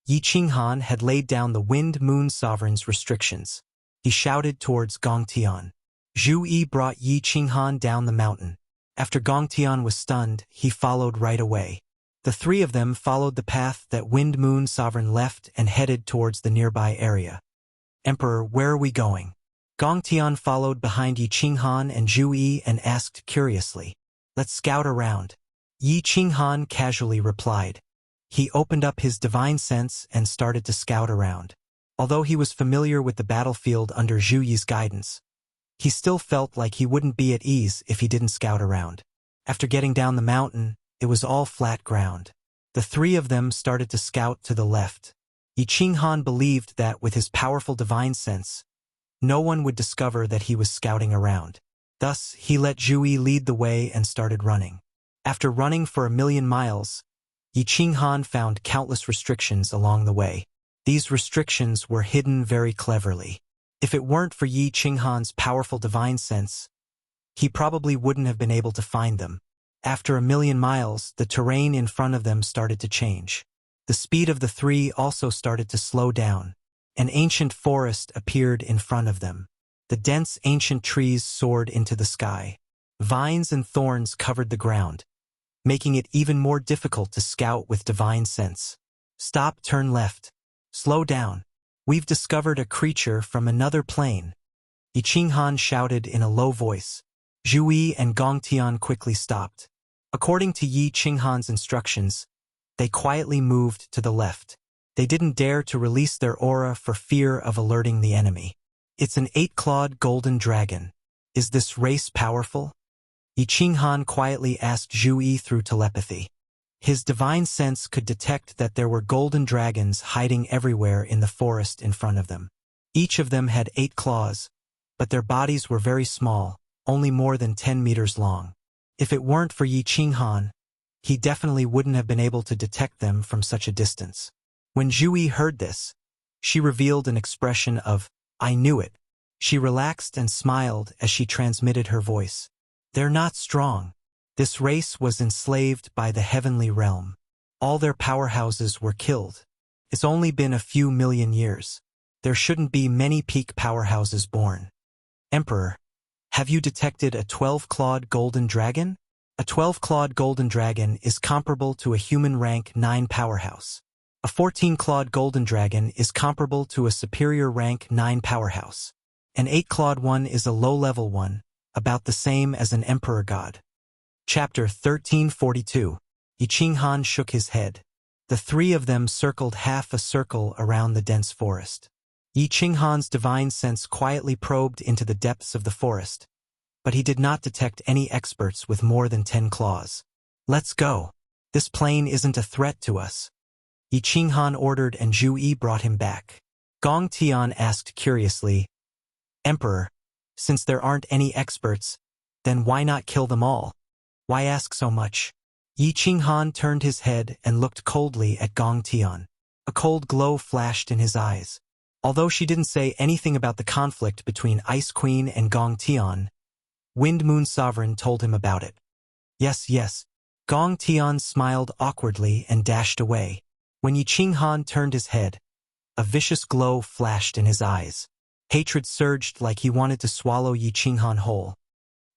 Yi Qinghan had laid down the Wind Moon Sovereign's restrictions. He shouted towards Gongtian. Zhu Yi brought Yi Qinghan down the mountain. After Gongtian was stunned, he followed right away. The three of them followed the path that Wind Moon Sovereign left and headed towards the nearby area. Emperor, where are we going? Gongtian followed behind Yi Qinghan and Zhu Yi and asked curiously. Let's scout around. Yi Qinghan casually replied. He opened up his divine sense and started to scout around. Although he was familiar with the battlefield under Zhu Yi's guidance, he still felt like he wouldn't be at ease if he didn't scout around. After getting down the mountain, it was all flat ground. The three of them started to scout to the left. Yi Qinghan believed that with his powerful divine sense, no one would discover that he was scouting around. Thus, he let Zhu Yi lead the way and started running. After running for 1,000,000 miles, Yi Qinghan found countless restrictions along the way. These restrictions were hidden very cleverly. If it weren't for Yi Qinghan's powerful divine sense, he probably wouldn't have been able to find them. After 1,000,000 miles, the terrain in front of them started to change. The speed of the three also started to slow down. An ancient forest appeared in front of them. The dense ancient trees soared into the sky. Vines and thorns covered the ground, making it even more difficult to scout with divine sense. Stop, turn left. Slow down. We've discovered a creature from another plane. Yi Qinghan shouted in a low voice. Zhu Yi and Gongtian quickly stopped. According to Yi Qinghan's instructions, they quietly moved to the left. They didn't dare to release their aura for fear of alerting the enemy. It's an 8-clawed golden dragon. Is this race powerful? Yi Qinghan quietly asked Zhu Yi through telepathy. His divine sense could detect that there were golden dragons hiding everywhere in the forest in front of them. Each of them had 8 claws, but their bodies were very small, only more than 10 meters long. If it weren't for Yi Qinghan, he definitely wouldn't have been able to detect them from such a distance. When Zhu Yi heard this, she revealed an expression of, "I knew it." She relaxed and smiled as she transmitted her voice. They're not strong. This race was enslaved by the heavenly realm. All their powerhouses were killed. It's only been a few million years. There shouldn't be many peak powerhouses born. Emperor, have you detected a 12-clawed golden dragon? A 12-clawed golden dragon is comparable to a human rank 9 powerhouse. A 14-clawed golden dragon is comparable to a superior rank 9 powerhouse. An 8-clawed one is a low-level one, about the same as an emperor god. Chapter 1342. Yi Qinghan shook his head. The three of them circled half a circle around the dense forest. Yi Qinghan's divine sense quietly probed into the depths of the forest, but he did not detect any experts with more than 10 claws. Let's go. This plane isn't a threat to us. Yi Qinghan ordered and Zhu Yi brought him back. Gongtian asked curiously, Emperor, since there aren't any experts, then why not kill them all? Why ask so much? Yi Qinghan turned his head and looked coldly at Gongtian. A cold glow flashed in his eyes. Although she didn't say anything about the conflict between Ice Queen and Gongtian, Wind Moon Sovereign told him about it. Yes. Gongtian smiled awkwardly and dashed away. When Yi Qinghan turned his head, a vicious glow flashed in his eyes. Hatred surged like he wanted to swallow Yi Qinghan whole.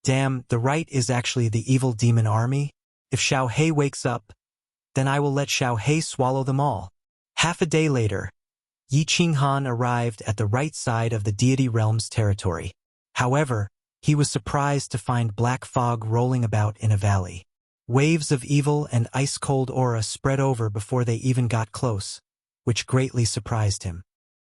Damn, the right is actually the evil demon army? If Xiao He wakes up, then I will let Xiao He swallow them all. Half a day later, Yi Qinghan arrived at the right side of the deity realm's territory. However, he was surprised to find black fog rolling about in a valley. Waves of evil and ice-cold aura spread over before they even got close, which greatly surprised him.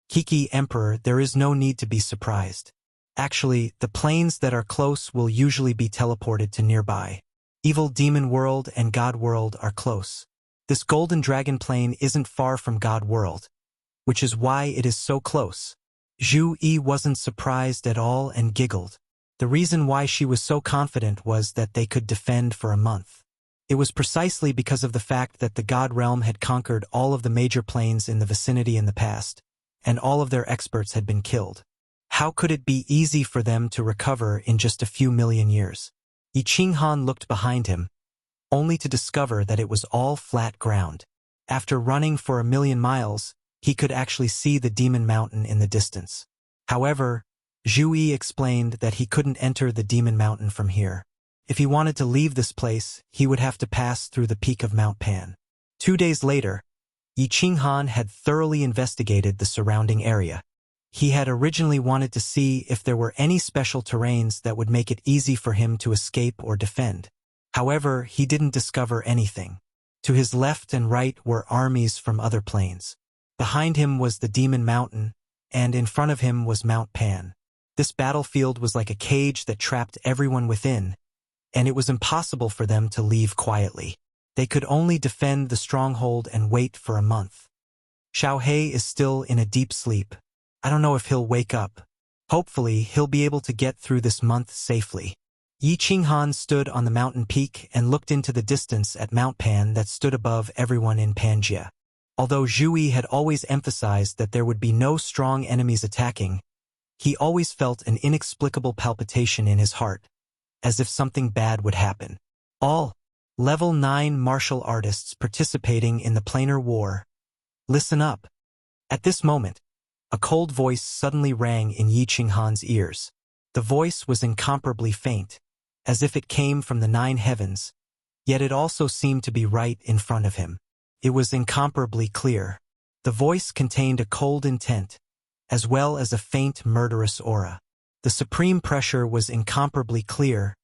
Kiki Emperor, there is no need to be surprised. Actually, the planes that are close will usually be teleported to nearby. Evil Demon World and God World are close. This Golden Dragon plane isn't far from God World, which is why it is so close. Zhu Yi wasn't surprised at all and giggled. The reason why she was so confident was that they could defend for a month. It was precisely because of the fact that the God Realm had conquered all of the major planes in the vicinity in the past, and all of their experts had been killed. How could it be easy for them to recover in just a few million years? Yi Qinghan looked behind him, only to discover that it was all flat ground. After running for 1,000,000 miles, he could actually see the Demon Mountain in the distance. However, Zhu Yi explained that he couldn't enter the Demon Mountain from here. If he wanted to leave this place, he would have to pass through the peak of Mount Pan. 2 days later, Yi Qinghan had thoroughly investigated the surrounding area. He had originally wanted to see if there were any special terrains that would make it easy for him to escape or defend. However, he didn't discover anything. To his left and right were armies from other planes. Behind him was the Demon Mountain, and in front of him was Mount Pan. This battlefield was like a cage that trapped everyone within, and it was impossible for them to leave quietly. They could only defend the stronghold and wait for a month. Xiao He is still in a deep sleep. I don't know if he'll wake up. Hopefully, he'll be able to get through this month safely. Yi Qinghan stood on the mountain peak and looked into the distance at Mount Pan that stood above everyone in Pangaea. Although Zhu Yi had always emphasized that there would be no strong enemies attacking, he always felt an inexplicable palpitation in his heart, as if something bad would happen. All Level 9 martial artists participating in the planar war, listen up. At this moment, a cold voice suddenly rang in Yi Qinghan's ears. The voice was incomparably faint, as if it came from the 9 heavens, yet it also seemed to be right in front of him. It was incomparably clear. The voice contained a cold intent, as well as a faint murderous aura. The supreme pressure was incomparably clear,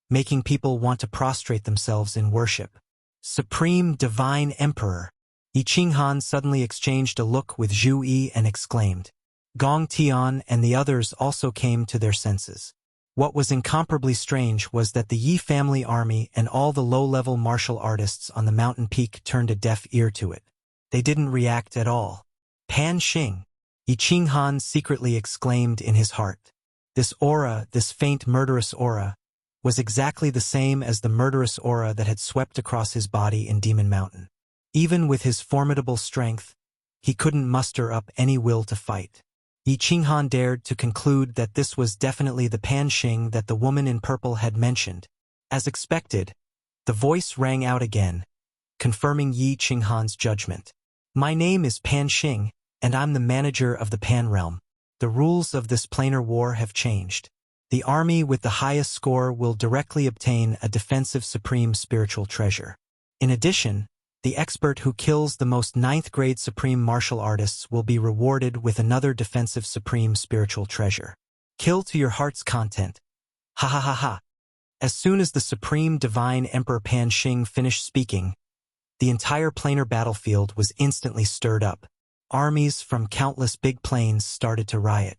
making people want to prostrate themselves in worship. Supreme Divine Emperor. Yi Qinghan suddenly exchanged a look with Zhu Yi and exclaimed. Gong Tian and the others also came to their senses. What was incomparably strange was that the Yi family army and all the low-level martial artists on the mountain peak turned a deaf ear to it. They didn't react at all. Pan Xing, Yi Qinghan secretly exclaimed in his heart. This aura, this faint murderous aura, was exactly the same as the murderous aura that had swept across his body in Demon Mountain. Even with his formidable strength, he couldn't muster up any will to fight. Yi Qinghan dared to conclude that this was definitely the Pan Xing that the woman in purple had mentioned. As expected, the voice rang out again, confirming Yi Qinghan's judgment. My name is Pan Xing, and I'm the manager of the Pan Realm. The rules of this planar war have changed. The army with the highest score will directly obtain a defensive supreme spiritual treasure. In addition, the expert who kills the most 9th grade supreme martial artists will be rewarded with another defensive supreme spiritual treasure. Kill to your heart's content. Ha ha ha ha. As soon as the supreme divine Emperor Pan Xing finished speaking, the entire planar battlefield was instantly stirred up. Armies from countless big planes started to riot.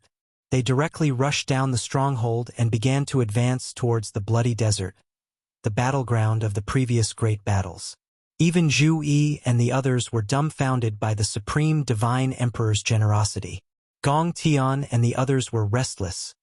They directly rushed down the stronghold and began to advance towards the bloody desert, the battleground of the previous great battles. Even Zhu Yi and the others were dumbfounded by the supreme divine emperor's generosity. Gong Tian and the others were restless,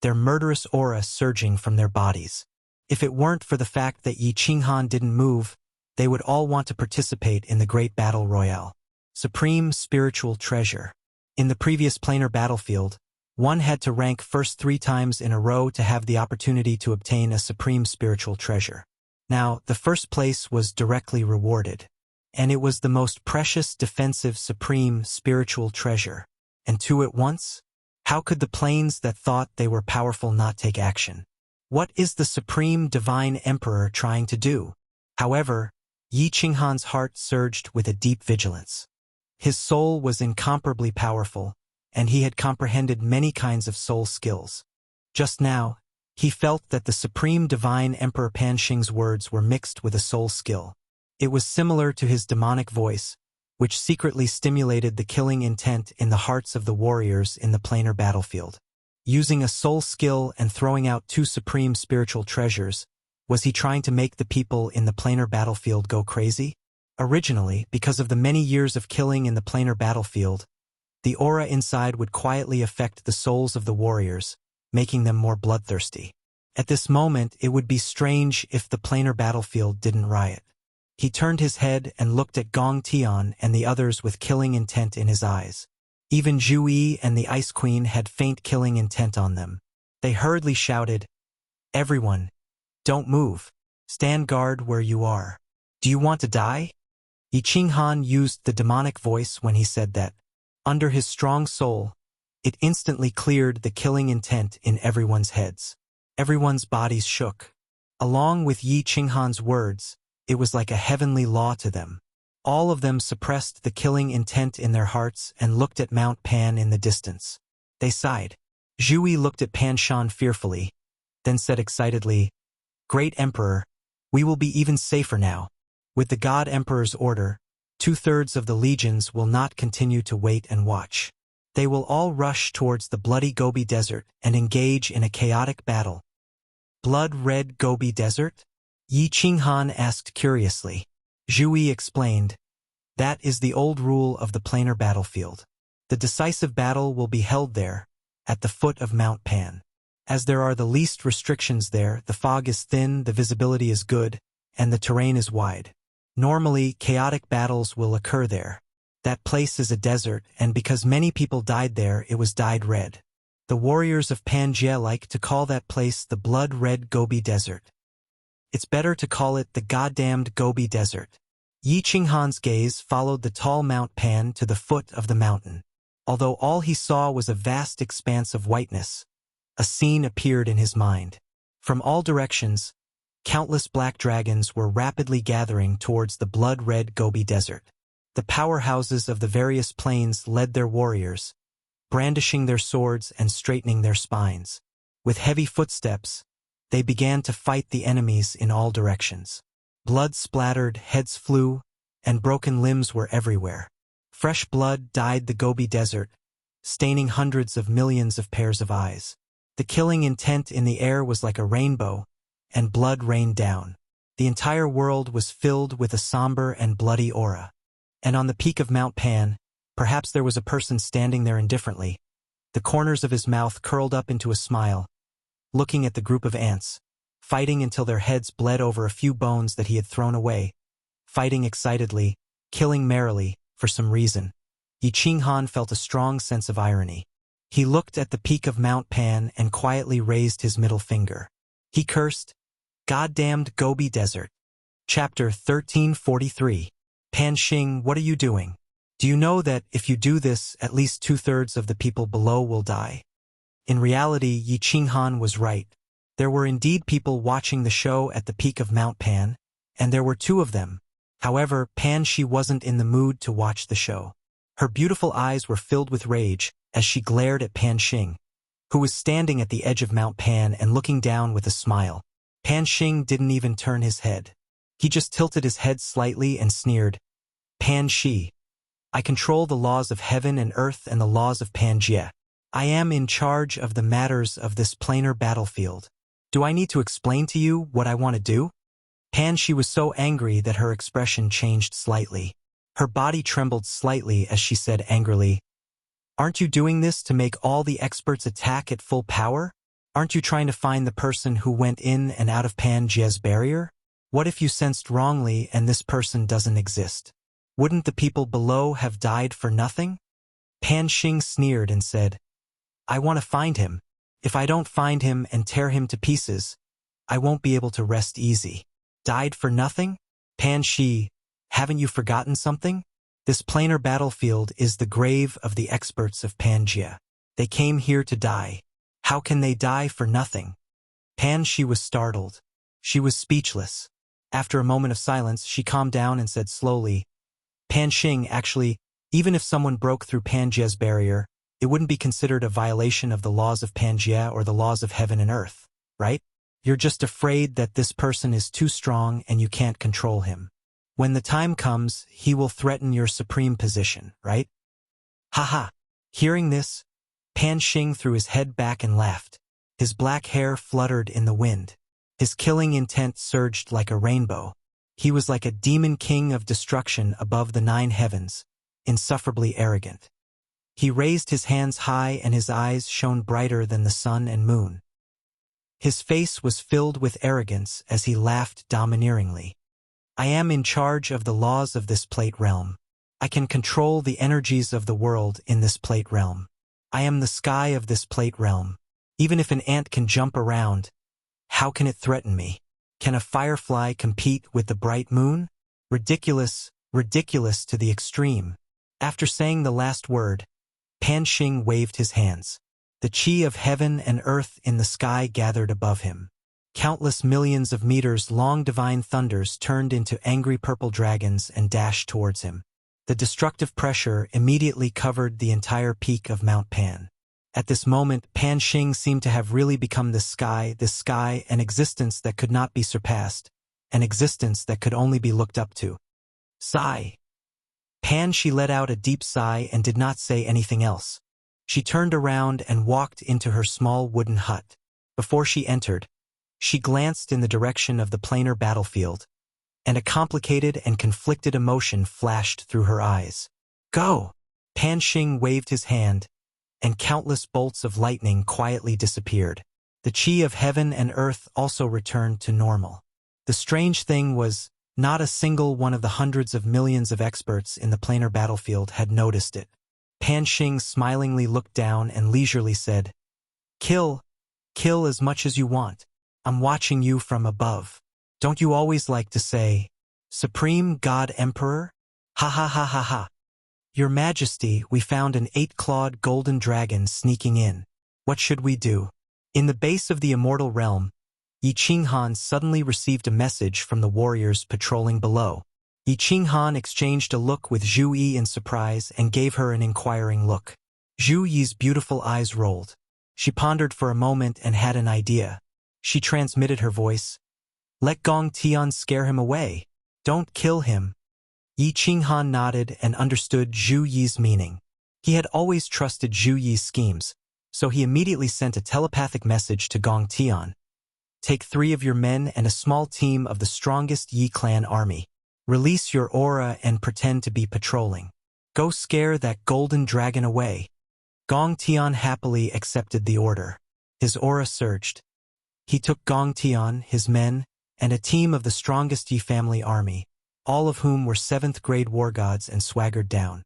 their murderous aura surging from their bodies. If it weren't for the fact that Yi Qinghan didn't move, they would all want to participate in the great battle royale. Supreme spiritual treasure. In the previous planar battlefield, one had to rank first 3 times in a row to have the opportunity to obtain a supreme spiritual treasure. Now, the first place was directly rewarded, and it was the most precious defensive supreme spiritual treasure. And 2 at once? How could the planes that thought they were powerful not take action? What is the supreme divine emperor trying to do? However, Yi Qinghan's heart surged with a deep vigilance. His soul was incomparably powerful, and he had comprehended many kinds of soul skills. Just now, he felt that the supreme divine Emperor Pan Xing's words were mixed with a soul skill. It was similar to his demonic voice, which secretly stimulated the killing intent in the hearts of the warriors in the planar battlefield. Using a soul skill and throwing out two supreme spiritual treasures, was he trying to make the people in the planar battlefield go crazy? Originally, because of the many years of killing in the planar battlefield, the aura inside would quietly affect the souls of the warriors, making them more bloodthirsty. At this moment, it would be strange if the planar battlefield didn't riot. He turned his head and looked at Gong Tian and the others with killing intent in his eyes. Even Zhu Yi and the Ice Queen had faint killing intent on them. They hurriedly shouted, "Everyone, don't move. Stand guard where you are. Do you want to die?" Yi Qinghan used the demonic voice when he said that. Under his strong soul, it instantly cleared the killing intent in everyone's heads. Everyone's bodies shook. Along with Yi Qinghan's words, it was like a heavenly law to them. All of them suppressed the killing intent in their hearts and looked at Mount Pan in the distance. They sighed. Zhu Yi looked at Pan Shan fearfully, then said excitedly, "Great Emperor, we will be even safer now. With the God Emperor's order, 2/3 of the legions will not continue to wait and watch. They will all rush towards the bloody Gobi Desert and engage in a chaotic battle." "Blood-red Gobi Desert?" Yi Qinghan asked curiously. Zhu Yi explained, "That is the old rule of the planar battlefield. The decisive battle will be held there, at the foot of Mount Pan. As there are the least restrictions there, the fog is thin, the visibility is good, and the terrain is wide. Normally, chaotic battles will occur there. That place is a desert, and because many people died there, it was dyed red. The warriors of Pangaea like to call that place the blood-red Gobi Desert. It's better to call it the goddamned Gobi Desert." Yi Qinghan's gaze followed the tall Mount Pan to the foot of the mountain. Although all he saw was a vast expanse of whiteness, a scene appeared in his mind. From all directions, countless black dragons were rapidly gathering towards the blood-red Gobi Desert. The powerhouses of the various planes led their warriors, brandishing their swords and straightening their spines. With heavy footsteps, they began to fight the enemies in all directions. Blood splattered, heads flew, and broken limbs were everywhere. Fresh blood dyed the Gobi Desert, staining hundreds of millions of pairs of eyes. The killing intent in the air was like a rainbow, and blood rained down. The entire world was filled with a somber and bloody aura. And on the peak of Mount Pan, perhaps there was a person standing there indifferently. The corners of his mouth curled up into a smile, looking at the group of ants, fighting until their heads bled over a few bones that he had thrown away, fighting excitedly, killing merrily, for some reason. Yi Qinghan felt a strong sense of irony. He looked at the peak of Mount Pan and quietly raised his middle finger. He cursed, "Goddamned Gobi Desert." Chapter 1343. "Pan Xing, what are you doing? Do you know that if you do this, at least 2/3 of the people below will die?" In reality, Yi Qinghan was right. There were indeed people watching the show at the peak of Mount Pan, and there were 2 of them. However, Pan Xi wasn't in the mood to watch the show. Her beautiful eyes were filled with rage as she glared at Pan Xing, who was standing at the edge of Mount Pan and looking down with a smile. Pan Xing didn't even turn his head. He just tilted his head slightly and sneered, "Pan Xi, I control the laws of heaven and earth and the laws of Pangaea. I am in charge of the matters of this planar battlefield. Do I need to explain to you what I want to do?" Pan Xi was so angry that her expression changed slightly. Her body trembled slightly as she said angrily, "Aren't you doing this to make all the experts attack at full power? Aren't you trying to find the person who went in and out of Pangaea's barrier? What if you sensed wrongly and this person doesn't exist? Wouldn't the people below have died for nothing?" Pan Xing sneered and said, "I want to find him. If I don't find him and tear him to pieces, I won't be able to rest easy." "Died for nothing? Pan Xi, haven't you forgotten something? This planar battlefield is the grave of the experts of Pangaea. They came here to die. How can they die for nothing?" Pan Xi was startled. She was speechless. After a moment of silence, she calmed down and said slowly, "Pan Xing, actually, Even if someone broke through Pangaea's barrier, it wouldn't be considered a violation of the laws of Pangaea or the laws of heaven and earth, right? You're just afraid that this person is too strong and you can't control him. When the time comes, he will threaten your supreme position, right? Haha. Hearing this, Pan Xing threw his head back and laughed. His black hair fluttered in the wind. His killing intent surged like a rainbow. He was like a demon king of destruction above the 9 heavens, insufferably arrogant. He raised his hands high and his eyes shone brighter than the sun and moon. His face was filled with arrogance as he laughed domineeringly. I am in charge of the laws of this plate realm. I can control the energies of the world in this plate realm. I am the sky of this plate realm. Even if an ant can jump around, how can it threaten me? Can a firefly compete with the bright moon? Ridiculous, ridiculous to the extreme. After saying the last word, Pan Xing waved his hands. The chi of heaven and earth in the sky gathered above him. Countless millions of meters long divine thunders turned into angry purple dragons and dashed towards him. The destructive pressure immediately covered the entire peak of Mount Pan. At this moment, Pan Xing seemed to have really become this sky, an existence that could not be surpassed, an existence that could only be looked up to. Sigh. She let out a deep sigh and did not say anything else. She turned around and walked into her small wooden hut. Before she entered, she glanced in the direction of the planar battlefield, and a complicated and conflicted emotion flashed through her eyes. Go! Pan Xing waved his hand, and countless bolts of lightning quietly disappeared. The chi of heaven and earth also returned to normal. The strange thing was, not a single one of the hundreds of millions of experts in the planar battlefield had noticed it. Pan Xing smilingly looked down and leisurely said, Kill as much as you want. I'm watching you from above. Don't you always like to say, Supreme God Emperor? Ha ha ha ha ha. Your Majesty, we found an 8-clawed golden dragon sneaking in. What should we do? In the base of the immortal realm, Yi Qinghan suddenly received a message from the warriors patrolling below. Yi Qinghan exchanged a look with Zhu Yi in surprise and gave her an inquiring look. Zhu Yi's beautiful eyes rolled. She pondered for a moment and had an idea. She transmitted her voice. Let Gong Tian scare him away. Don't kill him. Yi Qinghan nodded and understood Zhu Yi's meaning. He had always trusted Zhu Yi's schemes, so he immediately sent a telepathic message to Gong Tian. Take 3 of your men and a small team of the strongest Yi clan army. Release your aura and pretend to be patrolling. Go scare that golden dragon away. Gong Tian happily accepted the order. His aura surged. He took Gong Tian, his men, and a team of the strongest Yi family army, all of whom were 7th-grade war gods, and swaggered down.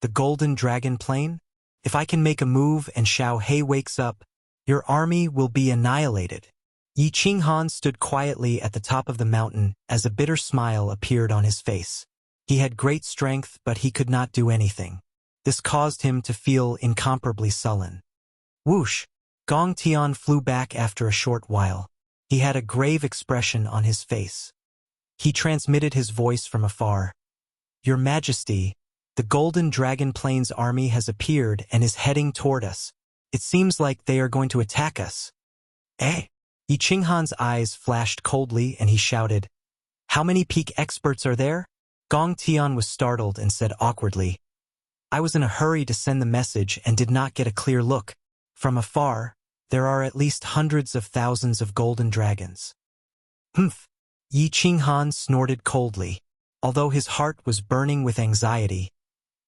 The golden dragon plane? If I can make a move and Xiao He wakes up, your army will be annihilated. Yi Qinghan stood quietly at the top of the mountain as a bitter smile appeared on his face. He had great strength, but he could not do anything. This caused him to feel incomparably sullen. Whoosh! Gong Tian flew back after a short while. He had a grave expression on his face. He transmitted his voice from afar. Your Majesty, the Golden Dragon Plains army has appeared and is heading toward us. It seems like they are going to attack us. Eh? Yi Qinghan's eyes flashed coldly and he shouted, How many peak experts are there? Gong Tian was startled and said awkwardly, I was in a hurry to send the message and did not get a clear look. From afar, there are at least hundreds of thousands of golden dragons. Humph! Yi Qinghan snorted coldly. Although his heart was burning with anxiety,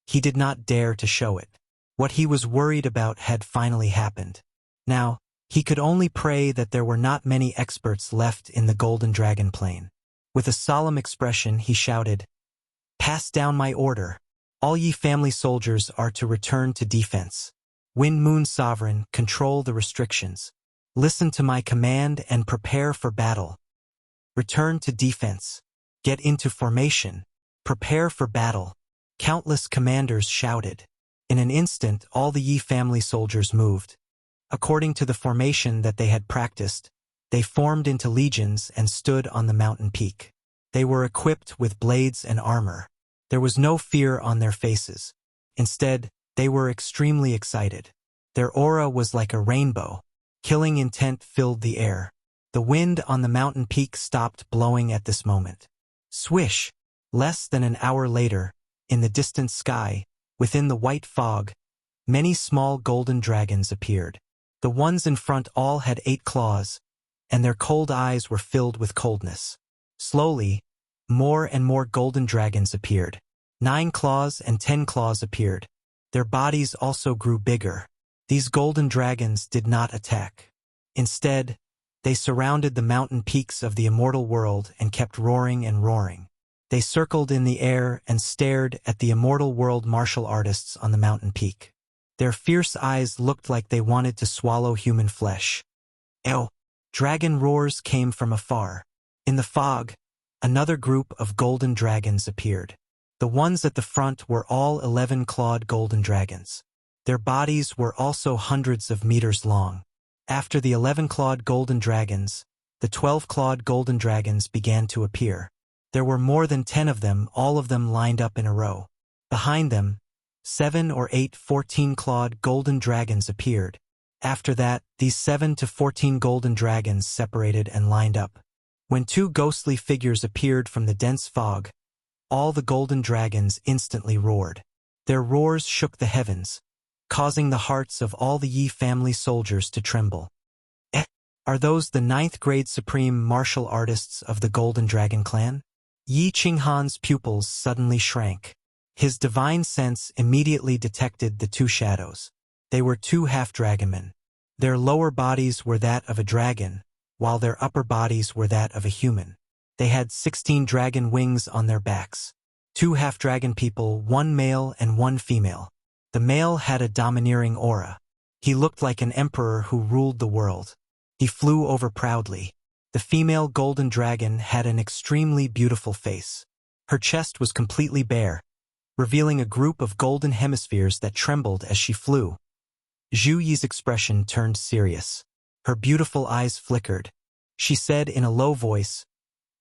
he did not dare to show it. What he was worried about had finally happened. Now, he could only pray that there were not many experts left in the Golden Dragon Plain. With a solemn expression, he shouted, Pass down my order. All Yi family soldiers are to return to defense. Wind Moon Sovereign, control the restrictions. Listen to my command and prepare for battle. Return to defense. Get into formation. Prepare for battle. Countless commanders shouted. In an instant, all the Yi family soldiers moved. According to the formation that they had practiced, they formed into legions and stood on the mountain peak. They were equipped with blades and armor. There was no fear on their faces. Instead, they were extremely excited. Their aura was like a rainbow. Killing intent filled the air. The wind on the mountain peak stopped blowing at this moment. Swish! Less than an hour later, in the distant sky, within the white fog, many small golden dragons appeared. The ones in front all had 8 claws, and their cold eyes were filled with coldness. Slowly, more and more golden dragons appeared. 9 claws and 10 claws appeared. Their bodies also grew bigger. These golden dragons did not attack. Instead, they surrounded the mountain peaks of the immortal world and kept roaring and roaring. They circled in the air and stared at the immortal world martial artists on the mountain peak. Their fierce eyes looked like they wanted to swallow human flesh. Ew! Dragon roars came from afar. In the fog, another group of golden dragons appeared. The ones at the front were all 11-clawed golden dragons. Their bodies were also hundreds of meters long. After the 11-clawed golden dragons, the 12-clawed golden dragons began to appear. There were more than 10 of them, all of them lined up in a row. Behind them, 7 or 8 14-clawed golden dragons appeared. After that, these 7 to 14 golden dragons separated and lined up. When 2 ghostly figures appeared from the dense fog, all the golden dragons instantly roared. Their roars shook the heavens, causing the hearts of all the Yi family soldiers to tremble. Are those the 9th grade supreme martial artists of the Golden Dragon clan? Yi Qinghan's pupils suddenly shrank. His divine sense immediately detected the 2 shadows. They were 2 half-dragonmen. Their lower bodies were that of a dragon, while their upper bodies were that of a human. They had 16 dragon wings on their backs. 2 half-dragon people, 1 male and 1 female. The male had a domineering aura. He looked like an emperor who ruled the world. He flew over proudly. The female golden dragon had an extremely beautiful face. Her chest was completely bare, revealing a group of golden hemispheres that trembled as she flew. Zhu Yi's expression turned serious. Her beautiful eyes flickered. She said in a low voice,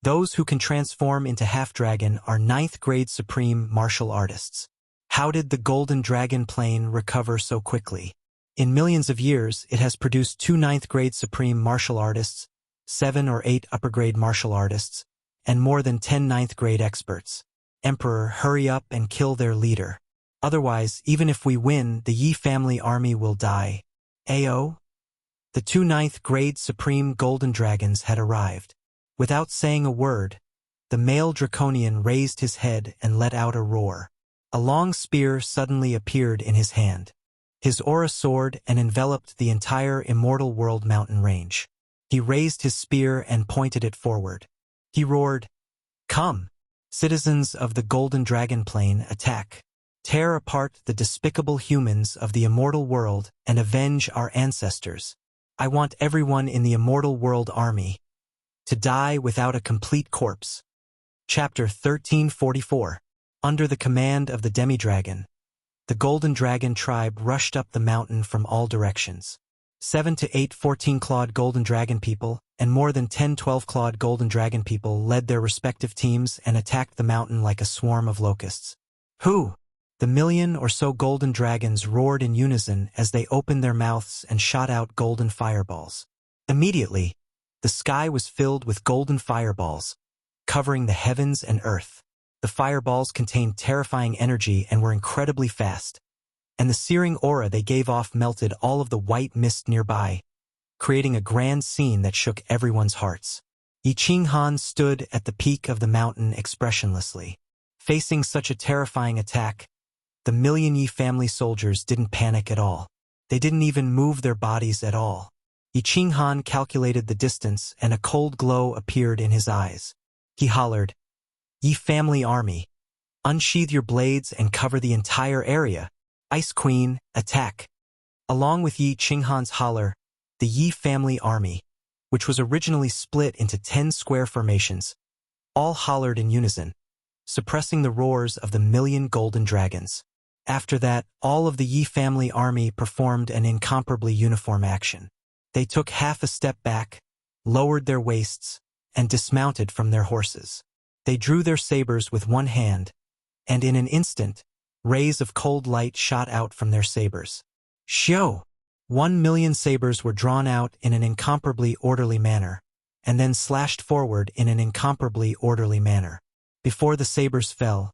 "Those who can transform into half-dragon are 9th grade supreme martial artists. How did the Golden Dragon plane recover so quickly? In millions of years, it has produced 2 9th grade supreme martial artists, 7 or 8 upper grade martial artists, and more than 10 9th grade experts. Emperor, hurry up and kill their leader. Otherwise, even if we win, the Yi family army will die." Ao? The 2 9th grade supreme golden dragons had arrived. Without saying a word, the male draconian raised his head and let out a roar. A long spear suddenly appeared in his hand. His aura soared and enveloped the entire immortal world mountain range. He raised his spear and pointed it forward. He roared, "Come, citizens of the Golden Dragon Plain, attack. Tear apart the despicable humans of the immortal world and avenge our ancestors. I want everyone in the immortal world army to die without a complete corpse." Chapter 1344. Under the command of the demi-dragon, the Golden Dragon tribe rushed up the mountain from all directions. 7 to 8 14-clawed Golden Dragon people and more than 10 12-clawed Golden Dragon people led their respective teams and attacked the mountain like a swarm of locusts. Who? The million or so golden dragons roared in unison as they opened their mouths and shot out golden fireballs. Immediately, the sky was filled with golden fireballs, covering the heavens and earth. The fireballs contained terrifying energy and were incredibly fast, and the searing aura they gave off melted all of the white mist nearby, creating a grand scene that shook everyone's hearts. Yi Qinghan stood at the peak of the mountain expressionlessly. Facing such a terrifying attack, the million Yi family soldiers didn't panic at all. They didn't even move their bodies at all. Yi Qinghan calculated the distance and a cold glow appeared in his eyes. He hollered, "Yi family army, unsheathe your blades and cover the entire area. Ice Queen, attack." Along with Yi Qinghan's holler, the Yi family army, which was originally split into 10 square formations, all hollered in unison, suppressing the roars of the million golden dragons. After that, all of the Yi family army performed an incomparably uniform action. They took half a step back, lowered their waists, and dismounted from their horses. They drew their sabers with one hand, and in an instant, Rays of cold light shot out from their sabers. Xiao! 1,000,000 sabers were drawn out in an incomparably orderly manner, and then slashed forward in an incomparably orderly manner. Before the sabers fell,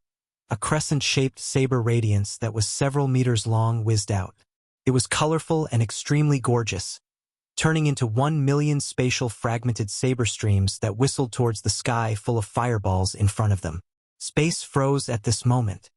a crescent-shaped saber radiance that was several meters long whizzed out. It was colorful and extremely gorgeous, turning into 1,000,000 spatial fragmented saber streams that whistled towards the sky full of fireballs in front of them. Space froze at this moment.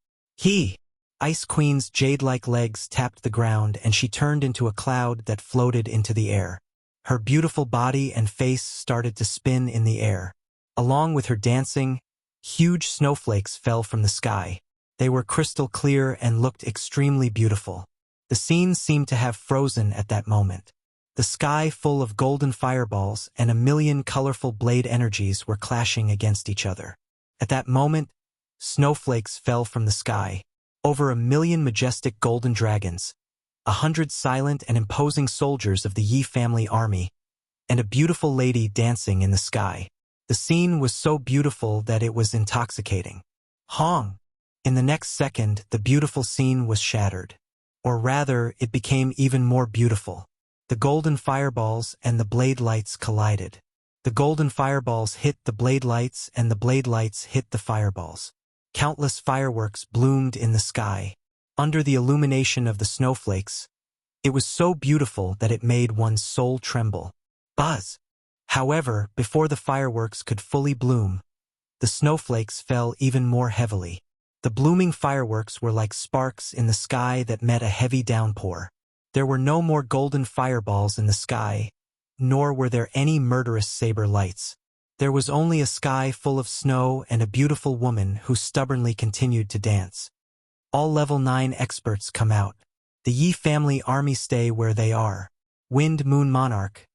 Ice Queen's jade-like legs tapped the ground and she turned into a cloud that floated into the air. Her beautiful body and face started to spin in the air. Along with her dancing, huge snowflakes fell from the sky. They were crystal clear and looked extremely beautiful. The scene seemed to have frozen at that moment. The sky full of golden fireballs and 1,000,000 colorful blade energies were clashing against each other. At that moment, snowflakes fell from the sky. Over 1,000,000 majestic golden dragons, 100 silent and imposing soldiers of the Yi family army, and a beautiful lady dancing in the sky. The scene was so beautiful that it was intoxicating. Hong! In the next second, the beautiful scene was shattered. Or rather, it became even more beautiful. The golden fireballs and the blade lights collided. The golden fireballs hit the blade lights and the blade lights hit the fireballs. Countless fireworks bloomed in the sky. Under the illumination of the snowflakes, it was so beautiful that it made one's soul tremble. Buzz! However, before the fireworks could fully bloom, the snowflakes fell even more heavily. The blooming fireworks were like sparks in the sky that met a heavy downpour. There were no more golden fireballs in the sky, nor were there any murderous saber lights. There was only a sky full of snow and a beautiful woman who stubbornly continued to dance. All level 9 experts come out. The Yi family army stay where they are. Wind Moon Monarch,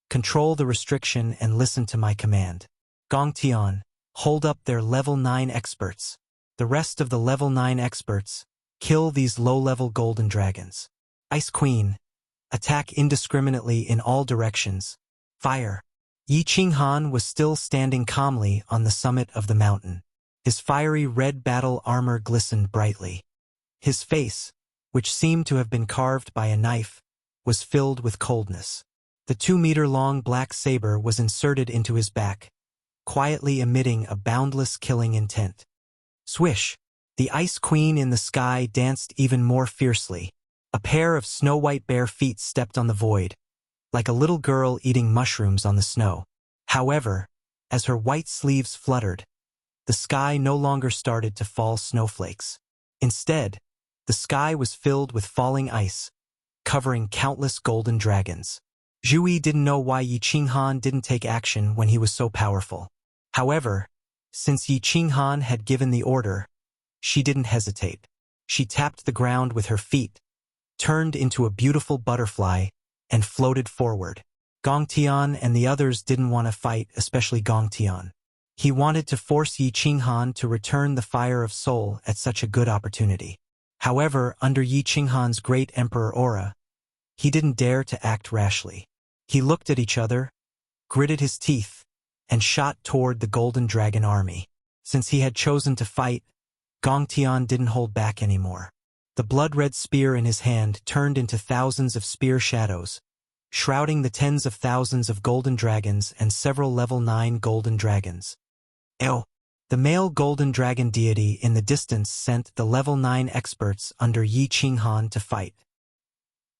control the restriction and listen to my command. Gongtian, hold up their level 9 experts. The rest of the level 9 experts, kill these low-level golden dragons. Ice Queen, attack indiscriminately in all directions. Fire. Yi Qinghan was still standing calmly on the summit of the mountain. His fiery red battle armor glistened brightly. His face, which seemed to have been carved by a knife, was filled with coldness. The 2-meter-long black saber was inserted into his back, quietly emitting a boundless killing intent. Swish! The Ice Queen in the sky danced even more fiercely. A pair of snow-white bare feet stepped on the void, like a little girl eating mushrooms on the snow. However, as her white sleeves fluttered, the sky no longer started to fall snowflakes. Instead, the sky was filled with falling ice, covering countless golden dragons. Zhu didn't know why Yi Qinghan didn't take action when he was so powerful. However, since Yi Qinghan had given the order, she didn't hesitate. She tapped the ground with her feet, turned into a beautiful butterfly, and floated forward. Gongtian and the others didn't want to fight, especially Gongtian. He wanted to force Yi Qinghan to return the fire of soul at such a good opportunity. However, under Yi Qinghan's great emperor aura, he didn't dare to act rashly. He looked at each other, gritted his teeth, and shot toward the golden dragon army. Since he had chosen to fight, Gongtian didn't hold back anymore. The blood-red spear in his hand turned into thousands of spear shadows, shrouding the tens of thousands of golden dragons and several level 9 golden dragons. Ew! The male golden dragon deity in the distance sent the level 9 experts under Yi Qinghan to fight.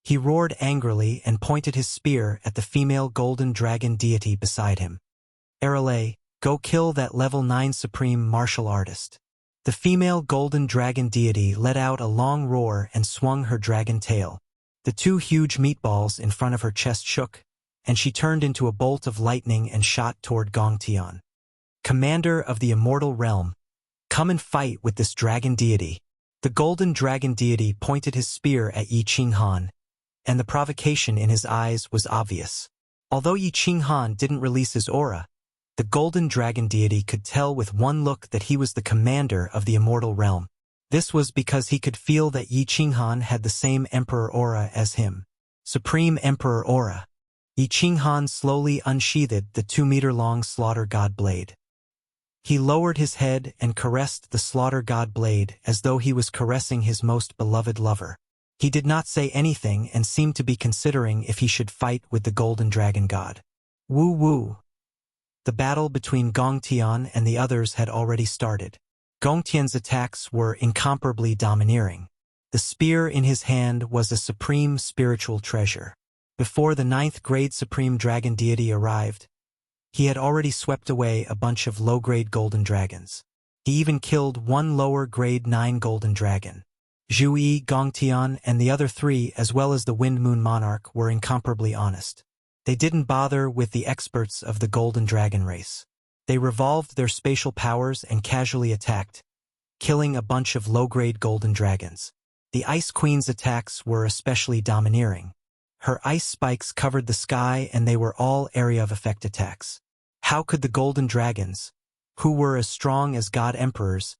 He roared angrily and pointed his spear at the female golden dragon deity beside him. Arale, go kill that level 9 supreme martial artist. The female golden dragon deity let out a long roar and swung her dragon tail. The 2 huge meatballs in front of her chest shook, and she turned into a bolt of lightning and shot toward Gongtian. Commander of the immortal realm, come and fight with this dragon deity. The golden dragon deity pointed his spear at Yi Qinghan, and the provocation in his eyes was obvious. Although Yi Qinghan didn't release his aura, the golden dragon deity could tell with one look that he was the commander of the immortal realm. This was because he could feel that Yi Qinghan had the same emperor aura as him. Supreme Emperor Aura. Yi Qinghan slowly unsheathed the 2-meter-long slaughter god blade. He lowered his head and caressed the slaughter god blade as though he was caressing his most beloved lover. He did not say anything and seemed to be considering if he should fight with the golden dragon god. Woo woo. The battle between Gong Tian and the others had already started. Gong Tian's attacks were incomparably domineering. The spear in his hand was a supreme spiritual treasure. Before the 9th grade supreme dragon deity arrived, he had already swept away a bunch of low-grade golden dragons. He even killed one lower grade 9 golden dragon. Zhu Yi, Gong Tian, and the other 3, as well as the Wind Moon Monarch, were incomparably honest. They didn't bother with the experts of the golden dragon race. They revolved their spatial powers and casually attacked, killing a bunch of low-grade golden dragons. The Ice Queen's attacks were especially domineering. Her ice spikes covered the sky and they were all area of effect attacks. How could the golden dragons, who were as strong as god emperors,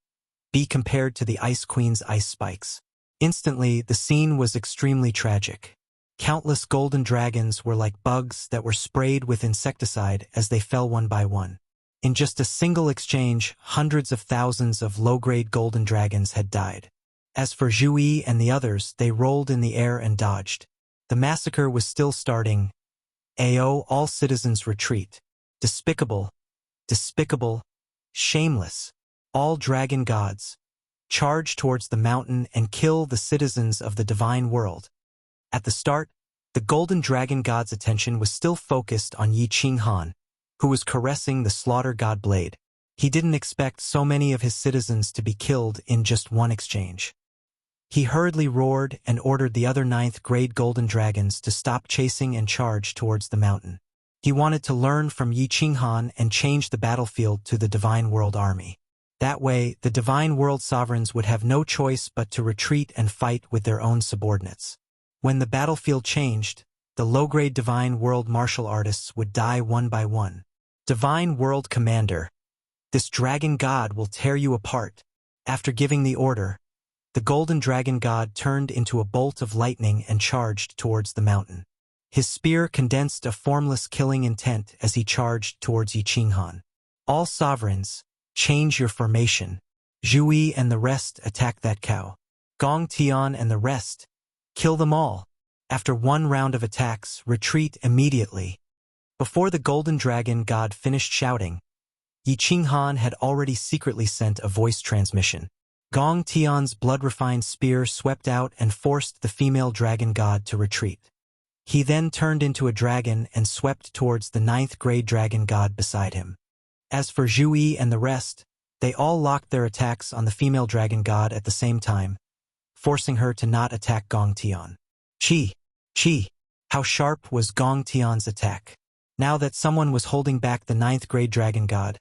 be compared to the Ice Queen's ice spikes? Instantly, the scene was extremely tragic. Countless golden dragons were like bugs that were sprayed with insecticide as they fell one by one. In just a single exchange, hundreds of thousands of low-grade golden dragons had died. As for Zhu Yi and the others, they rolled in the air and dodged. The massacre was still starting. Ao, all citizens retreat. Despicable, despicable, shameless. All dragon gods, charge towards the mountain and kill the citizens of the divine world. At the start, the golden dragon god's attention was still focused on Yi Qinghan, who was caressing the slaughter god blade. He didn't expect so many of his citizens to be killed in just one exchange. He hurriedly roared and ordered the other 9th grade golden dragons to stop chasing and charge towards the mountain. He wanted to learn from Yi Qinghan and change the battlefield to the Divine World Army. That way, the Divine World sovereigns would have no choice but to retreat and fight with their own subordinates. When the battlefield changed, the low-grade Divine World martial artists would die one by one. Divine World Commander, this dragon god will tear you apart. After giving the order, the golden dragon god turned into a bolt of lightning and charged towards the mountain. His spear condensed a formless killing intent as he charged towards Yi Qinghan. All sovereigns, change your formation. Zhu Yi and the rest attack that cow. Gong Tian and the rest, kill them all. After one round of attacks, retreat immediately. Before the golden dragon god finished shouting, Yi Qinghan had already secretly sent a voice transmission. Gong Tian's blood-refined spear swept out and forced the female dragon god to retreat. He then turned into a dragon and swept towards the 9th grade dragon god beside him. As for Zhu Yi and the rest, they all locked their attacks on the female dragon god at the same time, forcing her to not attack Gong Tian. Chi! How sharp was Gong Tian's attack. Now that someone was holding back the 9th grade dragon god,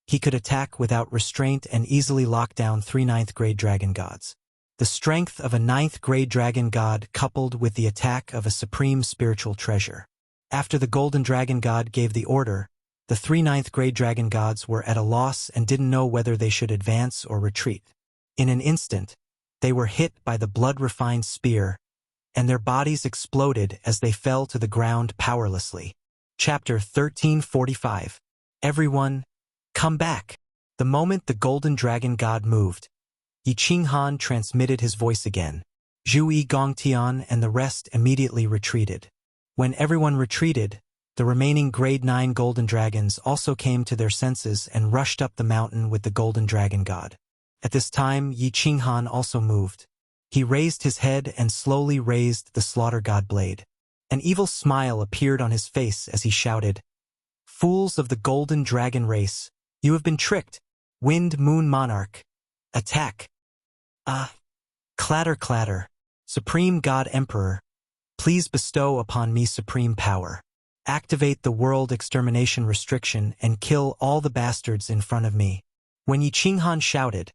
he could attack without restraint and easily lock down 3 9th grade dragon gods. The strength of a 9th grade dragon god coupled with the attack of a supreme spiritual treasure. After the golden dragon god gave the order, the 3 9th grade dragon gods were at a loss and didn't know whether they should advance or retreat. In an instant, they were hit by the blood-refined spear, and their bodies exploded as they fell to the ground powerlessly. Chapter 1345. Everyone, come back! The moment the golden dragon god moved, Yi Qinghan transmitted his voice again. Zhu Yi, Gong Tian, and the rest immediately retreated. When everyone retreated, the remaining grade 9 golden dragons also came to their senses and rushed up the mountain with the golden dragon god. At this time, Yi Qinghan also moved. He raised his head and slowly raised the slaughter god blade. An evil smile appeared on his face as he shouted, "Fools of the golden dragon race, you have been tricked! Wind Moon Monarch, attack!" Clatter clatter. Supreme God Emperor, please bestow upon me supreme power. Activate the world extermination restriction and kill all the bastards in front of me. When Yi Qinghan shouted,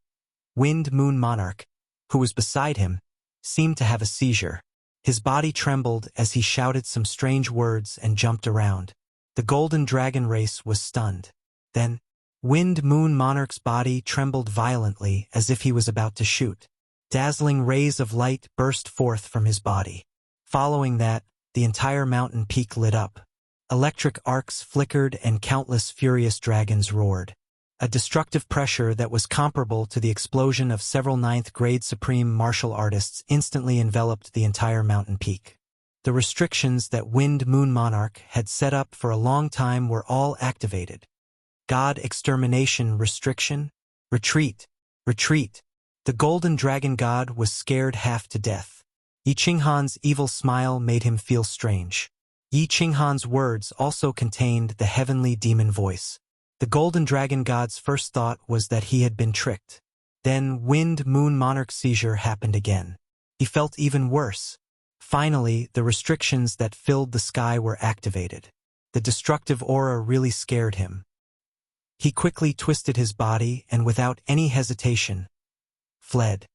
Wind Moon Monarch, who was beside him, seemed to have a seizure. His body trembled as he shouted some strange words and jumped around. The golden dragon race was stunned. Then, Wind Moon Monarch's body trembled violently as if he was about to shoot. Dazzling rays of light burst forth from his body. Following that, the entire mountain peak lit up. Electric arcs flickered and countless furious dragons roared. a destructive pressure that was comparable to the explosion of several ninth-grade supreme martial artists instantly enveloped the entire mountain peak. The restrictions that Wind Moon Monarch had set up for a long time were all activated. God Extermination Restriction, Retreat, Retreat. The Golden Dragon God was scared half to death. Yi Qinghan's evil smile made him feel strange. Yi Qinghan's words also contained the heavenly demon voice. The Golden Dragon God's first thought was that he had been tricked. Then Wind Moon Monarch's seizure happened again. He felt even worse. Finally, the restrictions that filled the sky were activated. The destructive aura really scared him. He quickly twisted his body and without any hesitation, fled.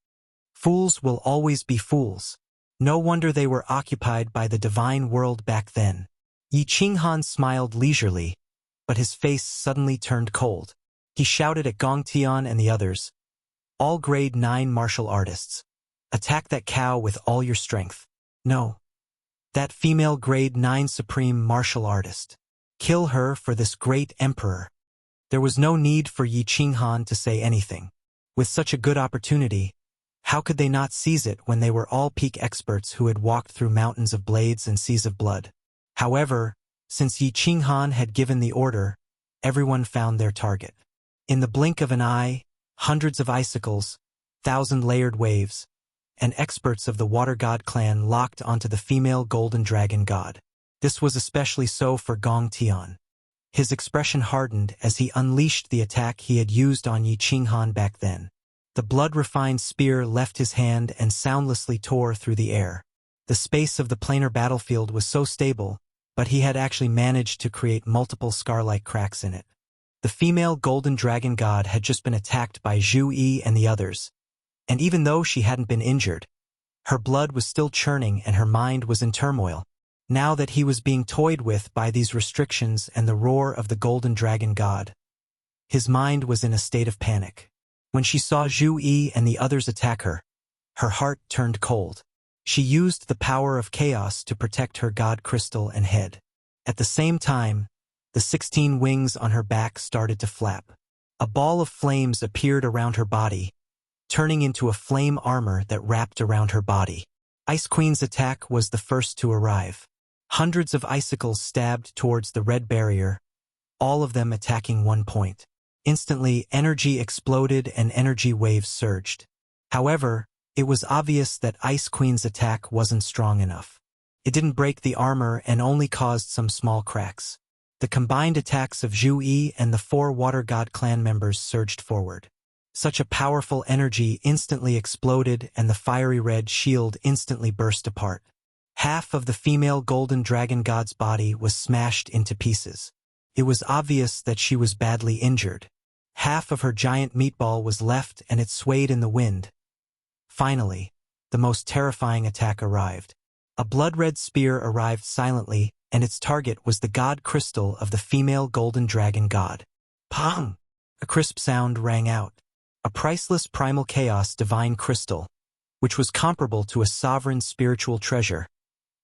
Fools will always be fools. No wonder they were occupied by the divine world back then. Yi Qinghan smiled leisurely, but his face suddenly turned cold. He shouted at Gong Tian and the others, "All grade 9 martial artists, attack that cow with all your strength. No. That female grade 9 supreme martial artist. Kill her for this great emperor." There was no need for Yi Qinghan to say anything. With such a good opportunity, how could they not seize it when they were all peak experts who had walked through mountains of blades and seas of blood? However, since Yi Qinghan had given the order, everyone found their target. In the blink of an eye, hundreds of icicles, 1,000-layered waves, and experts of the Water God clan locked onto the female Golden Dragon God. This was especially so for Gong Tian. His expression hardened as he unleashed the attack he had used on Yi Qinghan back then. The blood-refined spear left his hand and soundlessly tore through the air. The space of the planar battlefield was so stable, but he had actually managed to create multiple scar-like cracks in it. The female Golden Dragon God had just been attacked by Zhu Yi and the others, and even though she hadn't been injured, her blood was still churning and her mind was in turmoil. Now that he was being toyed with by these restrictions and the roar of the Golden Dragon God, his mind was in a state of panic. When she saw Zhu Yi and the others attack her, her heart turned cold. She used the power of chaos to protect her God crystal and head. At the same time, the 16 wings on her back started to flap. A ball of flames appeared around her body, turning into a flame armor that wrapped around her body. Ice Queen's attack was the first to arrive. Hundreds of icicles stabbed towards the red barrier, all of them attacking one point. Instantly, energy exploded and energy waves surged. However, it was obvious that Ice Queen's attack wasn't strong enough. It didn't break the armor and only caused some small cracks. The combined attacks of Zhu Yi and the 4 Water God clan members surged forward. Such a powerful energy instantly exploded and the fiery red shield instantly burst apart. Half of the female Golden Dragon God's body was smashed into pieces. It was obvious that she was badly injured. Half of her giant meatball was left and it swayed in the wind. Finally, the most terrifying attack arrived. A blood-red spear arrived silently, and its target was the God crystal of the female Golden Dragon God. Pong! A crisp sound rang out. A priceless primal chaos divine crystal, which was comparable to a sovereign spiritual treasure,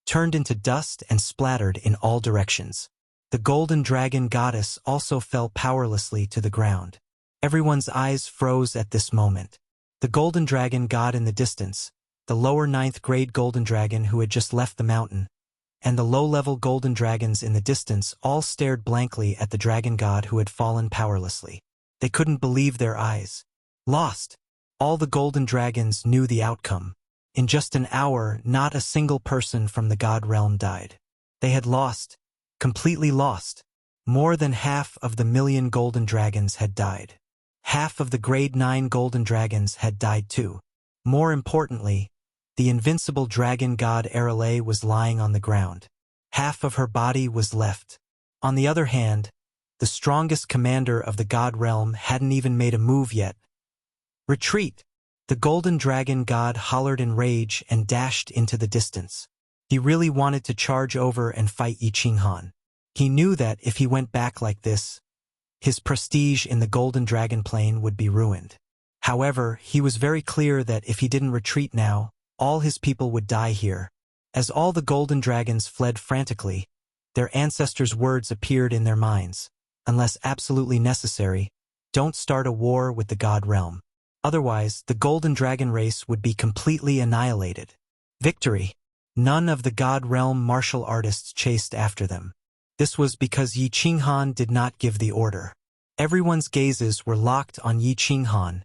turned into dust and splattered in all directions. The Golden Dragon Goddess also fell powerlessly to the ground. Everyone's eyes froze at this moment. The Golden Dragon God in the distance, the lower 9th grade Golden Dragon who had just left the mountain, and the low-level Golden Dragons in the distance all stared blankly at the Dragon God who had fallen powerlessly. They couldn't believe their eyes. Lost! All the Golden Dragons knew the outcome. In just an hour, not a single person from the God realm died. They had lost. Completely lost. More than half of the million Golden Dragons had died. Half of the grade 9 Golden Dragons had died too. More importantly, the invincible Dragon God Arale was lying on the ground. Half of her body was left. On the other hand, the strongest commander of the God realm hadn't even made a move yet. Retreat! The Golden Dragon God hollered in rage and dashed into the distance. He really wanted to charge over and fight Yi Qinghan. He knew that if he went back like this, his prestige in the Golden Dragon Plane would be ruined. However, he was very clear that if he didn't retreat now, all his people would die here. As all the Golden Dragons fled frantically, their ancestors' words appeared in their minds. Unless absolutely necessary, Don't start a war with the god realm. Otherwise, the Golden Dragon race would be completely annihilated. Victory. None of the god realm martial artists chased after them. This was because Yi Qinghan did not give the order. Everyone's gazes were locked on Yi Qinghan,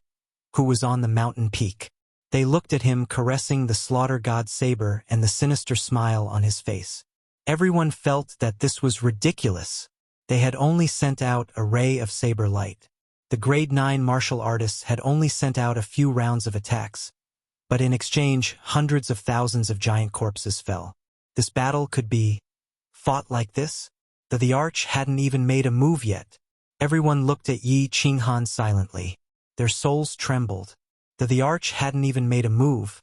who was on the mountain peak. They looked at him caressing the slaughter god's saber and the sinister smile on his face. Everyone felt that this was ridiculous. They had only sent out a ray of saber light. The grade 9 martial artists had only sent out a few rounds of attacks, but in exchange, hundreds of thousands of giant corpses fell. This battle could be fought like this? The arch hadn't even made a move yet. Everyone looked at Yi Qinghan silently. Their souls trembled. The arch hadn't even made a move,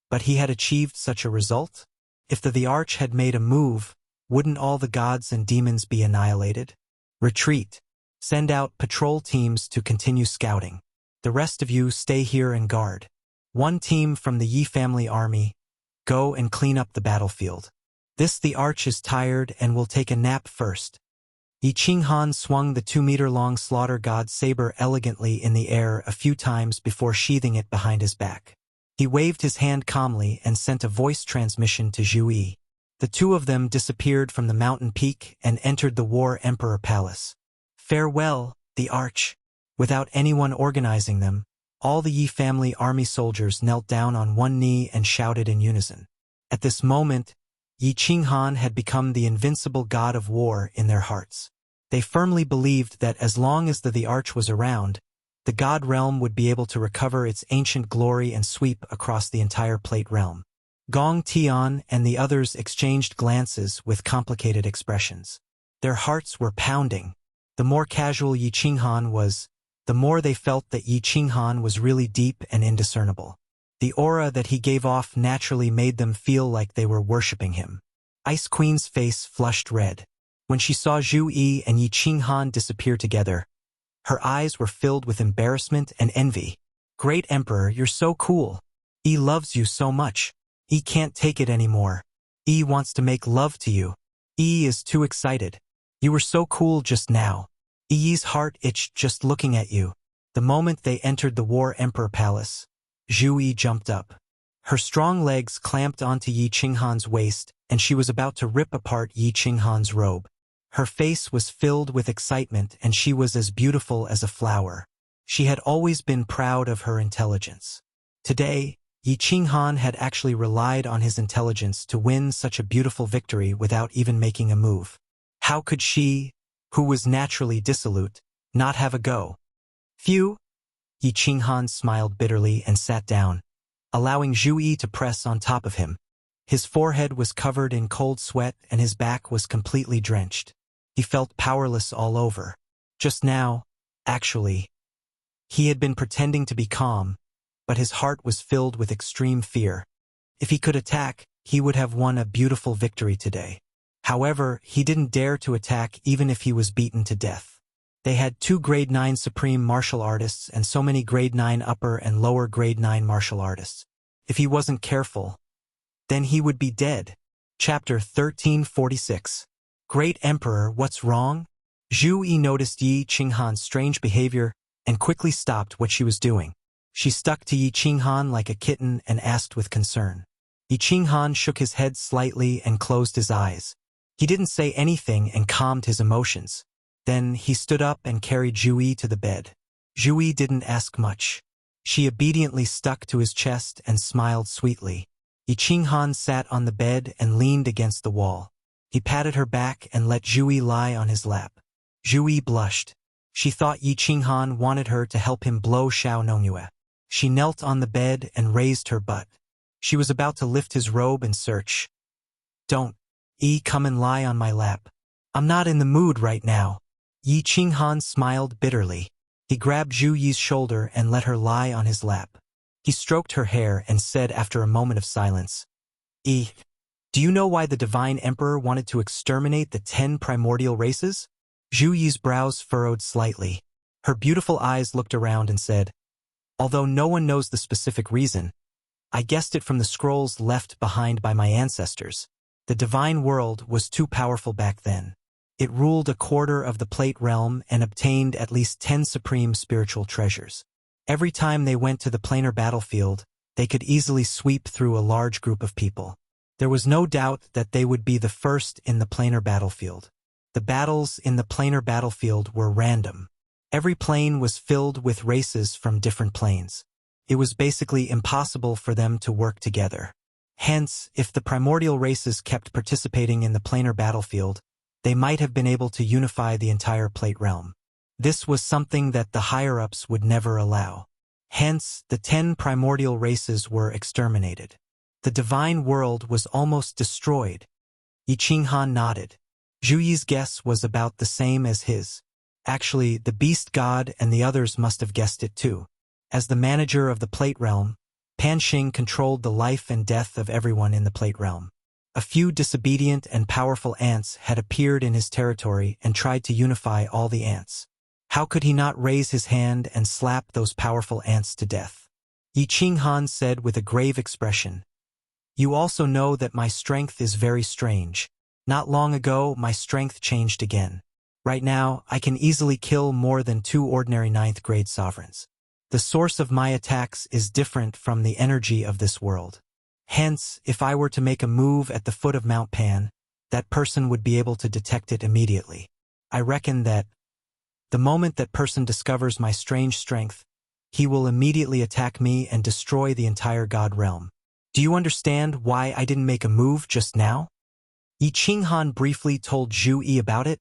but he had achieved such a result? If the arch had made a move, wouldn't all the gods and demons be annihilated? Retreat. Send out patrol teams to continue scouting. The rest of you stay here and guard. One team from the Yi family army, go and clean up the battlefield. The arch is tired and will take a nap first. Yi Qinghan swung the 2-meter-long slaughter god's saber elegantly in the air a few times before sheathing it behind his back. He waved his hand calmly and sent a voice transmission to Zhu Yi. The two of them disappeared from the mountain peak and entered the War Emperor Palace. Farewell, the arch. Without anyone organizing them, all the Yi family army soldiers knelt down on one knee and shouted in unison. At this moment, Yi Qinghan had become the invincible god of war in their hearts. They firmly believed that as long as the arch was around, the god realm would be able to recover its ancient glory and sweep across the entire plate realm. Gong Tian and the others exchanged glances with complicated expressions. Their hearts were pounding. The more casual Yi Qinghan was, the more they felt that Yi Qinghan was really deep and indiscernible. The aura that he gave off naturally made them feel like they were worshipping him. Ice Queen's face flushed red. When she saw Zhu Yi and Yi Qinghan disappear together, her eyes were filled with embarrassment and envy. Great Emperor, you're so cool. Yi loves you so much. Yi can't take it anymore. Yi wants to make love to you. Yi is too excited. You were so cool just now. Yi's heart itched just looking at you. The moment they entered the War Emperor Palace, Zhu Yi jumped up. Her strong legs clamped onto Yi Qinghan's waist, and she was about to rip apart Yi Qinghan's robe. Her face was filled with excitement, and she was as beautiful as a flower. She had always been proud of her intelligence. Today, Yi Qinghan had actually relied on his intelligence to win such a beautiful victory without even making a move. How could she, who was naturally dissolute, not have a go? Phew! Yi Qinghan smiled bitterly and sat down, allowing Zhu Yi to press on top of him. His forehead was covered in cold sweat and his back was completely drenched. He felt powerless all over. Just now, actually, he had been pretending to be calm, but his heart was filled with extreme fear. If he could attack, he would have won a beautiful victory today. However, he didn't dare to attack even if he was beaten to death. They had 2 grade 9 supreme martial artists and so many grade 9 upper and lower grade 9 martial artists. If he wasn't careful, then he would be dead. Chapter 1346. Great Emperor, what's wrong? Zhu Yi noticed Yi Qinghan's strange behavior and quickly stopped what she was doing. She stuck to Yi Qinghan like a kitten and asked with concern. Yi Qinghan shook his head slightly and closed his eyes. He didn't say anything and calmed his emotions. Then he stood up and carried Zhu Yi to the bed. Zhu Yi didn't ask much. She obediently stuck to his chest and smiled sweetly. Yi Qinghan sat on the bed and leaned against the wall. He patted her back and let Zhu Yi lie on his lap. Zhu Yi blushed. She thought Yi Qinghan wanted her to help him blow Xiao Nongyue. She knelt on the bed and raised her butt. She was about to lift his robe and search. Don't, Yi, come and lie on my lap. I'm not in the mood right now. Yi Qinghan smiled bitterly. He grabbed Zhu Yi's shoulder and let her lie on his lap. He stroked her hair and said after a moment of silence, Yi, do you know why the Divine Emperor wanted to exterminate the 10 primordial races? Zhu Yi's brows furrowed slightly. Her beautiful eyes looked around and said, although no one knows the specific reason, I guessed it from the scrolls left behind by my ancestors. The divine world was too powerful back then. It ruled a quarter of the Plate Realm and obtained at least 10 supreme spiritual treasures. Every time they went to the planar battlefield, they could easily sweep through a large group of people. There was no doubt that they would be the first in the planar battlefield. The battles in the planar battlefield were random. Every plane was filled with races from different planes. It was basically impossible for them to work together. Hence, if the primordial races kept participating in the planar battlefield, they might have been able to unify the entire Plate Realm. This was something that the higher-ups would never allow. Hence, the 10 primordial races were exterminated. The divine world was almost destroyed. Yi Qinghan nodded. Zhu Yi's guess was about the same as his. Actually, the beast god and the others must have guessed it too. As the manager of the Plate Realm, Pan Xing controlled the life and death of everyone in the Plate Realm. A few disobedient and powerful ants had appeared in his territory and tried to unify all the ants. How could he not raise his hand and slap those powerful ants to death? Yi Qinghan said with a grave expression, "You also know that my strength is very strange. Not long ago, my strength changed again. Right now, I can easily kill more than 2 ordinary 9th grade sovereigns. The source of my attacks is different from the energy of this world. Hence, if I were to make a move at the foot of Mount Pan, that person would be able to detect it immediately. I reckon that the moment that person discovers my strange strength, he will immediately attack me and destroy the entire God realm. Do you understand why I didn't make a move just now?" Yi Qinghan briefly told Zhu Yi about it,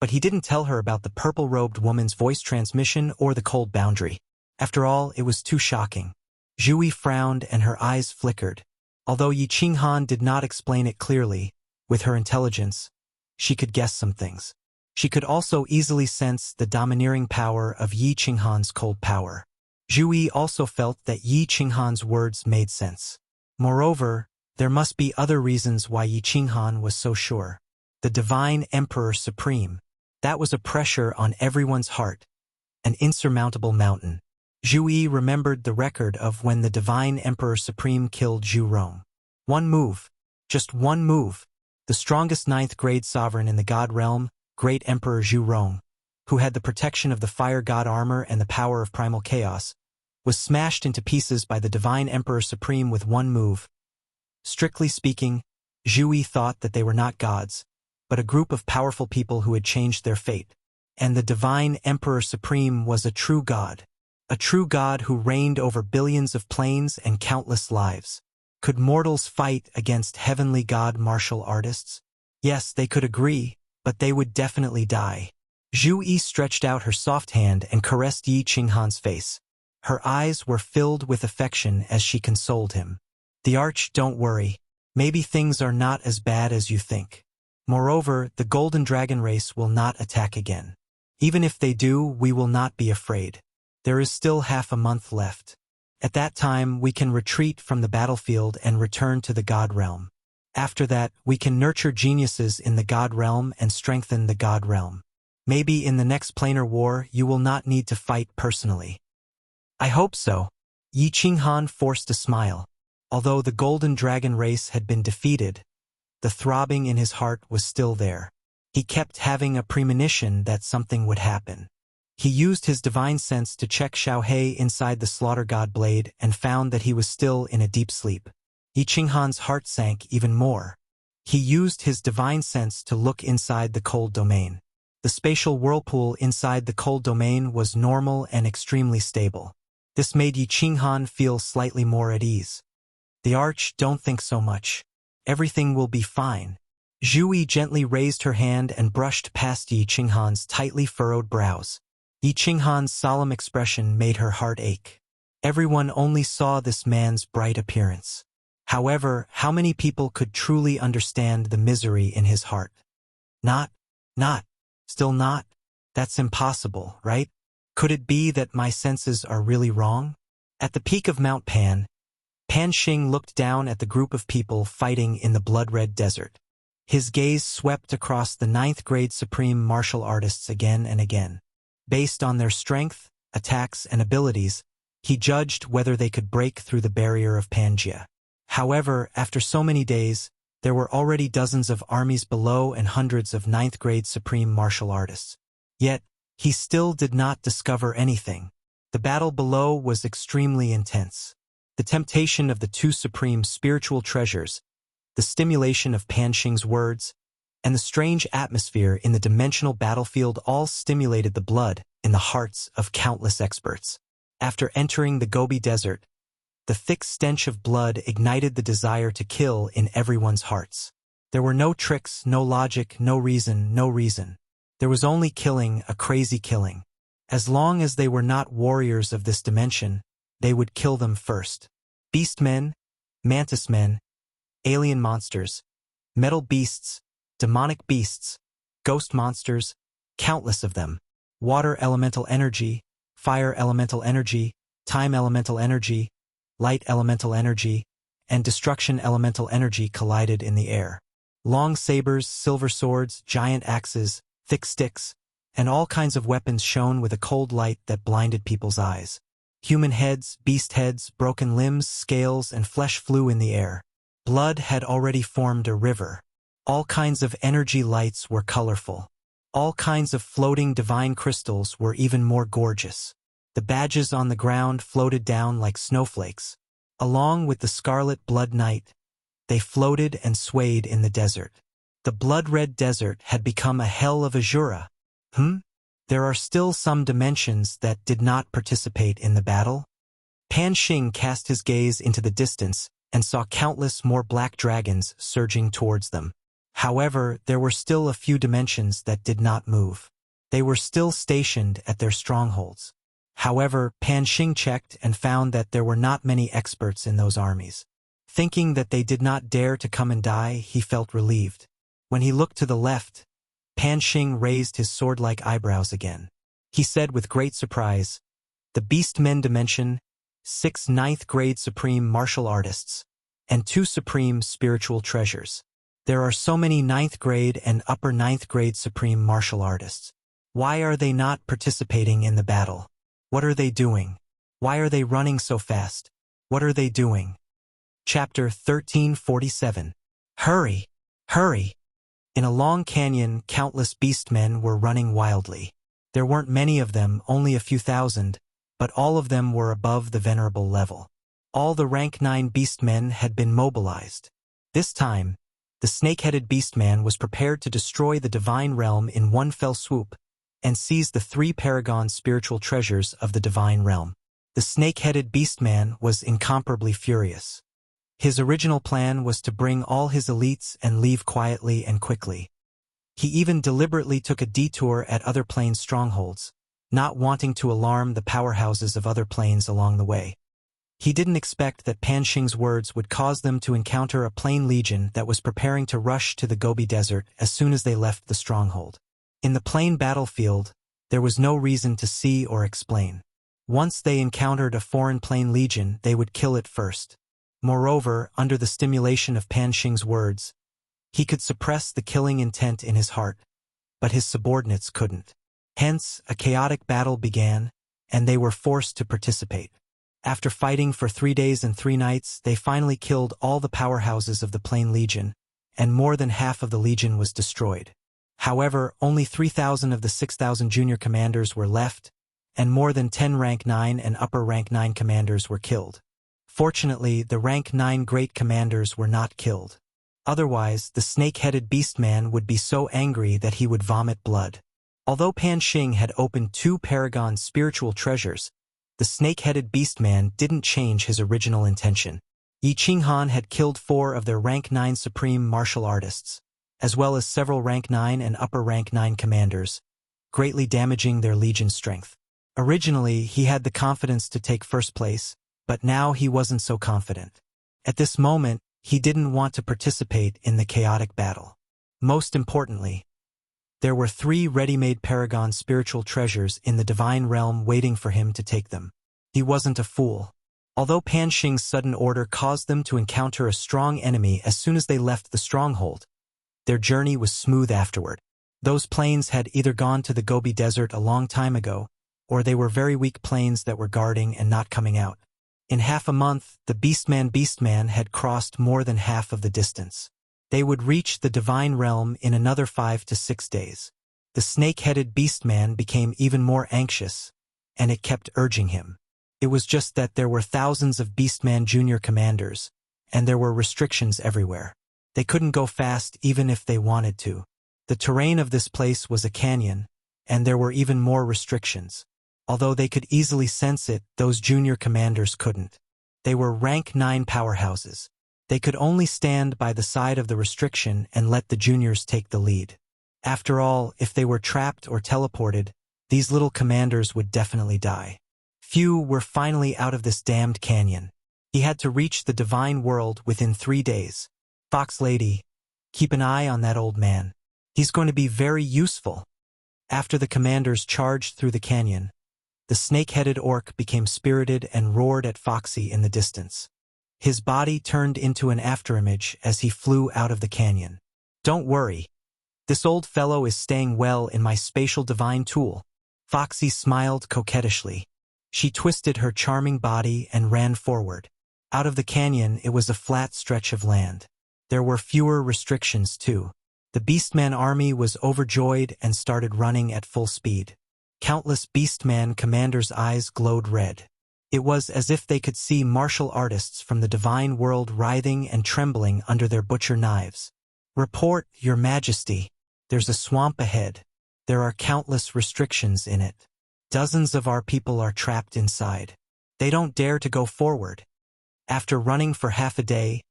but he didn't tell her about the purple-robed woman's voice transmission or the cold boundary. After all, it was too shocking. Zhu Yi frowned and her eyes flickered. Although Yi Qinghan did not explain it clearly, with her intelligence, she could guess some things. She could also easily sense the domineering power of Yi Qinghan's cold power. Zhu Yi also felt that Yi Qinghan's words made sense. Moreover, there must be other reasons why Yi Qinghan was so sure. The Divine Emperor Supreme. That was a pressure on everyone's heart, an insurmountable mountain. Zhu Yi remembered the record of when the Divine Emperor Supreme killed Zhu Rong. One move, just one move, the strongest 9th grade sovereign in the God realm, Great Emperor Zhu Rong, who had the protection of the Fire God armor and the power of primal chaos, was smashed into pieces by the Divine Emperor Supreme with one move. Strictly speaking, Zhu Yi thought that they were not gods, but a group of powerful people who had changed their fate. And the Divine Emperor Supreme was a true god. A true god who reigned over billions of planes and countless lives. Could mortals fight against heavenly god martial artists? Yes, they could agree, but they would definitely die. Zhu Yi stretched out her soft hand and caressed Yi Qinghan's face. Her eyes were filled with affection as she consoled him. "The Arch, don't worry. Maybe things are not as bad as you think. Moreover, the Golden Dragon race will not attack again. Even if they do, we will not be afraid. There is still half a month left. At that time, we can retreat from the battlefield and return to the God realm. After that, we can nurture geniuses in the God realm and strengthen the God realm. Maybe in the next planar war, you will not need to fight personally." "I hope so." Yi Qinghan forced a smile. Although the Golden Dragon race had been defeated, the throbbing in his heart was still there. He kept having a premonition that something would happen. He used his divine sense to check Xiaohei inside the slaughter god blade and found that he was still in a deep sleep. Yi Qinghan's heart sank even more. He used his divine sense to look inside the cold domain. The spatial whirlpool inside the cold domain was normal and extremely stable. This made Yi Qinghan feel slightly more at ease. "The Arch, don't think so much. Everything will be fine." Zhu Yi gently raised her hand and brushed past Yi Qinghan's tightly furrowed brows. Yi Qinghan's solemn expression made her heart ache. Everyone only saw this man's bright appearance. However, how many people could truly understand the misery in his heart? Still not? That's impossible, right? Could it be that my senses are really wrong? At the peak of Mount Pan, Pan Xing looked down at the group of people fighting in the blood-red desert. His gaze swept across the 9th grade supreme martial artists again and again. Based on their strength, attacks, and abilities, he judged whether they could break through the barrier of Pangaea. However, after so many days, There were already dozens of armies below and hundreds of ninth-grade supreme martial artists. Yet, he still did not discover anything. The battle below was extremely intense. The temptation of the two supreme spiritual treasures, the stimulation of Pan Xing's words, and the strange atmosphere in the dimensional battlefield all stimulated the blood in the hearts of countless experts. After entering the Gobi Desert, the thick stench of blood ignited the desire to kill in everyone's hearts. There were no tricks, no logic, no reason. There was only killing, a crazy killing. As long as they were not warriors of this dimension, they would kill them first. Beastmen, mantis men, alien monsters, metal beasts, demonic beasts, ghost monsters, countless of them. Water elemental energy, fire elemental energy, time elemental energy, light elemental energy, and destruction elemental energy collided in the air. Long sabers, silver swords, giant axes, thick sticks, and all kinds of weapons shone with a cold light that blinded people's eyes. Human heads, beast heads, broken limbs, scales, and flesh flew in the air. Blood had already formed a river. All kinds of energy lights were colorful. All kinds of floating divine crystals were even more gorgeous. The badges on the ground floated down like snowflakes. Along with the scarlet blood night, they floated and swayed in the desert. The blood-red desert had become a hell of azura. There are still some dimensions that did not participate in the battle? Pan Xing cast his gaze into the distance and saw countless more black dragons surging towards them. However, there were still a few dimensions that did not move. They were still stationed at their strongholds. However, Pan Xing checked and found that there were not many experts in those armies. Thinking that they did not dare to come and die, he felt relieved. When he looked to the left, Pan Xing raised his sword-like eyebrows again. He said with great surprise, "The Beastmen Dimension, 6 ninth-grade supreme martial artists, and 2 supreme spiritual treasures. There are so many ninth-grade and upper ninth-grade supreme martial artists. Why are they not participating in the battle? What are they doing? Why are they running so fast? What are they doing?" Chapter 1347. Hurry! Hurry! In a long canyon, countless beastmen were running wildly. There weren't many of them, only a few thousand, but all of them were above the venerable level. All the rank 9 beastmen had been mobilized. This time, the snake-headed beastman was prepared to destroy the divine realm in one fell swoop and seize the 3 paragon spiritual treasures of the divine realm. The snake-headed beastman was incomparably furious. His original plan was to bring all his elites and leave quietly and quickly. He even deliberately took a detour at other planes' strongholds, not wanting to alarm the powerhouses of other planes along the way. He didn't expect that Pan Xing's words would cause them to encounter a plane legion that was preparing to rush to the Gobi Desert as soon as they left the stronghold. In the plain battlefield, there was no reason to see or explain. Once they encountered a foreign plane legion, they would kill it first. Moreover, under the stimulation of Pan Xing's words, he could suppress the killing intent in his heart, but his subordinates couldn't. Hence, a chaotic battle began, and they were forced to participate. After fighting for 3 days and 3 nights, they finally killed all the powerhouses of the Plane Legion, and more than half of the Legion was destroyed. However, only 3,000 of the 6,000 junior commanders were left, and more than 10 rank 9 and upper rank 9 commanders were killed. Fortunately, the rank 9 great commanders were not killed. Otherwise, the snake-headed beastman would be so angry that he would vomit blood. Although Pan Xing had opened 2 paragon spiritual treasures, the snake-headed beastman didn't change his original intention. Yi Qinghan had killed 4 of their rank 9 supreme martial artists, as well as several rank 9 and upper rank 9 commanders, greatly damaging their legion strength. Originally, he had the confidence to take first place, but now he wasn't so confident. At this moment, he didn't want to participate in the chaotic battle. Most importantly, there were 3 ready-made paragon spiritual treasures in the divine realm waiting for him to take them. He wasn't a fool. Although Pan Xing's sudden order caused them to encounter a strong enemy as soon as they left the stronghold, their journey was smooth afterward. Those planes had either gone to the Gobi Desert a long time ago, or they were very weak planes that were guarding and not coming out. In half a month, the Beastman had crossed more than half of the distance. They would reach the divine realm in another 5 to 6 days. The snake-headed beastman became even more anxious, and it kept urging him. It was just that there were thousands of Beastman Junior commanders, and there were restrictions everywhere. They couldn't go fast even if they wanted to. The terrain of this place was a canyon, and there were even more restrictions. Although they could easily sense it, those junior commanders couldn't. They were rank 9 powerhouses. They could only stand by the side of the restriction and let the juniors take the lead. After all, if they were trapped or teleported, these little commanders would definitely die. Few were finally out of this damned canyon. He had to reach the divine world within 3 days. Fox Lady, keep an eye on that old man. He's going to be very useful. After the commanders charged through the canyon, the snake-headed orc became spirited and roared at Foxy in the distance. His body turned into an afterimage as he flew out of the canyon. Don't worry. This old fellow is staying well in my spatial divine tool. Foxy smiled coquettishly. She twisted her charming body and ran forward. Out of the canyon, it was a flat stretch of land. There were fewer restrictions, too. The Beastman army was overjoyed and started running at full speed. Countless Beastman commanders' eyes glowed red. It was as if they could see martial artists from the divine world writhing and trembling under their butcher knives. Report, Your Majesty. There's a swamp ahead. There are countless restrictions in it. Dozens of our people are trapped inside. They don't dare to go forward. After running for half a day,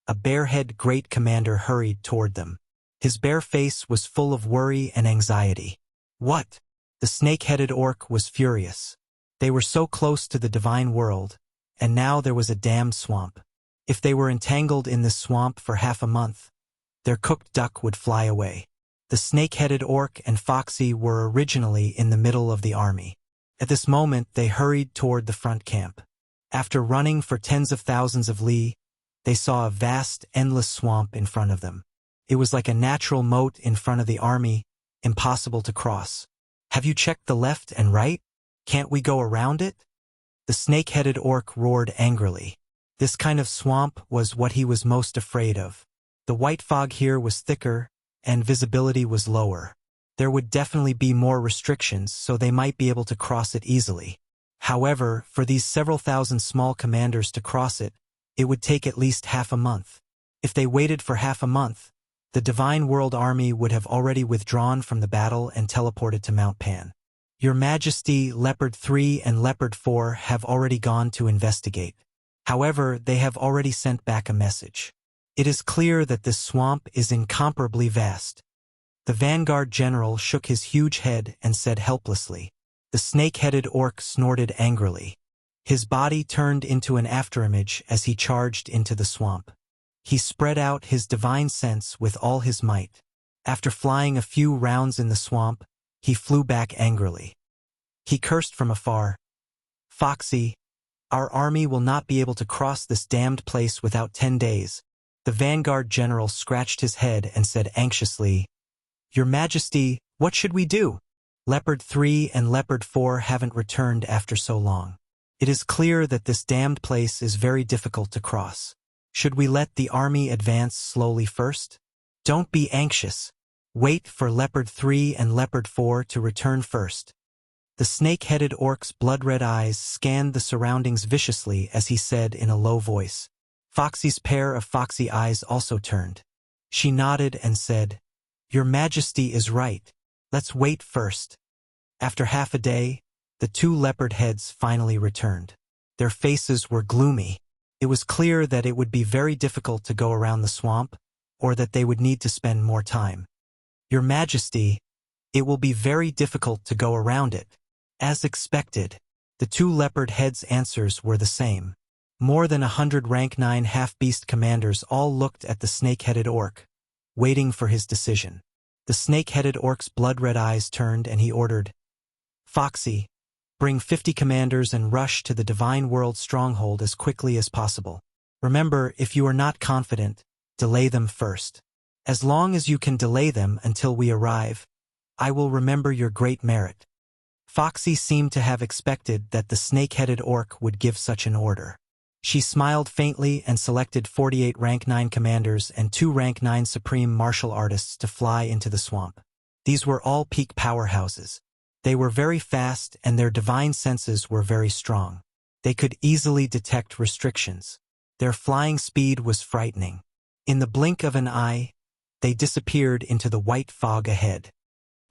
a barehead great commander hurried toward them. His bare face was full of worry and anxiety. What? The snake-headed orc was furious. They were so close to the divine world, and now there was a damned swamp. If they were entangled in this swamp for half a month, their cooked duck would fly away. The snake-headed orc and Foxy were originally in the middle of the army. At this moment, they hurried toward the front camp. After running for tens of thousands of li, they saw a vast, endless swamp in front of them. It was like a natural moat in front of the army, impossible to cross. Have you checked the left and right? Can't we go around it? The snake-headed orc roared angrily. This kind of swamp was what he was most afraid of. The white fog here was thicker, and visibility was lower. There would definitely be more restrictions, so they might be able to cross it easily. However, for these several thousand small commanders to cross it, it would take at least half a month. If they waited for half a month, the Divine World Army would have already withdrawn from the battle and teleported to Mount Pan. Your Majesty, Leopard 3 and Leopard 4 have already gone to investigate. However, they have already sent back a message. It is clear that this swamp is incomparably vast. The Vanguard General shook his huge head and said helplessly. The snake-headed orc snorted angrily. His body turned into an afterimage as he charged into the swamp. He spread out his divine sense with all his might. After flying a few rounds in the swamp, he flew back angrily. He cursed from afar. Foxy, our army will not be able to cross this damned place without 10 days. The Vanguard General scratched his head and said anxiously, Your Majesty, what should we do? Leopard 3 and Leopard 4 haven't returned after so long. It is clear that this damned place is very difficult to cross. Should we let the army advance slowly first? Don't be anxious. Wait for Leopard 3 and Leopard 4 to return first. The snake-headed orc's blood-red eyes scanned the surroundings viciously as he said in a low voice. Foxy's pair of foxy eyes also turned. She nodded and said, Your Majesty is right. Let's wait first. After half a day, the two leopard heads finally returned. Their faces were gloomy. It was clear that it would be very difficult to go around the swamp, or that they would need to spend more time. Your Majesty, it will be very difficult to go around it. As expected, the two leopard heads' answers were the same. More than 100 rank 9 half-beast commanders all looked at the snake-headed orc, waiting for his decision. The snake-headed orc's blood-red eyes turned and he ordered, Foxy, bring 50 commanders and rush to the Divine World stronghold as quickly as possible. Remember, if you are not confident, delay them first. As long as you can delay them until we arrive, I will remember your great merit. Foxy seemed to have expected that the snake-headed orc would give such an order. She smiled faintly and selected 48 rank 9 commanders and 2 rank 9 supreme martial artists to fly into the swamp. These were all peak powerhouses. They were very fast and their divine senses were very strong. They could easily detect restrictions. Their flying speed was frightening. In the blink of an eye, they disappeared into the white fog ahead.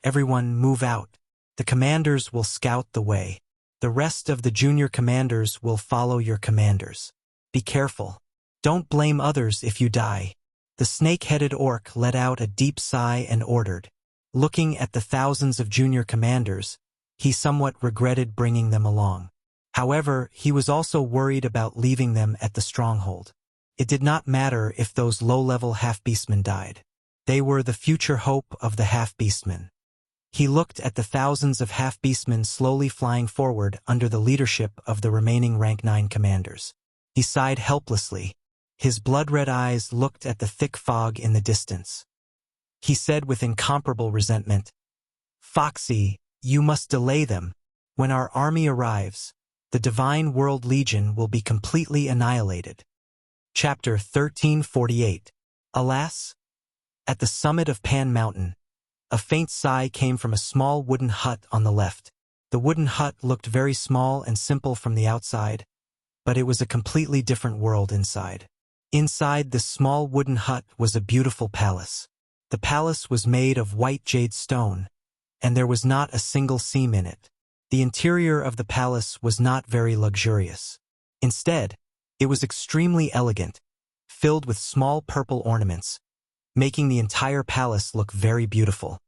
Everyone move out. The commanders will scout the way. The rest of the junior commanders will follow your commanders. Be careful. Don't blame others if you die. The snake-headed orc let out a deep sigh and ordered. Looking at the thousands of junior commanders, he somewhat regretted bringing them along. However, he was also worried about leaving them at the stronghold. It did not matter if those low-level half-beastmen died. They were the future hope of the half-beastmen. He looked at the thousands of half-beastmen slowly flying forward under the leadership of the remaining rank 9 commanders. He sighed helplessly. His blood-red eyes looked at the thick fog in the distance. He said with incomparable resentment, "Foxy, you must delay them. When our army arrives, the Divine World Legion will be completely annihilated." Chapter 1348. Alas! At the summit of Pan Mountain, a faint sigh came from a small wooden hut on the left. The wooden hut looked very small and simple from the outside, but it was a completely different world inside. Inside this small wooden hut was a beautiful palace. The palace was made of white jade stone, and there was not a single seam in it. The interior of the palace was not very luxurious. Instead, it was extremely elegant, filled with small purple ornaments, making the entire palace look very beautiful.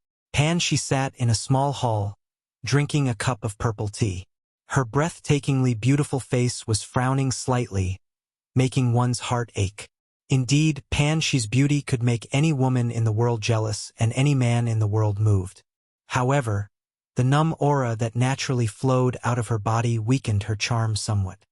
She sat in a small hall, drinking a cup of purple tea. Her breathtakingly beautiful face was frowning slightly, making one's heart ache. Indeed, She's beauty could make any woman in the world jealous and any man in the world moved. However, the numb aura that naturally flowed out of her body weakened her charm somewhat.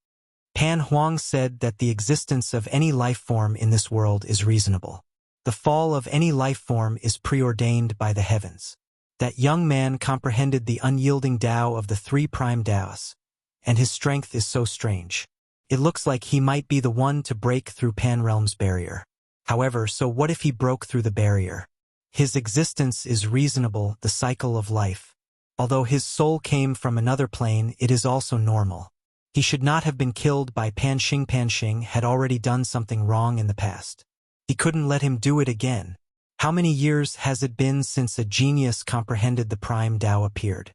Pan Huang said that the existence of any life form in this world is reasonable. The fall of any life form is preordained by the heavens. That young man comprehended the unyielding Tao of the 3 prime Taos, and his strength is so strange. It looks like he might be the one to break through Pan-Realm's barrier. However, so what if he broke through the barrier? His existence is reasonable, the cycle of life. Although his soul came from another plane, it is also normal. He should not have been killed by Panxing. Panxing had already done something wrong in the past. He couldn't let him do it again. How many years has it been since a genius comprehended the prime Tao appeared?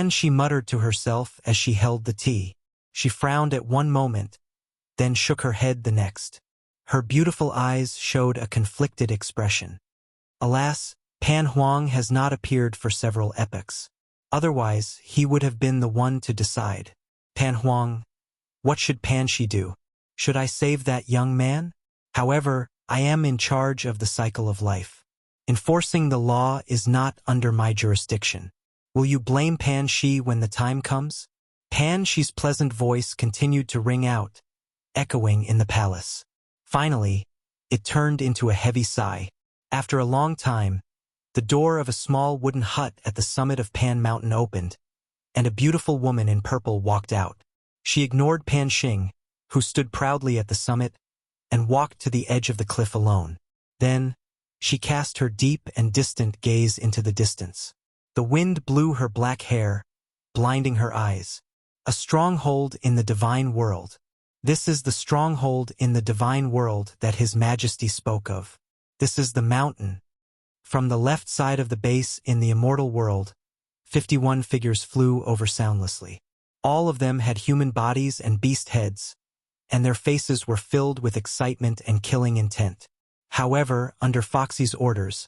She muttered to herself as she held the tea. She frowned at one moment, then shook her head the next. Her beautiful eyes showed a conflicted expression. Alas, Pan Huang has not appeared for several epochs. Otherwise, he would have been the one to decide. Pan Huang, what should Shi do? Should I save that young man? However, I am in charge of the cycle of life. Enforcing the law is not under my jurisdiction. Will you blame Shi when the time comes? Shi's pleasant voice continued to ring out, echoing in the palace. Finally, it turned into a heavy sigh. After a long time, the door of a small wooden hut at the summit of Pan Mountain opened, and a beautiful woman in purple walked out. She ignored Panxing, who stood proudly at the summit, and walked to the edge of the cliff alone. Then, she cast her deep and distant gaze into the distance. The wind blew her black hair, blinding her eyes. A stronghold in the divine world. This is the stronghold in the divine world that His Majesty spoke of. This is the mountain. From the left side of the base in the immortal world, 51 figures flew over soundlessly. All of them had human bodies and beast heads, and their faces were filled with excitement and killing intent. However, under Foxy's orders,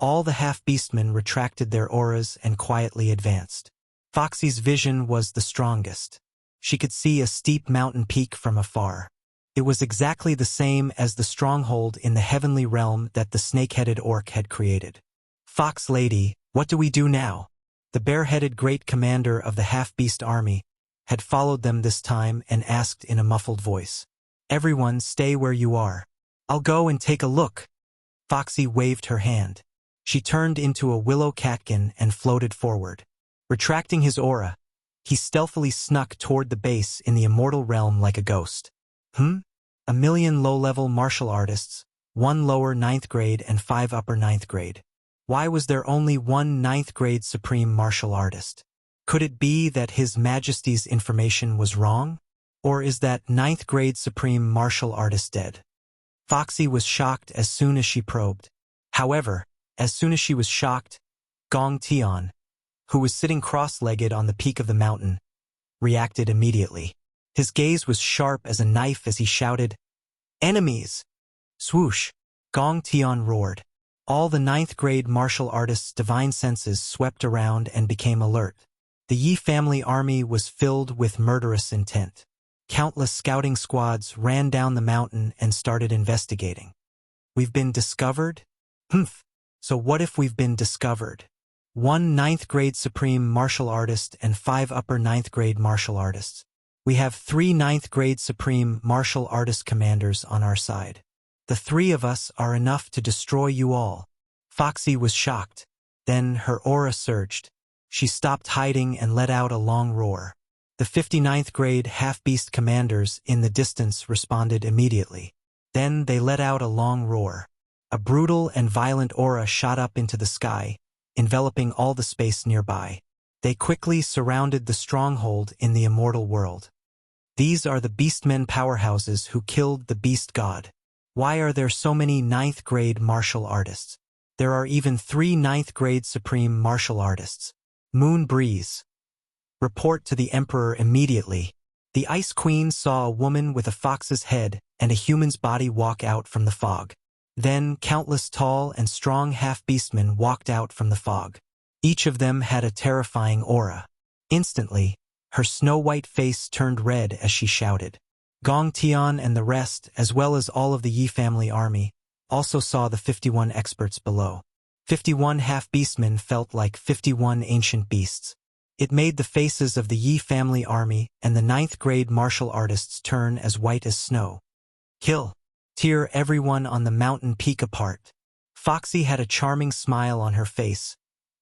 all the half-beastmen retracted their auras and quietly advanced. Foxy's vision was the strongest. She could see a steep mountain peak from afar. It was exactly the same as the stronghold in the heavenly realm that the snake-headed orc had created. Fox Lady, what do we do now? The bare-headed great commander of the half-beast army had followed them this time and asked in a muffled voice. Everyone stay where you are. I'll go and take a look. Foxy waved her hand. She turned into a willow catkin and floated forward. Retracting his aura, he stealthily snuck toward the base in the immortal realm like a ghost. A million low-level martial artists, 1 lower 9th grade and 5 upper 9th grade. Why was there only 1 9th grade supreme martial artist? Could it be that His Majesty's information was wrong? Or is that 9th grade supreme martial artist dead? Foxy was shocked as soon as she probed. However, as soon as she was shocked, Gong Tian, who was sitting cross-legged on the peak of the mountain, reacted immediately. His gaze was sharp as a knife as he shouted, "Enemies!" Swoosh! Gong Tian roared. All the 9th grade martial artists' divine senses swept around and became alert. The Yi family army was filled with murderous intent. Countless scouting squads ran down the mountain and started investigating. We've been discovered? So what if we've been discovered? 1 9th grade supreme martial artist and 5 upper 9th grade martial artists. We have 3 9th grade supreme martial artist commanders on our side. The 3 of us are enough to destroy you all. Foxy was shocked. Then her aura surged. She stopped hiding and let out a long roar. The 59th grade half-beast commanders in the distance responded immediately. Then they let out a long roar. A brutal and violent aura shot up into the sky, enveloping all the space nearby. They quickly surrounded the stronghold in the immortal world. These are the beastmen powerhouses who killed the beast god. Why are there so many 9th grade martial artists? There are even 3 9th grade supreme martial artists. Moon Breeze. Report to the Emperor immediately. The Ice Queen saw a woman with a fox's head and a human's body walk out from the fog. Then countless tall and strong half-beastmen walked out from the fog. Each of them had a terrifying aura. Instantly, her snow-white face turned red as she shouted. Gong Tian and the rest, as well as all of the Yi family army, also saw the 51 experts below. 51 half-beastmen felt like 51 ancient beasts. It made the faces of the Yi family army and the 9th grade martial artists turn as white as snow. Kill. Tear everyone on the mountain peak apart. Foxy had a charming smile on her face,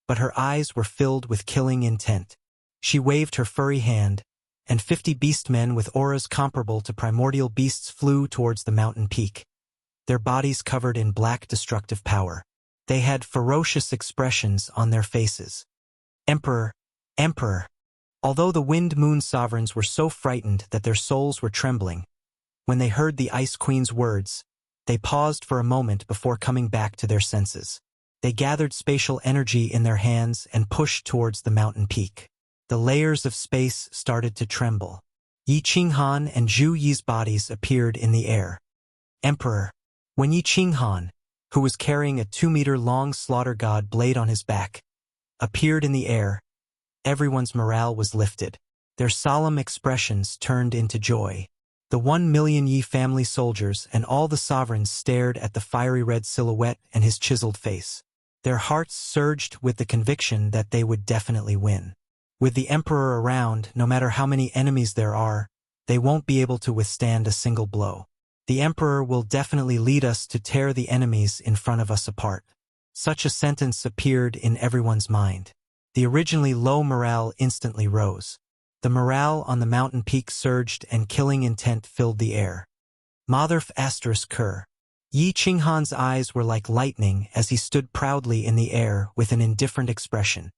but her eyes were filled with killing intent. She waved her furry hand, and 50 beastmen with auras comparable to primordial beasts flew towards the mountain peak. Their bodies covered in black destructive power. They had ferocious expressions on their faces. Emperor, Emperor. Although the Wind Moon sovereigns were so frightened that their souls were trembling, when they heard the Ice Queen's words, they paused for a moment before coming back to their senses. They gathered spatial energy in their hands and pushed towards the mountain peak. The layers of space started to tremble. Yi Qinghan and Zhu Yi's bodies appeared in the air. Emperor. When Yi Qinghan, who was carrying a 2-meter-long slaughter god blade on his back, appeared in the air, everyone's morale was lifted. Their solemn expressions turned into joy. The 1 million Yi family soldiers and all the sovereigns stared at the fiery red silhouette and his chiseled face. Their hearts surged with the conviction that they would definitely win. With the Emperor around, no matter how many enemies there are, they won't be able to withstand a single blow. The Emperor will definitely lead us to tear the enemies in front of us apart. Such a sentence appeared in everyone's mind. The originally low morale instantly rose. The morale on the mountain peak surged and killing intent filled the air. Motherf asterisk Kerr. Yi Qinghan's eyes were like lightning as he stood proudly in the air with an indifferent expression.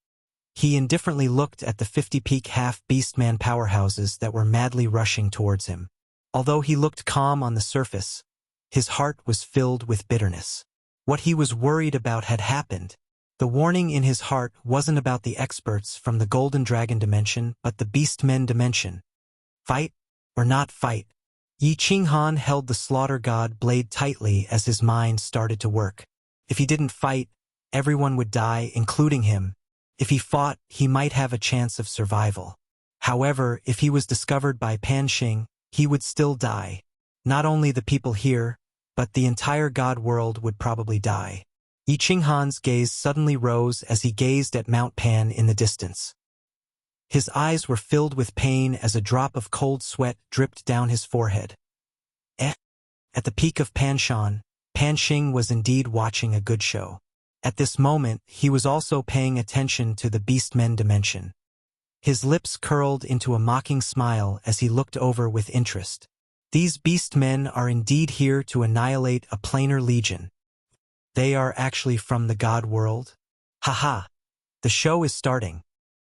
He indifferently looked at the 50-peak half-beastman powerhouses that were madly rushing towards him. Although he looked calm on the surface, his heart was filled with bitterness. What he was worried about had happened. The warning in his heart wasn't about the experts from the Golden Dragon dimension, but the Beastmen dimension. Fight or not fight? Yi Qinghan held the slaughter god blade tightly as his mind started to work. If he didn't fight, everyone would die, including him. If he fought, he might have a chance of survival. However, if he was discovered by Pan Xing, he would still die. Not only the people here, but the entire god world would probably die. Yi Qinghan's gaze suddenly rose as he gazed at Mount Pan in the distance. His eyes were filled with pain as a drop of cold sweat dripped down his forehead. At the peak of Panshan, Pan Xing was indeed watching a good show. At this moment, he was also paying attention to the Beastmen dimension. His lips curled into a mocking smile as he looked over with interest. These beast men are indeed here to annihilate a planar legion. They are actually from the god world? Haha, the show is starting.